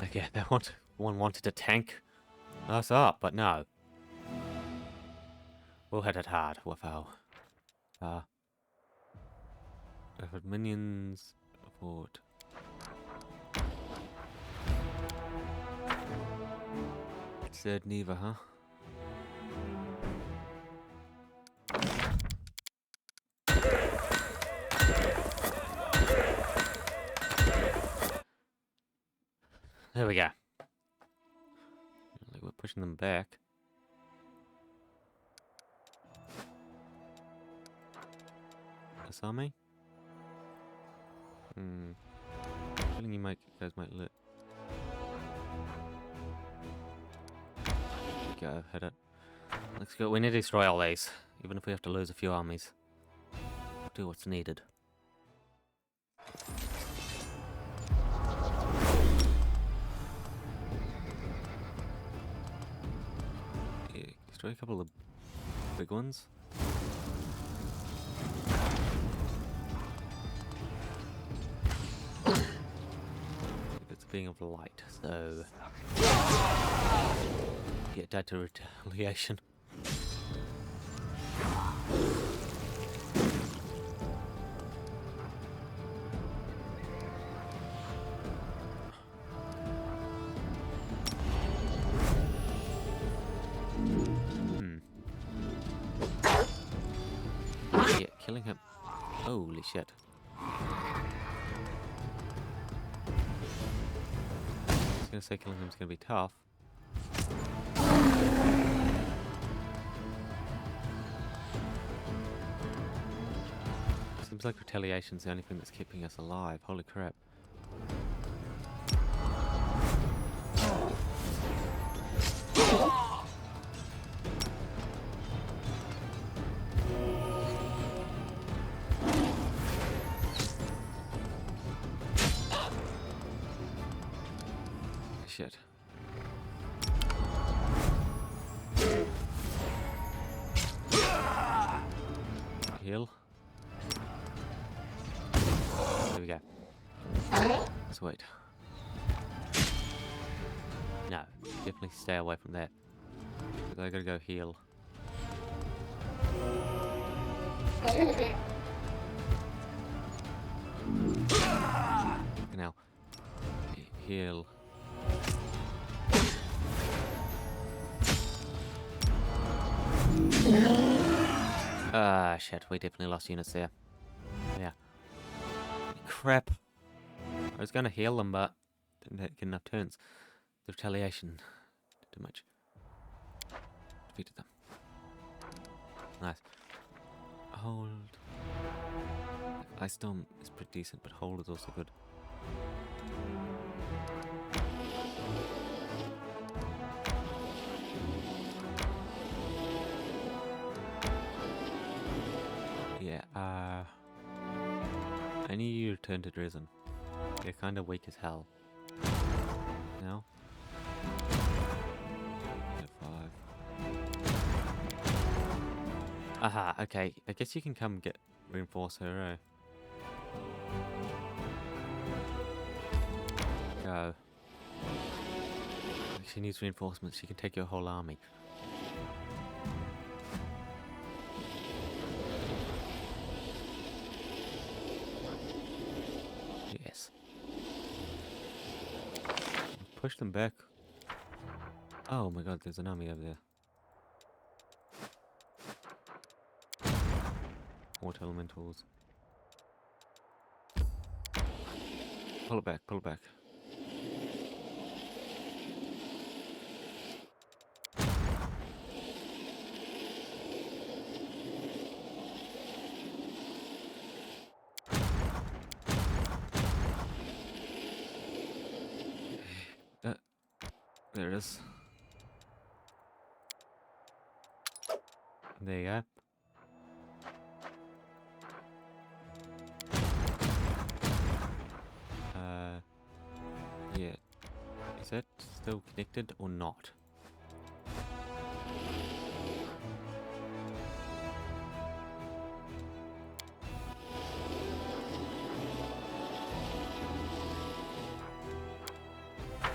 Okay, that one wanted to tank us up, but no. We'll hit it hard with our minions forward. Said neither, huh? There we go. Like we're pushing them back. This army? Feeling you guys might let. Go, hit it. Let's go. We need to destroy all these, even if we have to lose a few armies. Do what's needed. Yeah, destroy a couple of big ones. It's a being of light, so get that to retaliation. Killing him. Holy shit. I was gonna say killing him is gonna be tough. Seems like retaliation's the only thing that's keeping us alive. Holy crap. Shit. Heal. There we go. Sweet. No, definitely stay away from that. Because I gotta go heal. Now, heal. Ah, shit, we definitely lost units there. Yeah. Crap. I was gonna heal them, but didn't get enough turns. The retaliation. Too much. Defeated them. Nice. Hold. Ice Storm is pretty decent, but hold is also good. Yeah, I need you to return to Dresden. You're kinda weak as hell. No? F5. Aha, okay. I guess you can come get reinforce her, Go. If she needs reinforcements, she can take your whole army. Yes. Push them back. Oh my god, there's an army over there. Water elementals. Pull it back, pull it back. There it is. There you go. Yeah. Is that still connected or not?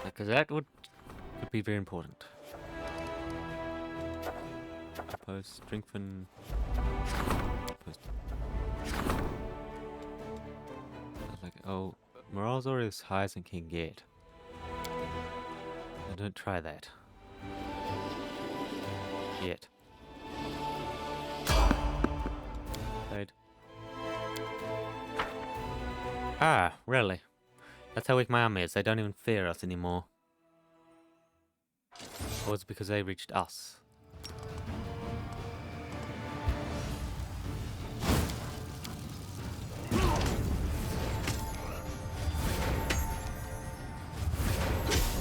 Because that would be very important. Post strengthen. Post. Like, oh, morale's already as high as it can get. And don't try that. Yet. Right. Ah, really? That's how weak my army is. They don't even fear us anymore. Or is it because they reached us?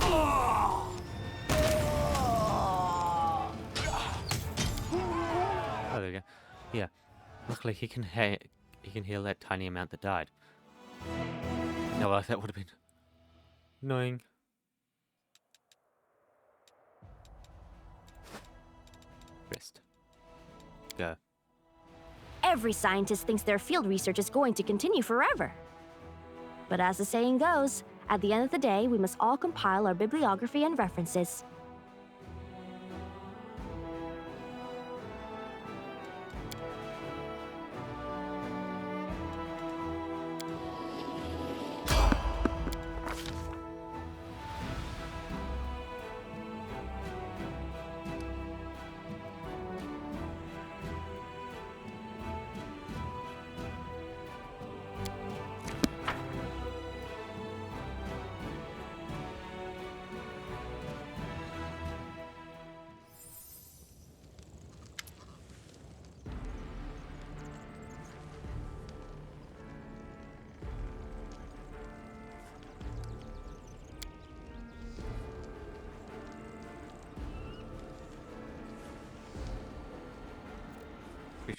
Oh, there we go. Yeah. Luckily, he can heal that tiny amount that died. No, well, that would have been annoying. Rest. Go. Every scientist thinks their field research is going to continue forever. But as the saying goes, at the end of the day, we must all compile our bibliography and references.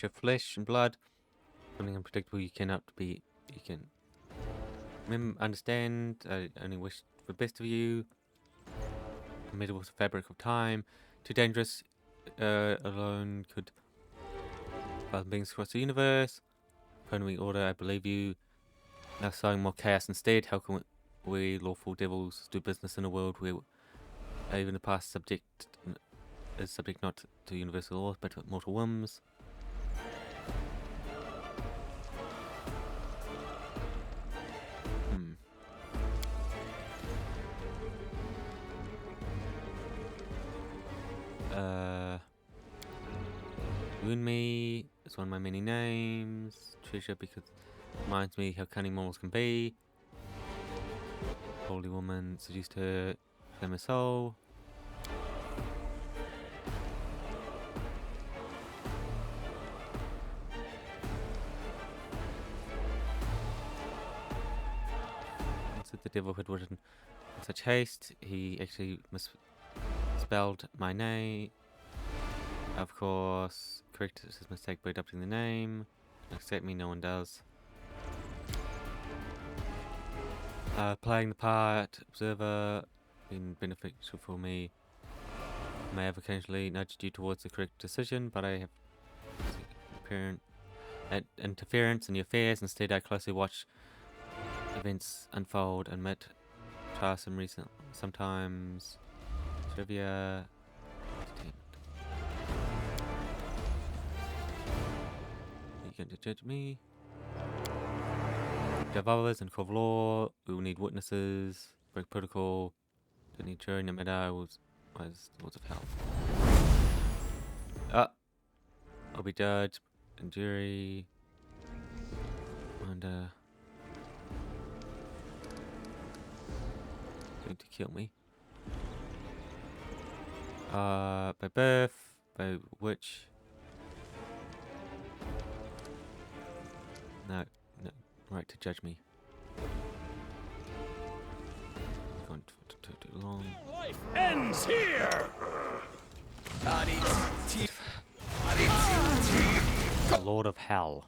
creature of flesh and blood. Something unpredictable you cannot be. You can understand. I only wish for the best of you. Amid with the fabric of time. Too dangerous. Alone could. Other beings across the universe. Following order, I believe you. Now sowing more chaos instead. How can we lawful devils do business in a world where even the past subject is subject not to universal laws but to mortal whims? Wound me is one of my many names. Treasure because it reminds me how cunning mortals can be. Holy woman seduced her, claim her soul. Said the devil had written in such haste, he actually misspelled my name. Of course, corrected his mistake by adopting the name. Accept me, no one does. Playing the part, observer, been beneficial for me. May have occasionally nudged you towards the correct decision, but I have apparent interference in your affairs. Instead, I closely watch events unfold and met tiresome recent, sometimes trivia. You're going to judge me. We have others in court of law. We will need witnesses. Break protocol. Don't need jury. No matter was laws of hell. I'll be judge and jury. And going to kill me. By birth, by which. No, right to judge me. Going too long. Life ends here. The Lord of Hell.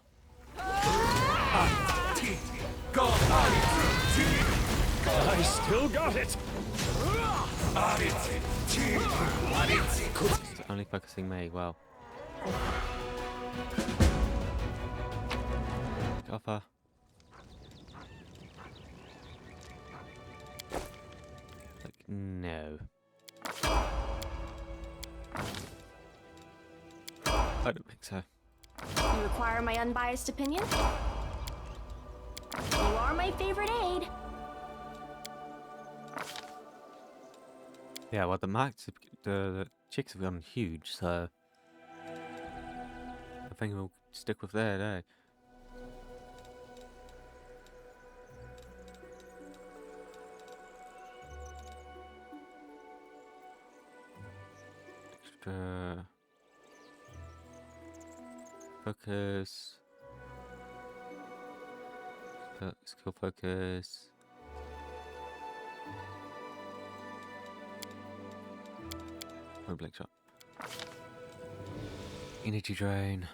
I still got it. It's only focusing me. Wow. Offer. Like, no. I don't think so. You require my unbiased opinion? You are my favorite aide. Yeah, well, the chicks have gone huge, so I think we'll stick with that, eh? Extra focus, skill focus. Or Blake shot. Energy drain.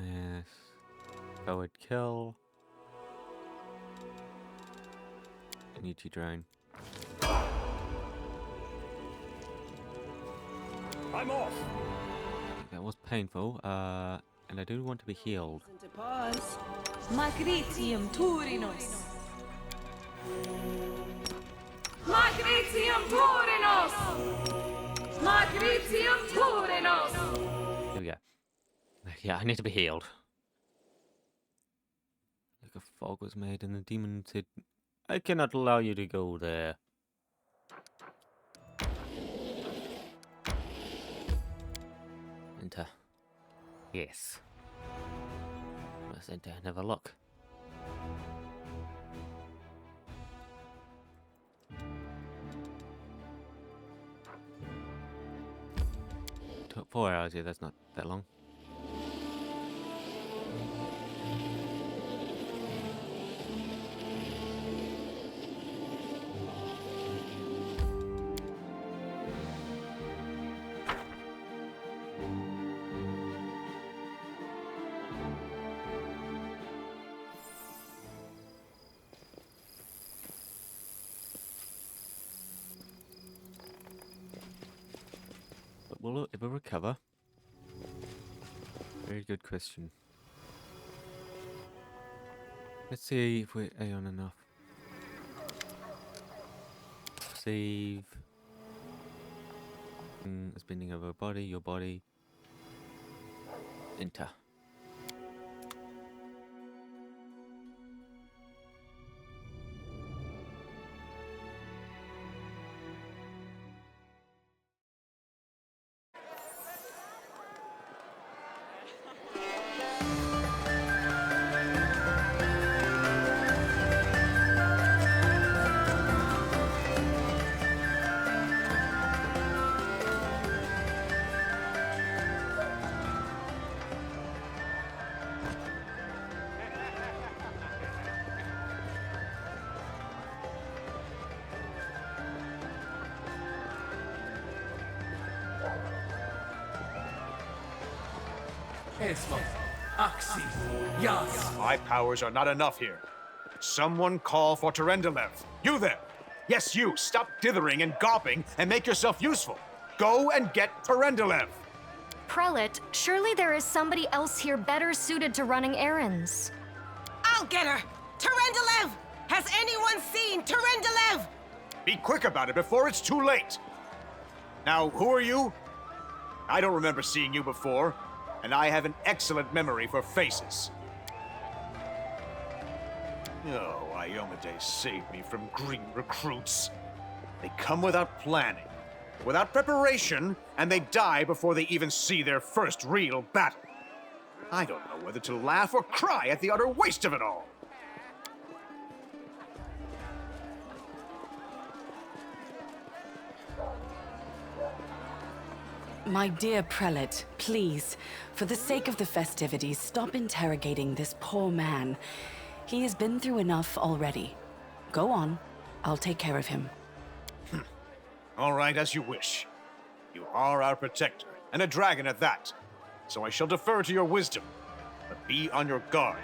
Yes. Forward kill. Energy drain. I'm off. That was painful. And I do want to be healed. Magritium Turinos. Magritium Turinos. Magritium Turinos. Here we go. Yeah, I need to be healed. Like a fog was made, and the demon said, "I cannot allow you to go there." Enter. Yes. Let's enter and have a look. Took 4 hours, yeah, that's not that long. will it ever recover? Very good question. Let's see if we're Aeon enough. Save. Spinning over body, your body. Enter. My powers are not enough here. Someone call for Terendelev. You there! Yes, you! Stop dithering and gawping and make yourself useful! Go and get Terendelev! Prelate, surely there is somebody else here better suited to running errands. I'll get her! Terendelev! Has anyone seen Terendelev? Be quick about it before it's too late! Now, who are you? I don't remember seeing you before, and I have an excellent memory for faces. Oh, Iomade saved me from green recruits. They come without planning, without preparation, and they die before they even see their first real battle. I don't know whether to laugh or cry at the utter waste of it all. My dear prelate, please, for the sake of the festivities, stop interrogating this poor man. He has been through enough already. Go on. I'll take care of him. All right, as you wish. You are our protector, and a dragon at that. So I shall defer to your wisdom. But be on your guard.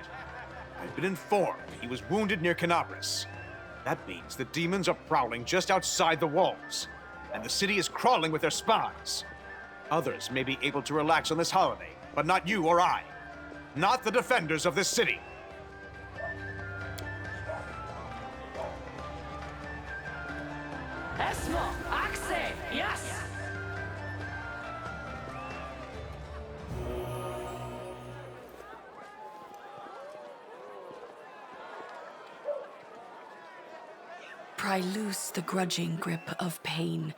I've been informed he was wounded near Canabras. That means the demons are prowling just outside the walls, and the city is crawling with their spies. Others may be able to relax on this holiday, but not you or I. Not the defenders of this city. Esmo, Axe, yes! Pry loose the grudging grip of pain.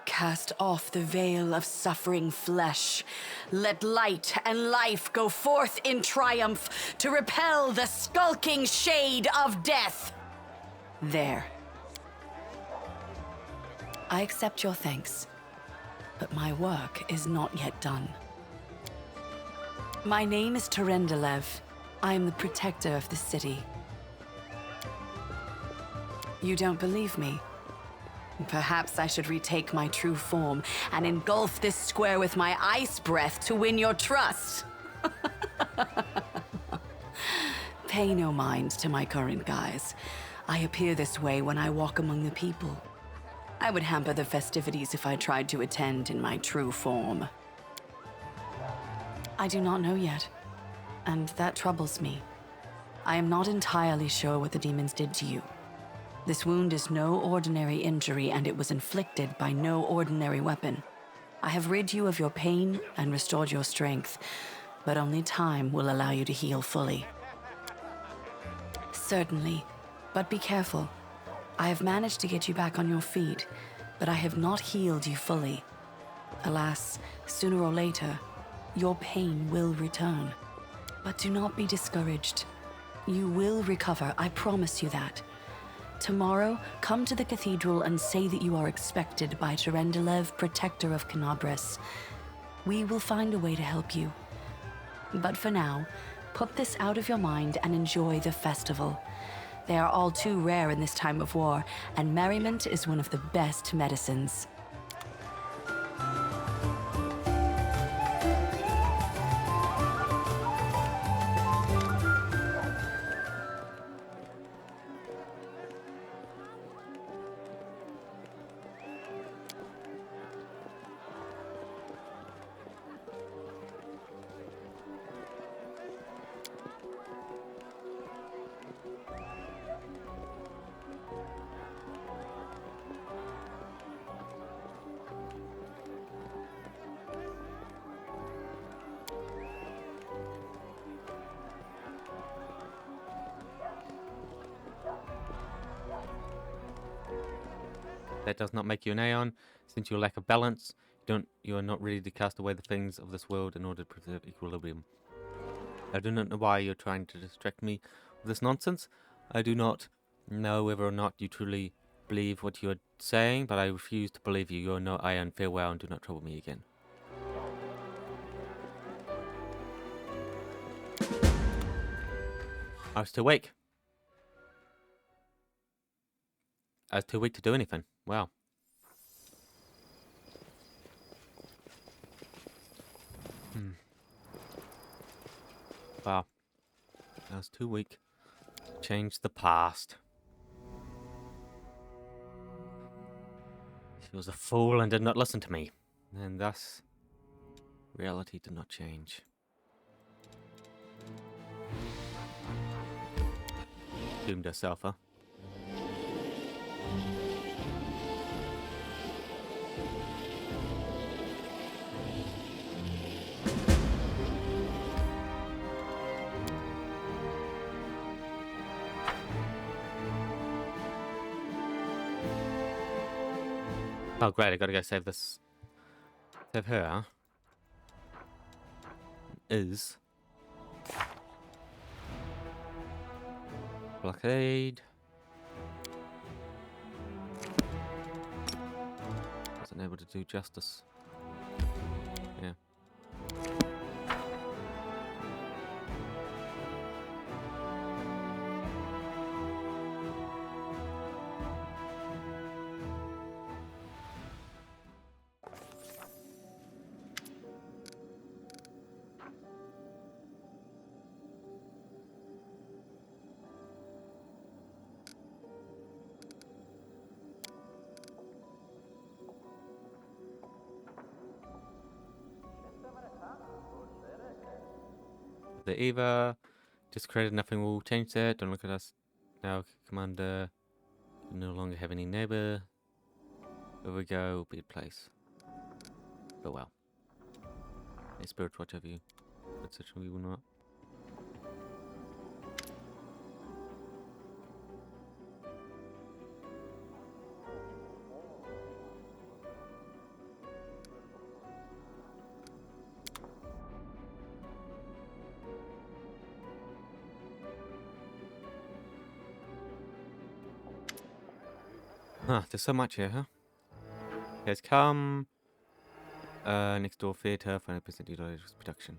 Cast off the veil of suffering flesh. Let light and life go forth in triumph to repel the skulking shade of death. There. I accept your thanks, but my work is not yet done. My name is Terendelev. I am the protector of the city. You don't believe me? Perhaps I should retake my true form and engulf this square with my ice breath to win your trust. Pay no mind to my current guise. I appear this way when I walk among the people. I would hamper the festivities if I tried to attend in my true form. I do not know yet, and that troubles me. I am not entirely sure what the demons did to you. This wound is no ordinary injury, and it was inflicted by no ordinary weapon. I have rid you of your pain and restored your strength, but only time will allow you to heal fully. Certainly, but be careful. I have managed to get you back on your feet, but I have not healed you fully. Alas, sooner or later, your pain will return. But do not be discouraged. You will recover, I promise you that. Tomorrow, come to the cathedral and say that you are expected by Terendelev, protector of Canabras. We will find a way to help you. But for now, put this out of your mind and enjoy the festival. They are all too rare in this time of war, and merriment is one of the best medicines. That does not make you an Aeon, since you lack a balance. You are not ready to cast away the things of this world in order to preserve equilibrium. I do not know why you're trying to distract me with this nonsense. I do not know whether or not you truly believe what you are saying, but I refuse to believe you. You are no Aeon. Farewell, and do not trouble me again. I was too weak. I was too weak to do anything. Wow. Wow. I was too weak to change the past. She was a fool and did not listen to me. And thus, reality did not change. Doomed herself, huh? Oh great, I gotta go save this. Save her, huh? Is blockade. Wasn't able to do justice. Yeah. The Eva just created, nothing will change that. Don't look at us now, Commander. We no longer have any neighbor. Where we go will be a place. But well. A spirit watch over you. But such we will not. Huh, there's so much here, huh? Has come. Next door theater, 5% utilized production.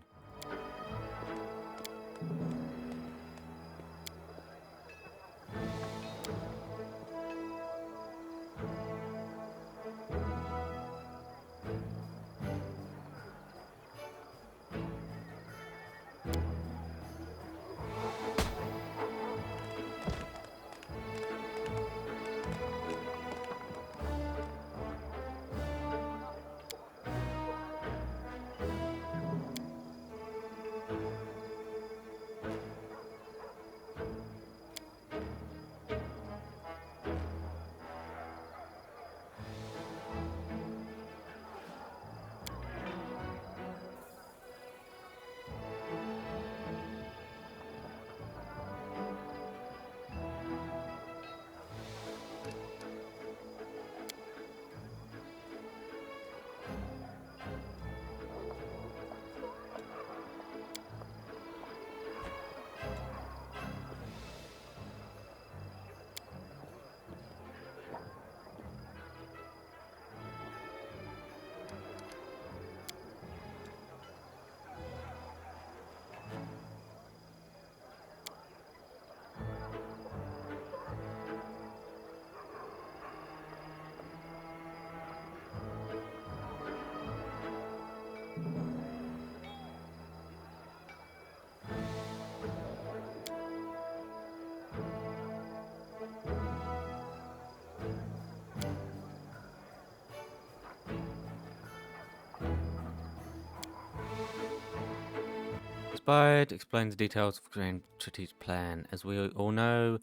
Inspired explains the details of the Grand Strategic Plan. As we all know,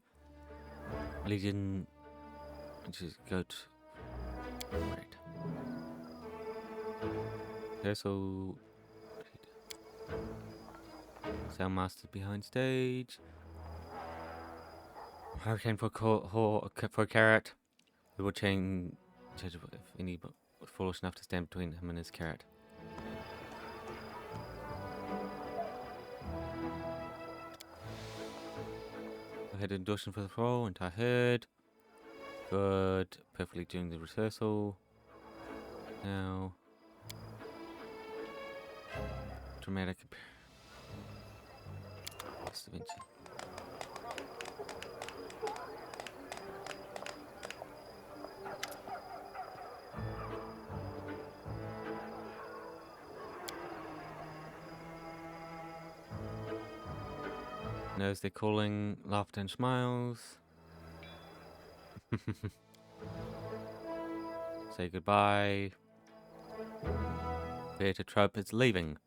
Legion, which is goat. Right. Okay, so Soundmaster's behind stage. Hurricane for a carrot. We will chain Judge if any was foolish enough to stand between him and his carrot. I had an audition for the role, and I heard. Good. Perfectly during the rehearsal. Now. Dramatic. Da Vinci. Knows they're calling, laughter and smiles. Say goodbye. Theatre trope is leaving.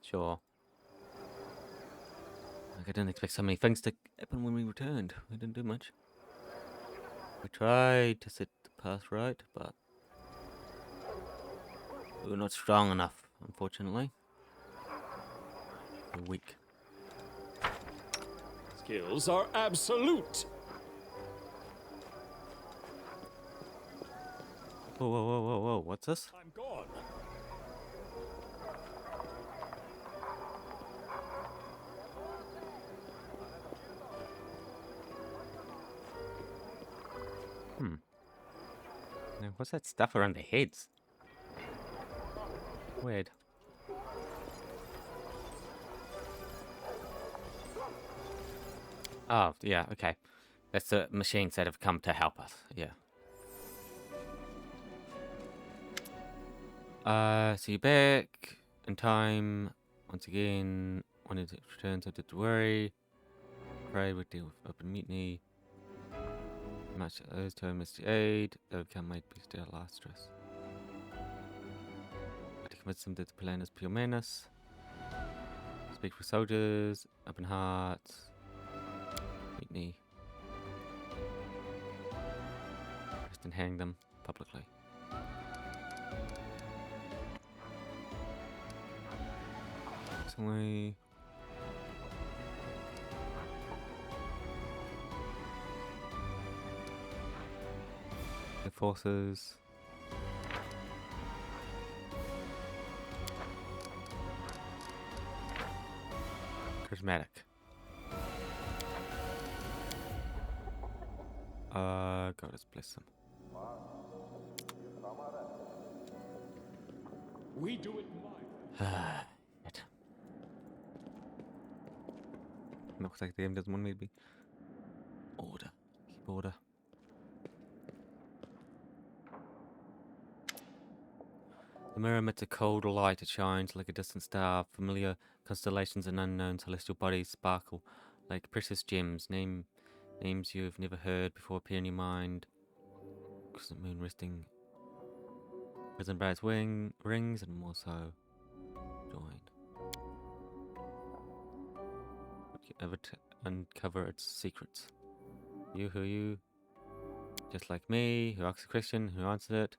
Sure. Like, I didn't expect so many things to happen when we returned. We didn't do much. We tried to set the path right, but we were not strong enough, unfortunately. We're weak. Skills are absolute. Whoa, whoa, whoa, whoa, whoa, what's this? I'm gone. Now, what's that stuff around their heads? Weird. Oh, yeah, okay. That's the machines that have come to help us, yeah. So you're back in time. Once again, when it returns, I did to worry. Pray we deal with open mutiny. Much those to Mr. Aid. They'll become might be still last stress. To convince them that the plan is pure madness. Speak for soldiers, open hearts. Mutiny. Arrest and hang them publicly. Personally. The forces. Charismatic. God has blessed them. We do it Shit. Looks like the game doesn't want me to be. Order. Keep order. The mirror emits a cold light. It shines like a distant star. Familiar constellations and unknown celestial bodies sparkle like precious gems. Names you have never heard before appear in your mind. Crescent moon resting. Prison bright rings and more so. Joined. Would you ever uncover its secrets? You, who are you? Just like me, who asked the question, who answered it.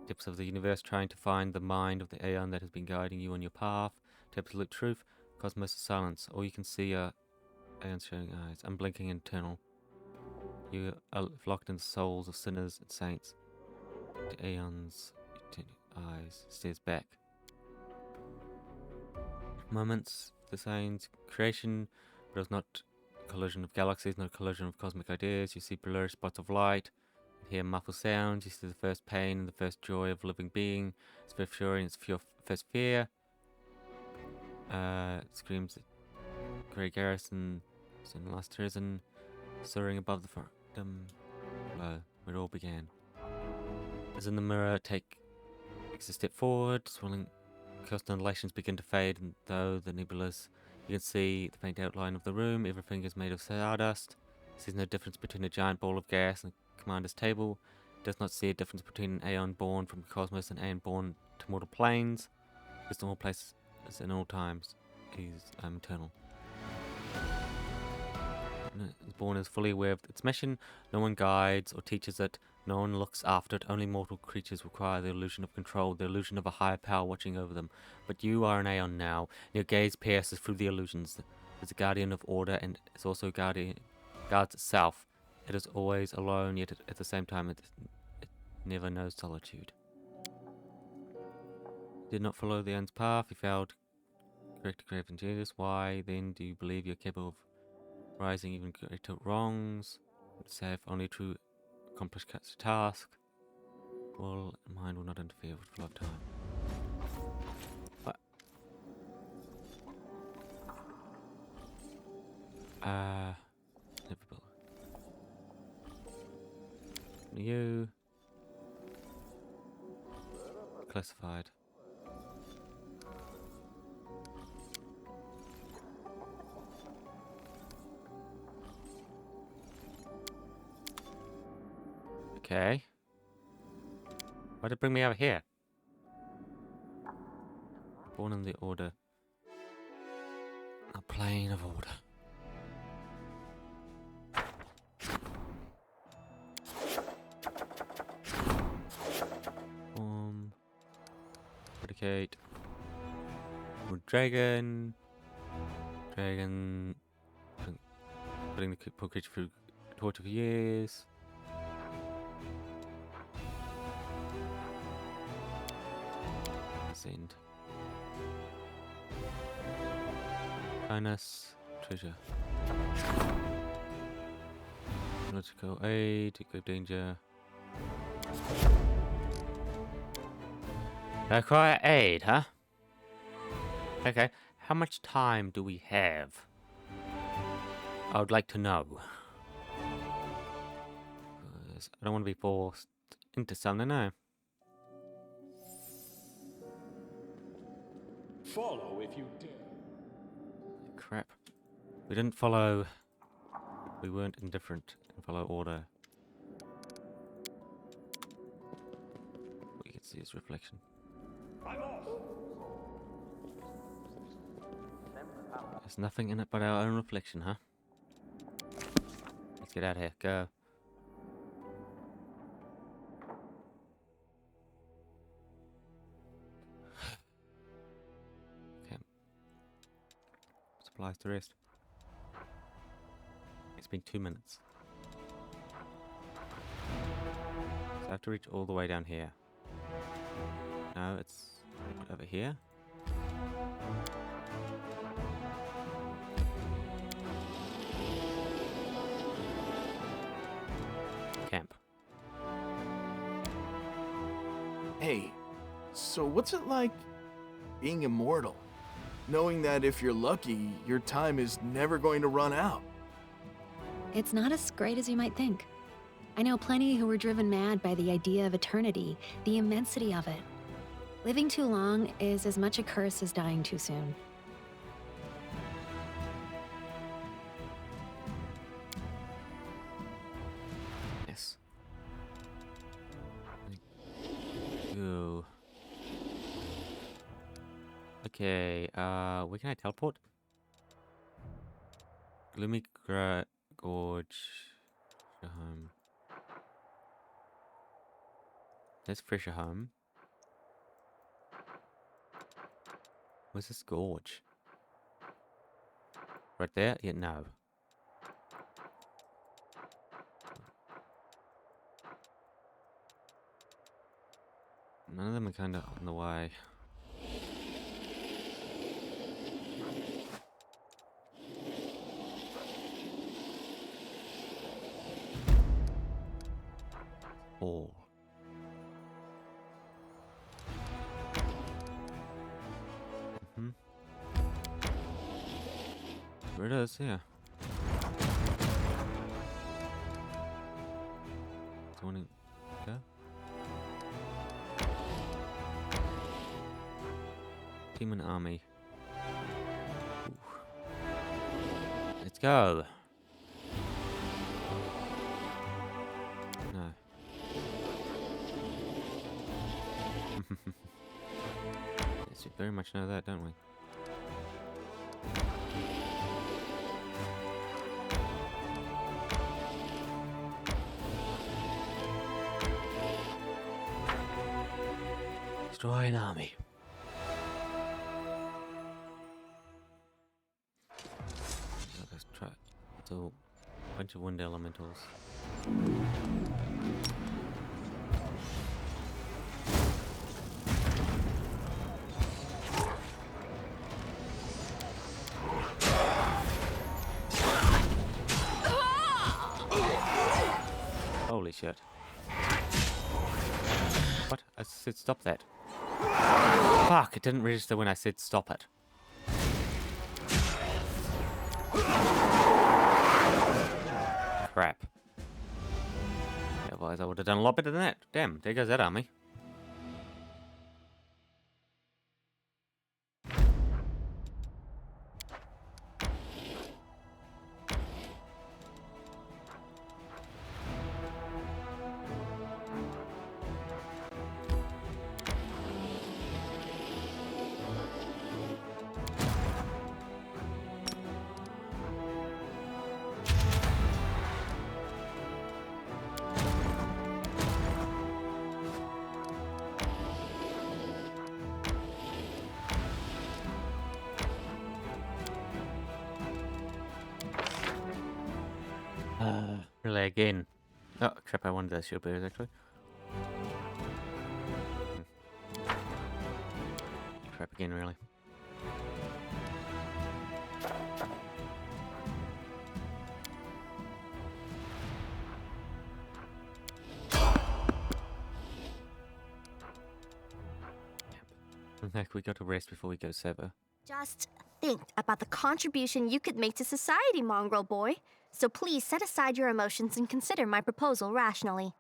Depths of the universe, trying to find the mind of the Aeon that has been guiding you on your path to absolute truth. Cosmos is silence. All you can see are Aeon's showing eyes, unblinking and eternal. You are locked in the souls of sinners and saints. The Aeon's eyes stares back. Moments, the signs, creation, but it's not a collision of galaxies, not a collision of cosmic ideas. You see blurry spots of light. Hear muffled sounds, you see the first pain and the first joy of living being. It's first fury and it's first fear. It screams at Grey Garrison, it's in the last prison, soaring above the freedom below, where it all began. As in the mirror, takes a step forward, swirling constellations begin to fade, and though the nebulas, you can see the faint outline of the room. Everything is made of stardust. Sees no difference between a giant ball of gas and commander's table. Does not see a difference between an Aeon born from cosmos and Aeon born to mortal planes. Because in all places, in all times, is eternal. Is born is fully aware of its mission. No one guides or teaches it. No one looks after it. Only mortal creatures require the illusion of control, the illusion of a higher power watching over them. But you are an Aeon now. Your gaze pierces through the illusions. is a guardian of order and is also guards itself. It is always alone, yet at the same time it never knows solitude. Did not follow the end's path. He failed. Correct grave injustice. Why then do you believe you're capable of rising even greater wrongs? Save only to accomplish the task. Well, mind will not interfere with flow of time. What? Never will. You. Classified. Okay. Why did it bring me over here? Born in the order. A plane of order. Predicate. Dragon. Dragon. Putting the poor creature through torture for years. Send. Kindness. Treasure. Political aid. Good danger. Acquire aid, huh? Okay. How much time do we have? I would like to know. I don't want to be forced into something, no. Follow if you dare. Crap. We didn't follow. We weren't indifferent and follow order. We can see his reflection. There's nothing in it but our own reflection, huh? Let's get out of here. Go. Okay. Supplies to rest. It's been 2 minutes. So I have to reach all the way down here. No, it's over here. Camp. Hey, so what's it like being immortal? Knowing that if you're lucky, your time is never going to run out. It's not as great as you might think. I know plenty who were driven mad by the idea of eternity, the immensity of it. Living too long is as much a curse as dying too soon. Yes. Go. Okay, where can I teleport? Gloomy Gorge. Home. There's Frisher Home. Where's this gorge? Right there? Yeah, no. None of them are kind of on the way. All. Where it is, yeah. Someone go. Demon army. Ooh. Let's go. No. Yes, we very much know that, don't we? Destroy an army. a bunch of wind elementals. Holy shit. What? I said stop that. Fuck, it didn't register when I said stop it. Crap. Otherwise I would have done a lot better than that. Damn, there goes that army. Really again. Oh crap, I wanted those shield bearers actually. Crap again, really. Heck, we got to rest before we go sever. Just think about the contribution you could make to society, mongrel boy. So please set aside your emotions and consider my proposal rationally.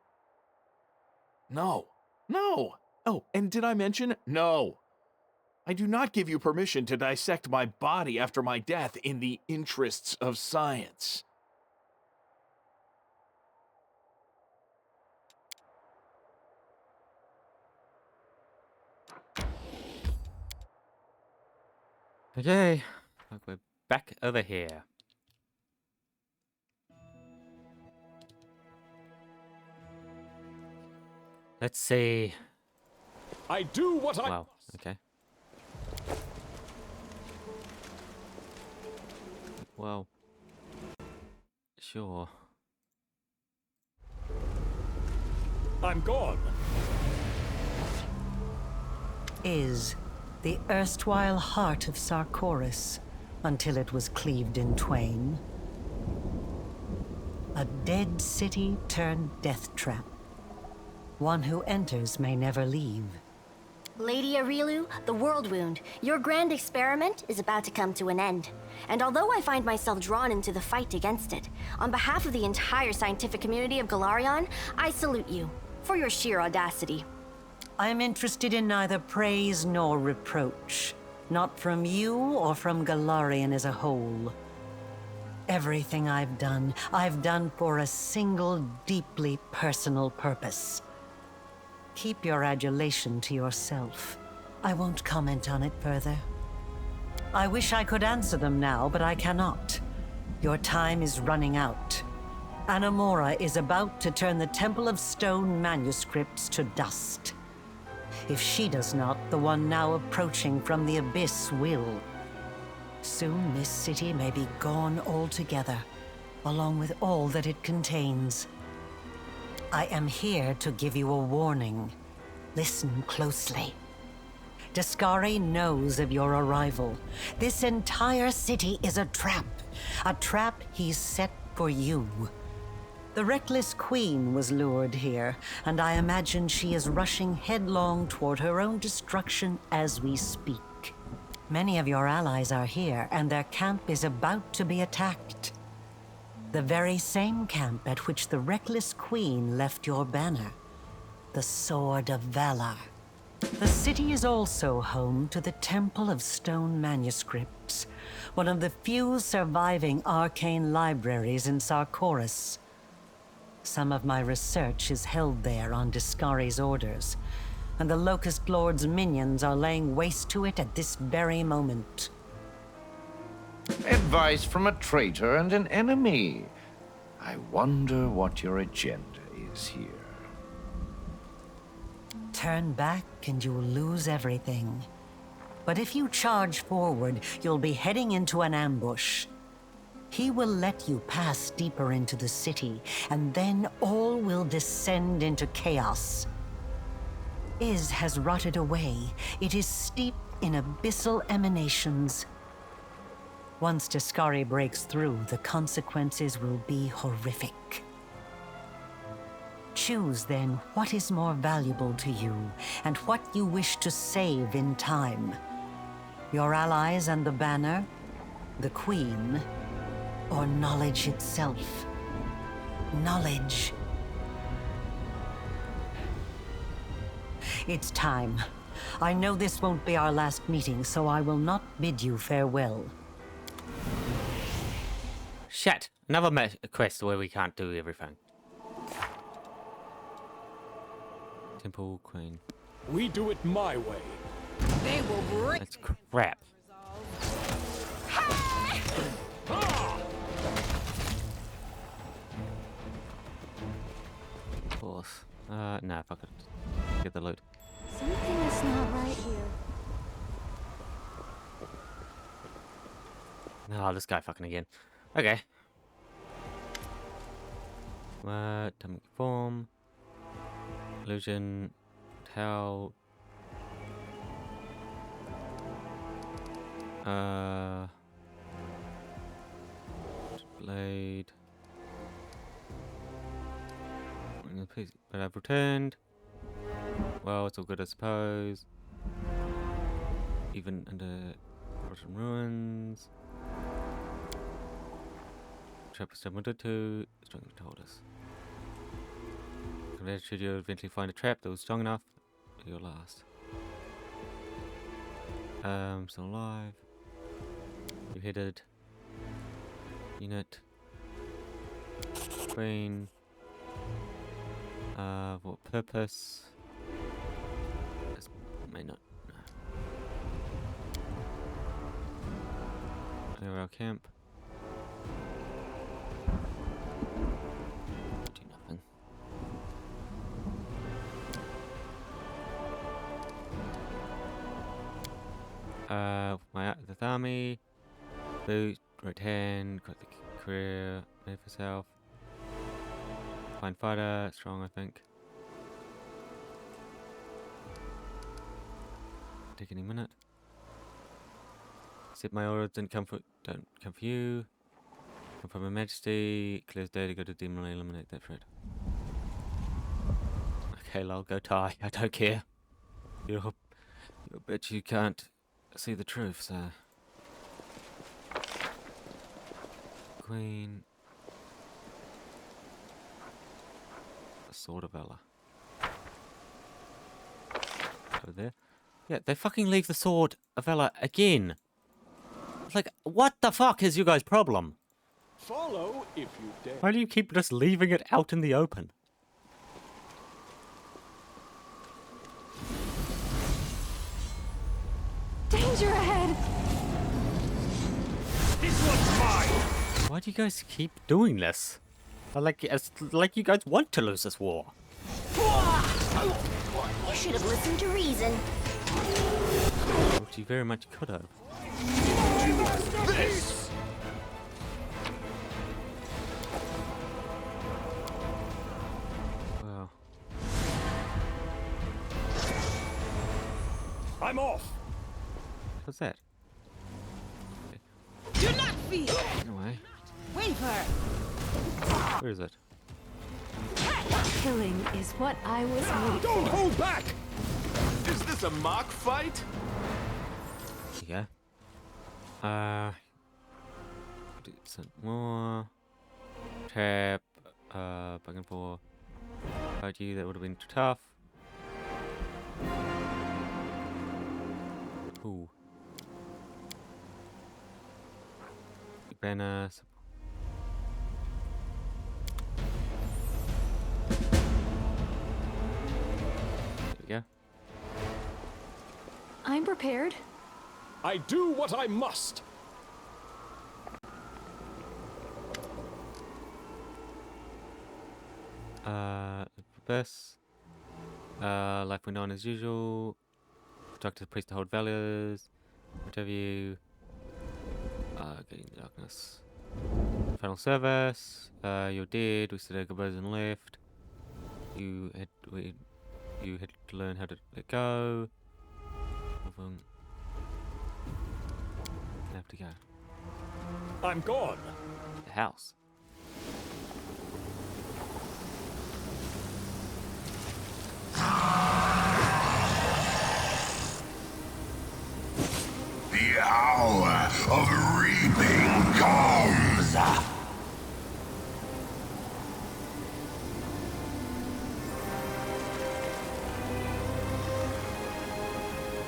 No. No. Oh, and did I mention? No. I do not give you permission to dissect my body after my death in the interests of science. Okay, look, we're back over here. Let's see. I do what I Wow, okay. Well, sure. I'm gone. Is the erstwhile heart of Sarkoris, until it was cleaved in twain. A dead city turned death trap. One who enters may never leave. Lady Arilu, the World Wound, your grand experiment is about to come to an end. And although I find myself drawn into the fight against it, on behalf of the entire scientific community of Galarion, I salute you for your sheer audacity. I am interested in neither praise nor reproach, not from you or from Galarian as a whole. Everything I've done for a single, deeply personal purpose. Keep your adulation to yourself. I won't comment on it further. I wish I could answer them now, but I cannot. Your time is running out. Anamora is about to turn the Temple of Stone manuscripts to dust. If she does not, the one now approaching from the Abyss will. Soon this city may be gone altogether, along with all that it contains. I am here to give you a warning. Listen closely. Dascari knows of your arrival. This entire city is a trap he's set for you. The reckless queen was lured here, and I imagine she is rushing headlong toward her own destruction as we speak. Many of your allies are here, and their camp is about to be attacked. The very same camp at which the reckless queen left your banner. The Sword of Valor. The city is also home to the Temple of Stone manuscripts, one of the few surviving arcane libraries in Sarkoris. Some of my research is held there on Dascari's orders, and the Locust Lord's minions are laying waste to it at this very moment. Advice from a traitor and an enemy. I wonder what your agenda is here. Turn back and you'll lose everything. But if you charge forward, you'll be heading into an ambush. He will let you pass deeper into the city, and then all will descend into chaos. Iz has rotted away. It is steeped in abyssal emanations. Once Tiscari breaks through, the consequences will be horrific. Choose then what is more valuable to you, and what you wish to save in time. Your allies and the banner, the Queen, or knowledge itself. Knowledge. It's time. I know this won't be our last meeting, so I will not bid you farewell. Shit! Another quest where we can't do everything. Temple Queen. We do it my way. They will break. That's crap. Of course. No, fuck it. Get the loot. Something is not right here. Oh, this guy fucking again. Okay. Atomic form. Illusion. Tau. Blade. But I've returned. Well, it's all good, I suppose. Even under rotten ruins. Trap was wanted to. Strong told us. Should you eventually find a trap that was strong enough, you'll last. Still alive. You headed. Unit. Queen. For what purpose? This may not. No. Our camp. Do nothing. The army. Boot, right hand, got the career, made for self. Fine fighter, strong I think. Take any minute. Except my orders don't come for you. Come from Her Majesty. Clears day to go to demon and eliminate that threat. Okay, lol, go tie. I don't care. You'll bet you can't see the truth, so. Queen. The Sword of Ella. Over there. Yeah, they fucking leave the Sword of Ella again. It's like, what the fuck is you guys' problem? Follow if you dare. Why do you keep just leaving it out in the open? Danger ahead! This one's mine! Why do you guys keep doing this? It's like you guys want to lose this war. You should have listened to reason. Which you very much could have. This! Wow. I'm off! What's that? Do not fear! Anyway. Waver! Where is it? Killing is what I was waiting for. Don't hold back! Is this a mock fight? Yeah. Do some more. Trap. Back and forth. Fight you, that would have been too tough. Ooh. Banner. There we go. I'm prepared. I do what I must. Purpose. Life went on as usual. Instruct the priest to hold values. Whatever you. Getting the darkness. Final service. You're dead. We still have goodbyes and left. You had to learn how to let go. I have to go. I'm gone. The house. The hour of reaping comes!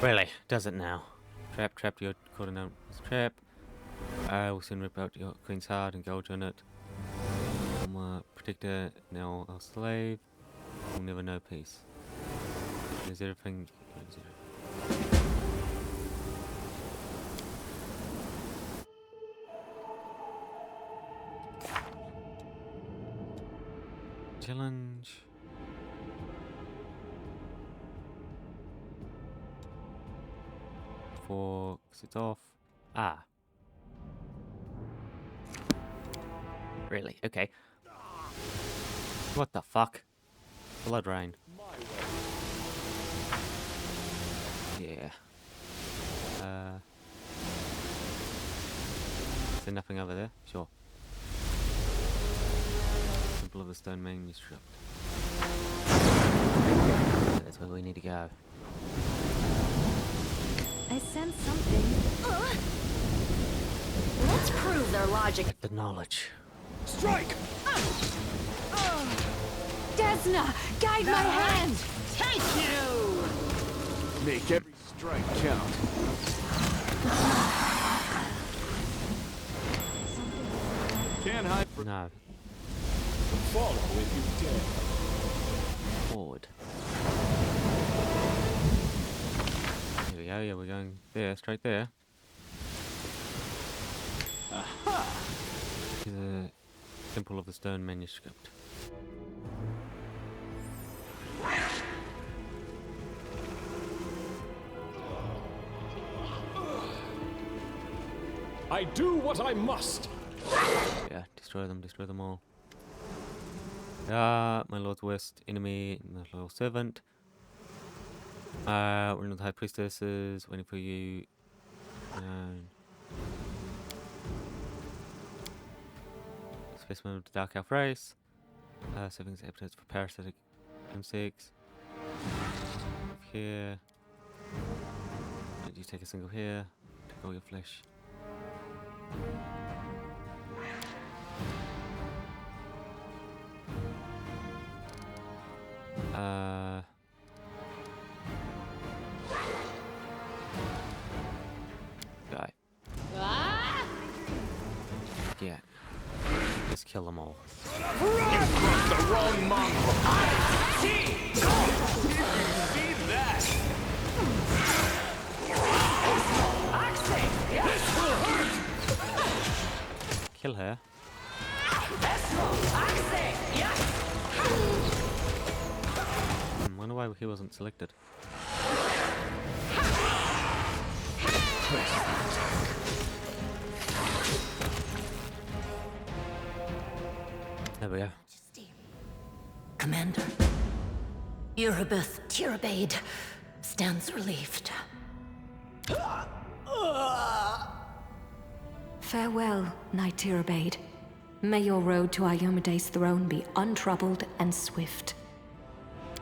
Really? Does it now? Trap, you're caught in a trap. We'll soon rip out your queen's heart and gouge on it. Former protector, now our slave. We'll never know peace. Is everything... Challenge. Before it's off. Ah. Really? Okay. What the fuck? Blood rain. Yeah. Is there nothing over there? Sure. Temple of the Stone Manuscript. That's where we need to go. I sense something. Let's prove their logic. The knowledge. Strike! Desna, guide my hand! Take you! Make every strike count. Can't hide from... No. Follow if you dare. Forward. Here we go, yeah, we're going there, straight there. Aha! To the Temple of the Stone Manuscript. I do what I must. Yeah, destroy them all. My lord's worst enemy, my loyal servant. We're in the High Priestesses, waiting for you. Specimen of the Dark Elf race. Saving appetites for parasitic insects. Here. You take a single here. Take all your flesh. Die. Yeah. Just kill them all. The wrong mongrel. See that? This will hurt. Kill her. Wonder why he wasn't selected. There we go. Commander, Erebeth Tirabade stands relieved. Farewell, Knight Tirabade. May your road to Iomede's throne be untroubled and swift.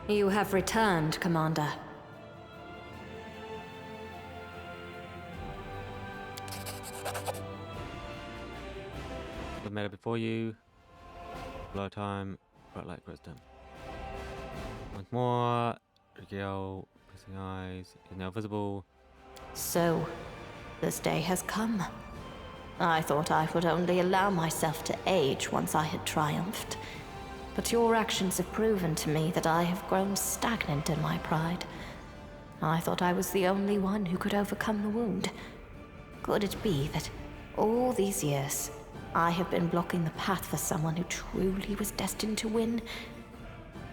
You have returned, Commander. The matter before you. Blow time. Bright light grows dim. Once more. Rigel, piercing eyes, is now visible. So, this day has come. I thought I would only allow myself to age once I had triumphed. But your actions have proven to me that I have grown stagnant in my pride. I thought I was the only one who could overcome the wound. Could it be that all these years I have been blocking the path for someone who truly was destined to win?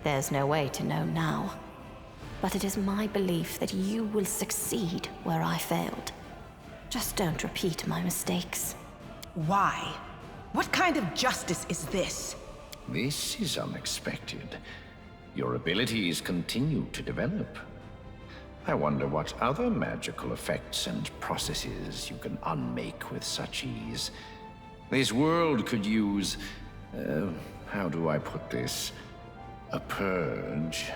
There's no way to know now. But it is my belief that you will succeed where I failed. Just don't repeat my mistakes. Why? What kind of justice is this? This is unexpected. Your abilities continue to develop. I wonder what other magical effects and processes you can unmake with such ease. This world could use... how do I put this? A purge.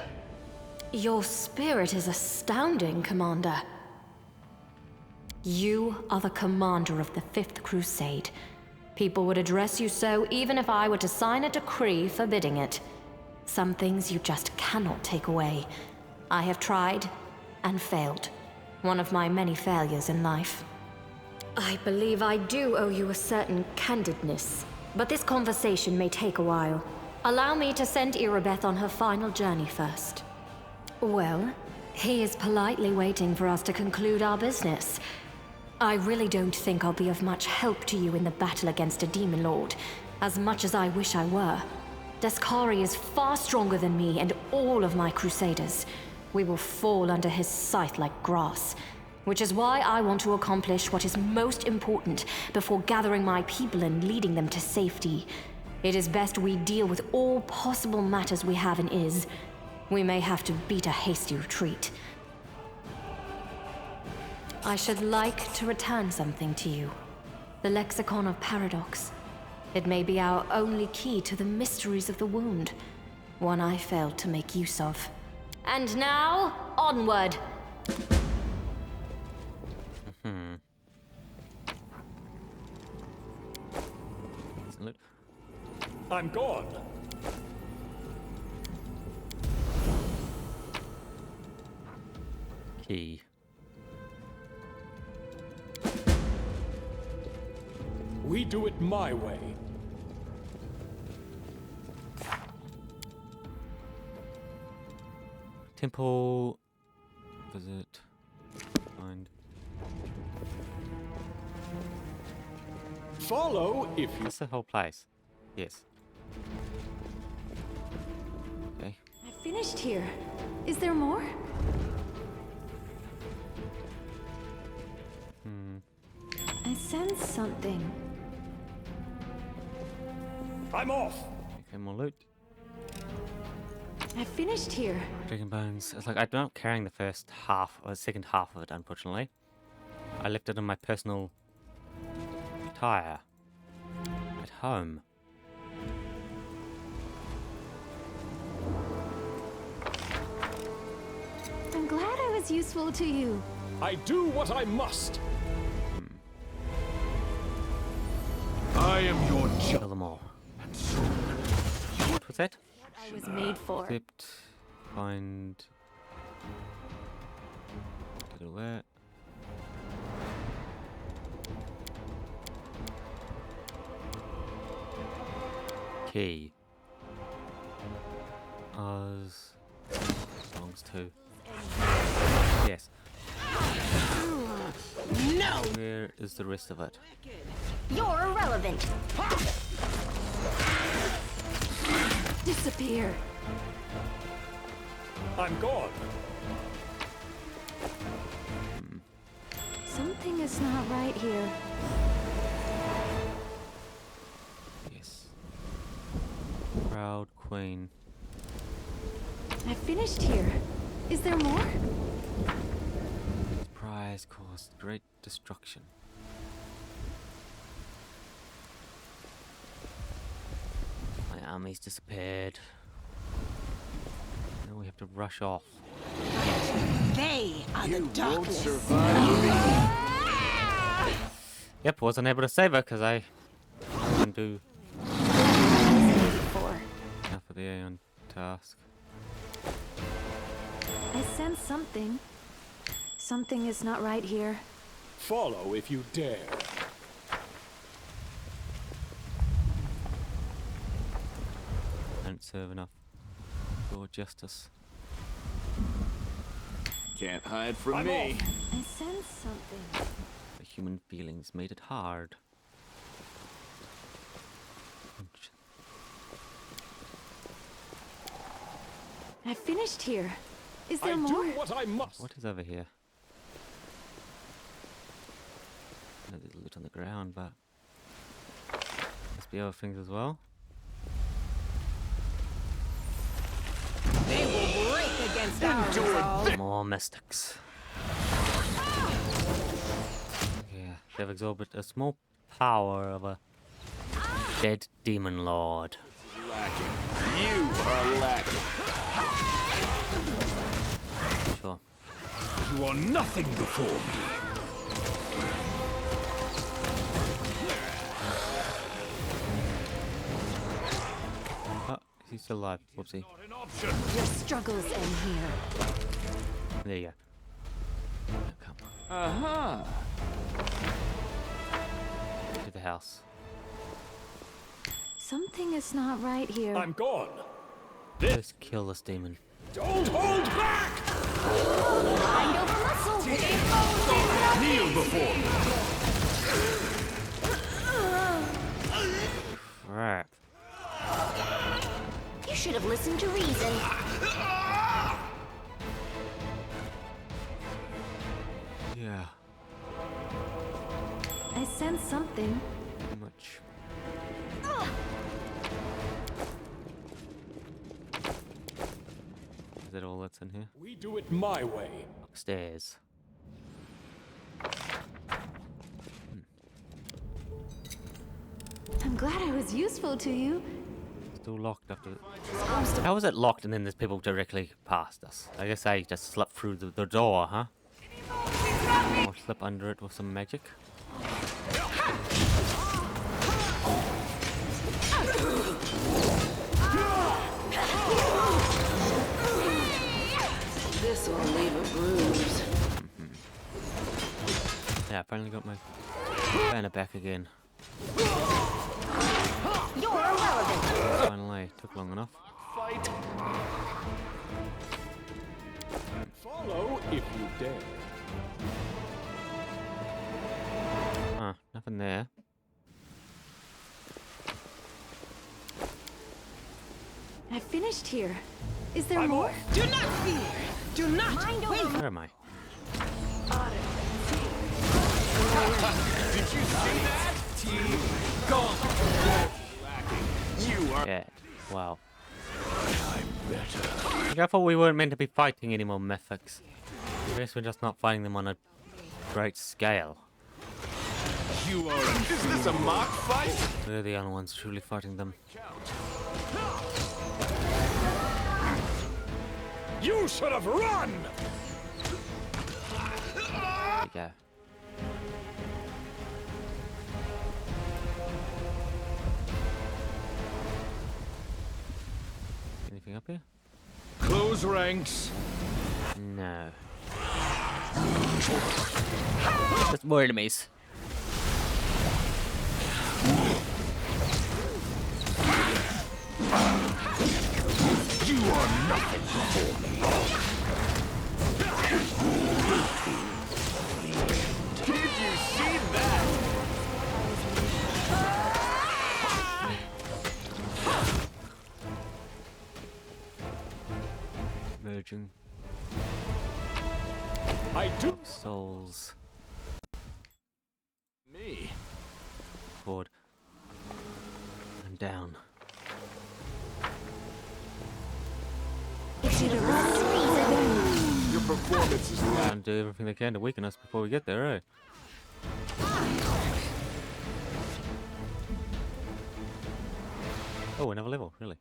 Your spirit is astounding, Commander. You are the commander of the Fifth Crusade. People would address you so even if I were to sign a decree forbidding it. Some things you just cannot take away. I have tried and failed. One of my many failures in life. I believe I do owe you a certain candidness, but this conversation may take a while. Allow me to send Irabeth on her final journey first. Well, he is politely waiting for us to conclude our business. I really don't think I'll be of much help to you in the battle against a demon lord, as much as I wish I were. Deskari is far stronger than me and all of my crusaders. We will fall under his scythe like grass, which is why I want to accomplish what is most important before gathering my people and leading them to safety. It is best we deal with all possible matters we have in Iz. We may have to beat a hasty retreat. I should like to return something to you. The Lexicon of Paradox. It may be our only key to the mysteries of the wound. One I failed to make use of. And now, onward! I'm gone. Key. We do it my way. Temple. Visit. Find. Follow if you. That's the whole place. Yes. Okay. I finished here. Is there more? I sense something. I'm off. Okay, more loot. I finished here. Dragon bones. It's like I'm not carrying the first half or the second half of it, unfortunately. I left it in my personal tire at home. I'm glad I was useful to you. I do what I must. I am your judge. Kill them all. What was that? What I was made for. Except find. Go to where? Key. Oz belongs to. Yes. No! Where is the rest of it? You're irrelevant. Disappear. I'm gone. Something is not right here. Yes. Proud queen. I finished here. Is there more? This prize caused great destruction. My army's disappeared. Now we have to rush off. They are the darkness. Yep, wasn't able to save her because I didn't do enough of the Aeon task. I sense something. Something is not right here. Follow if you dare. Don't serve enough for justice. Can't hide from I'm me. off. I sense something. The human feelings made it hard. I finished here. Is there I more? do what I must. What is over here? No, there's loot on the ground, but must the other things as well. They will break against our resolve. More mystics. Yeah, they've absorbed a small power of a dead demon lord. Lacking. You are lacking. Sure. You are nothing before me. Oh, he's still alive. Whoopsie. Your struggles end here. There you go. Come Uh-huh. to the house. Something is not right here. I'm gone. Just kill this demon. Don't hold back! Mind over muscle. Kneel before me. Crap. You should have listened to reason. Yeah. I sense something. Too much. Is that all that's in here? We do it my way. Upstairs. I'm glad I was useful to you. Still locked after. How was it locked and then there's people directly past us? I guess I just slipped through the door, huh? Or slip under it with some magic. This will leave a bruise. Yeah, I finally got my banner back again. You're irrelevant. Finally, took long enough. Fight. Follow if you dare. Ah, nothing there. I finished here. Is there more? Do not fear. Do not wait. Where am I? Did you see that? Gone. You are Dead. Wow. I'm better. Like, I thought we weren't meant to be fighting any more mythics. I guess we're just not fighting them on a great scale. You are. Is this a mock fight? We're the only ones truly fighting them. You should have run! There we go. Anything up here? Close ranks. No. Just more enemies. You are nothing before me. Did you see that? Merging I do. souls. Me. Forward. And down. Your performance is And do everything they can to weaken us before we get there, eh? Oh, another level, really?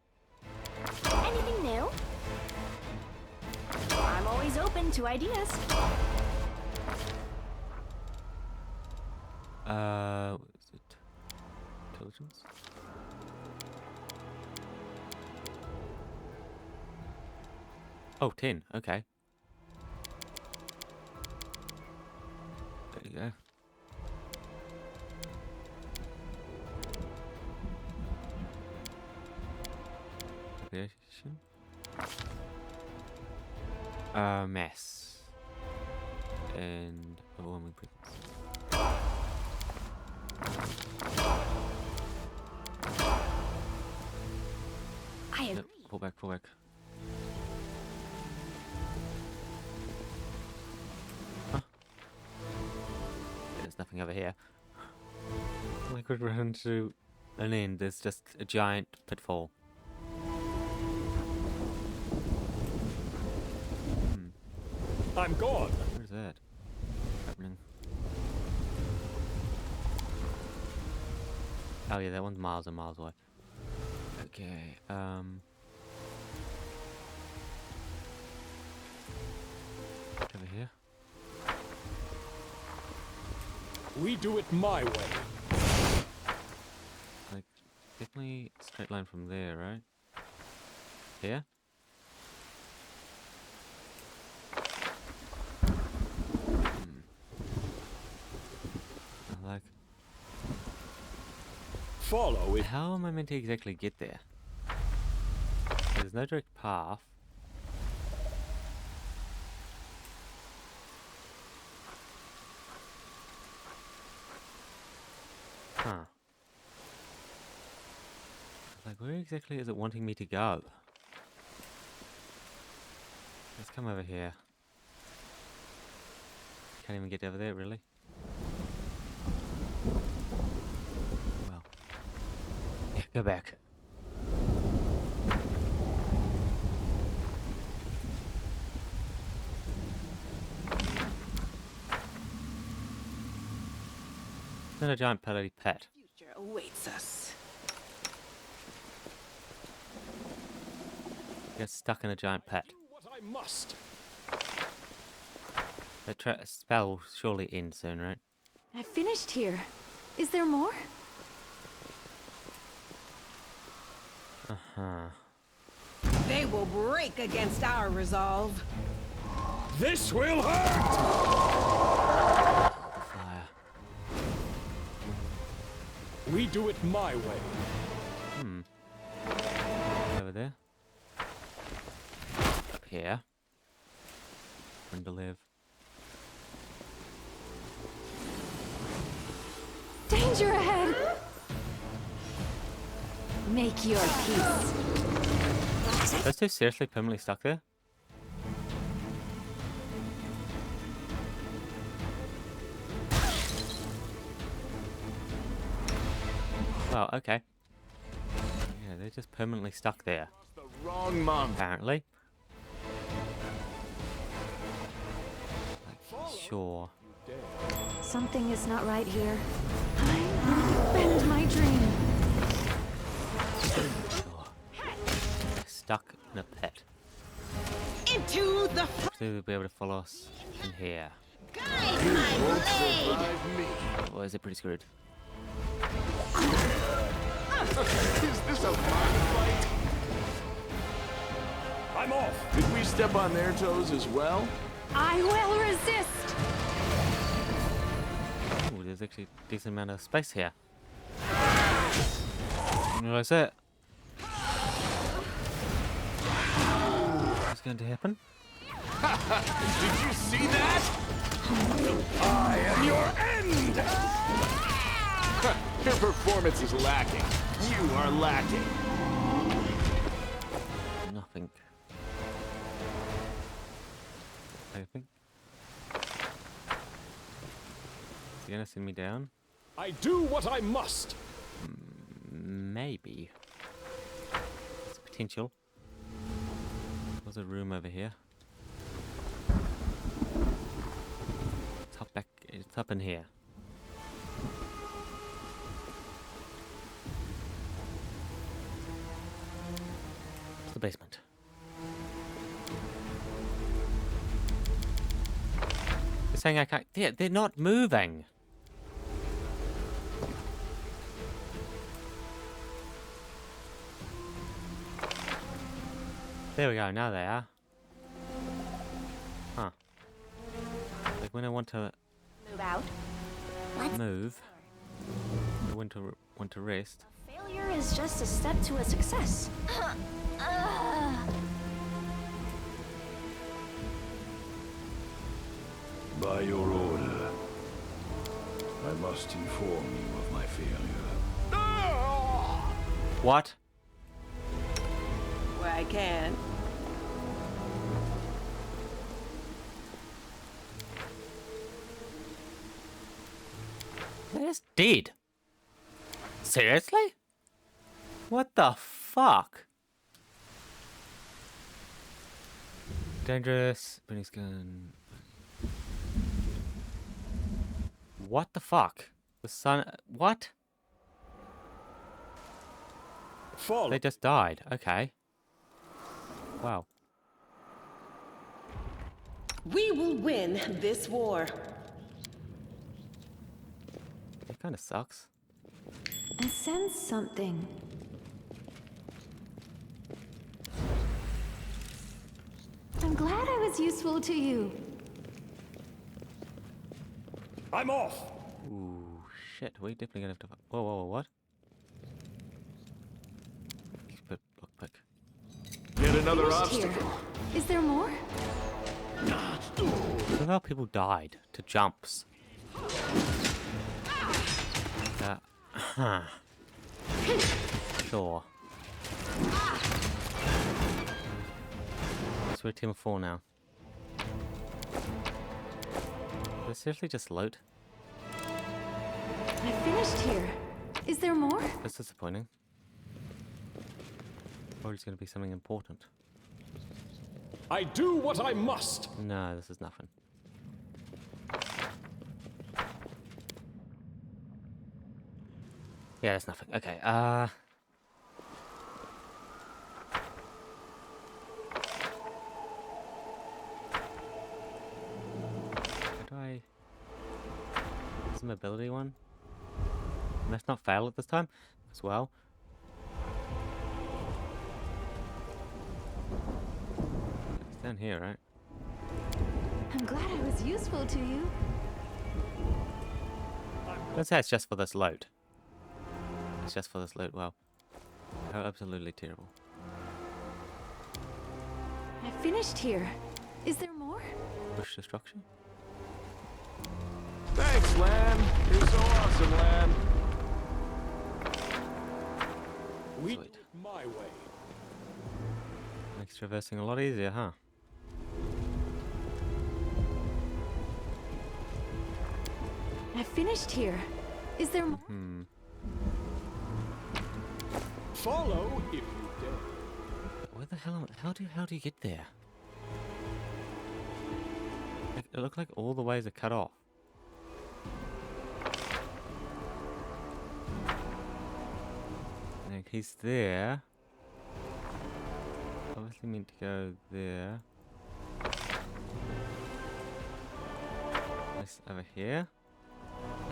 Anything new? I'm always open to ideas. What is it? Intelligence? Oh, 10, okay. There you go. Creation. Mess. And overwhelming presence. I agree. Nope, pull back, pull back. Huh? There's nothing over here. I could run into And then there's just a giant pitfall. I'm gone. Where's that happening? Oh yeah, that one's miles and miles away. Okay, over here. We do it my way. Like, definitely straight line from there, right? Here? Like, follow it. How am I meant to exactly get there? There's no direct path. Huh. Like, where exactly is it wanting me to go? Let's come over here. Can't even get over there, really? Well. Yeah, go back. Then a giant pelly pet. Future awaits us. Get stuck in a giant pet. What I must. The spell will surely end soon, right? I finished here. Is there more? Uh-huh. They will break against our resolve. This will hurt! Fire. We do it my way. Over there. Up here. When to live. Danger ahead! Make your peace. Those two seriously permanently stuck there? Wow, okay. Yeah, they're just permanently stuck there. The wrong monk. Apparently. Like, sure. Something is not right here. I bend my dream. Stuck in a pit. Into the So they'll be able to follow us in here. guide my blade. Or is it pretty screwed? Is this a mock fight? I'm off. Did we step on their toes as well? I will resist. Ooh, there's actually a decent amount of space here. Didn't realize that. What's going to happen? Did you see that? I am your end! Your performance is lacking. You are lacking. Nothing. I think. Is he gonna send me down? I do what I must. Maybe. It's potential. There's a room over here. It's up back. It's up in here. It's the basement. They're saying I can't. They're not moving. There we go, now they are. Huh. Like when I want to Move out. move, I want to rest. Failure is just a step to a success. By your order, I must inform you of my failure. What? Where I can. They're just dead. Seriously? What the fuck? Dangerous. Benny's gun. What the fuck? The sun. What? Follow. They just died. Okay. Wow. We will win this war. It kind of sucks. I sense something. I'm glad I was useful to you. I'm off. Ooh, shit. We definitely gonna have to. Whoa, whoa, whoa, what? Keep it, lockpick. Yet another Finished obstacle. here. Is there more? Look how people died to jumps. Sure. So we're a team of 4 now. Did I seriously just loot? I finished here. Is there more? That's disappointing. Or it's going to be something important. I do what I must. No, this is nothing. Yeah, that's nothing. Okay, How do I... Some ability one? Let's not fail at this time as well. It's down here, right? I'm glad I was useful to you. Let's say it's just for this load. It's just for this loot. Wow. How absolutely terrible. I finished here. Is there more? Bush destruction? Thanks, Lan. You're so awesome, Lan. We do it my way. Makes traversing a lot easier, huh? I finished here. Is there more? Follow if you dare. Where the hell? How do you get there? Like, it looked like all the ways are cut off. Like he's there. Obviously meant to go there. This over here.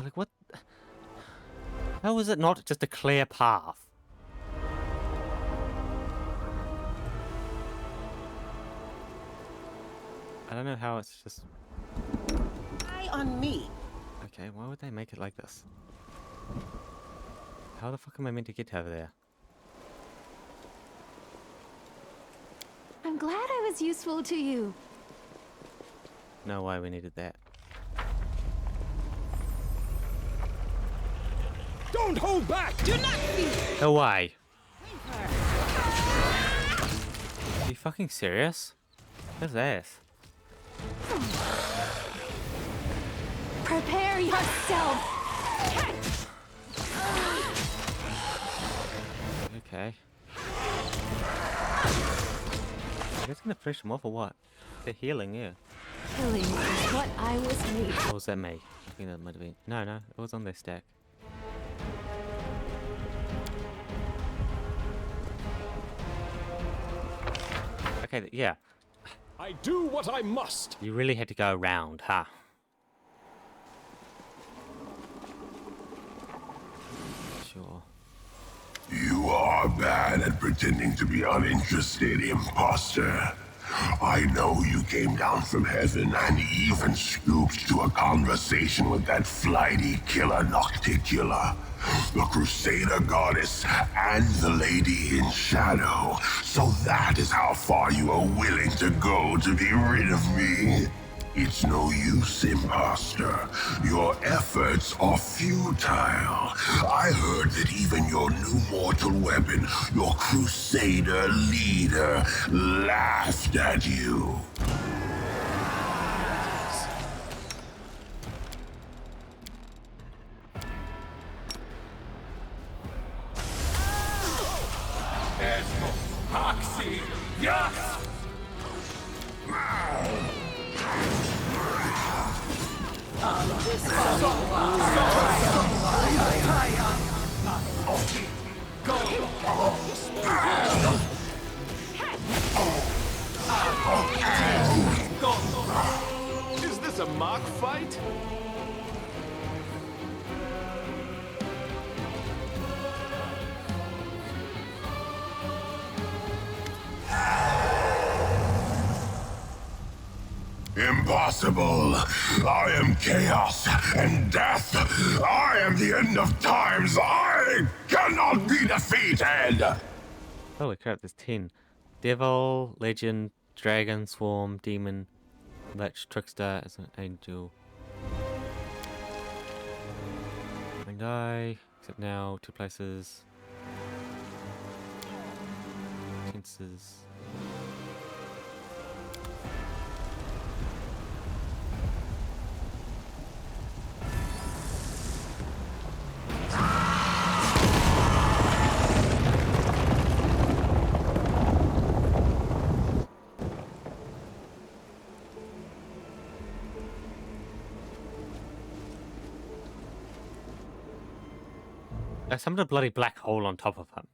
Like what? How is it not just a clear path? I don't know how it's just... Eye on me. Okay, why would they make it like this? How the fuck am I meant to get over there? I'm glad I was useful to you. No way we needed that. Don't hold back! Do not fear. No way! Are you fucking serious? What's this? Prepare yourself. Okay. You guys gonna finish them off or what? They're healing, yeah. Killing is what I was made. Or was that me? I think that might have been. No, no, it was on their stack. Okay, yeah. I do what I must. You really had to go around, huh? Sure. You are bad at pretending to be uninterested, imposter. I know you came down from heaven and even scooped to a conversation with that flighty killer Nocticula, the Crusader goddess, and the Lady in Shadow. So that is how far you are willing to go to be rid of me. It's no use, imposter. Your efforts are futile. I heard that even your new mortal weapon, your Crusader leader, laughed at you. Is this a mock fight? Impossible! I am chaos and death! I am the end of times! I cannot be defeated! Holy crap, there's 10. Devil, Legend, Dragon, Swarm, Demon, Lich, Trickster as an Angel. And die, except now 2 places. Tenses. I summoned a bloody black hole on top of him.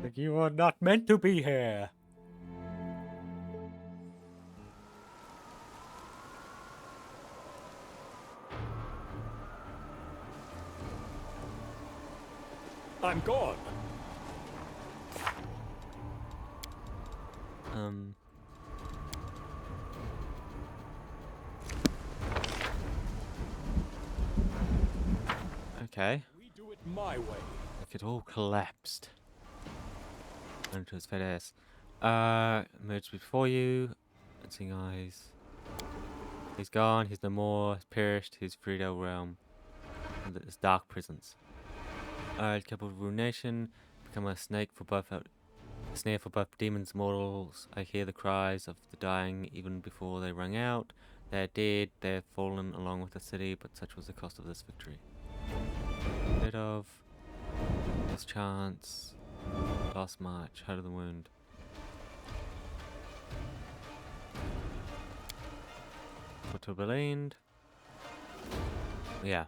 Like, you are not meant to be here. I'm gone. Okay. We do it my way. Like it all collapsed. Onto his fat ass. Emerged before you. Dancing eyes. He's gone, he's no more, he's perished, he's freed our realm. And this dark presence. Couple of ruination. Become a snake for both a snare for both demons and mortals. I hear the cries of the dying even before they rung out. They are dead, they have fallen along with the city, but such was the cost of this victory. Rid of this chance. Last march, heart of the wound. Put to Berlin. Yeah.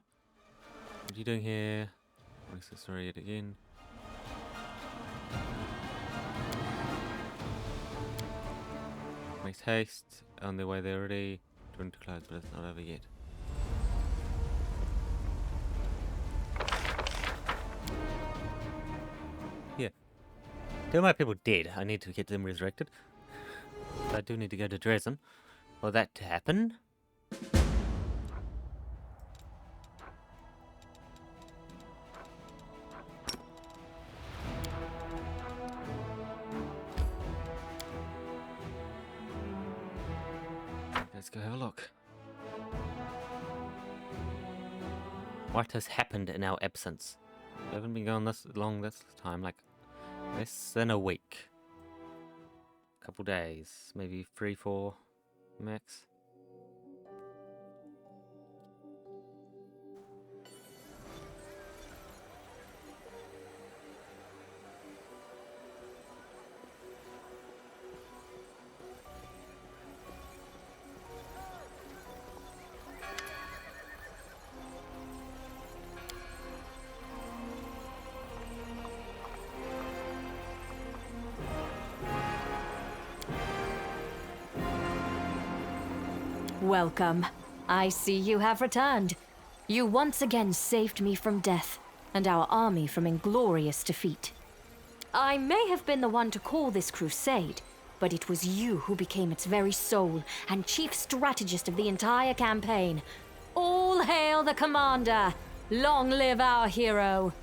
What are you doing here? What is the story yet again? Makes haste. On their way there already. Trying to close, but it's not over yet. Yeah. 2 of my people dead. I need to get them resurrected. So I do need to go to Dresden. For that to happen. Let's go have a look. What has happened in our absence? We haven't been gone this long this time, like less than a week. Couple days, maybe 3, 4 max. Welcome. I see you have returned. You once again saved me from death, and our army from inglorious defeat. I may have been the one to call this crusade, but it was you who became its very soul and chief strategist of the entire campaign. All hail the commander! Long live our hero!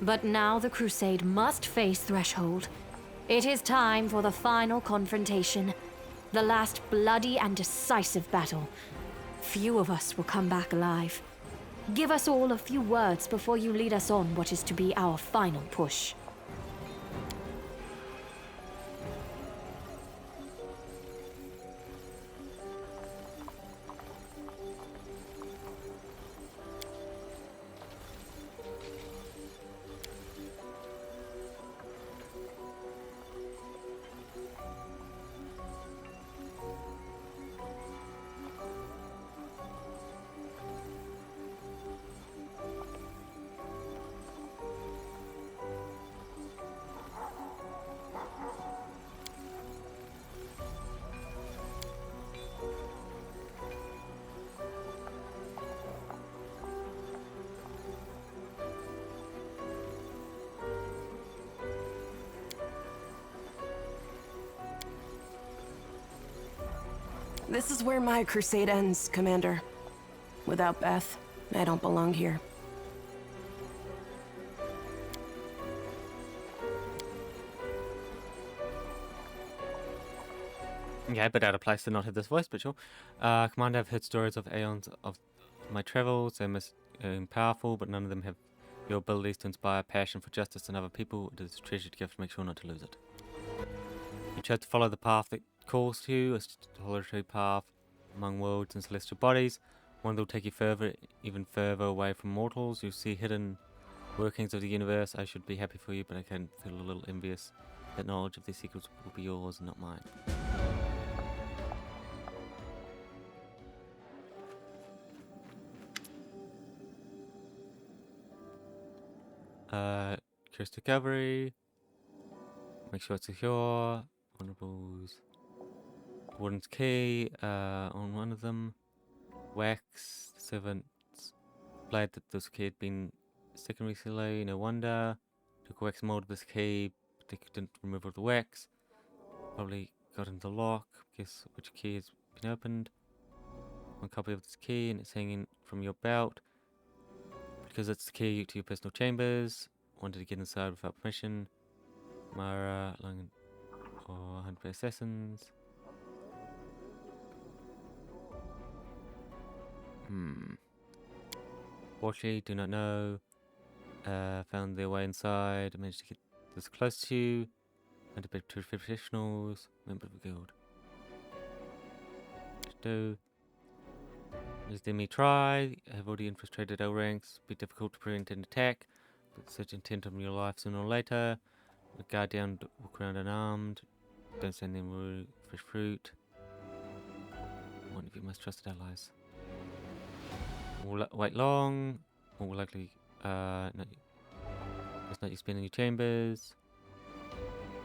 But now the crusade must face Threshold. It is time for the final confrontation. The last bloody and decisive battle. Few of us will come back alive. Give us all a few words before you lead us on what is to be our final push. This is where my crusade ends, Commander. Without Beth, I don't belong here. Yeah, but out of place to not have this voice, but sure. Commander, I've heard stories of aeons of my travels. They're powerful, but none of them have your abilities to inspire passion for justice in other people. It is a treasured gift. Make sure not to lose it. You chose to follow the path that calls to you, a solitary path among worlds and celestial bodies. One that will take you further, even further away from mortals. You see hidden workings of the universe. I should be happy for you, but I can feel a little envious that knowledge of these secrets will be yours and not mine. Curious discovery. Make sure it's secure. Honorables. Warden's key. On one of them. Wax. Servant's blade that this key had been sticking recently. No wonder. Took a wax mold of this key. But they couldn't remove all the wax. Probably got into the lock. Guess which key has been opened. One copy of this key and it's hanging from your belt. Because it's the key to your personal chambers. Wanted to get inside without permission. Mara, Lang, or 100 assassins. Fortunately, do not know. Found their way inside. Managed to get this close to you. And a bit of professionals. Member of the guild. Do. Just let me try. I have already infiltrated our ranks. Be difficult to prevent an attack. But such intent on your life sooner or later. Guard down, walk around unarmed. Don't send them fresh fruit. One of your most trusted allies. Will wait long. More likely, no. It's not you spend in your chambers.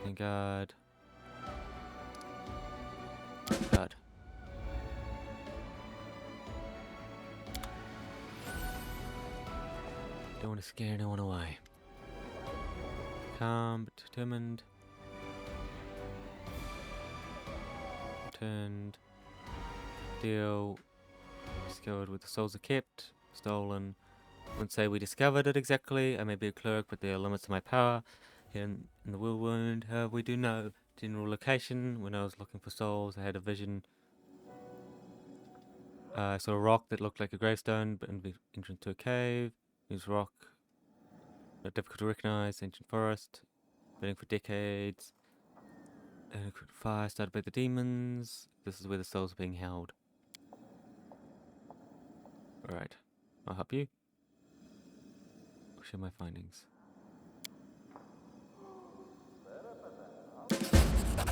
And guard. Guard. Don't want to scare no one away. Calm but determined. Turned. Deal. Discovered where the souls are kept. Stolen. Wouldn't say we discovered it exactly. I may be a cleric, but there are limits to my power. Here in the whirlwind, we do know general location. When I was looking for souls, I had a vision. I saw a rock that looked like a gravestone, but in the entrance to a cave. This rock, not difficult to recognize. Ancient forest, burning for decades. Fire started by the demons. This is where the souls are being held. Alright, I'll help you. I'll share my findings.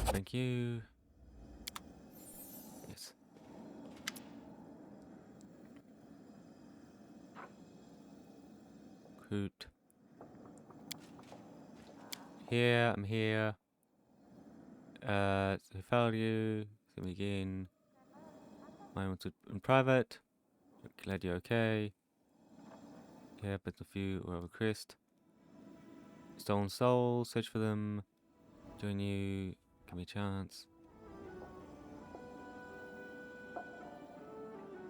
Thank you. Yes. Recruit. Here, I'm here. So I found you. See me again. Mine wants it in private. Glad you're okay. Yeah, but a few or a crest. Stolen souls, search for them. Join you. Give me a chance.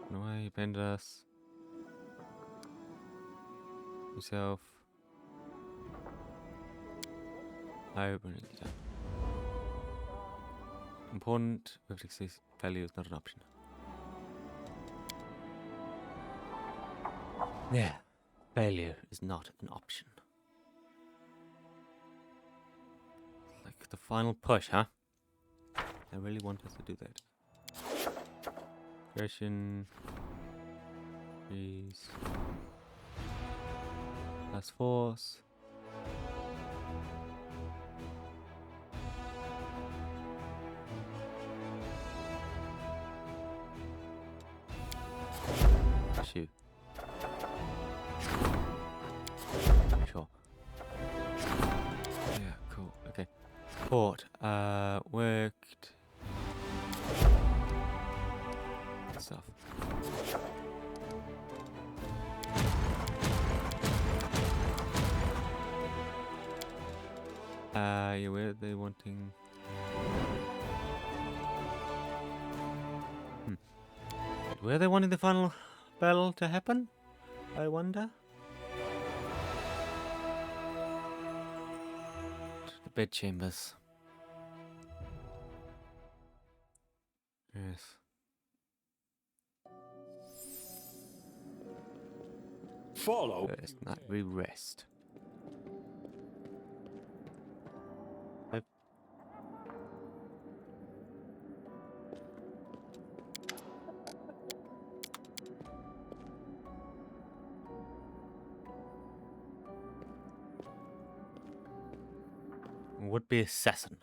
Run away, abandon us. Yourself. No, bring it down. Important, we have to see value is not an option. Yeah, failure is not an option. Like the final push, huh? I really want us to do that. Aggression. Freeze. Last force. Shoot. Sure. Yeah, cool. Okay. Port. Worked. Stuff. Yeah, where are they wanting? Were they wanting the final battle to happen? I wonder. The bedchambers. Yes. Follow. First night we rest. Would be assassin.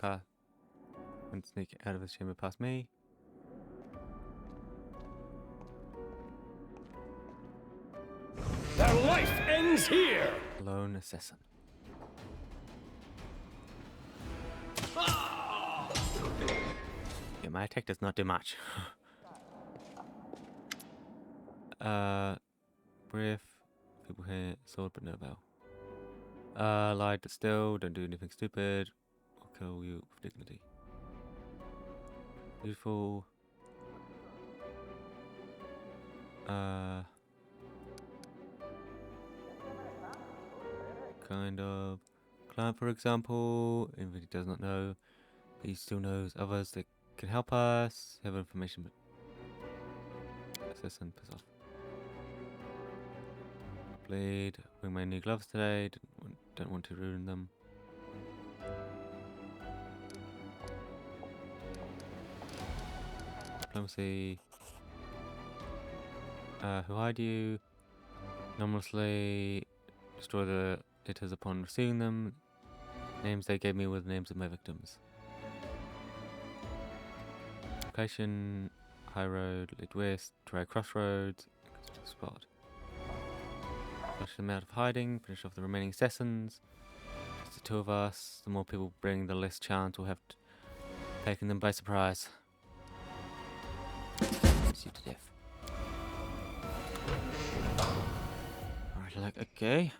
Can sneak out of this chamber past me. Their life ends here. Lone assassin. Yeah, my attack does not do much. Breath. People here. Sword, but no bow. Lied but still. Don't do anything stupid. I'll kill you with dignity. Beautiful. Kind of. Client, for example. If he does not know, but he still knows others that can help us. Have information, but assassin, piss off. Blade. Wearing my new gloves today. Don't want to ruin them. Diplomacy. Who hide you? Anonymously destroy the letters upon receiving them. Names they gave me were the names of my victims. Location: High Road, lead west, try crossroads, spot. Flush them out of hiding, finish off the remaining assassins. Just the two of us. The more people bring, the less chance we'll have taking them by surprise. Shoot to death. Alright, like, okay.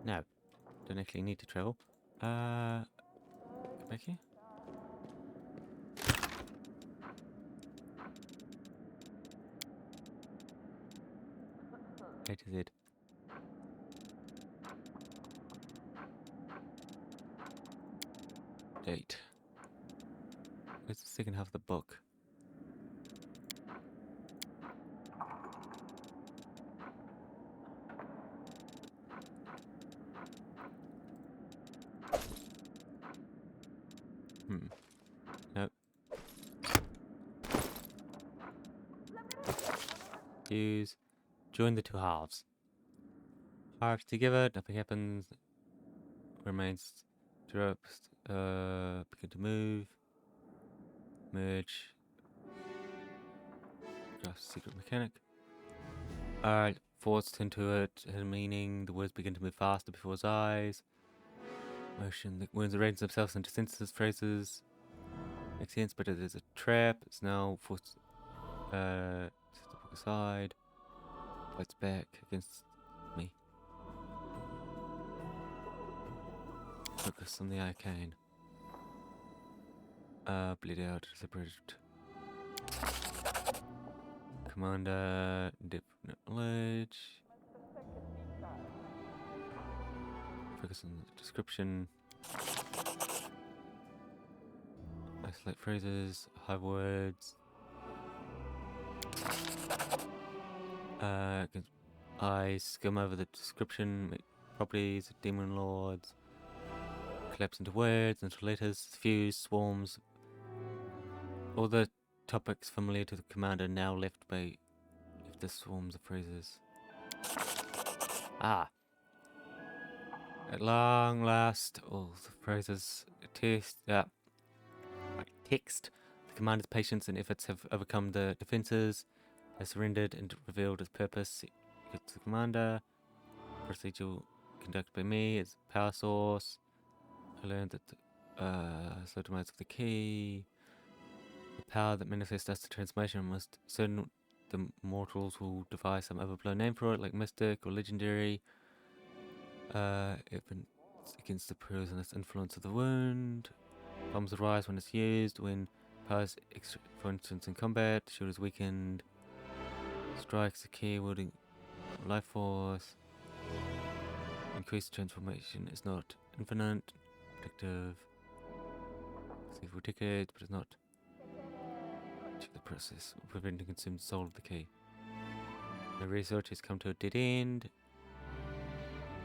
No. Don't actually need to travel. Go back here. A to Z. Date. Where's the second half of the book? Nope. Use. Join the two halves. Halves together, nothing happens. Remains drops. Begin to move. Merge. Just secret mechanic. Alright, forced into it, had a meaning. The words begin to move faster before his eyes. Motion. The words arrange themselves into sentences, phrases. Makes sense, but it is a trap. It's now forced to put aside. Fights back against me. Focus on the arcane. Bleed out, separated. Commander, indefinite knowledge. Focus on the description. Isolate phrases, hide words. I skim over the description, make properties, demon lords. Collapse into words, into letters, fuse, swarms. All the topics familiar to the commander now left by the swarms of phrases. Ah. At long last, all the phrases text the commander's patience and efforts have overcome the defenses, has surrendered and revealed his purpose. To the commander. Procedure conducted by me is power source. I learned that slow demise of the key. The power that manifests as the transformation must certain the mortals will devise some overblown name for it, like mystic or legendary. If it's against the poisonous influence of the wound. Bombs arise when it's used. When powers, for instance, in combat, shield is weakened. Strikes the key wielding life force. Increased transformation is not infinite. Predictive. Save for tickets, but it's not. Check the process. Preventing consumed soul of the key. The research has come to a dead end.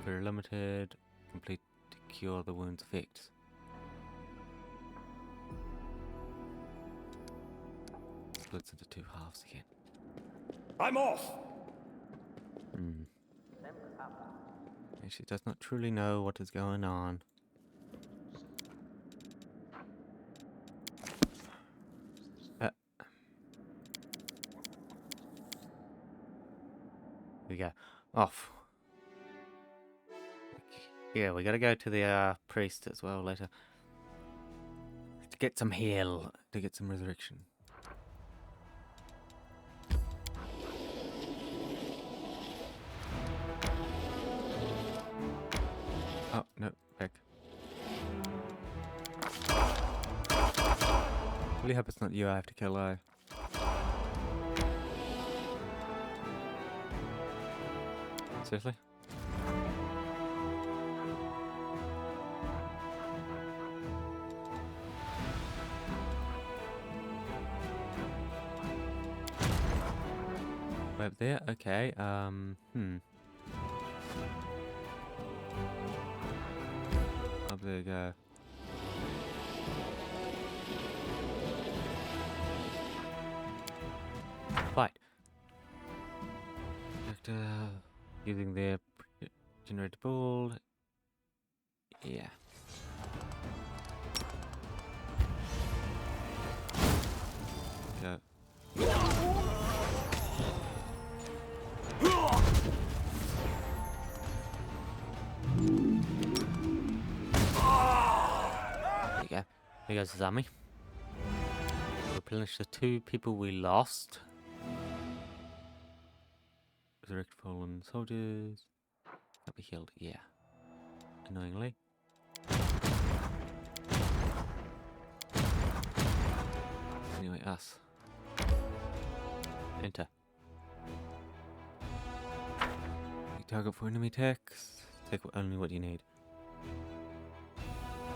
Very limited. Complete to cure the wound's effects. Splits into two halves again. I'm off! She does not truly know what is going on. Here we go. Off. Yeah, we gotta go to the priest as well later. To get some heal. To get some resurrection. Oh, no, back. Really hope it's not you I have to kill, though. Seriously? Way up there? Okay, Oh, there you go. Fight. Using their generated ball. Yeah. Go. There you go. There goes the army. Replenish the 2 people we lost. Resurrect fallen soldiers. Can't be healed. Yeah. Annoyingly. Anyway, us. Enter. Target for enemy attacks. Take only what you need.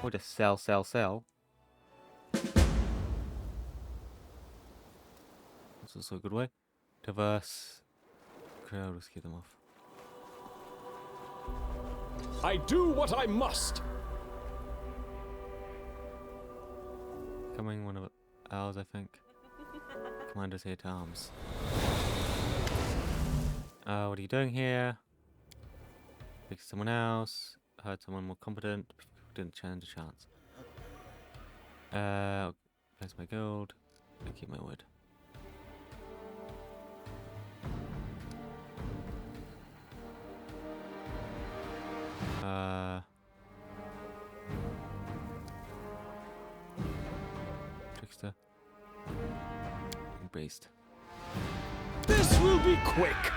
Or just sell. That's also a good way. Traverse. Crowd will scare them off. I do what I must. Coming one of ours, I think. Commander's here to arms. What are you doing here? Pick someone else. Heard someone more competent. Didn't change a chance. Place my gold. I keep my word. Trickster. Beast. This will be quick.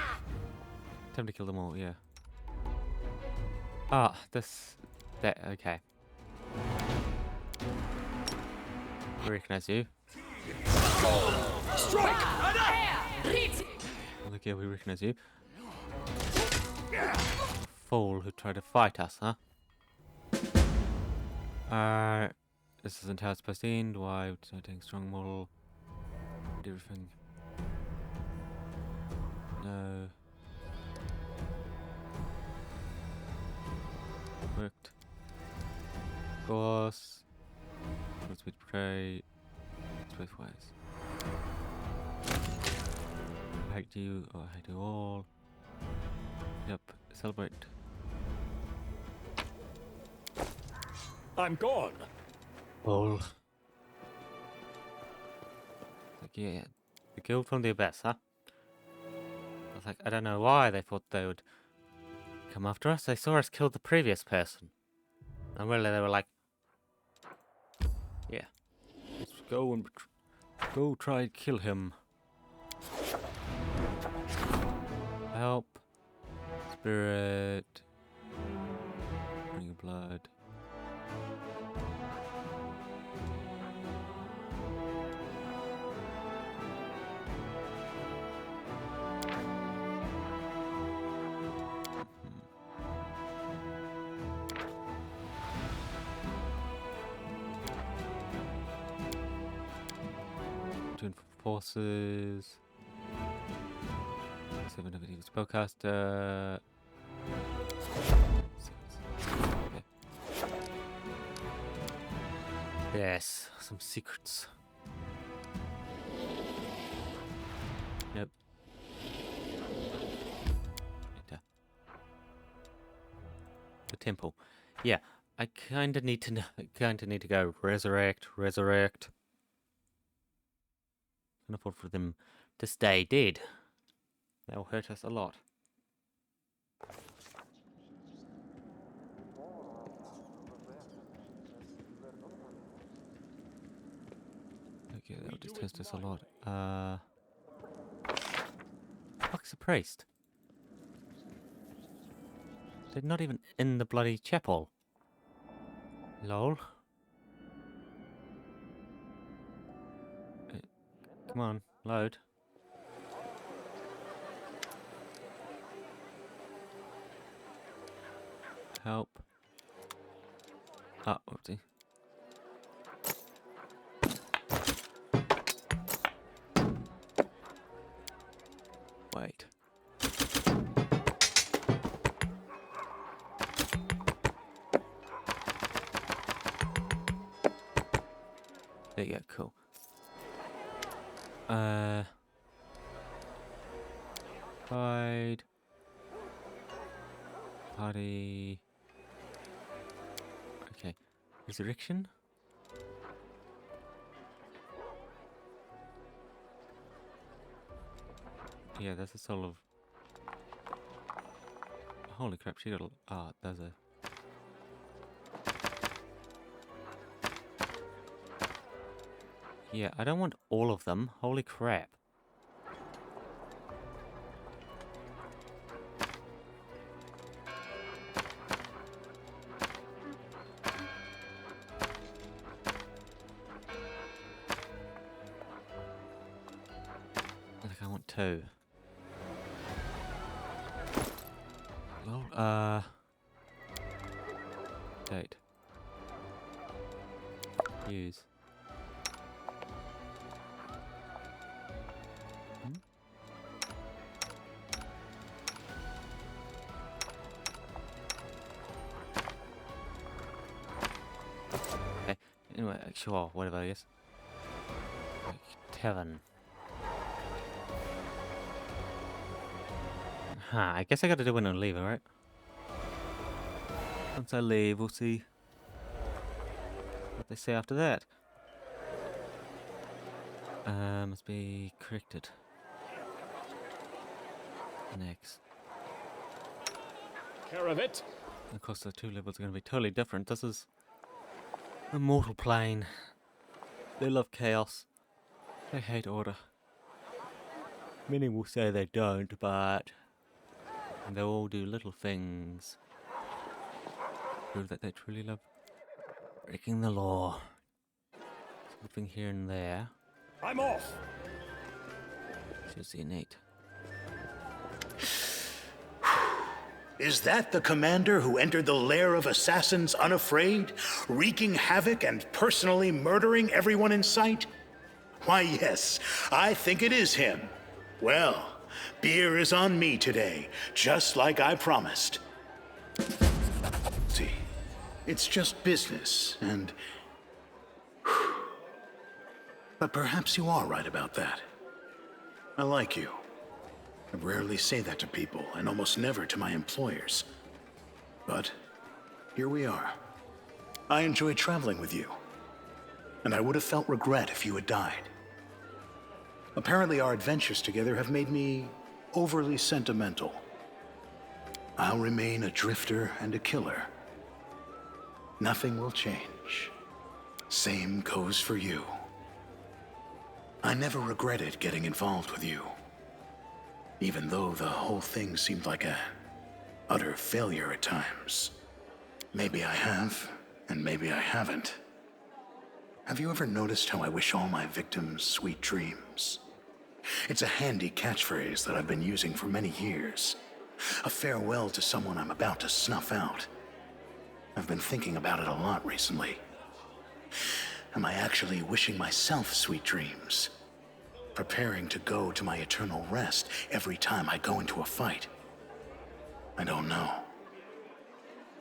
Time to kill them all, yeah. That, okay. We recognize you. Strike! Look, yeah, we recognize you. Fool who tried to fight us, huh? This isn't how it's supposed to end. Why? Taking strong model. Did everything. No. Worked. Of course. Let's betray. It's both ways. I hate you, or I hate you all. Yep, celebrate. I'm gone. Bull. Like, yeah, the guild from the abyss, huh? I was like, I don't know why they thought they would come after us. They saw us kill the previous person. And really, they were like, yeah, let's go and go try and kill him. Help. Spirit. Bring your blood. forces. 7 of it was spellcaster. Okay. Yes, some secrets. Nope. Enter. The temple. Yeah, I kinda need to go resurrect. Can afford for them to stay dead. That will hurt us a lot. Okay, that will just hurt us a lot. Fuck's a priest? They're not even in the bloody chapel. Lol. Come on, load. Help. Ah, oopsie. Wait. There you go, cool. Hide. Party. Okay. Resurrection? Yeah, that's a soul of... Holy crap, she got a... Ah, there's a... Yeah, I don't want all of them. Holy crap. I think I want 2. Well, date. Use. Okay, anyway, sure, whatever it is. Like, tavern. I guess I gotta do it and leave, alright? Once I leave, we'll see what they say after that. Must be corrected. Next. Care of it. Of course, the 2 levels are gonna be totally different. This is the mortal plane. They love chaos. They hate order. Many will say they don't, but they all do little things. Prove that they truly love breaking the law. Something here and there. I'm off. Should see innate. Is that the commander who entered the lair of assassins unafraid, wreaking havoc and personally murdering everyone in sight? Why, yes, I think it is him. Well, beer is on me today, just like I promised. See, it's just business, and... But perhaps you are right about that. I like you. I rarely say that to people, and almost never to my employers. But here we are. I enjoy traveling with you, and I would have felt regret if you had died. Apparently our adventures together have made me overly sentimental. I'll remain a drifter and a killer. Nothing will change. Same goes for you. I never regretted getting involved with you, even though the whole thing seemed like a utter failure at times. Maybe I have, and maybe I haven't. Have you ever noticed how I wish all my victims sweet dreams? It's a handy catchphrase that I've been using for many years. A farewell to someone I'm about to snuff out. I've been thinking about it a lot recently. Am I actually wishing myself sweet dreams? preparing to go to my eternal rest every time I go into a fight. I don't know.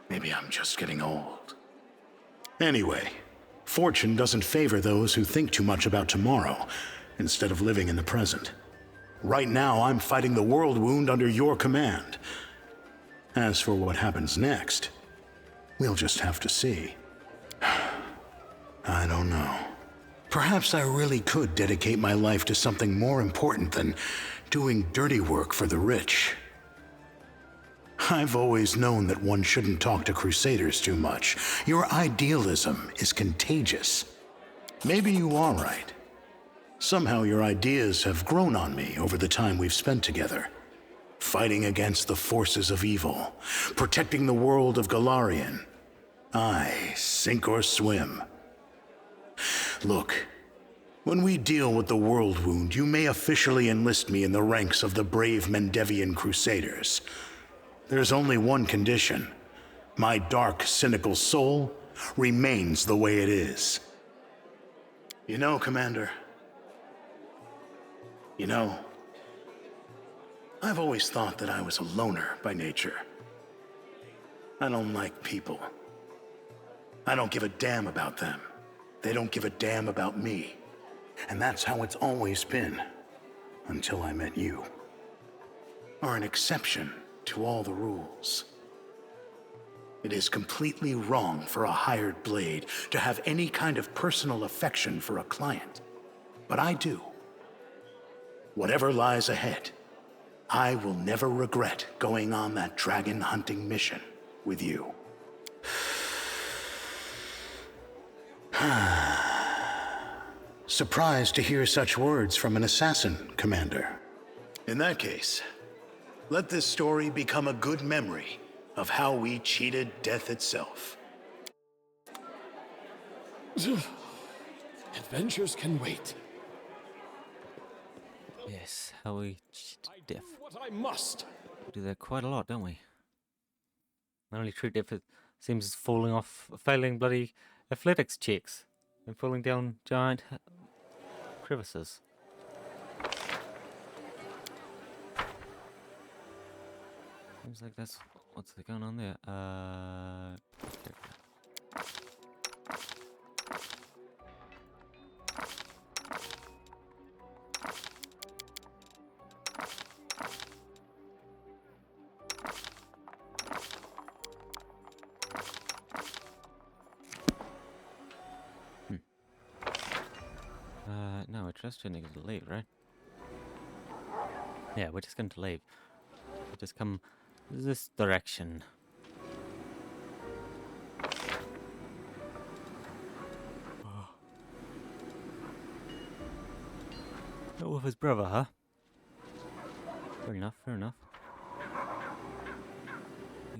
Maybe I'm just getting old. Anyway, fortune doesn't favor those who think too much about tomorrow instead of living in the present. Right now, I'm fighting the world wound under your command. As for what happens next, we'll just have to see. I don't know. Perhaps I really could dedicate my life to something more important than doing dirty work for the rich. I've always known that one shouldn't talk to Crusaders too much. Your idealism is contagious. Maybe you are right. Somehow your ideas have grown on me over the time we've spent together. Fighting against the forces of evil, protecting the world of Galarian. Aye, sink or swim. Look, when we deal with the world wound, you may officially enlist me in the ranks of the brave Mendevian Crusaders. There's only one condition. My dark, cynical soul remains the way it is. You know, Commander, I've always thought that I was a loner by nature. I don't like people. I don't give a damn about them. They don't give a damn about me. And that's how it's always been, until I met you. Are an exception to all the rules. It is completely wrong for a hired blade to have any kind of personal affection for a client. But I do. Whatever lies ahead, I will never regret going on that dragon hunting mission with you. Surprised to hear such words from an assassin, Commander. In that case, let this story become a good memory of how we cheated death itself. Adventures can wait. Yes, how we cheat death. What I must. We do that quite a lot, don't we? Not only treat death, it seems failing bloody athletics checks and falling down giant crevices. Seems like that's what's going on there. No, we're just going to leave, right? Yeah, we're just going to leave. We'll just come this direction. Not with his brother, huh? Fair enough, fair enough.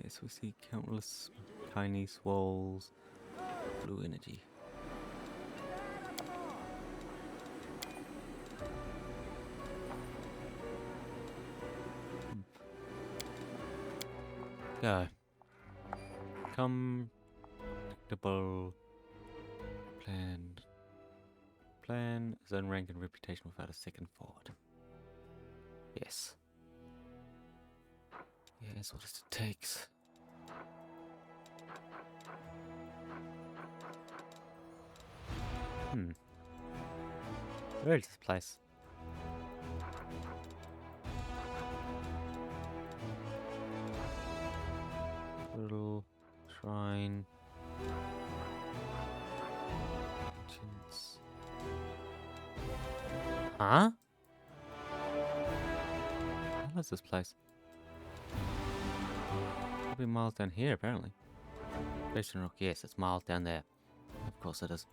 Yes, we see countless tiny swirls, blue energy. Go. Predictable. Plan. Zone rank and reputation without a second forward. Yes. Yes, what it takes. Where is this place? Little shrine. Entrance. Huh? What is this place? It'll be miles down here, apparently. Basin Rock, yes, it's miles down there. Of course it is.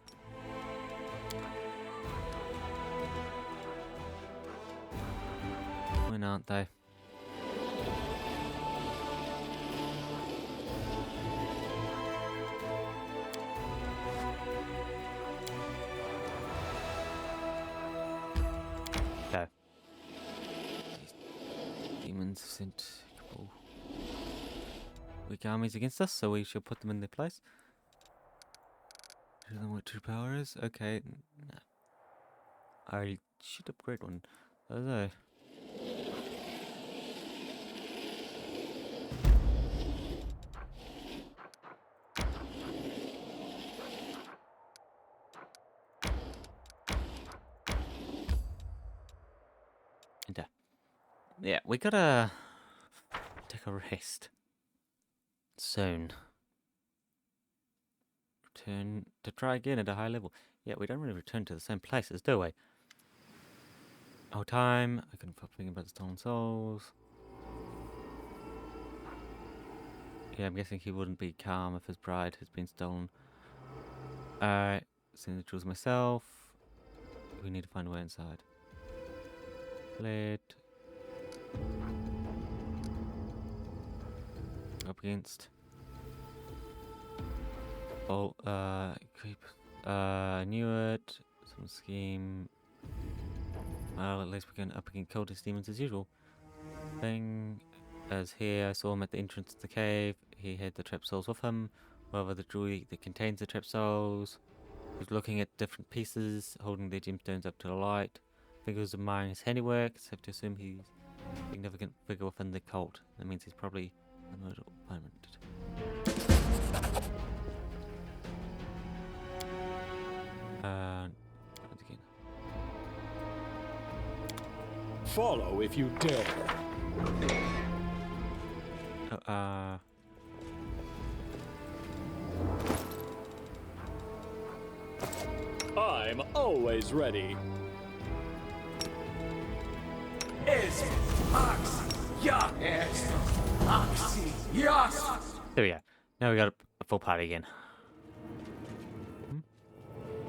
When aren't they? Okay. These demons sent a couple weak armies against us, so we shall put them in their place. Show them what true power is? Okay. No. I already should upgrade one. I don't know. And, yeah, we gotta take a rest soon. Return to try again at a high level. Yeah, we don't really return to the same places, do we? Oh, time. I couldn't stop thinking about the stolen souls. Yeah, I'm guessing he wouldn't be calm if his bride has been stolen. Alright, seeing the jewels myself. We need to find a way inside. Lead. Up against. Oh, creep. Knew it. Some scheme. Well, at least we can up against cultist demons as usual. Thing. As here, I saw him at the entrance to the cave. He had the trap souls with him. However, the jewelry that contains the trap souls. He was looking at different pieces, holding their gemstones up to the light. Figures admiring his handiwork. So have to assume he's a significant figure within the cult. That means he's probably a murder opponent. Again. Follow if you dare. I'm always ready. There we go. Now we got a full party again.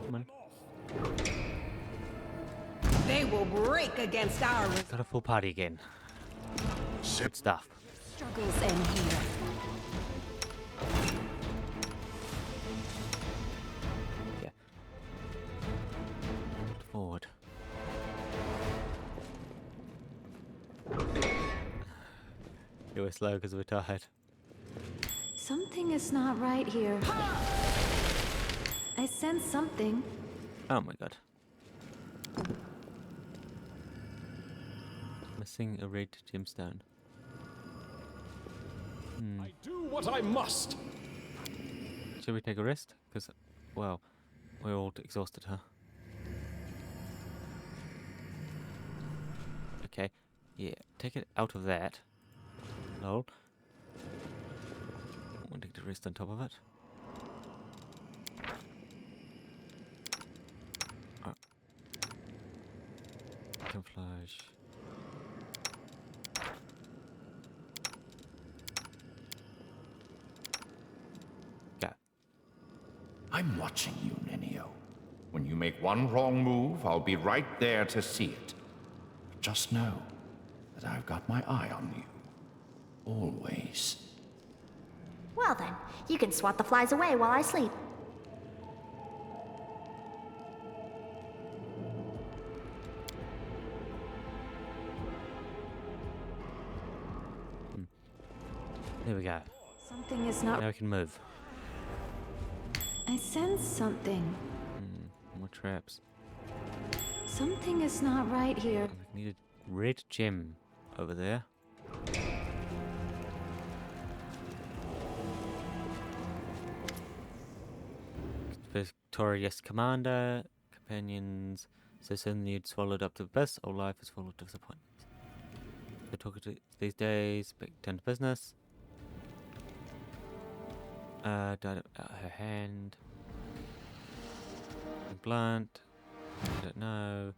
Come on. They will break against our Got a full party again. Good stuff. struggles end here. Yeah. Forward. You were slow because we're tired. Something is not right here. I sense something. Oh my god. Missing a red gemstone. I do what I must. Should we take a rest? Because, well, we're all exhausted, huh? Okay. Yeah, take it out of that. Lol. We'll take the rest on top of it. Oh. Camouflage. I'm watching you, Nenio. When you make one wrong move, I'll be right there to see it. But just know that I've got my eye on you. Always. Well then, you can swat the flies away while I sleep. There we go. Something is not. Now we can move. I sense something. More traps. Something is not right here. We need a red gem over there. Victorious commander, companions. So suddenly you'd swallowed up to the best. All life is full of disappointments. So talking to these days, but down to business. Died out her hand. Blunt. I don't know.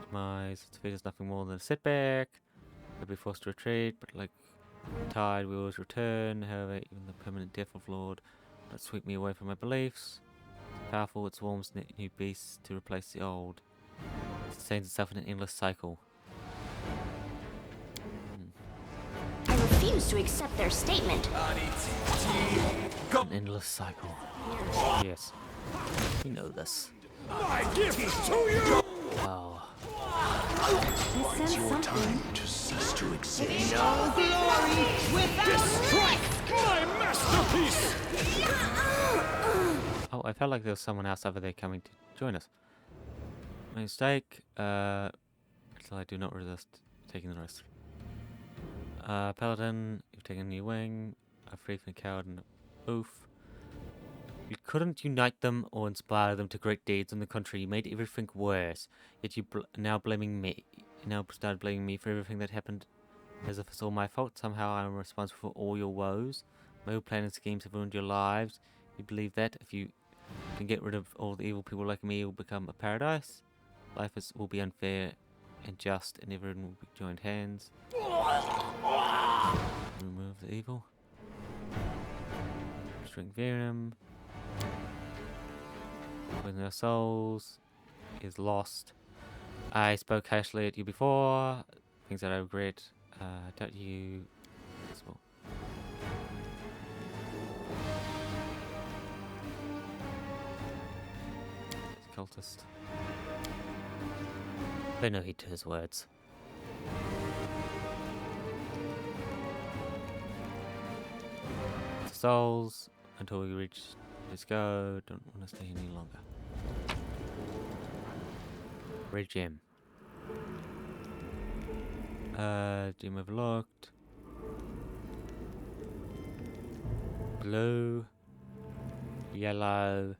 Demise. Defeat is nothing more than a setback. We'll be forced to retreat, but like tide, we always return. However, even the permanent death of Lord don't sweep me away from my beliefs. It's powerful, it swarms new beasts to replace the old. It sustains itself in an endless cycle. I refuse to accept their statement. An endless cycle. Yes. We know this. My gift to you! Oh. I sense something. To cease to exist. No glory Destroy my masterpiece! Oh, I felt like there was someone else over there coming to join us. My mistake. Until I do not resist taking the risk. Paladin, you've taken a new wing. A free from coward and oath. You couldn't unite them or inspire them to great deeds in the country. You made everything worse. Yet you now blaming me. You now started blaming me for everything that happened, as if it's all my fault. Somehow I'm responsible for all your woes. My whole plan and schemes have ruined your lives. You believe that if you can get rid of all the evil people like me, it will become a paradise. Life will be unfair and just, and everyone will be joined hands. Remove the evil. String Verum. Poison our souls is lost. I spoke harshly at you before. Things that I regret. Doubt you. Possible. Cultist. Pay no heed to his words. Souls until we reach this go. Don't want to stay any longer. Red gem. Gem overlooked. Blue. Yellow.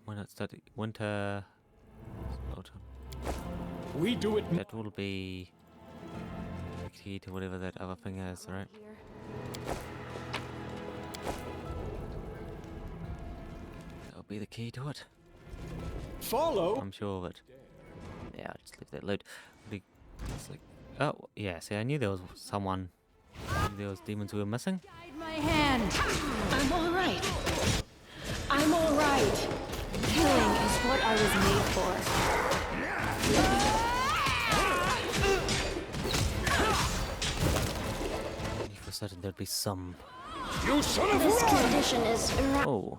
Why not study winter? Autumn. We do it. That will be the key to whatever that other thing is, right? That'll be the key to it. Follow. I'm sure of it. Yeah, I'll just leave that loot. It's like, oh yeah. See, I knew there was someone. I knew there was demons we were missing. Guide my hand. I'm all right. I'm all right. Killing is what I was made for. I knew for certain there'd be some. You son of a This condition is Oh.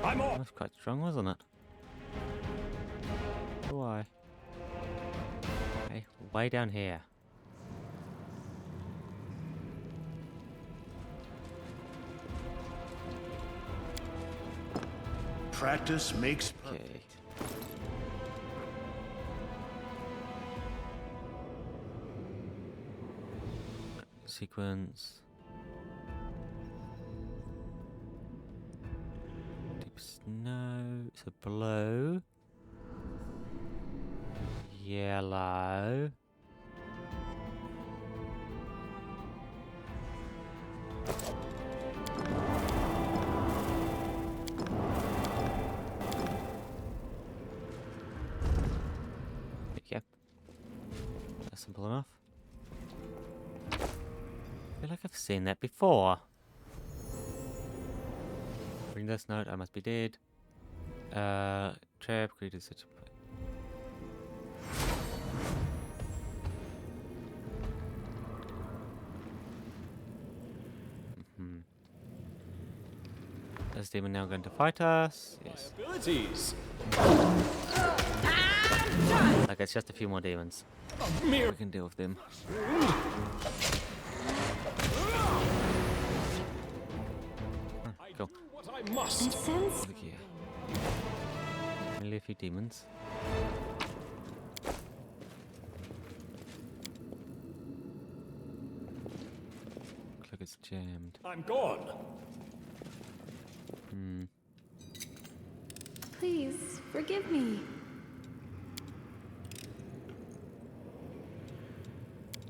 I'm on. That's quite strong, wasn't it? Why? Okay, way down here. Practice makes Okay. perfect. Sequence. Deep snow. So blue. Yellow. Okay. That's simple enough. I feel like I've seen that before. Reading this note, I must be dead. Trap created such a. Is demon now going to fight us? Yes. Abilities. Like it's just a few more demons. We can deal with them. Cool. What I must. Look here. Only a few demons. Looks like it's jammed. I'm gone. Please, forgive me.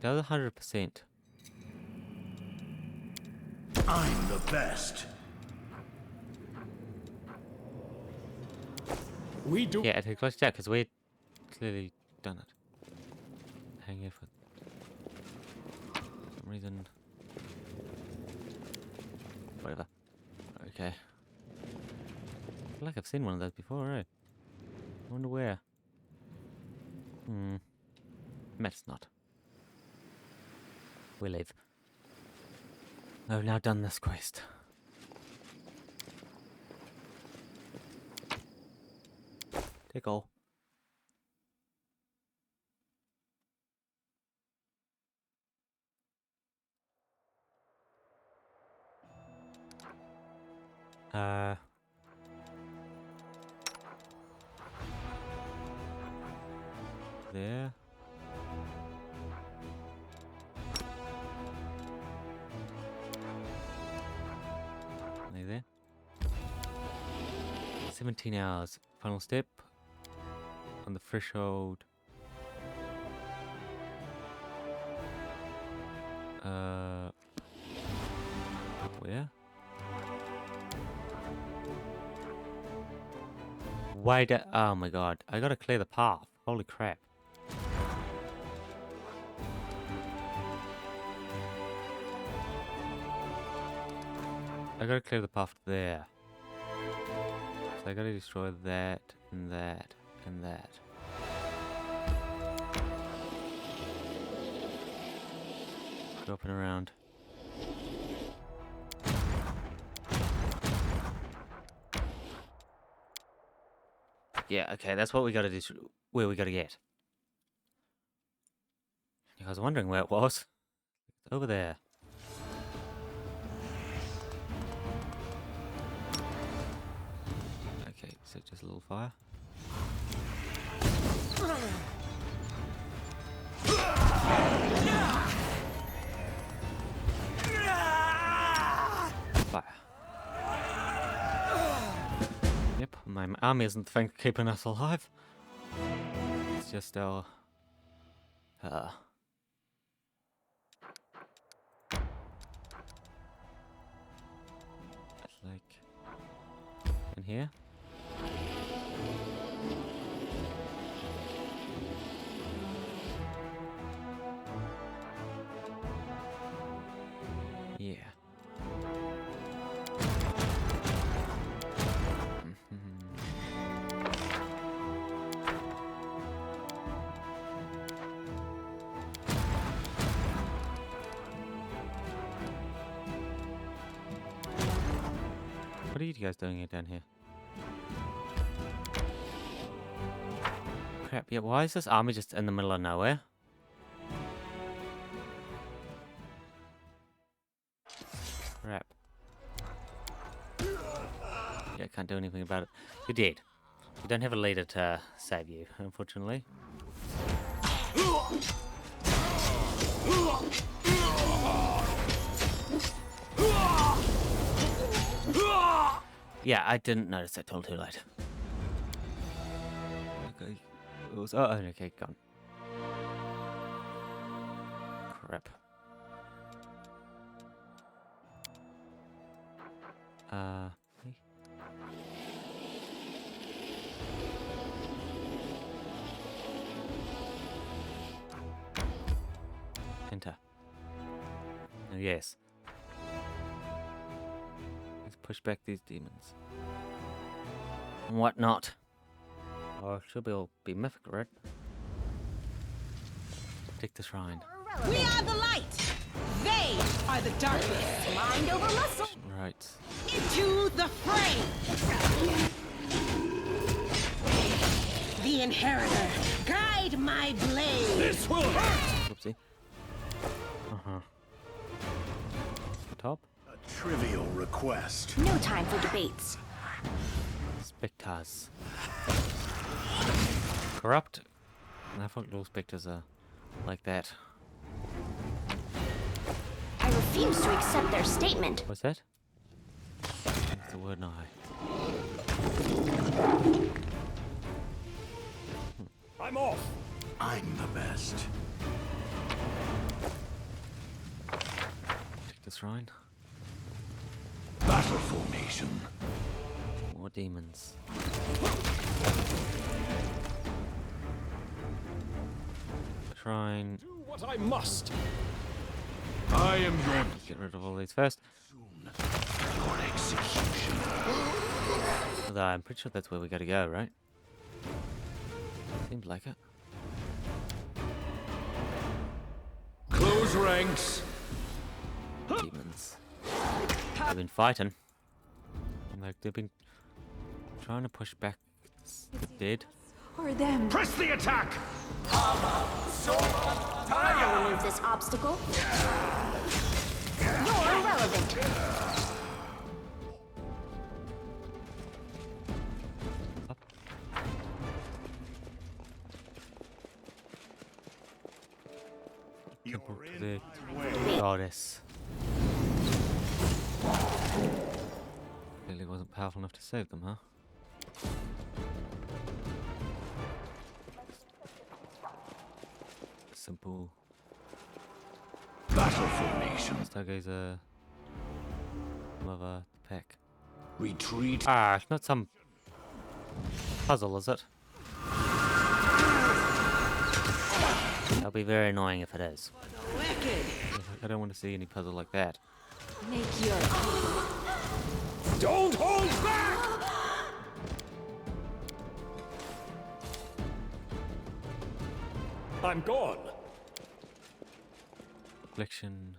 That was 100%. I'm the best. We do. Yeah, it glitched out because we'd clearly done it. Hang here for some reason. Whatever. Okay. I feel like I've seen one of those before, right? I wonder where. It's not. We leave. I've now done this quest. Take all. there. Are you there? 17 hours. Final step. On the threshold. Where? Wait, oh my god. I gotta clear the path. Holy crap. I gotta clear the path there. So I gotta destroy that, and that, and that. Go up and around. Yeah, okay, that's what we gotta do. Where we gotta get. I was wondering where it was. It's over there. Okay, so just a little fire. Fire. Yep, my army isn't the thing keeping us alive. It's just our... It's like... in here? Yeah. What are you guys doing down here? Crap, yeah, why is this army just in the middle of nowhere? Crap. Yeah, I can't do anything about it. You're dead. You don't have a leader to save you, unfortunately. Yeah, I didn't notice that till too late. Okay. It was, oh, okay, gone. Crap. Hey. Enter. Oh, yes. Let's push back these demons. And whatnot. Oh, it should be mythic, right? Take the shrine. We are the light. They are the darkness. Mind over muscle. Right. Into the fray. The inheritor. Guide my blade. This will hurt. Oopsie. Top. A trivial request. No time for debates. Spectres. Corrupt. I thought little spectres are like that. I refuse to accept their statement. What's that? That's the word I. I'm off. I'm the best. Take the shrine. Battle formation. More demons. Shrine. Do what I must. I am your... Get rid of all these first. Your execution. Although I'm pretty sure that's where we gotta go, right? Seems like it. Close ranks. Demons. They've been fighting. Like they've been trying to push back the dead. Or them. Press the attack! I'll remove this obstacle. You're irrelevant. Temple to the goddess. Clearly wasn't powerful enough to save them, huh? Simple battle formation. Stargazer. Mother pack. Retreat. Ah, it's not some puzzle, is it? That'll be very annoying if it is. I don't want to see any puzzle like that. Make your Don't hold back! I'm gone. Collection.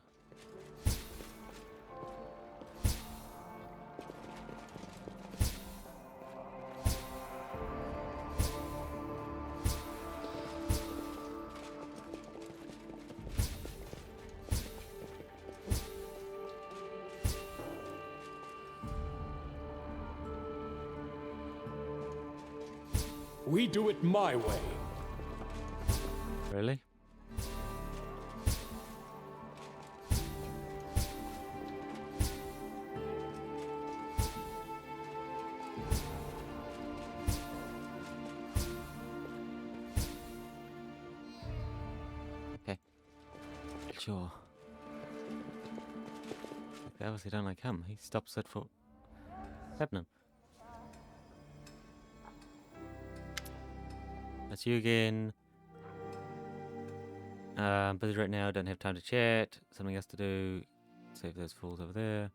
We do it my way. Really? Okay. Sure. They obviously don't like him. He stops it for happening. That's you again. Busy right now, don't have time to chat. Something else to do. Save those fools over there.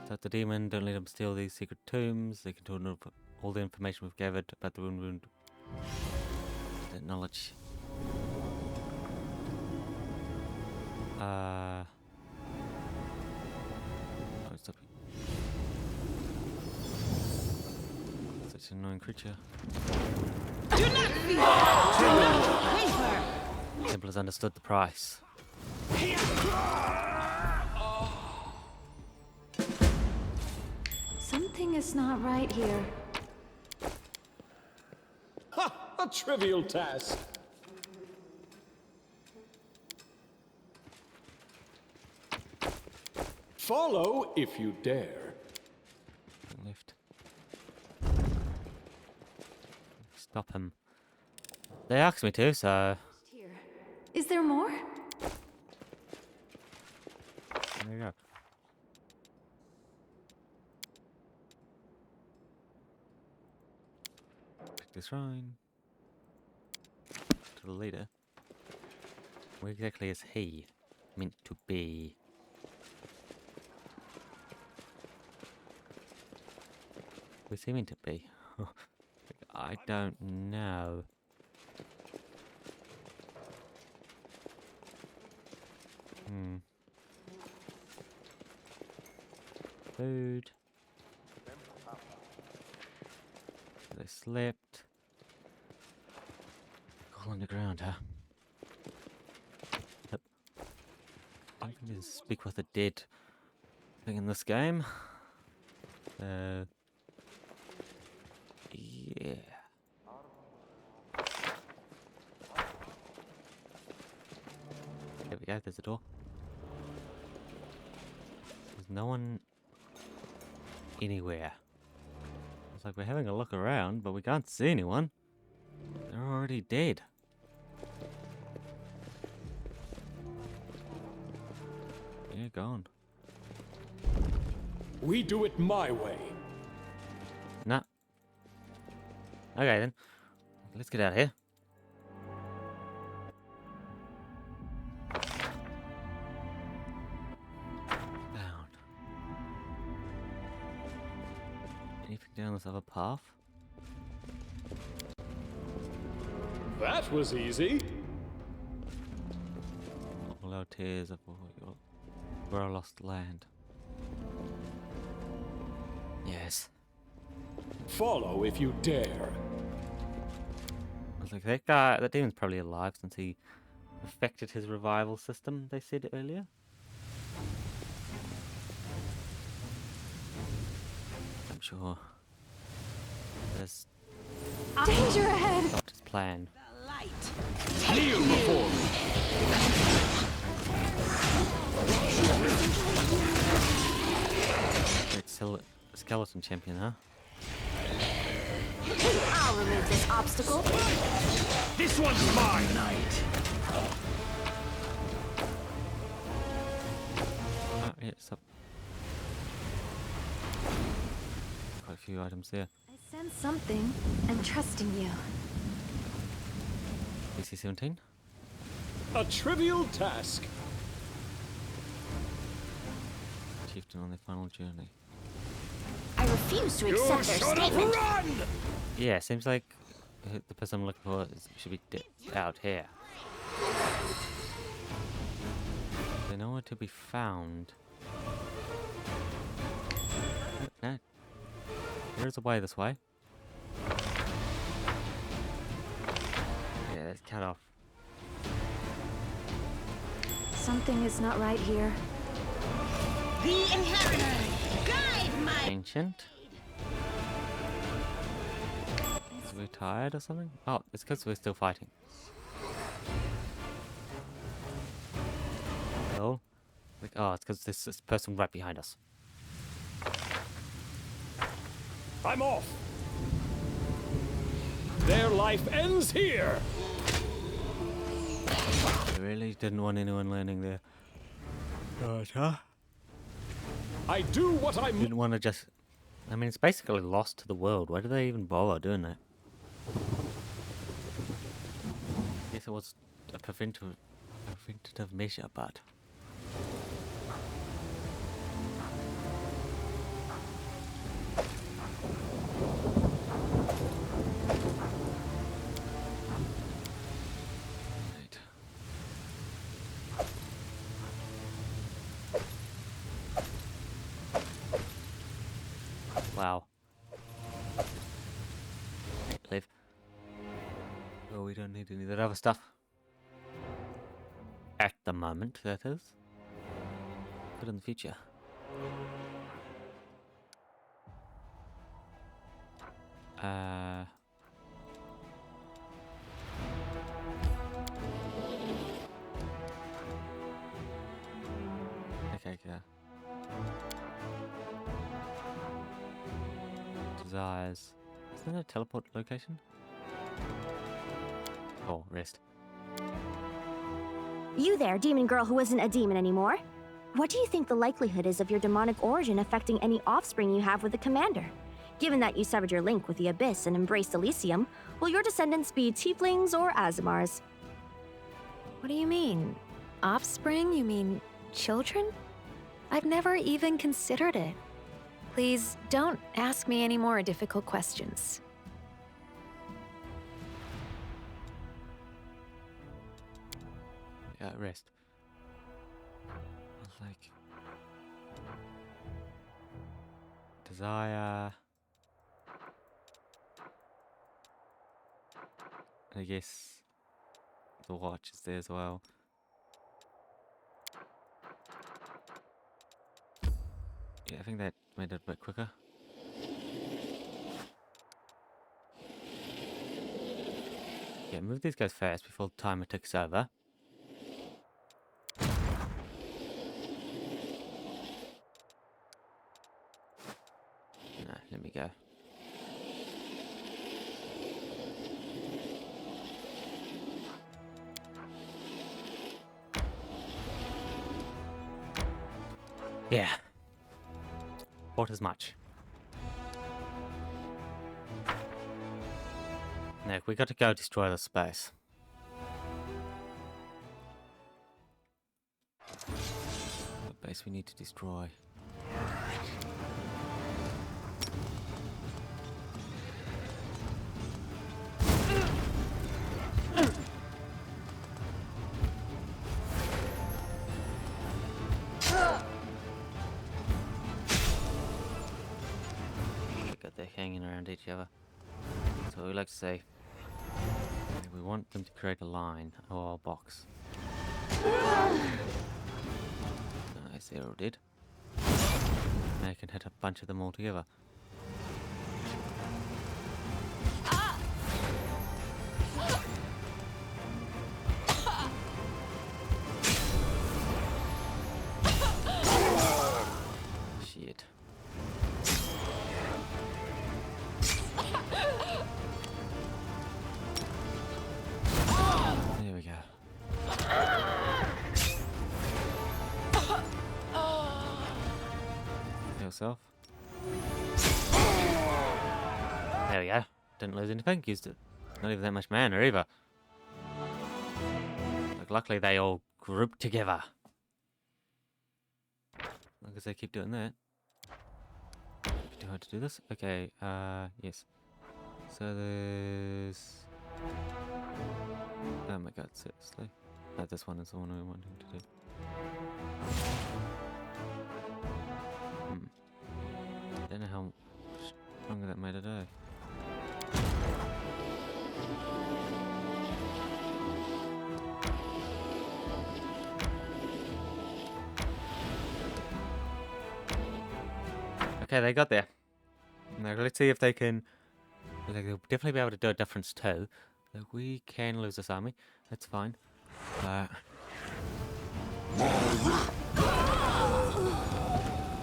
Start the demon, don't let him steal these secret tombs. They contain all the information we've gathered about the wound. That knowledge. Oh, stop. Such an annoying creature. Do not fear! Do not waver! Temple has understood the price. Something is not right here. Ha! A trivial task. Follow if you dare. Left. Stop him. They asked me to, so. Here. Is there more? There you go. Take this shrine. To the leader. Where exactly is he meant to be? Where's he meant to be? I don't know. Food. They slept. All on the ground, huh? Yep. I don't think there's speak with the dead thing in this game. Yeah. There we go, there's a door. There's no one anywhere. It's like we're having a look around, but we can't see anyone. They're already dead. Yeah, gone. We do it my way. Nah. Okay then. Let's get out of here. Down. Anything down this other path? That was easy. All our tears of our lost land. Yes. Follow if you dare. I was like, that guy, that demon's probably alive since he affected his revival system, they said earlier. I'm sure there's Danger ahead! stopped his plan. Kneel before me. skeleton champion, huh? I'll remove this obstacle. This one's mine! Oh, yeah, stop. Quite a few items there. I sense something. I'm trusting you. DC-17? A trivial task. Chieftain on their final journey. I refuse to accept their statement. Yeah, seems like the person I'm looking for should be out here. They're nowhere to be found. No. There's a way this way. Yeah, it's cut off. Something is not right here. The inheritor, guide my... Ancient. Is we tired or something? Oh, it's because we're still fighting. Oh, like, oh, it's because this person right behind us. I'm off. Their life ends here. I really didn't want anyone landing there. God, huh? I do what I didn't want to just... I mean, it's basically lost to the world. Why do they even bother doing that? Guess it was a preventative measure, but... Wow. Leave. Well, we don't need any of that other stuff. At the moment, that is. But in the future. Okay, yeah. Desires. Isn't that a teleport location? Oh, rest. You there, demon girl who isn't a demon anymore. What do you think the likelihood is of your demonic origin affecting any offspring you have with the commander? Given that you severed your link with the Abyss and embraced Elysium, will your descendants be tieflings or Azimars? What do you mean? Offspring? You mean children? I've never even considered it. Please don't ask me any more difficult questions. Yeah, rest. I was like... Desire... I guess... The watch is there as well. Yeah, I think that made it a bit quicker. Yeah, move these guys fast before the timer ticks over. No, let me go. Yeah. Thought as much. Now, we got to go destroy the space. The base we need to destroy. They're hanging around each other. That's what we like to say. We want them to create a line or a box. Nice, they all did. Now you can hit a bunch of them all together. Shit. myself. There we go. Didn't lose anything. Used it. Not even that much mana either. Like, luckily they all grouped together. Long as they keep doing that. Too hard to do this? Okay, yes. So there's... Oh my god, seriously. No, this one is the one we're wanting to do. I don't know how stronger that made it, eh? Okay, they got there. Now let's see if they can... Like, they'll definitely be able to do a difference too. Like, we can lose this army. That's fine. Yeah,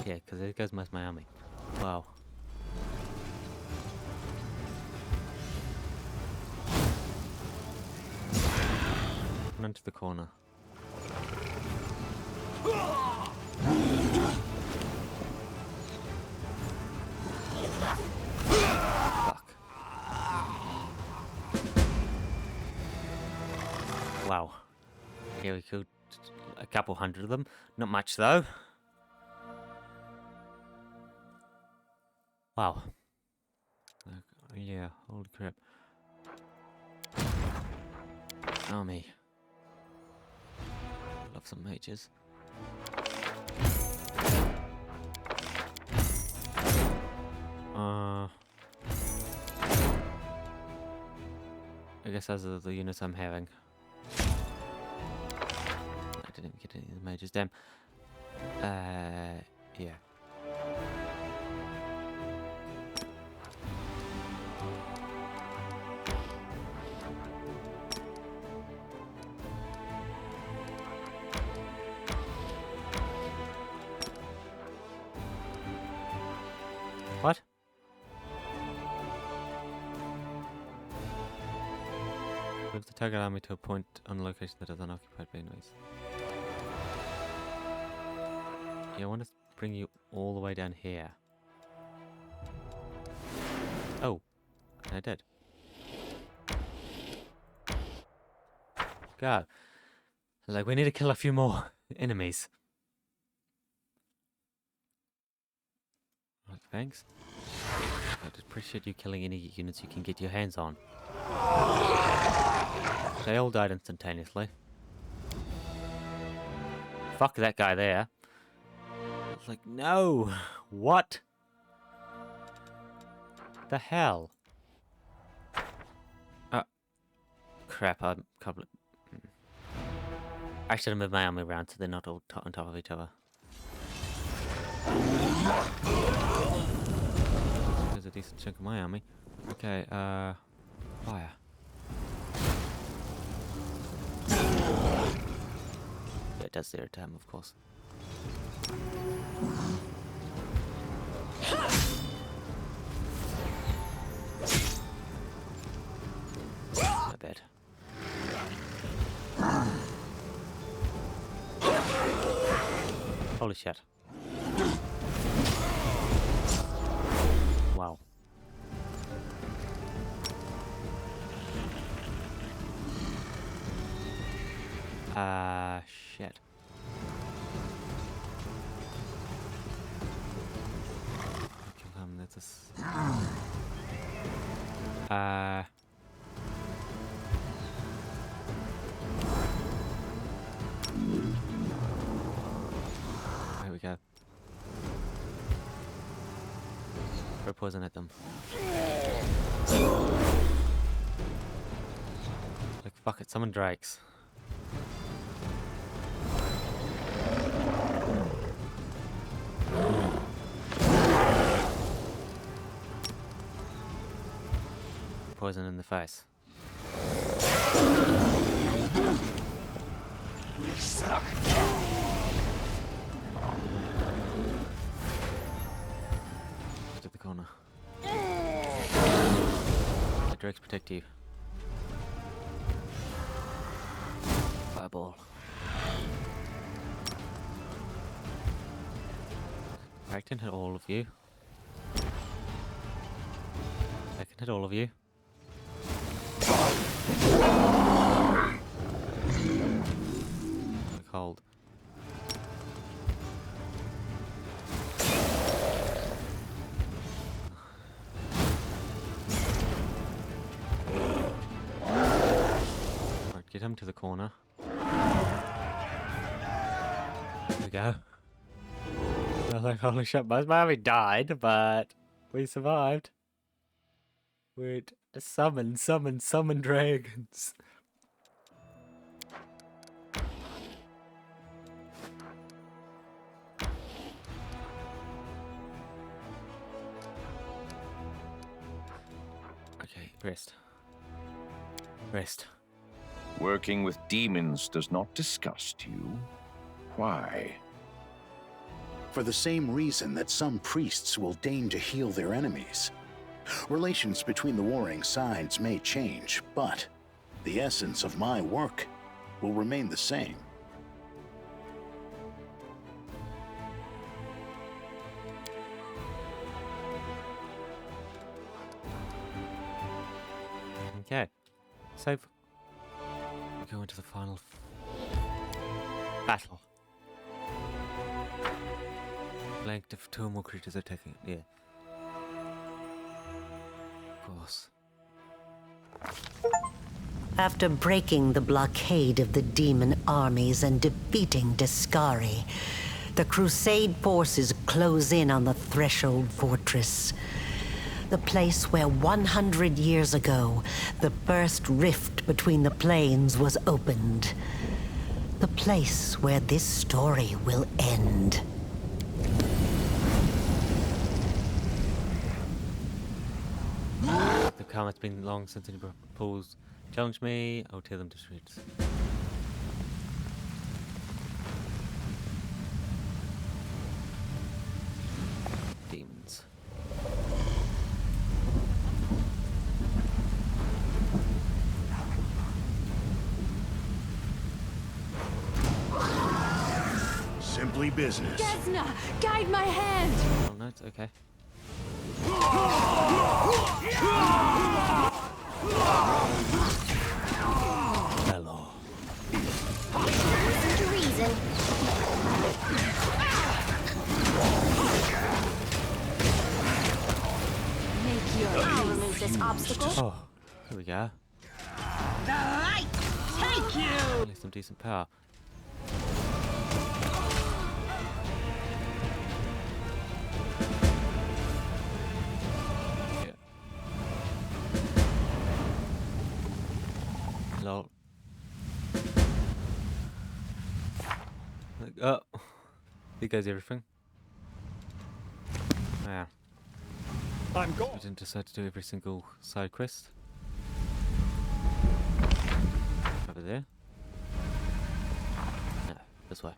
because there goes most of my army. Wow. Run into the corner. Fuck. Wow. Yeah, we killed a couple hundred of them. Not much though. Wow. Yeah, holy crap. Army. Love some mages. I guess those are the units I'm having. I didn't get any of the mages, damn. Yeah. What? Move the target army to a point on a location that is unoccupied by enemies. Yeah, I want to bring you all the way down here. Oh, I did. Go. Like, we need to kill a few more enemies. Right, thanks. I'd appreciate you killing any units you can get your hands on. They all died instantaneously. Fuck that guy there. I was like, no! What? The hell? Crap, I'm couple. I should have moved my army around so they're not all on top of each other. There's a decent chunk of my army. Okay, fire. Yeah, it does zero time, of course. Not bad. Holy shit. Wow. Shit. Kill him, that's there we go. Throw poison at them. Like, fuck it, summon drakes. Poison in the face. To the corner. The drakes protect you. Fireball. I can hit all of you. I can hit all of you. Cold. Right, get him to the corner. There we go. I was like, holy shit, most Miami died, but we survived. We'd summon dragons. Okay, rest. Rest. Working with demons does not disgust you. Why? For the same reason that some priests will deign to heal their enemies. Relations between the warring sides may change, but the essence of my work will remain the same. Okay. Save. We go into the final battle. Blanked if two or more creatures are attacking it. Yeah. Of course. After breaking the blockade of the demon armies and defeating Discari, the Crusade forces close in on the Threshold Fortress. The place where 100 years ago, the first rift between the planes was opened. The place where this story will end. The comment's been long since any proposed challenge me. I'll tear them to shreds. Demons. Simply business. Desna, guide my hand! Oh no, it's okay. Hello. Listen to reason. I'll remove this obstacle. Oh, here we go. The light take you! At least some decent power. Yeah. Lol. Like, oh, there goes everything. Yeah. I'm gone. I didn't decide to do every single side quest. Over there? No, this way.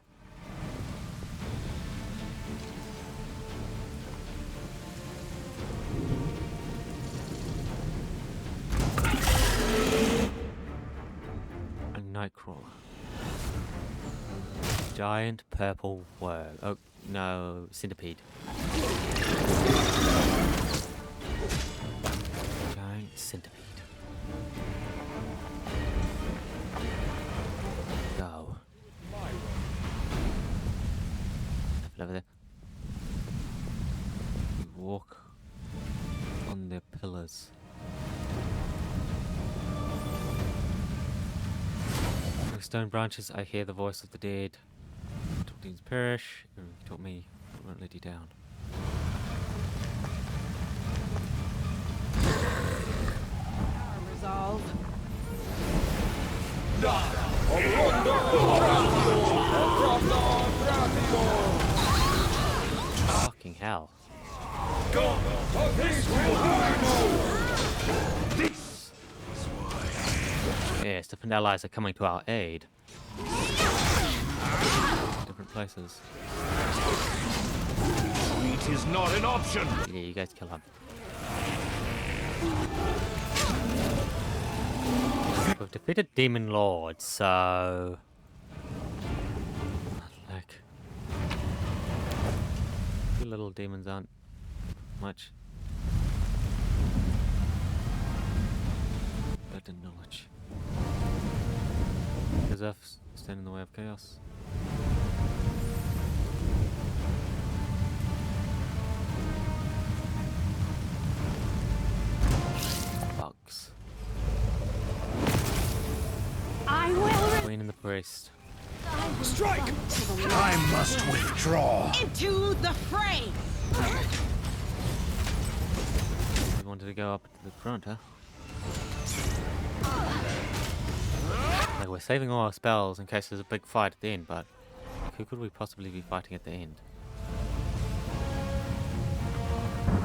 A Nightcrawler. Giant purple worm. Oh, no, centipede. Giant centipede. Go. Over there. We walk on their pillars. With stone branches, I hear the voice of the dead. Taught demons perish, and taught me I won't let you down. Resolve. Fucking hell. Yes, different allies are coming to our aid. Different places. It is not an option. Yeah, you guys kill him. We've defeated Demon Lord, so... Like... little demons aren't much better knowledge. Does Earth stand in the way of chaos? Bugs. I will. Queen and the priest. Strike! I must withdraw. Into the fray! You wanted to go up to the front, huh? Like, we're saving all our spells in case there's a big fight at the end, but who could we possibly be fighting at the end?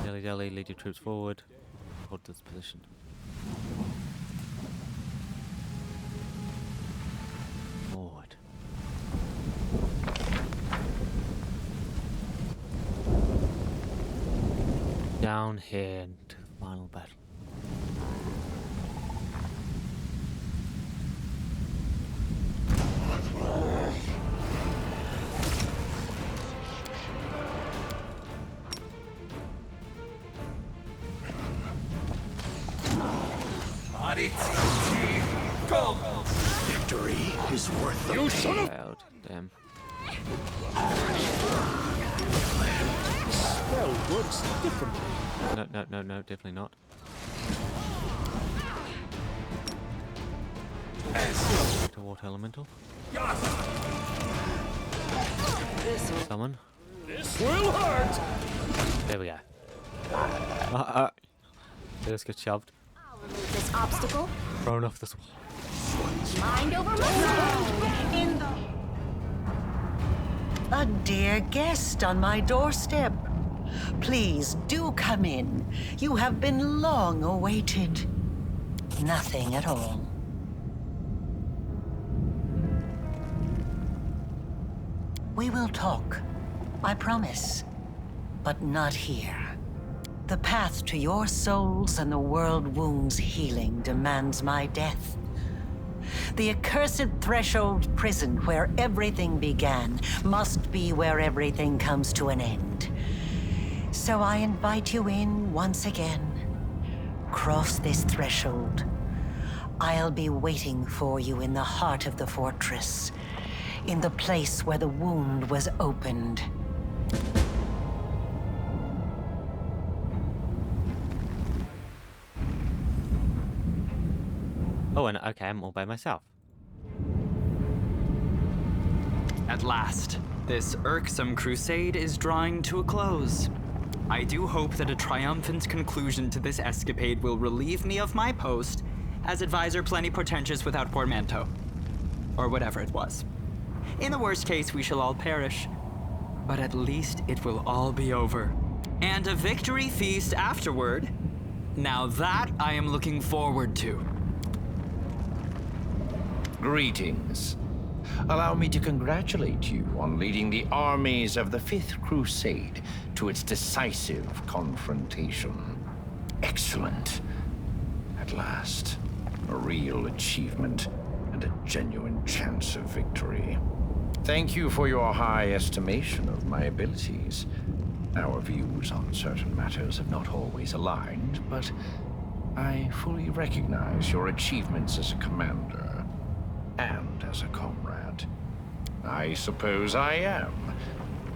Dilly dally, lead your troops forward. Hold this position. Forward. Down here into the final battle. Victory is worth the You pain. son of... Damn. Spell works differently. No, definitely not. To water elemental. Summon. This will hurt. There we go. They just get shoved. This obstacle. Thrown off this wall. Mind over muscle. In the. A dear guest on my doorstep. Please do come in. You have been long awaited. Nothing at all. We will talk, I promise, but not here. The path to your souls and the world wound's healing demands my death. The accursed threshold prison where everything began must be where everything comes to an end. So I invite you in once again. Cross this threshold. I'll be waiting for you in the heart of the fortress, in the place where the wound was opened. Oh, and okay, I'm all by myself. At last, this irksome crusade is drawing to a close. I do hope that a triumphant conclusion to this escapade will relieve me of my post as advisor plenipotentious without portmanteau. Or whatever it was. In the worst case, we shall all perish. But at least it will all be over. And a victory feast afterward. Now that I am looking forward to. Greetings. Allow me to congratulate you on leading the armies of the Fifth Crusade to its decisive confrontation. Excellent. At last, a real achievement and a genuine chance of victory. Thank you for your high estimation of my abilities. Our views on certain matters have not always aligned, but I fully recognize your achievements as a commander and as a comrade. I suppose I am.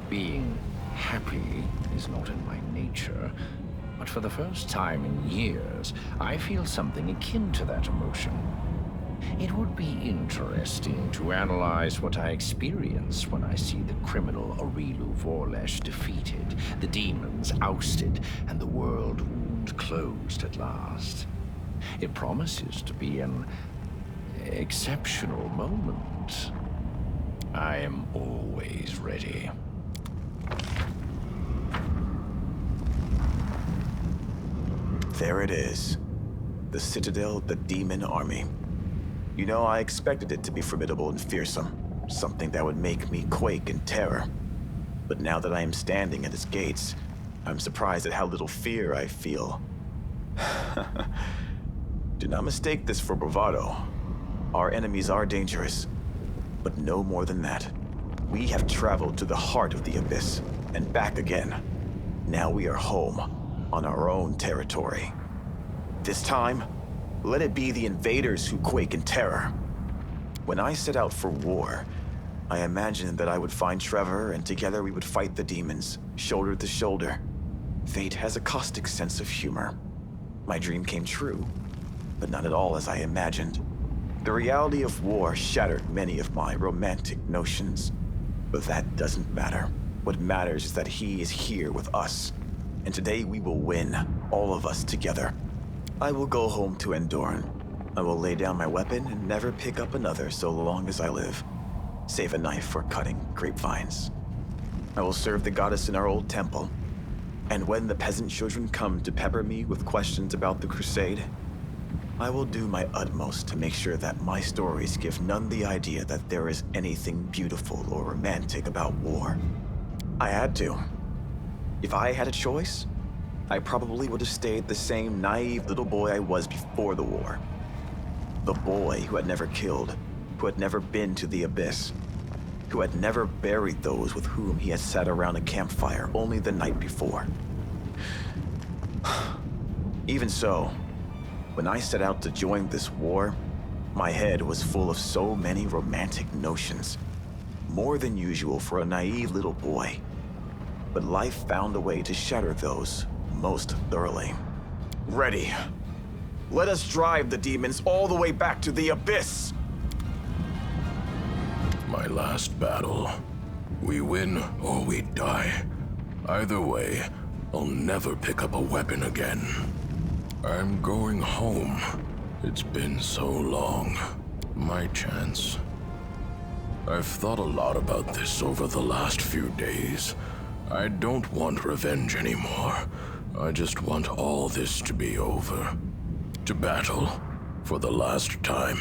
Being happy is not in my nature, but for the first time in years, I feel something akin to that emotion. It would be interesting to analyze what I experience when I see the criminal Aurilu Vorlesh defeated, the demons ousted, and the world wound closed at last. It promises to be an exceptional moment. I am always ready. There it is. The Citadel, the Demon Army. You know, I expected it to be formidable and fearsome. Something that would make me quake in terror. But now that I am standing at its gates, I'm surprised at how little fear I feel. Do not mistake this for bravado. Our enemies are dangerous, but no more than that. We have traveled to the heart of the Abyss, and back again. Now we are home, on our own territory. This time, let it be the invaders who quake in terror. When I set out for war, I imagined that I would find Trevor and together we would fight the demons, shoulder to shoulder. Fate has a caustic sense of humor. My dream came true, but not at all as I imagined. The reality of war shattered many of my romantic notions. But that doesn't matter. What matters is that he is here with us. And today we will win, all of us together. I will go home to Endoran. I will lay down my weapon and never pick up another so long as I live. Save a knife for cutting grapevines. I will serve the goddess in our old temple. And when the peasant children come to pepper me with questions about the crusade, I will do my utmost to make sure that my stories give none the idea that there is anything beautiful or romantic about war. I had to. If I had a choice, I probably would have stayed the same naive little boy I was before the war. The boy who had never killed, who had never been to the abyss, who had never buried those with whom he had sat around a campfire only the night before. Even so, when I set out to join this war, my head was full of so many romantic notions. More than usual for a naive little boy. But life found a way to shatter those most thoroughly. Ready. Let us drive the demons all the way back to the abyss! My last battle. We win or we die. Either way, I'll never pick up a weapon again. I'm going home. It's been so long. My chance. I've thought a lot about this over the last few days. I don't want revenge anymore. I just want all this to be over. To battle for the last time.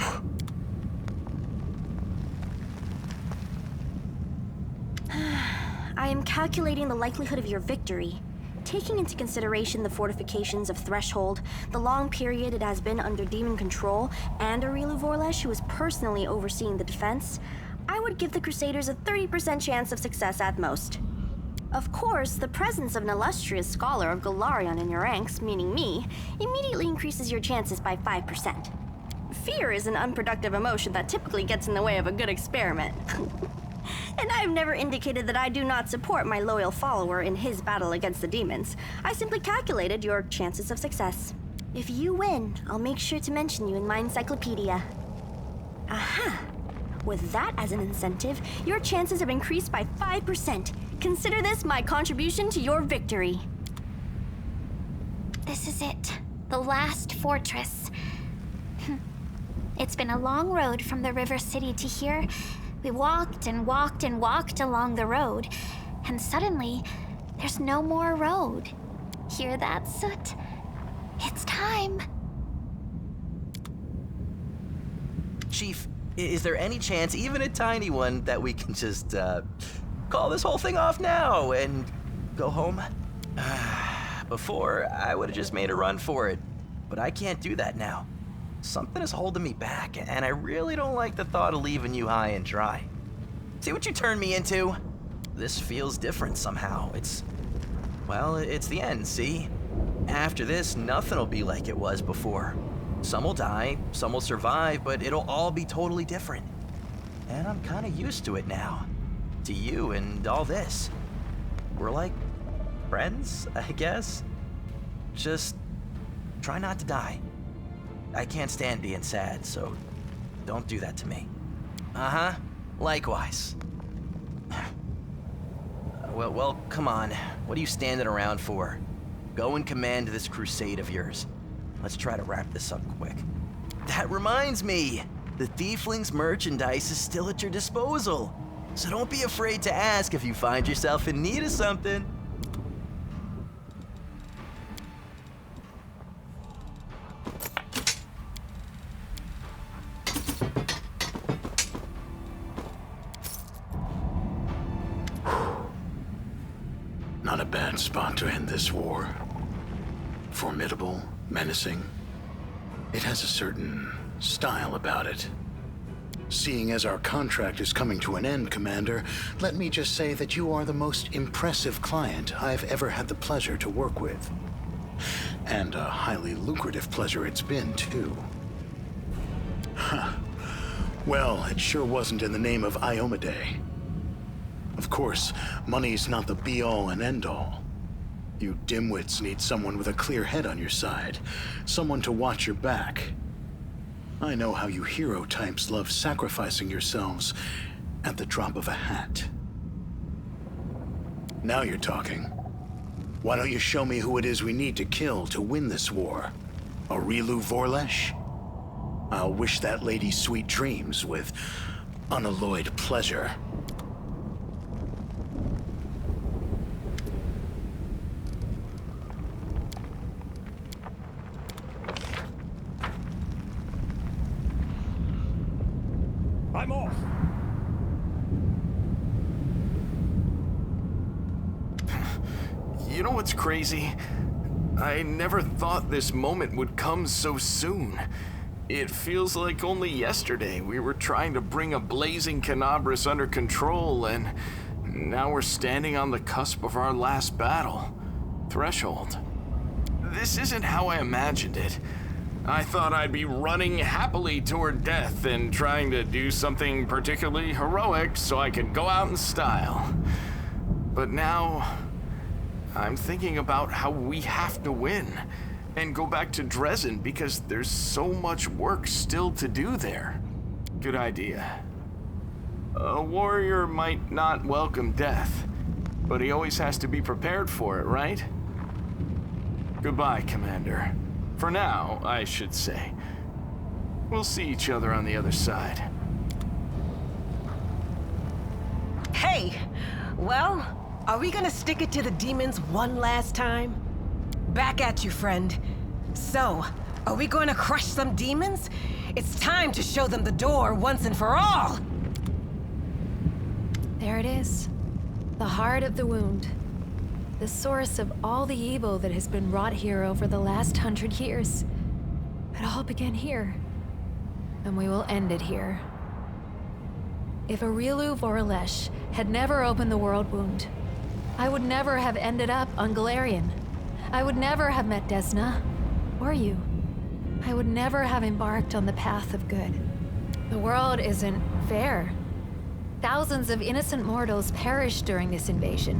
I am calculating the likelihood of your victory. Taking into consideration the fortifications of Threshold, the long period it has been under demon control, and Aurilu Vorlesh, who is personally overseeing the defense, I would give the Crusaders a 30% chance of success at most. Of course, the presence of an illustrious scholar of Golarion in your ranks, meaning me, immediately increases your chances by 5%. Fear is an unproductive emotion that typically gets in the way of a good experiment. And I've never indicated that I do not support my loyal follower in his battle against the demons. I simply calculated your chances of success. If you win, I'll make sure to mention you in my encyclopedia. Aha! With that as an incentive, your chances have increased by 5%. Consider this my contribution to your victory. This is it. The last fortress. It's been a long road from the river city to here. We walked and walked and walked along the road, and suddenly, there's no more road. Hear that, Soot? It's time. Chief, is there any chance, even a tiny one, that we can just, call this whole thing off now and go home? Before, I would have just made a run for it, but I can't do that now. Something is holding me back, and I really don't like the thought of leaving you high and dry. See what you turned me into? This feels different somehow. It's the end, see? After this, nothing will be like it was before. Some will die, some will survive, but it'll all be totally different. And I'm kind of used to it now. To you and all this. We're like friends, I guess? Just try not to die. I can't stand being sad, so don't do that to me. Uh-huh, likewise. Well, come on. What are you standing around for? Go and command this crusade of yours. Let's try to wrap this up quick. That reminds me! The Tiefling's merchandise is still at your disposal. So don't be afraid to ask if you find yourself in need of something. Not a bad spot to end this war. Formidable, menacing. It has a certain style about it. Seeing as our contract is coming to an end, Commander, let me just say that you are the most impressive client I've ever had the pleasure to work with. And a highly lucrative pleasure it's been, too. Huh. Well, it sure wasn't in the name of Iomedae. Of course, money's not the be-all and end-all. You dimwits need someone with a clear head on your side, someone to watch your back. I know how you hero types love sacrificing yourselves at the drop of a hat. Now you're talking. Why don't you show me who it is we need to kill to win this war? Aurilu Vorlesh? I'll wish that lady sweet dreams with unalloyed pleasure. I'm off. You know what's crazy? I never thought this moment would come so soon. It feels like only yesterday we were trying to bring a blazing Canabras under control, and now we're standing on the cusp of our last battle. Threshold. This isn't how I imagined it. I thought I'd be running happily toward death and trying to do something particularly heroic so I could go out in style. But now, I'm thinking about how we have to win and go back to Dresden because there's so much work still to do there. Good idea. A warrior might not welcome death, but he always has to be prepared for it, right? Goodbye, Commander. For now, I should say. We'll see each other on the other side. Hey! Well, are we gonna stick it to the demons one last time? Back at you, friend. So, are we going to crush some demons? It's time to show them the door once and for all! There it is. The heart of the wound. The source of all the evil that has been wrought here over the last 100 years. It all began here. And we will end it here. If Aurilu Vorlesh had never opened the world wound, I would never have ended up on Galarian. I would never have met Desna, or you. I would never have embarked on the path of good. The world isn't fair. Thousands of innocent mortals perished during this invasion.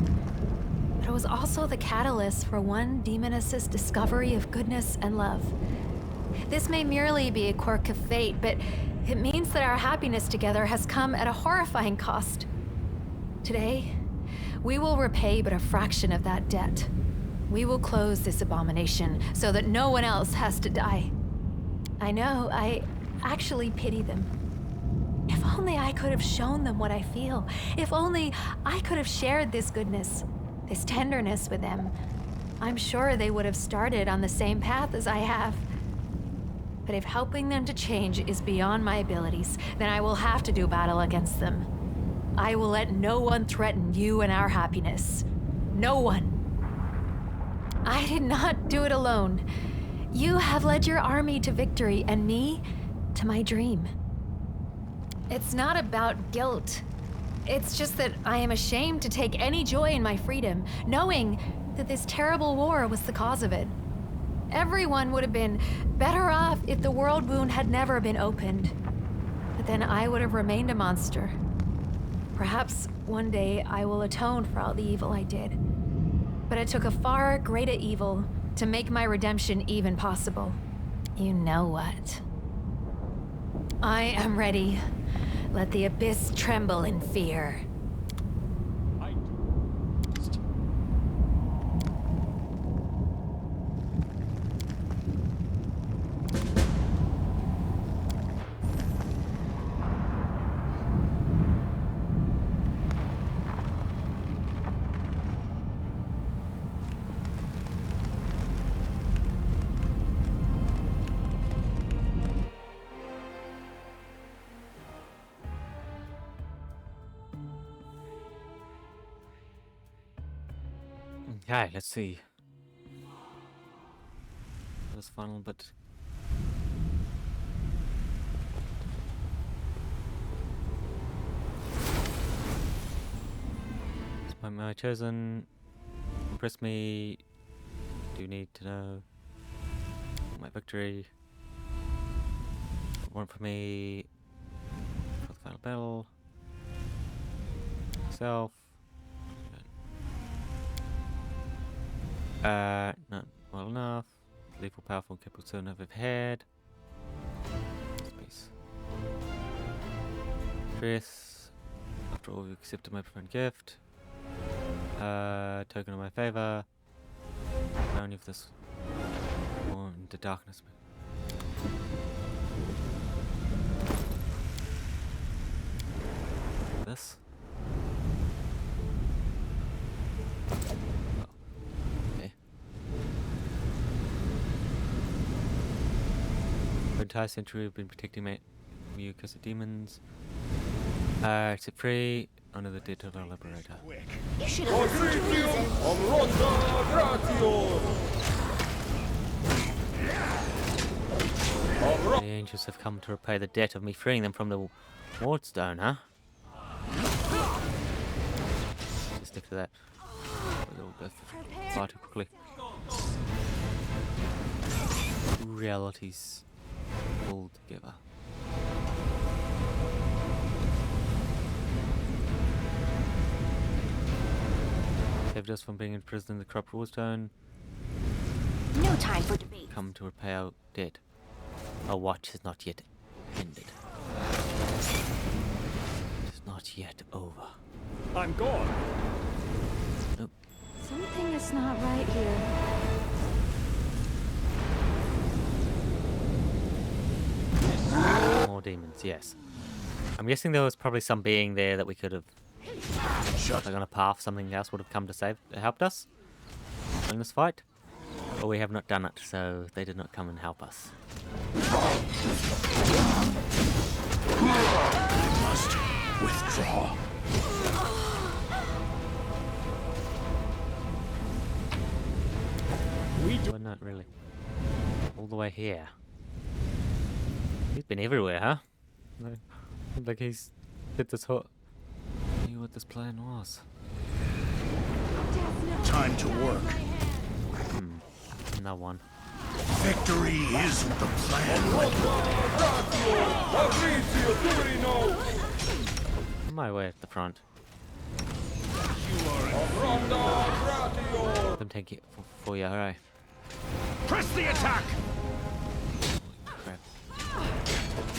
But it was also the catalyst for one demoness's discovery of goodness and love. This may merely be a quirk of fate, but it means that our happiness together has come at a horrifying cost. Today, we will repay but a fraction of that debt. We will close this abomination so that no one else has to die. I know, I actually pity them. If only I could have shown them what I feel. If only I could have shared this goodness, this tenderness with them. I'm sure they would have started on the same path as I have. But if helping them to change is beyond my abilities, then I will have to do battle against them. I will let no one threaten you and our happiness. No one. I did not do it alone. You have led your army to victory and me to my dream. It's not about guilt. It's just that I am ashamed to take any joy in my freedom, knowing that this terrible war was the cause of it. Everyone would have been better off if the world wound had never been opened. But then I would have remained a monster. Perhaps one day I will atone for all the evil I did. But it took a far greater evil to make my redemption even possible. You know what? I am ready. Let the abyss tremble in fear. Okay, let's see. This final bit. Am I chosen? Impress me. Do you need to know my victory? One for me. For the final battle. Self. Not well enough. Lethal, powerful, capable, so never had. Space. Dress. After all, you accepted my preferred gift. Token in my favor. Only if this more into darkness. This. Oh. Okay. For the entire century, I've been protecting you because of demons. Except free. Under the dead of our liberator. You should have listened to reason. The angels have come to repay the debt of me freeing them from the wardstone, huh? Just stick to that. We'll go far too quickly. Realities pulled together. Saved us from being imprisoned in the corrupt wardstone. No time for debate. Come to repay our debt. Our watch has not yet ended. It's not yet over. I'm gone. Nope. Something is not right here. More demons, yes. I'm guessing there was probably some being there that we could have, like on a path, something else would have come to helped us in this fight. But we have not done it, so they did not come and help us. I must withdraw. We're not really. All the way here. He's been everywhere, huh? Like he's did this whole... Knew what this plan was. Time to work. No one. Victory is the plan. My way at the front. Let them take it for you, alright. Press the attack! Crap.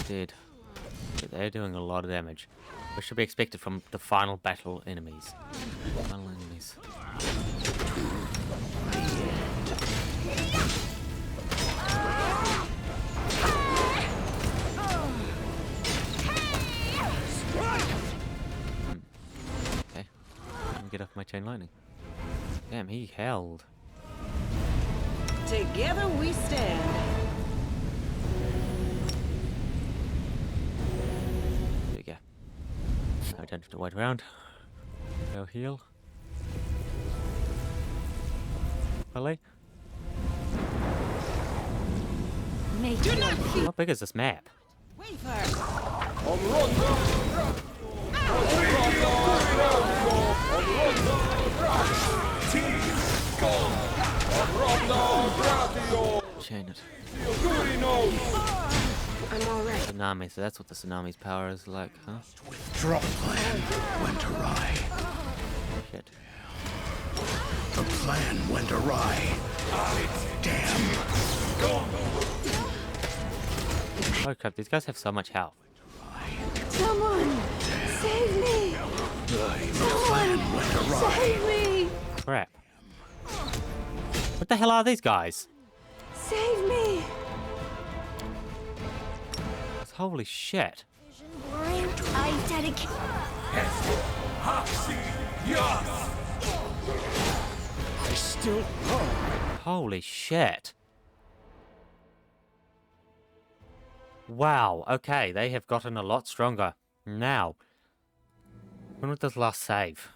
Dead. But they're doing a lot of damage. Which should be expected from the final battle enemies. Final enemies. Okay. Let me get off my chain lightning. Damn, he held. Together we stand. There we go. Now I don't have to wait around. Go heal. Really? How big is this map? Chain it. I'm alright. Tsunami, so that's what the tsunami's power is like, huh? Drop plan went awry. Shit. The plan went awry. Damn. Oh crap, these guys have so much health. Someone save me! Someone save me! Crap. What the hell are these guys? Save me! Holy shit. I dedicate. I still Holy shit. Wow, okay, they have gotten a lot stronger. Now, when was this last save?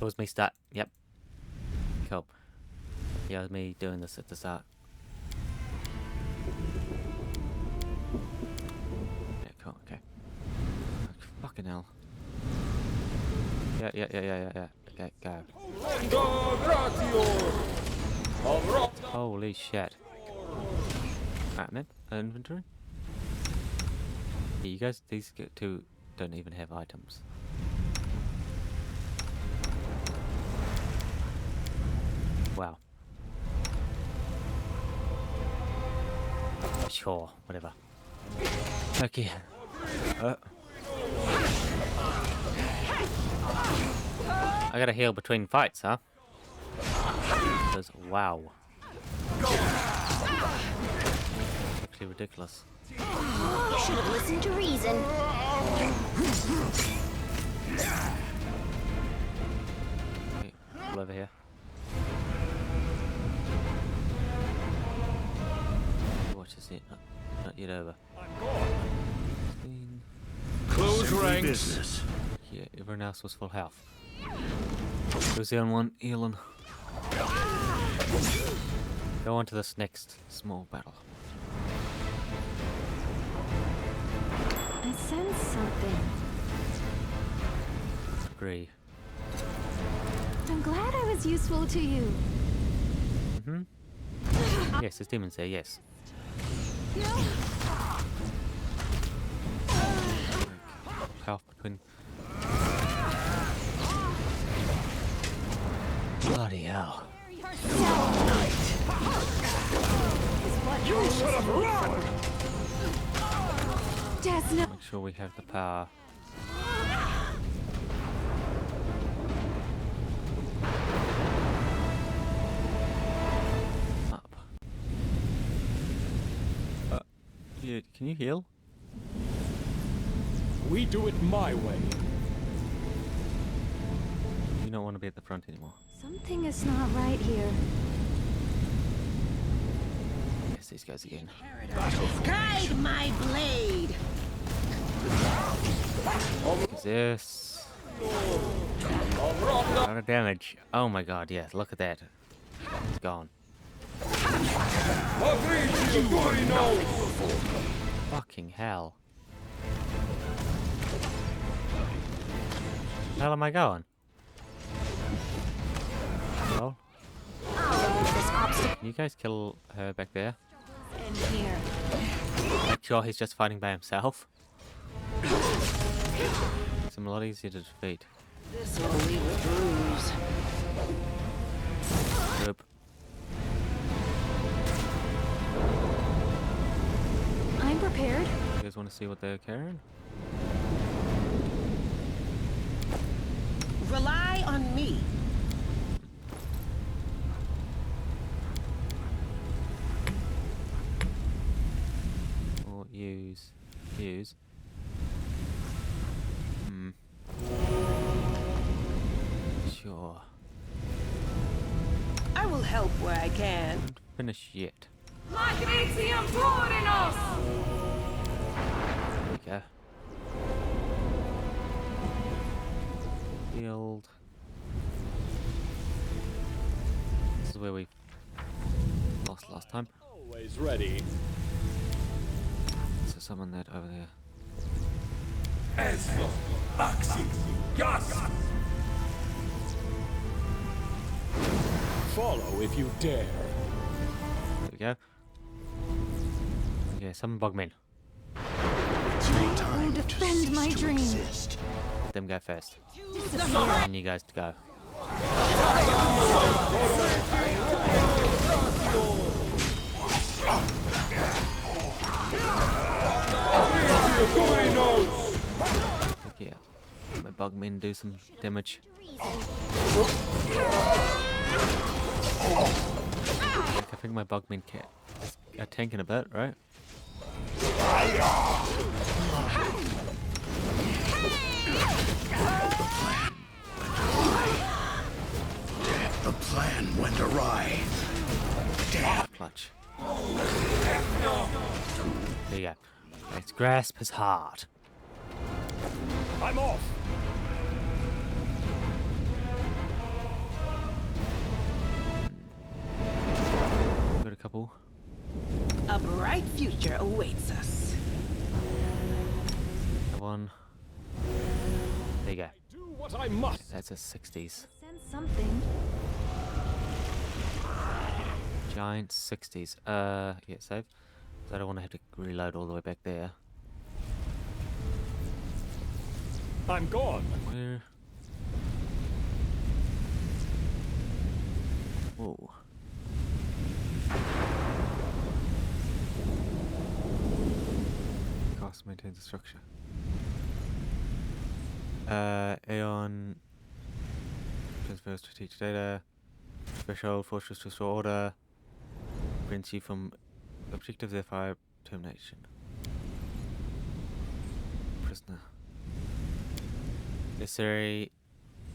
It was me start. Yep. Cool. Yeah, it was me doing this at the start. Yeah, cool, okay. Fucking hell. Yeah. Okay, go. Holy shit. Alright, map. Inventory. Yeah, you guys, these two don't even have items. Wow. Sure, whatever. Okay. I gotta heal between fights, huh? Because, wow. Actually ridiculous. You should have listened to reason. Okay, all over here. Watch this yet. Not yet over. Close ranks. Business. Yeah, everyone else was full health. Who's the only one healing? Go on to this next small battle. I sense something. Agree. I'm glad I was useful to you. Yes, there's demons there, yes. Health between. Bloody hell. You should have run! Make sure we have the power. Up. Yeah, can you heal? We do it my way. You don't want to be at the front anymore. Something is not right here. Yes, these guys again. Guide my blade! Is this? A lot of damage. Oh my god, yeah, look at that. It's gone. Fucking hell. Where the hell am I going? Well, can you guys kill her back there? Make sure he's just fighting by himself. It's a lot easier to defeat. This will leave a bruise. Nope. I'm prepared. You guys want to see what they're carrying? Rely on me. Or use. Sure. I will help where I can. Don't finish yet. Magnesium Turinos! There we go. Field. This is where we lost last time. Always ready. So summon that over there. Eso, Axi, Gas! Follow if you dare. There we go. Okay, summon bugmen. I will defend my dream. Let them go first. And you guys to go. Yeah, my bugmen do some damage. I think my bugmen are tanking a bit, right? The plan went awry. Damn. Clutch. There you go. Let's grasp his heart. I'm off. Got a couple. A bright future awaits us. One. There you go. what I must. That's a 60s. Send something. Giant 60s. Yeah, save. So I don't want to have to reload all the way back there. I'm gone. Where? Whoa. Cost maintains the structure. Aeon transfers strategic data. Threshold fortress to restore order. Prevents you from objectives, therefore termination. Prisoner. Necessary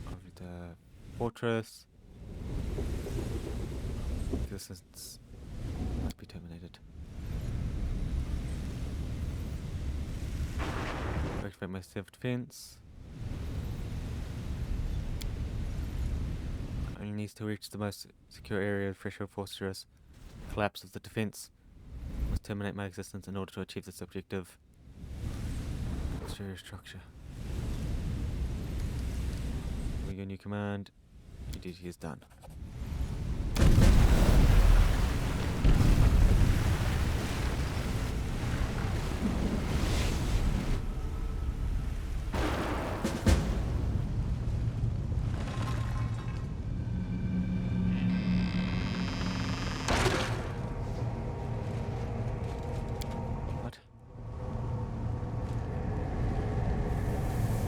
of the fortress. Existence must be terminated. Activate my self-defense. Only needs to reach the most secure area of threshold fortress. Collapse of the defense. Must terminate my existence in order to achieve this objective. Exterior structure. Your new command. Your duty is done.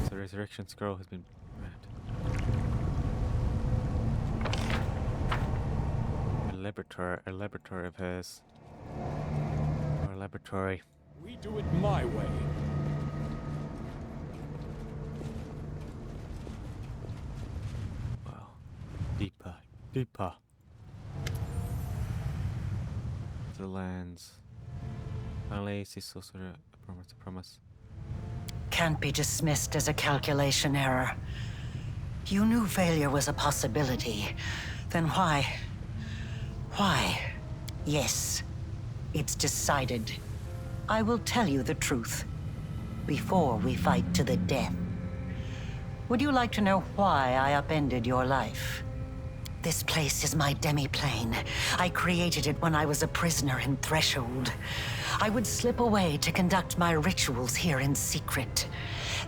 The resurrection scroll has been grabbed. A laboratory of hers. Or a laboratory. We do it my way. Wow. Deeper. Deeper. The lands. Finally, see sorcerer. A promise. Can't be dismissed as a calculation error. You knew failure was a possibility. Then why? Why? Yes, it's decided. I will tell you the truth before we fight to the death. Would you like to know why I upended your life? This place is my demiplane. I created it when I was a prisoner in Threshold. I would slip away to conduct my rituals here in secret.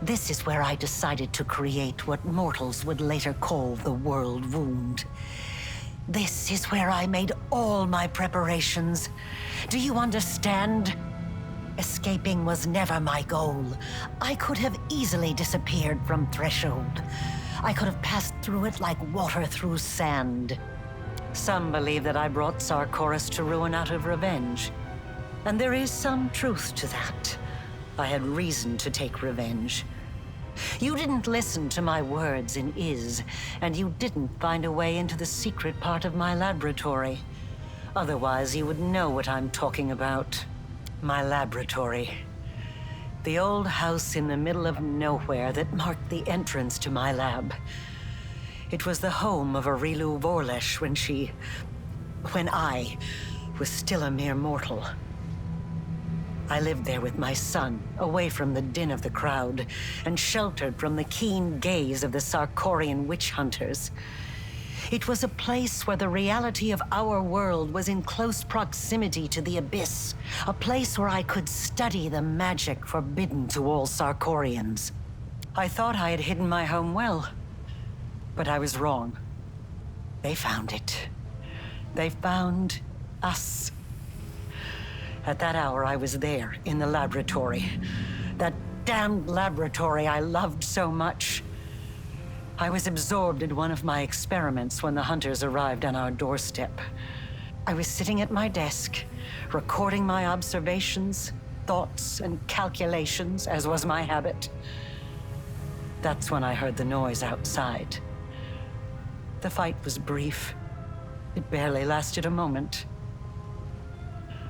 This is where I decided to create what mortals would later call the World Wound. This is where I made all my preparations. Do you understand? Escaping was never my goal. I could have easily disappeared from Threshold. I could have passed through it like water through sand. Some believe that I brought Sarkoris to ruin out of revenge. And there is some truth to that. I had reason to take revenge. You didn't listen to my words in Iz, and you didn't find a way into the secret part of my laboratory. Otherwise, you would know what I'm talking about. My laboratory. The old house in the middle of nowhere that marked the entrance to my lab. It was the home of Arilu Vorlesh when I was still a mere mortal. I lived there with my son, away from the din of the crowd, and sheltered from the keen gaze of the Sarkorian witch hunters. It was a place where the reality of our world was in close proximity to the abyss, a place where I could study the magic forbidden to all Sarkorians. I thought I had hidden my home well, but I was wrong. They found it. They found us. At that hour, I was there, in the laboratory. That damned laboratory I loved so much. I was absorbed in one of my experiments when the hunters arrived on our doorstep. I was sitting at my desk, recording my observations, thoughts, and calculations, as was my habit. That's when I heard the noise outside. The fight was brief. It barely lasted a moment.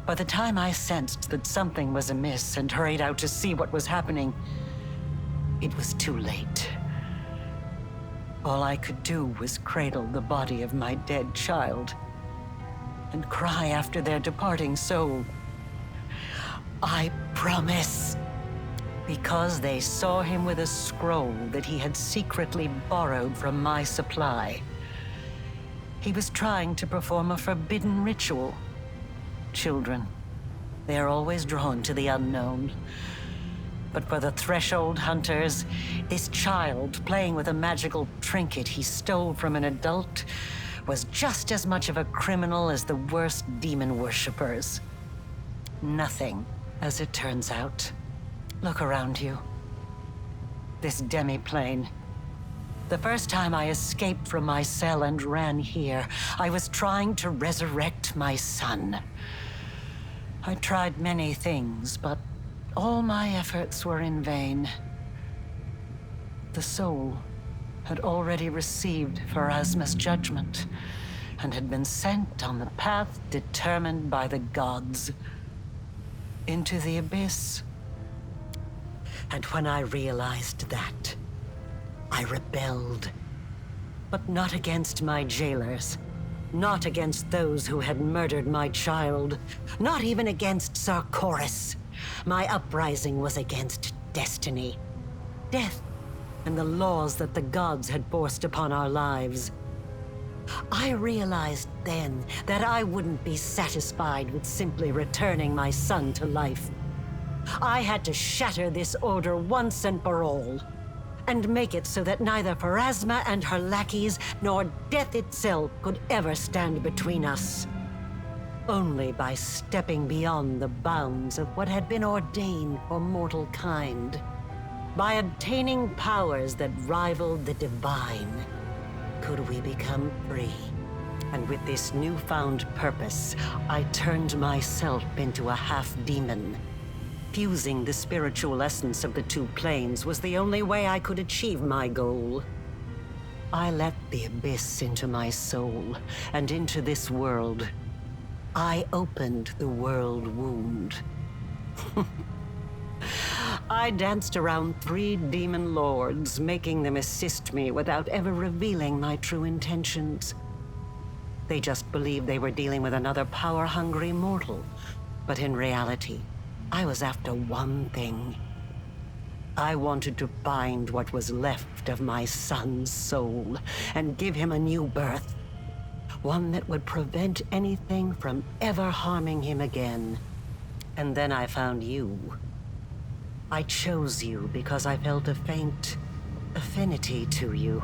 By the time I sensed that something was amiss and hurried out to see what was happening, it was too late. All I could do was cradle the body of my dead child and cry after their departing soul. I promise Because they saw him with a scroll that he had secretly borrowed from my supply. He was trying to perform a forbidden ritual. Children, they are always drawn to the unknown. But for the threshold hunters, this child playing with a magical trinket he stole from an adult was just as much of a criminal as the worst demon worshippers. Nothing, as it turns out. Look around you. This demi-plane. The first time I escaped from my cell and ran here, I was trying to resurrect my son. I tried many things, but all my efforts were in vain. The soul had already received Pharasma's judgment and had been sent on the path determined by the gods. Into the abyss. And when I realized that, I rebelled. But not against my jailers. Not against those who had murdered my child. Not even against Sarkoris. My uprising was against destiny. Death and the laws that the gods had forced upon our lives. I realized then that I wouldn't be satisfied with simply returning my son to life. I had to shatter this order once and for all, and make it so that neither Pharasma and her lackeys nor death itself could ever stand between us. Only by stepping beyond the bounds of what had been ordained for mortal kind, by obtaining powers that rivaled the divine, could we become free. And with this newfound purpose, I turned myself into a half-demon. Fusing the spiritual essence of the two planes was the only way I could achieve my goal. I let the abyss into my soul, and into this world. I opened the world wound. I danced around 3 demon lords, making them assist me without ever revealing my true intentions. They just believed they were dealing with another power-hungry mortal. But in reality, I was after one thing. I wanted to find what was left of my son's soul and give him a new birth. One that would prevent anything from ever harming him again. And then I found you. I chose you because I felt a faint affinity to you.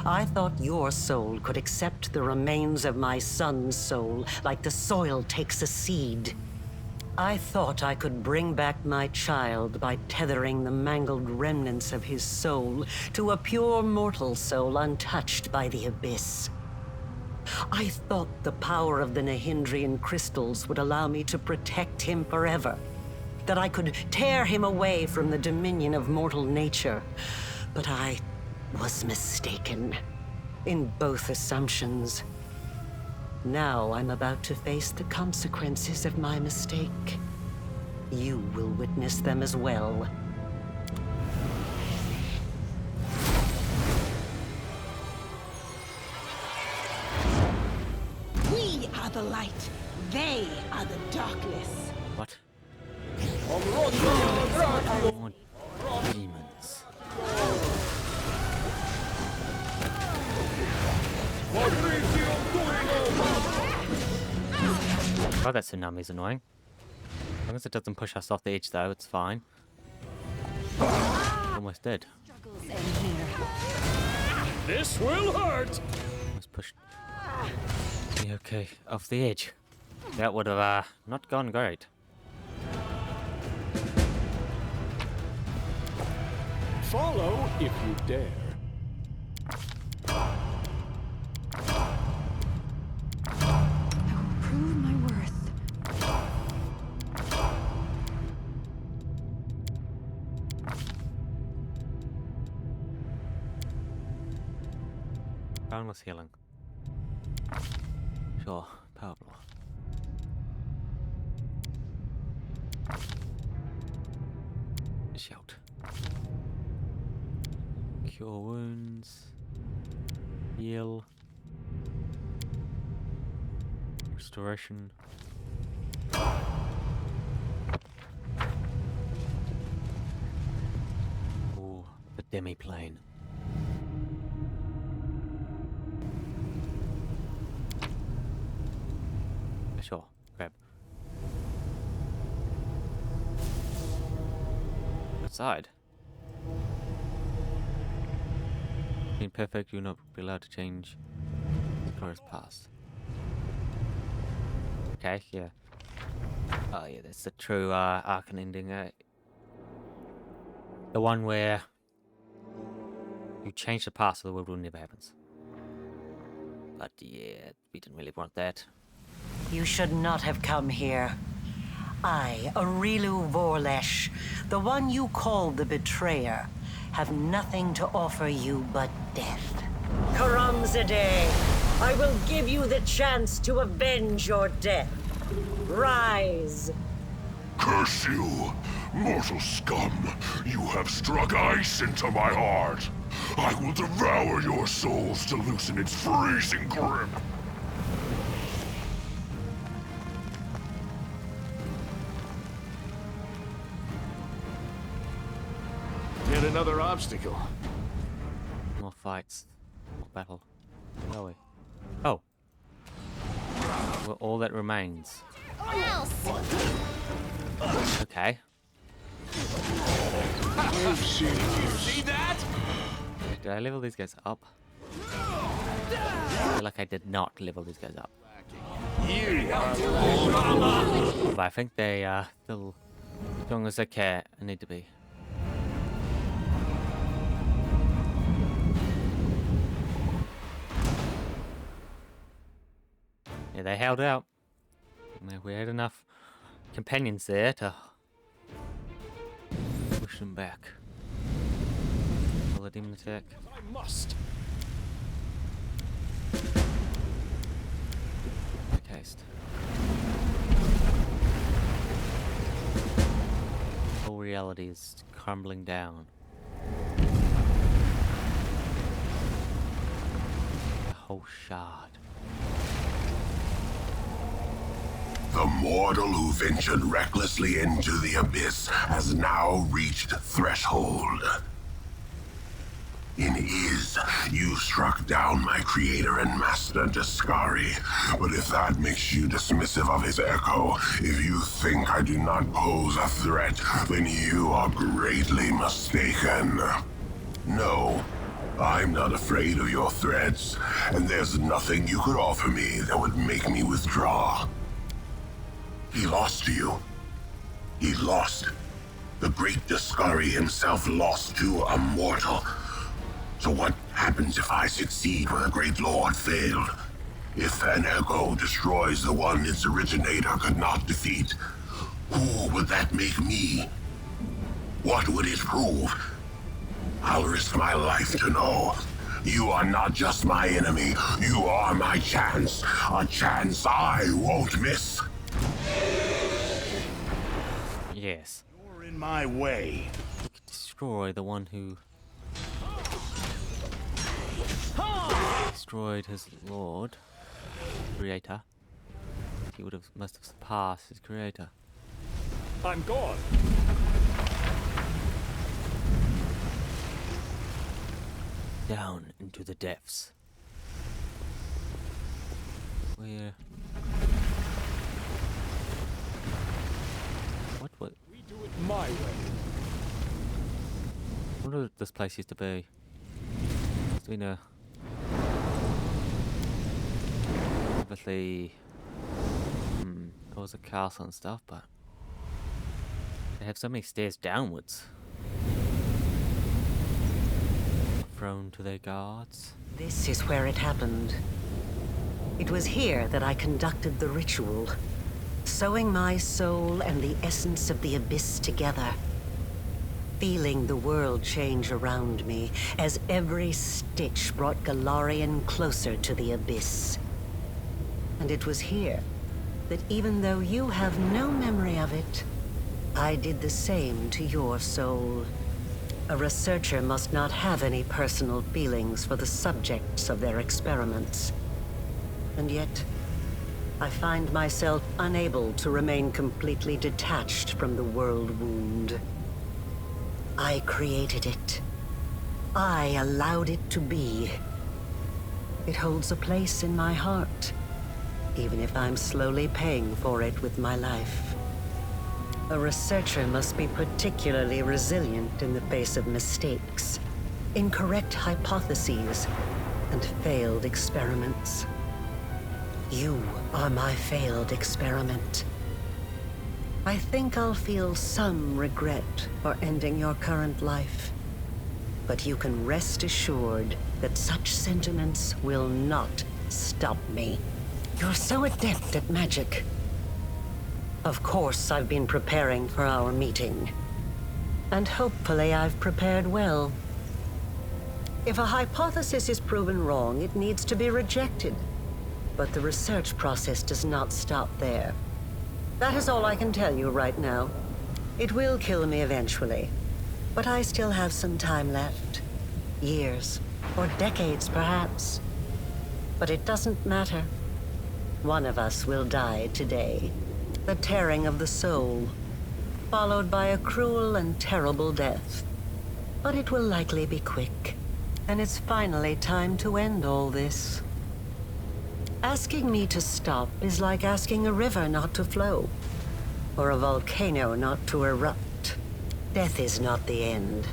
I thought your soul could accept the remains of my son's soul like the soil takes a seed. I thought I could bring back my child by tethering the mangled remnants of his soul to a pure mortal soul untouched by the abyss. I thought the power of the Nahindrian crystals would allow me to protect him forever. That I could tear him away from the dominion of mortal nature. But I was mistaken in both assumptions. Now I'm about to face the consequences of my mistake. You will witness them as well. We are the light. They are the darkness. What? More demons. Oh, that tsunami's annoying. As long as it doesn't push us off the edge, though, it's fine. Almost dead. This will hurt! Almost pushed. Yeah, okay, off the edge. That would have not gone great. Follow if you dare. Prove my worth. Boundless healing. Sure, powerful. Shout. Cure wounds. Heal. Restoration. demi-plane. Sure, grab. Outside. Being perfect, you'll not be allowed to change Chorus past. Okay, yeah. Oh yeah, that's the true Arcan ending. The one where you change the past so the world will never happens. But yeah, we didn't really want that. You should not have come here. I, Aurilu Vorlesh, the one you call the Betrayer, have nothing to offer you but death. Karamzadeh, I will give you the chance to avenge your death. Rise. Curse you, mortal scum! You have struck ice into my heart. I will devour your souls to loosen its freezing grip. Yet another obstacle. More fights. More battle. Where are we? Oh. Well, all that remains. Okay. See that? Did I level these guys up? I feel like I did not level these guys up. But I think they are still as strong as they can and need to be. Yeah, they held out. We had enough companions there to push them back. Will the demon attack? I must. My taste. Whole reality is crumbling down. The whole shard. The mortal who ventured recklessly into the abyss has now reached threshold. In Iz, you struck down my creator and master Daskari, but if that makes you dismissive of his echo, if you think I do not pose a threat, then you are greatly mistaken. No, I'm not afraid of your threats, and there's nothing you could offer me that would make me withdraw. He lost to you. He lost. The great Daskari himself lost to a mortal. So what happens if I succeed when the great lord failed? If an echo destroys the one its originator could not defeat, who would that make me? What would it prove? I'll risk my life to know. You are not just my enemy, you are my chance. A chance I won't miss. Yes. You're in my way. We could destroy the one who destroyed his lord, creator. He must have surpassed his creator. I'm gone. Down into the depths. Where? What? We do it my way. I wonder what this place used to be. It's been a obviously it was a castle and stuff, but they have so many stairs downwards. Thrown to their guards. This is where it happened. It was here that I conducted the ritual, sewing my soul and the essence of the abyss together, feeling the world change around me as every stitch brought Galarian closer to the abyss. And it was here that even though you have no memory of it, I did the same to your soul. A researcher must not have any personal feelings for the subjects of their experiments. And yet, I find myself unable to remain completely detached from the world wound. I created it, I allowed it to be. It holds a place in my heart, even if I'm slowly paying for it with my life. A researcher must be particularly resilient in the face of mistakes, incorrect hypotheses, and failed experiments. You are my failed experiment. I think I'll feel some regret for ending your current life. But you can rest assured that such sentiments will not stop me. You're so adept at magic. Of course, I've been preparing for our meeting. And hopefully I've prepared well. If a hypothesis is proven wrong, it needs to be rejected. But the research process does not stop there. That is all I can tell you right now. It will kill me eventually. But I still have some time left. Years, or decades perhaps. But it doesn't matter. One of us will die today. The tearing of the soul, followed by a cruel and terrible death. But it will likely be quick, and it's finally time to end all this. Asking me to stop is like asking a river not to flow, or a volcano not to erupt. Death is not the end.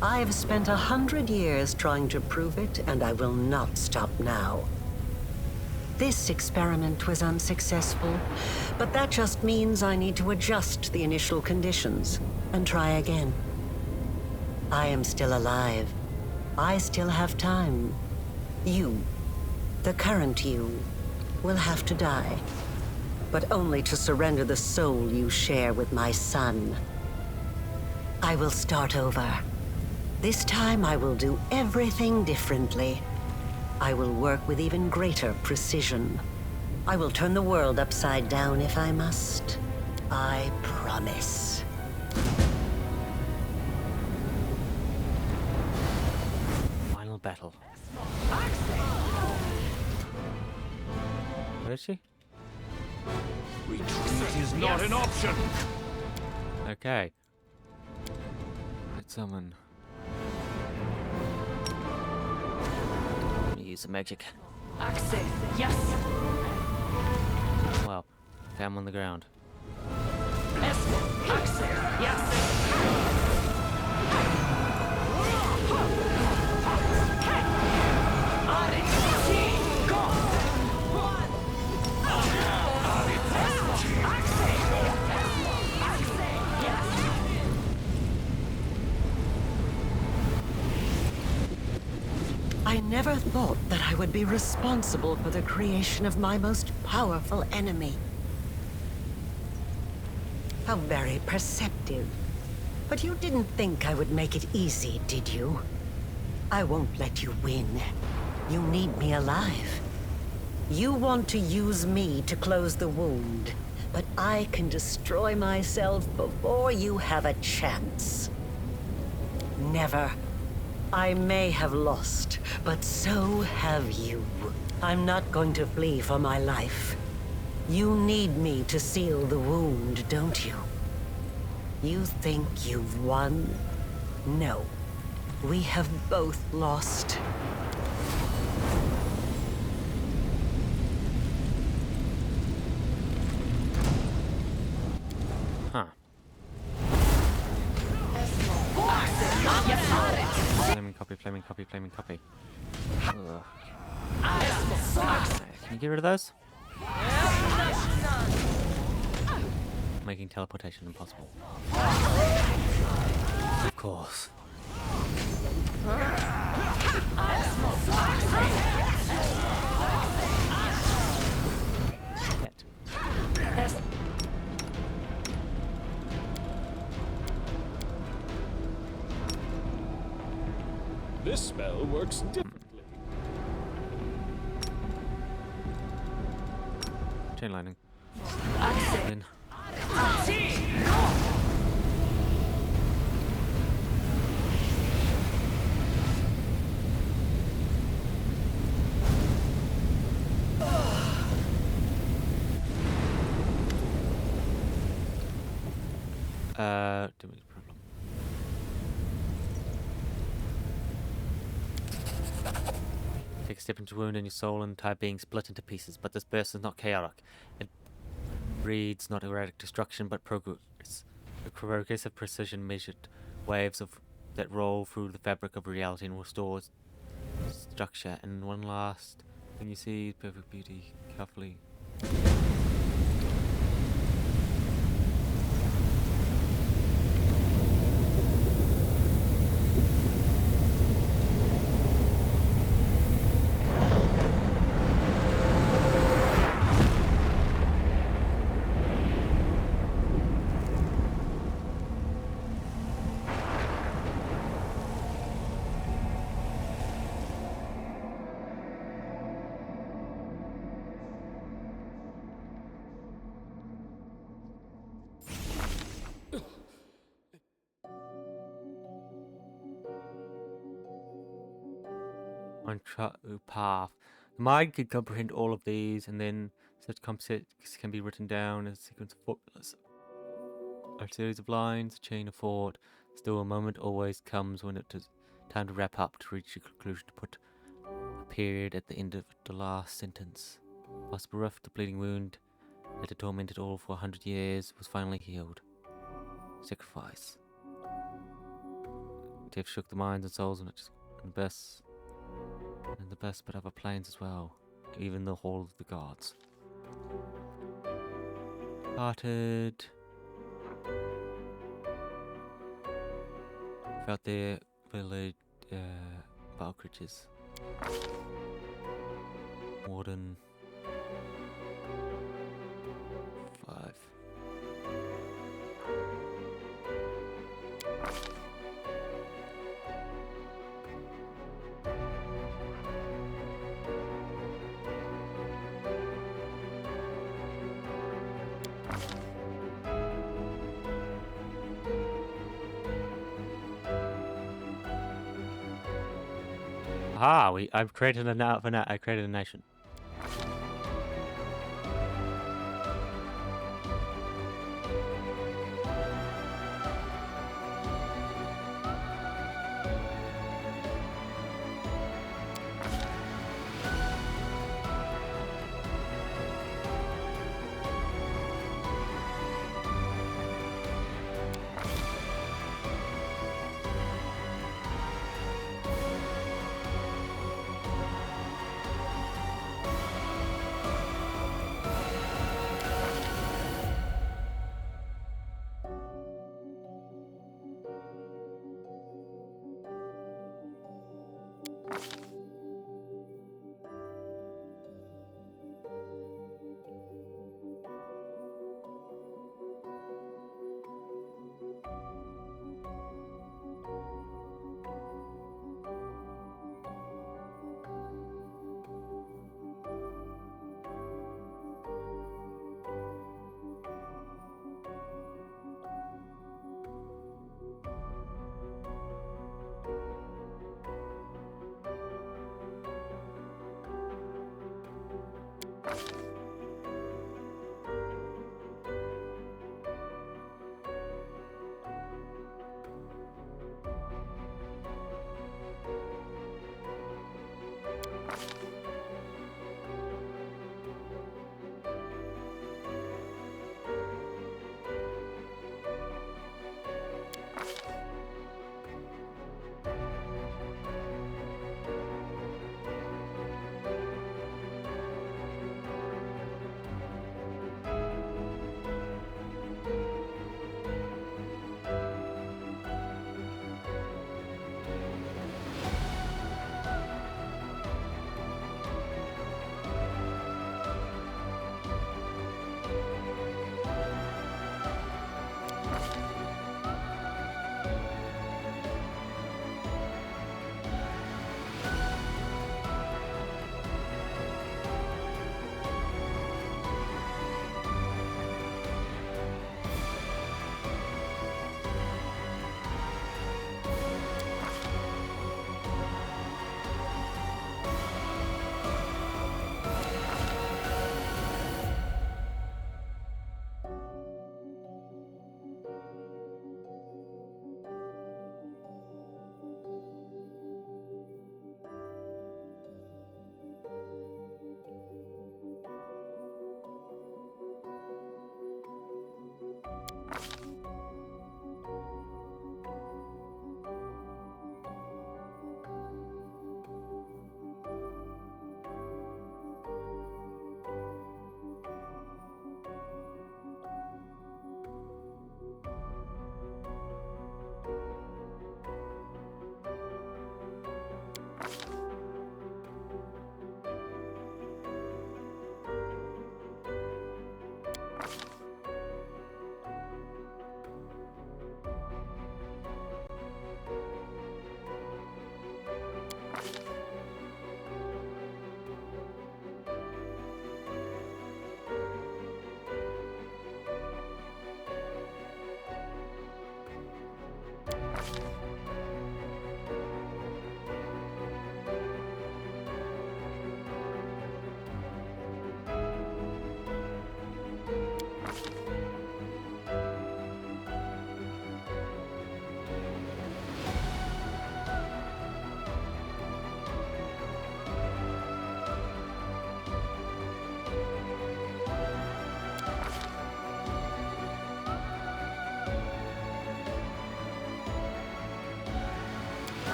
I've spent 100 years trying to prove it, and I will not stop now. This experiment was unsuccessful, but that just means I need to adjust the initial conditions and try again. I am still alive. I still have time. You, the current you, will have to die, but only to surrender the soul you share with my son. I will start over. This time I will do everything differently. I will work with even greater precision. I will turn the world upside down if I must. I promise. Final battle. Where is she? Retreat is not an option. Okay. Let's summon. Use the magic. Access, yes. Wow. Down on the ground. Access, yes. I never thought that I would be responsible for the creation of my most powerful enemy. How very perceptive. But you didn't think I would make it easy, did you? I won't let you win. You need me alive. You want to use me to close the wound, but I can destroy myself before you have a chance. Never. I may have lost, but so have you. I'm not going to flee for my life. You need me to seal the wound, don't you? You think you've won? No. We have both lost. Huh. Flaming copy. Ugh. Can you get rid of those? Making teleportation impossible. Of course. This spell works differently. Chain lightning. In. Didn't make a problem. take a step into wound and your soul and entire being split into pieces. But this burst is not chaotic. It breeds not erratic destruction, but progress. A progressive precision measured waves that roll through the fabric of reality and restore structure. And one last thing you see, perfect beauty, carefully. On path. The mind can comprehend all of these, and then such concepts can be written down as a sequence of formulas. A series of lines, a chain of thought. Still, a moment always comes when it is time to wrap up, to reach a conclusion, to put a period at the end of the last sentence. Thus, bereft, the bleeding wound that had tormented all for 100 years was finally healed. Sacrifice. Death shook the minds and souls of the best. And the best but other planes as well, even the Hall of the Gods. Started without their village battle creatures. Warden 5. I've created I created a nation.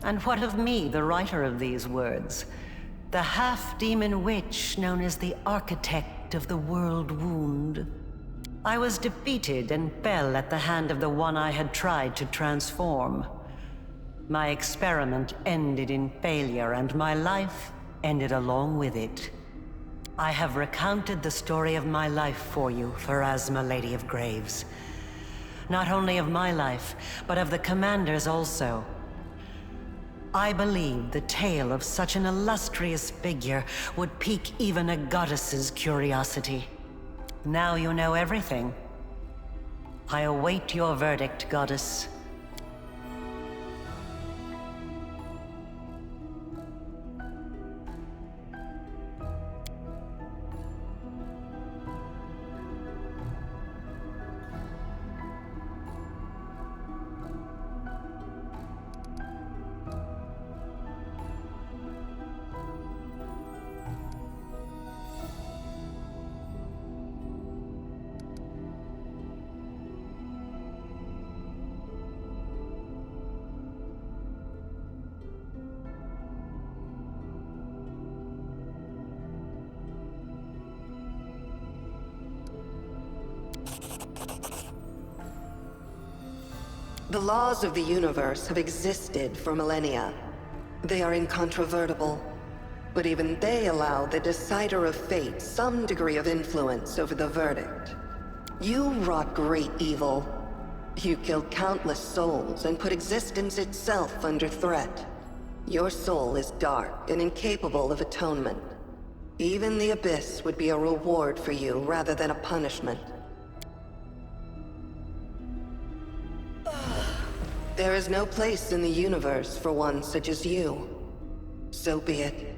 And what of me, the writer of these words? The half-demon witch known as the architect of the world wound. I was defeated and fell at the hand of the one I had tried to transform. My experiment ended in failure, and my life ended along with it. I have recounted the story of my life for you, Pharasma, Lady of Graves. Not only of my life, but of the Commander's also. I believe the tale of such an illustrious figure would pique even a goddess's curiosity. Now you know everything. I await your verdict, Goddess. The laws of the universe have existed for millennia. They are incontrovertible, but even they allow the decider of fate some degree of influence over the verdict. You wrought great evil. You killed countless souls and put existence itself under threat. Your soul is dark and incapable of atonement. Even the Abyss would be a reward for you rather than a punishment. There is no place in the universe for one such as you. So be it.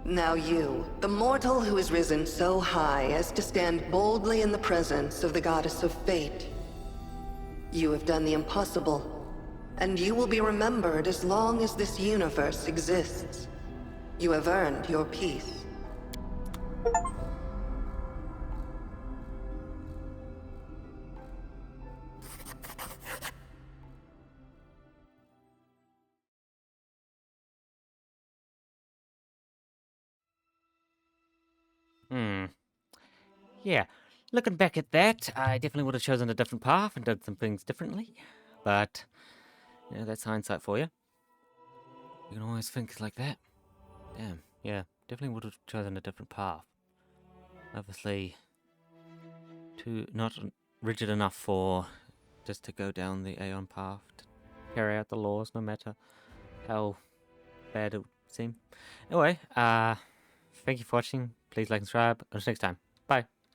Now you, the mortal who has risen so high as to stand boldly in the presence of the Goddess of Fate. You have done the impossible, and you will be remembered as long as this universe exists. You have earned your peace. Yeah, looking back at that, I definitely would have chosen a different path and did some things differently. But, you know, that's hindsight for you. You can always think like that. Damn, yeah, definitely would have chosen a different path. Obviously, not rigid enough for just to go down the Aeon path, to carry out the laws, no matter how bad it would seem. Anyway, thank you for watching. Please like and subscribe. Until next time.